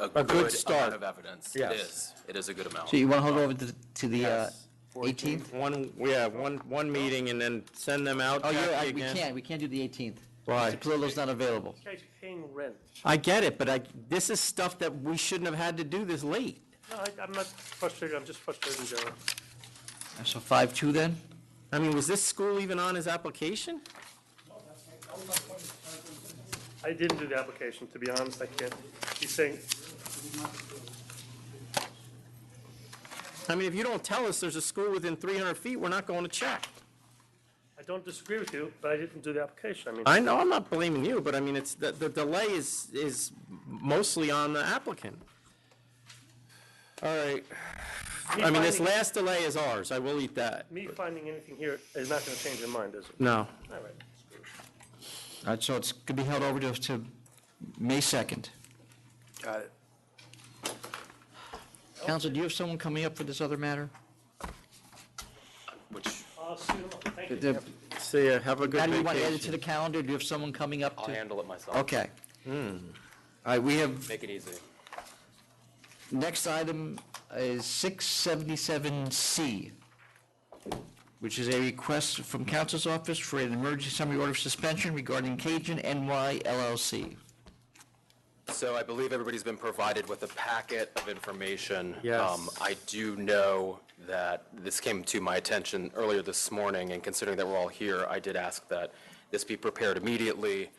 good good start. amount of evidence. It Yes. is. It is a good amount. So you want to hold over to the Yes. 18th? One meeting, and then send them out, Oh, Jackie, we again. can't do the 18th. Why? Mr. Palillo's not available. You guys are paying rent. I get it, but this is stuff that we shouldn't have had to do this late. No, I'm not frustrated, I'm just frustrated in general. So 5-2 then? I mean, was this school even on his application? I didn't do the application, to be honest, I can't. He's saying, I mean, if you don't tell us there's a school within 300 feet, we're not going to check. I don't disagree with you, but I didn't do the application. I mean. I know, I'm not blaming you, but I mean, it's, the delay is mostly on the applicant. All right. I mean, this last delay is ours, I will eat that. Me finding anything here is not gonna change your mind, is it? No. All right. All right, so it's going to be held over to May 2nd. Got it. Counsel, do you have someone coming up for this other matter? Which, I'll see you tomorrow. Thank you. See ya, have a good How do you vacation. want to add it to the calendar? Do you have someone coming up I'll to? handle it myself. Okay. All right, we have, Make it easy. next item is 677C, which is a request from counsel's office for an emergency summary order of suspension regarding Cajun NY LLC. So I believe everybody's been provided with a packet of information. Yes. I do know that this came to my attention earlier this morning, and considering that we're all here, I did ask that this be prepared immediately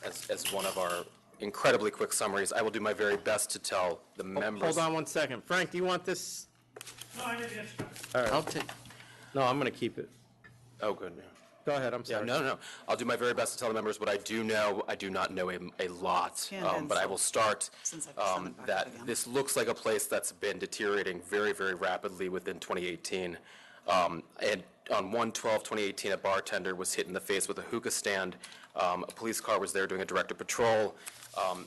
as one of our incredibly quick summaries. I will do my very best to tell the members. Hold on one second. Frank, do you want this? No, I didn't answer. All right. I'll take, No, I'm going to keep it. Oh, good. Go ahead, I'm Yeah, sorry. no. I'll do my very best to tell the members what I do know. I do not know a lot, Yeah, and but I so- will start Since I've sent it back that again. this looks like a place that's been deteriorating very, very rapidly within 2018. And on 1/12/2018, a bartender was hit in the face with a hookah stand. A police car was there doing a directed patrol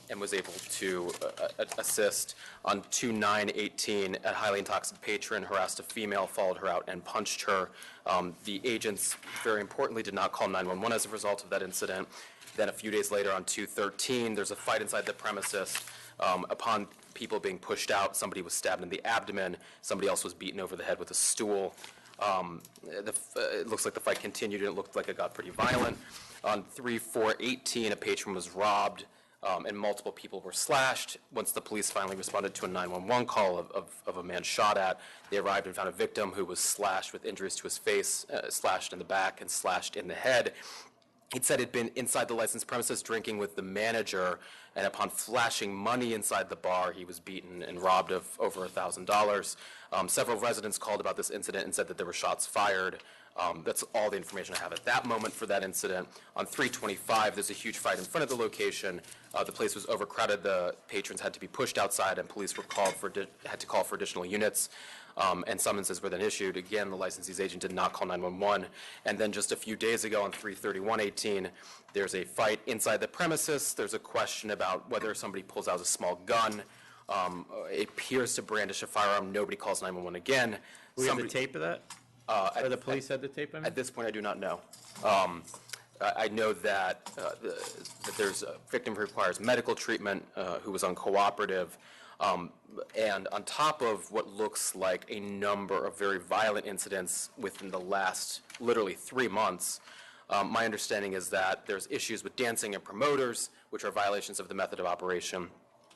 and was able to assist. On 2/9/18, a highly intoxicated patron harassed a female, followed her out, and punched her. The agents, very importantly, did not call 911 as a result of that incident. Then a few days later, on 2/13, there's a fight inside the premises. Upon people being pushed out, somebody was stabbed in the abdomen, somebody else was beaten over the head with a stool. It looks like the fight continued, and it looked like it got pretty violent. On 3/4/18, a patron was robbed, and multiple people were slashed. Once the police finally responded to a 911 call of a man shot at, they arrived and found a victim who was slashed with injuries to his face, slashed in the back, and slashed in the head. He'd said he'd been inside the licensed premises drinking with the manager, and upon flashing money inside the bar, he was beaten and robbed of over $1,000. Several residents called about this incident and said that there were shots fired. That's all the information I have at that moment for that incident. On 3/25, there's a huge fight in front of the location. The place was overcrowded. The patrons had to be pushed outside, and police were had to call for additional units. And summonses were then issued. Again, the licensee's agent did not call 911. And then just a few days ago, on 3/31/18, there's a fight inside the premises. There's a question about whether somebody pulls out a small gun. It appears to brandish a firearm. Nobody calls 911 again. We have the tape of that? Or the police had the tape of it? At this point, I do not know. I know that there's a victim who requires medical treatment, who was uncooperative. And on top of what looks like a number of very violent incidents within the last literally 3 months, my understanding is that there's issues with dancing and promoters, which are violations of the method of operation.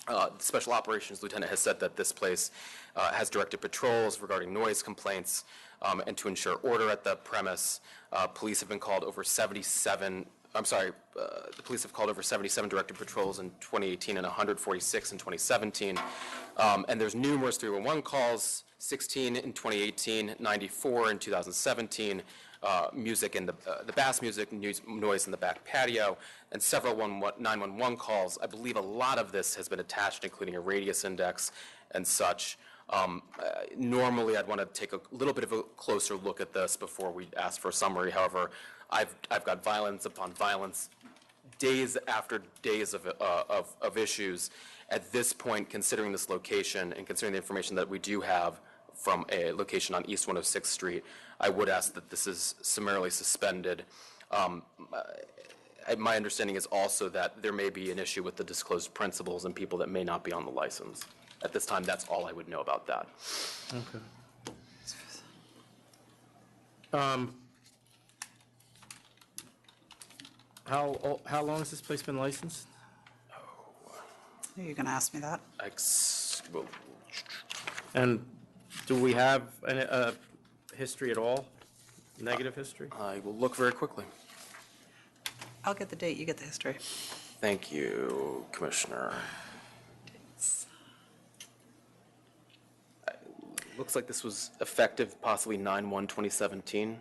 The Special Operations Lieutenant has said that this place has directed patrols regarding noise complaints and to ensure order at the premise. Police have been called over 77, the police have called over 77 directed patrols in 2018 and 146 in 2017. And there's numerous 311 calls, 16 in 2018, 94 in 2017. Music in the bass music, noise in the back patio, and several 911 calls. I believe a lot of this has been attached, including a radius index and such. Normally, I'd want to take a little bit of a closer look at this before we ask for a summary. However, I've got violence upon violence, days after days of issues. At this point, considering this location and considering the information that we do have from a location on East 106th Street, I would ask that this is summarily suspended. My understanding is also that there may be an issue with the disclosed principals and people that may not be on the license. At this time, that's all I would know about that. Okay. How long has this place been licensed? Are you going to ask me that? And do we have a history at all? Negative history? I will look very quickly. I'll get the date, you get the history. Thank you, Commissioner. Looks like this was effective possibly 9/1/2017,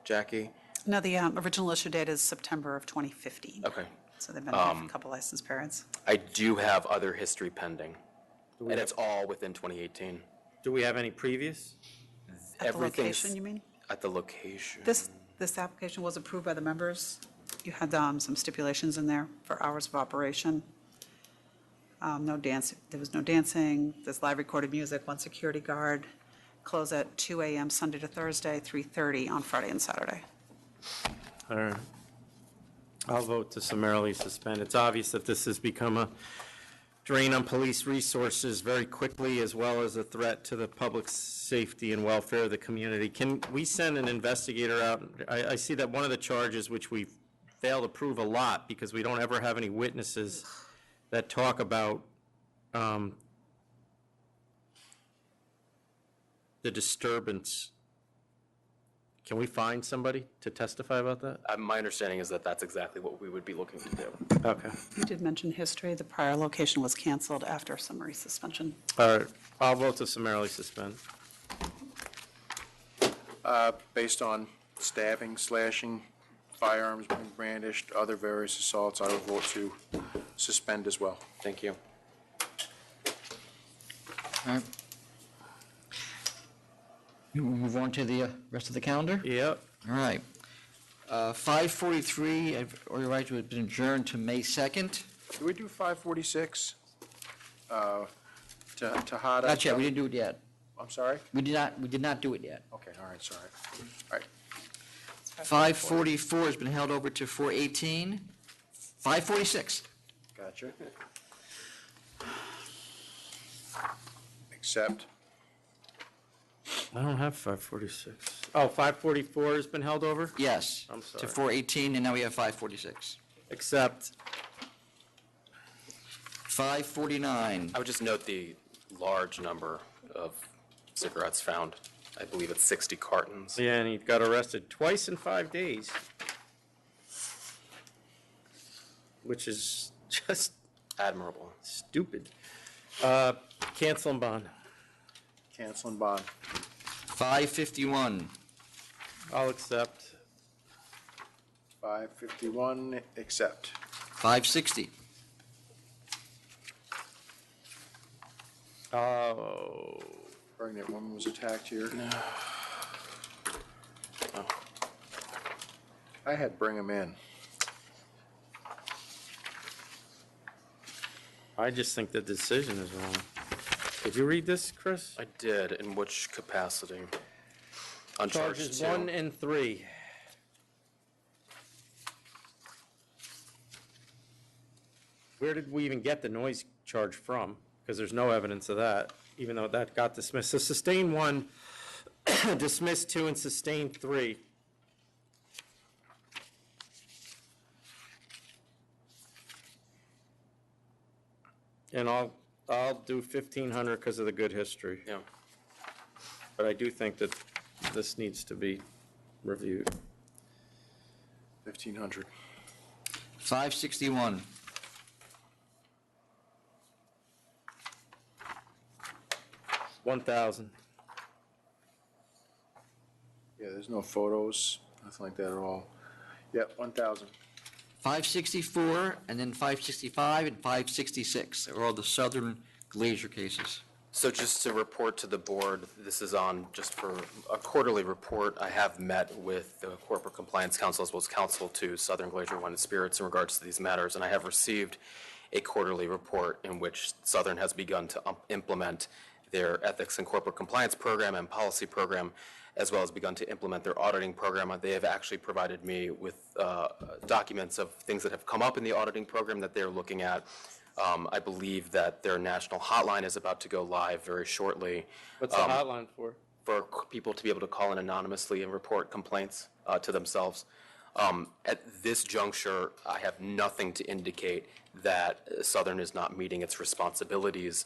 Jackie? No, the original issue date is September of 2015. Okay. So they've been here for a couple license periods. I do have other history pending, and it's all within 2018. Do we have any previous? At the location, you mean? At the location. This application was approved by the members. You had some stipulations in there for hours of operation. No dance, there was no dancing, there's live recorded music, one security guard, close at 2 a.m. Sunday to Thursday, 3:30 on Friday and Saturday. All right. I'll vote to summarily suspend. It's obvious that this has become a drain on police resources very quickly, as well as a threat to the public safety and welfare of the community. Can we send an investigator out? I see that one of the charges, which we fail to prove a lot because we don't ever have any witnesses that talk about the disturbance. Can we find somebody to testify about that? My understanding is that that's exactly what we would be looking to do. Okay. You did mention history. The prior location was canceled after summary suspension. All right. I'll vote to summarily suspend. Based on stabbing, slashing, firearms being brandished, other various assaults, I would vote to suspend as well. Thank you. All right. We'll move on to the rest of the calendar? Yep. All right. 5:43, or your right to have been adjourned to May 2nd. Do we do 546? Tahada? Not yet, we didn't do it yet. I'm sorry? We did not do it yet. Okay, all right, sorry. All right. 544 has been held over to 418. 546. Gotcha. Accept. I don't have 546. Oh, 544 has been held over? Yes. I'm sorry. To 418, and now we have 546. Accept. 549. I would just note the large number of cigarettes found. I believe it's 60 cartons. Yeah, and he got arrested twice in 5 days, which is just admirable. Stupid. Cancel and bond. Cancel and bond. 551. I'll accept. 551, accept. 560. Oh. Pregnant woman was attacked here. Oh. I had bring him in. I just think the decision is wrong. Did you read this, Chris? I did. In which capacity? On Charges charge 1 and 3. Where did we even get the noise charge from? Because there's no evidence of that, even though that got dismissed. So sustain 1, dismiss 2, and sustain 3. And I'll do 1,500 because of the good history. Yeah. But I do think that this needs to be reviewed. 1,500. 561. $1,000. Yeah, there's no photos, nothing like that at all. Yep, 1,000. 564, and then 565 and 566. They're all the Southern Glacier cases. So just to report to the board, this is on just for a quarterly report. I have met with the Corporate Compliance Council as well as counsel to Southern Glacier Wine and Spirits in regards to these matters, and I have received a quarterly report in which Southern has begun to implement their ethics and corporate compliance program and policy program, as well as begun to implement their auditing program. They have actually provided me with documents of things that have come up in the auditing program that they're looking at. I believe that their national hotline is about to go live very shortly. What's the hotline for? For people to be able to call in anonymously and report complaints to themselves. At this juncture, I have nothing to indicate that Southern is not meeting its responsibilities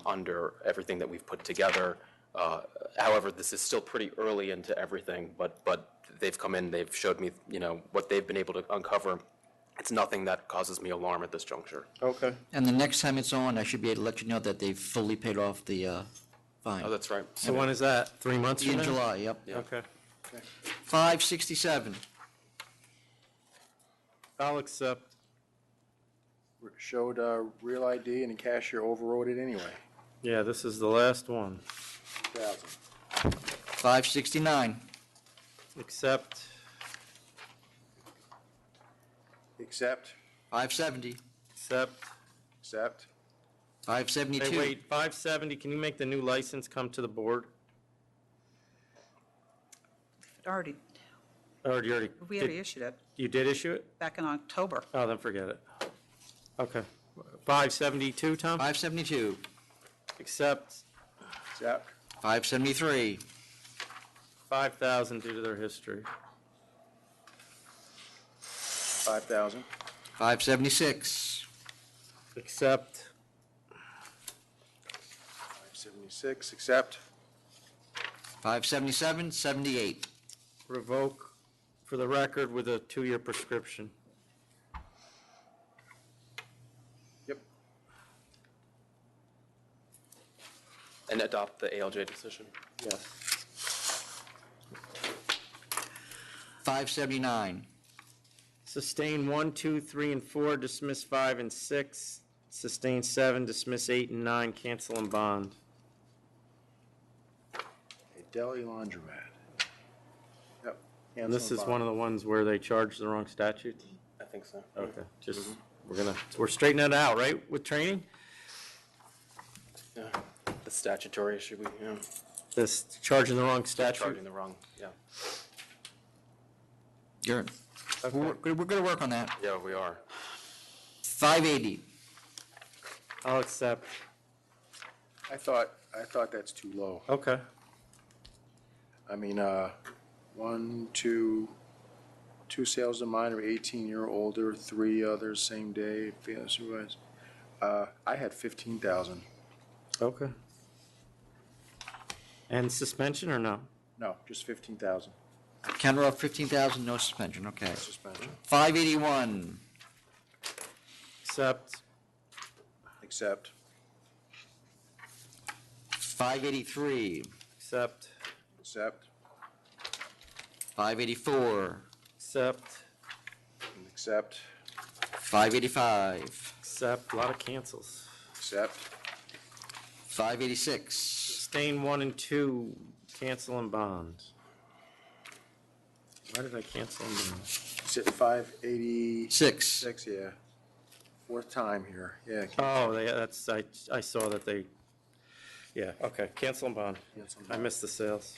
under everything that we've put together. However, this is still pretty early into everything, but they've come in, they've showed me, what they've been able to uncover. It's nothing that causes me alarm at this juncture. Okay. And the next time it's on, I should be able to let you know that they've fully paid off the fine. Oh, that's right. So when is that? 3 months from In now? July, yep. Okay. 567. I'll accept. Showed real ID and the cashier overrode it anyway. Yeah, this is the last one. 1,000. 569. Accept. Accept. 570. Accept. Accept. 572. Hey, wait, 570, can you make the new license come to the board? Already, Or we already issued it You did issue it? back in October. Oh, then forget it. Okay. 572, Tom? 572. Accept. Accept. 573. 5,000 due to their history. 5,000. 576. Accept. 576. Accept. 577, 78. Revoke for the record with a 2-year prescription. Yep. And adopt the ALJ decision. Yes. 579. Sustain 1, 2, 3, and 4, dismiss 5 and 6, sustain 7, dismiss 8 and 9, cancel and bond. A deli laundromat. Yep. And this is one of the ones where they charge the wrong statutes? I think so. Okay, just, we're straightening it out, right, with training? Yeah. The statutory issue, This charging the wrong statute? charging the wrong, yeah. Good. We're going to work on that. Yeah, we are. 580. I'll accept. I thought that's too low. Okay. I mean, 1, 2 sales of mine are 18 year older, 3 others same day, supervised. I had 15,000. Okay. And suspension or no? No, just 15,000. Counter off 15,000, no suspension, okay. Suspension. 581. Accept. Accept. 583. Accept. Accept. 584. Accept. Accept. 585. Accept. A lot of cancels. Accept. 586. Sustain 1 and 2, cancel and bond. Why did I cancel and bond? Is it 586? 6, yeah. 4th time here, yeah. Oh, that's, I saw that they, yeah, okay, cancel and bond. I missed the sales.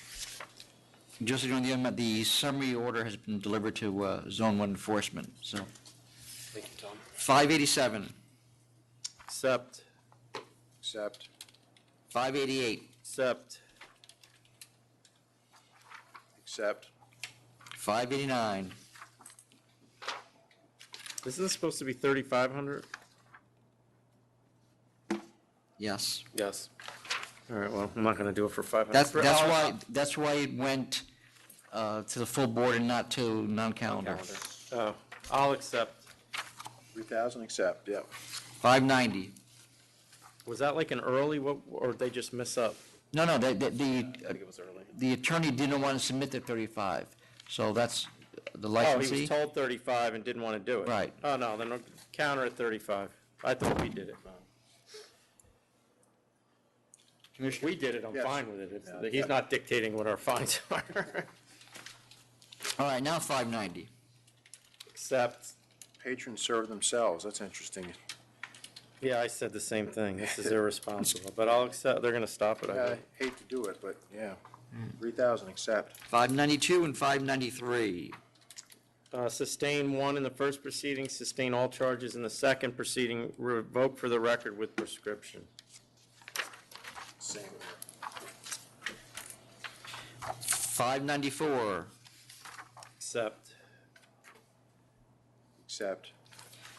Just so you know, the summary order has been delivered to Zone 1 Enforcement, so. Thank you, Tom. 587. Accept. Accept. 588. Accept. Accept. 589. Isn't this supposed to be 3,500? Yes. Yes. All right, well, I'm not going to do it for 500. That's why it went to the full board and not to non-calendar. Oh, I'll accept. 3,000, accept, yep. 590. Was that like an early, or did they just miss up? No, I think it was early. the attorney didn't want to submit the 35, so that's the Oh, licensee. he was told 35 and didn't want to do it. Right. Oh, no, then we'll counter at 35. I thought we did it. We did it, I'm Yes. fine with it. He's not dictating what our fines are. All right, now 590. Except, Patrons serve themselves, that's interesting. yeah, I said the same thing. This is irresponsible, but I'll accept, they're going to stop it, I I think. hate to do it, but yeah, 3,000, accept. 592 and 593. Sustain one in the first proceeding, sustain all charges in the second proceeding, revoke for the record with prescription. Same. 594. Accept. Accept.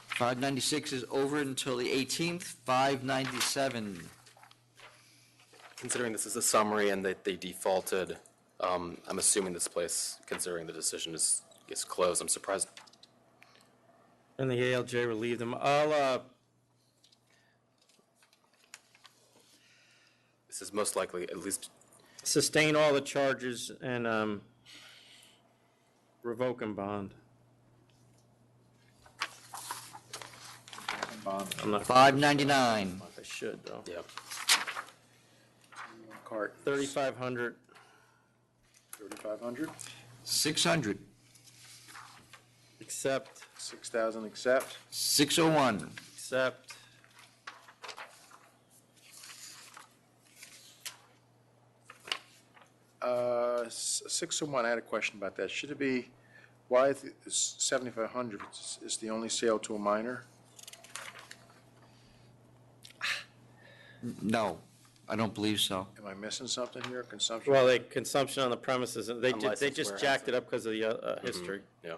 596 is over until the 18th. 597. Considering this is a summary and that they defaulted, I'm assuming this place, considering the decision is closed, I'm surprised. And the ALJ relieved them. This is most likely, at least, Sustain all the charges and revoke and bond. I'm not. 599. I should, though. yeah. Cart. 3,500. 3,500. 600. Accept. 6,000, accept. 601. Accept. Uh, 601, I had a question about that. Should it be, why is 7,500 is the only sale to a minor? No, I don't believe so. Am I missing something here? Consumption? Well, consumption on the premises, and they Unlicensed just warehouse. jacked it up because of the history, Yeah.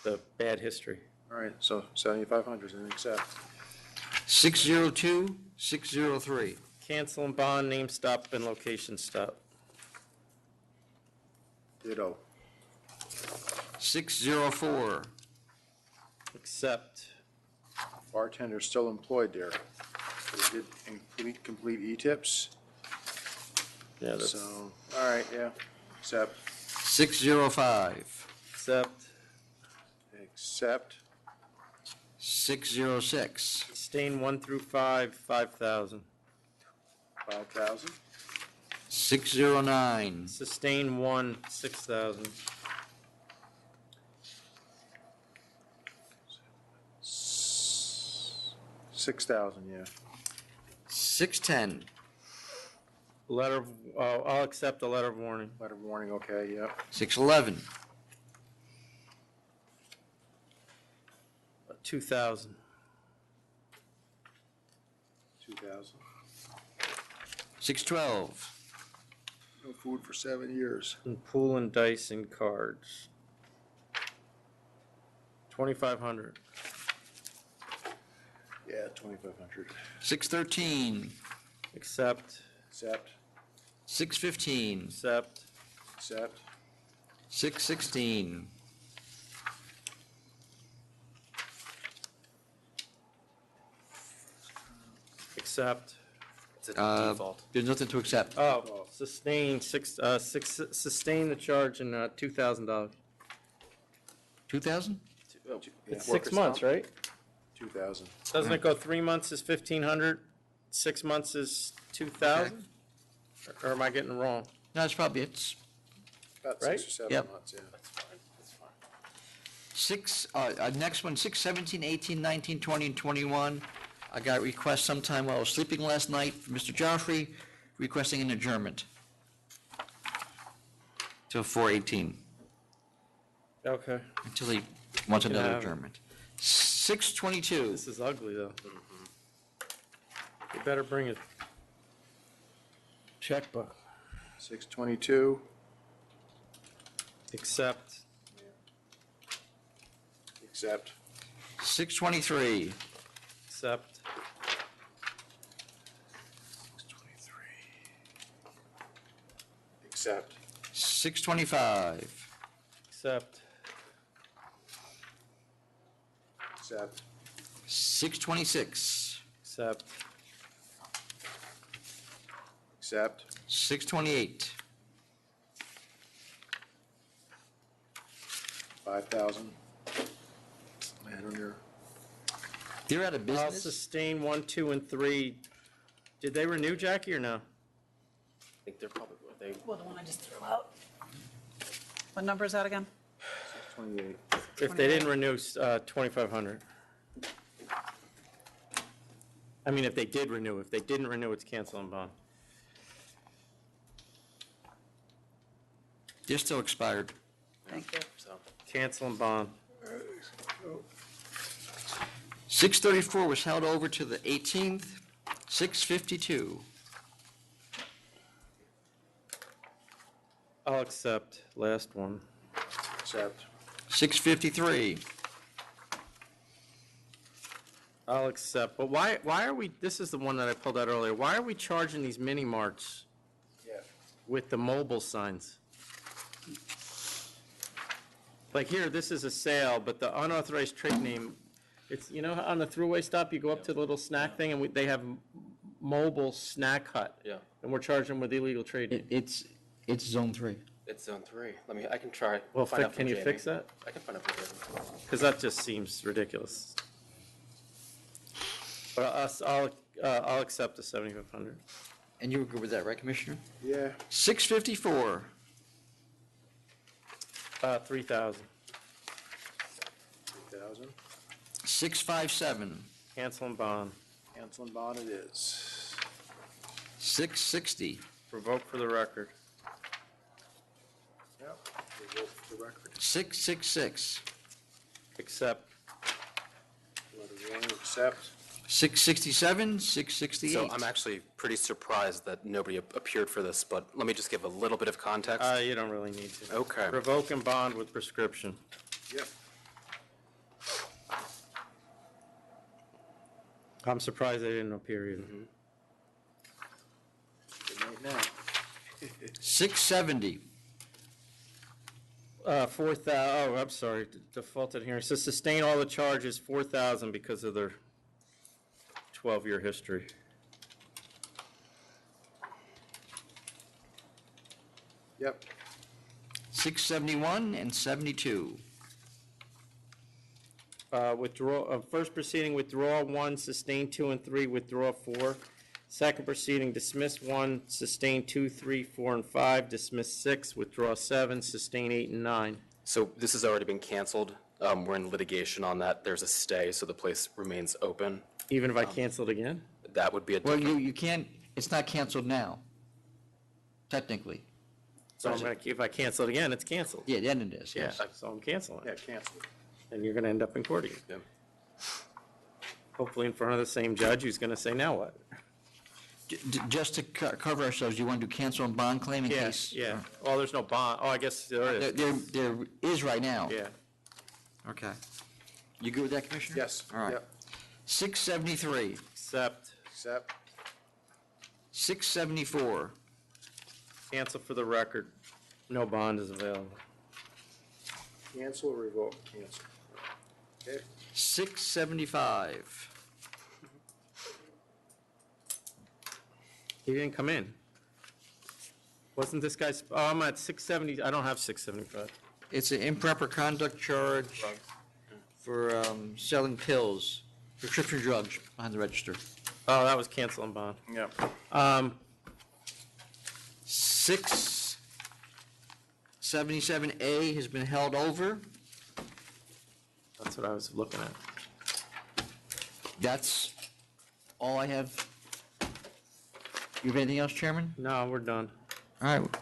the bad history. All right, so 7,500 is an accept. 602, 603. Cancel and bond, name stop, and location stop. Ditto. 604. Accept. Bartender's still employed there. They did complete E-tips, Yeah, that's, so, all right, yeah, accept. 605. accept. Accept. 606. Sustain 1 through 5, 5,000. 5,000. 609. Sustain 1, 6,000. 6,000, yeah. 610. Letter of, I'll accept the letter of warning. Letter of warning, okay, yeah. 611. 2,000. 2,000. 612. No food for 7 years. And pool and dice and cards. 2,500. Yeah, 2,500. 613. Accept. Accept. 615. Accept. Accept. 616. Accept. It's a default. There's nothing to accept. Oh, sustain sustain the charge in $2,000. 2,000? It's 6 months, right? 2,000. Doesn't it go 3 months is 1,500, 6 months is 2,000? Or am I getting it wrong? No, that's probably it. About Right? 6 or 7 Yep. months, yeah. Next one, 6, 17, 18, 19, 20, and 21. I got a request sometime while I was sleeping last night from Mr. Joffrey requesting an adjournment till 4:18, Okay. until he wants You can another have it. adjournment. 622. This is ugly, though. You better bring a checkbook. 622. Accept. Accept. 623. Accept. Accept. 625. Accept. Accept. 626. Accept. Accept. 628. 5,000. Man, on your, They're out of I'll business. sustain 1, 2, and 3. Did they renew, Jackie, or no? I think they're probably, they, Well, the one I just threw out. What number is that again? 28. If they didn't renew, 2,500. I mean, if they did renew. If they didn't renew, it's cancel and bond. They're still expired. Thank you. so. Cancel and bond. 634 was held over to the 18th. 652. I'll accept. Last one. Accept. 653. I'll accept. But why are we, this is the one that I pulled out earlier. Why are we charging these mini marts Yeah. with the mobile signs? Like here, this is a sale, but the unauthorized trade name, it's, you know, on the thruway stop, you go up to the little snack thing and they have mobile snack hut. Yeah. And we're charging them with illegal trade name. It's Zone 3. It's zone 3. I can try. Well, find out from can you Jamie. fix that? I can find out from Jamie. Because that just seems ridiculous. But I'll accept the 7,500. And you were good with that, right, Commissioner? Yeah. 654. 3,000. 3,000. 657. Cancel and bond. Cancel and bond it is. 660. Revoke for the record. Yep. Revoke for the record. 666. Accept. Letter warning, accept. 667, 668. So I'm actually pretty surprised that nobody appeared for this, but let me just give a little bit of context. You don't really need to. Okay. Revoke and bond with prescription. Yep. I'm surprised they didn't appear either. Good night now. 670. 4,000, oh, I'm sorry, defaulted hearing. So sustain all the charges, 4,000 because of their 12-year history. Yep. 671 and 72. Withdraw, first proceeding, withdraw 1, sustain 2 and 3, withdraw 4. Second proceeding, dismiss 1, sustain 2, 3, 4, and 5, dismiss 6, withdraw 7, sustain 8 and 9. So this has already been canceled. We're in litigation on that. There's a stay, so the place remains open. Even if I cancel it again? That would be a Well, different. you can't, it's not canceled now, technically. So I'm gonna, if I cancel it again, it's canceled. Yeah, then it is, Yeah, yes. so I'm canceling Yeah, it. cancel. And you're gonna end up in court again. Yeah. Hopefully in front of the same judge who's gonna say, now what? Just to cover ourselves, you want to do cancel and bond claim in Yes, case? yeah. Oh, there's no bond. Oh, I guess there is. There is right now. Yeah. Okay. You good with that, Commissioner? Yes. All right. Yep. 673, Accept. Accept. 674, Cancel for the record. No bond is available. Cancel or revoke? Cancel. Okay. 675, He didn't come in. Wasn't this guy's, oh, I'm at 670, I don't have 675. it's an improper conduct charge for selling pills, prescription drugs behind the register. Oh, that was cancel and bond. Yep. 677A has been held over. That's what I was looking at. That's all I have. You have anything else, Chairman? No, we're done. All right.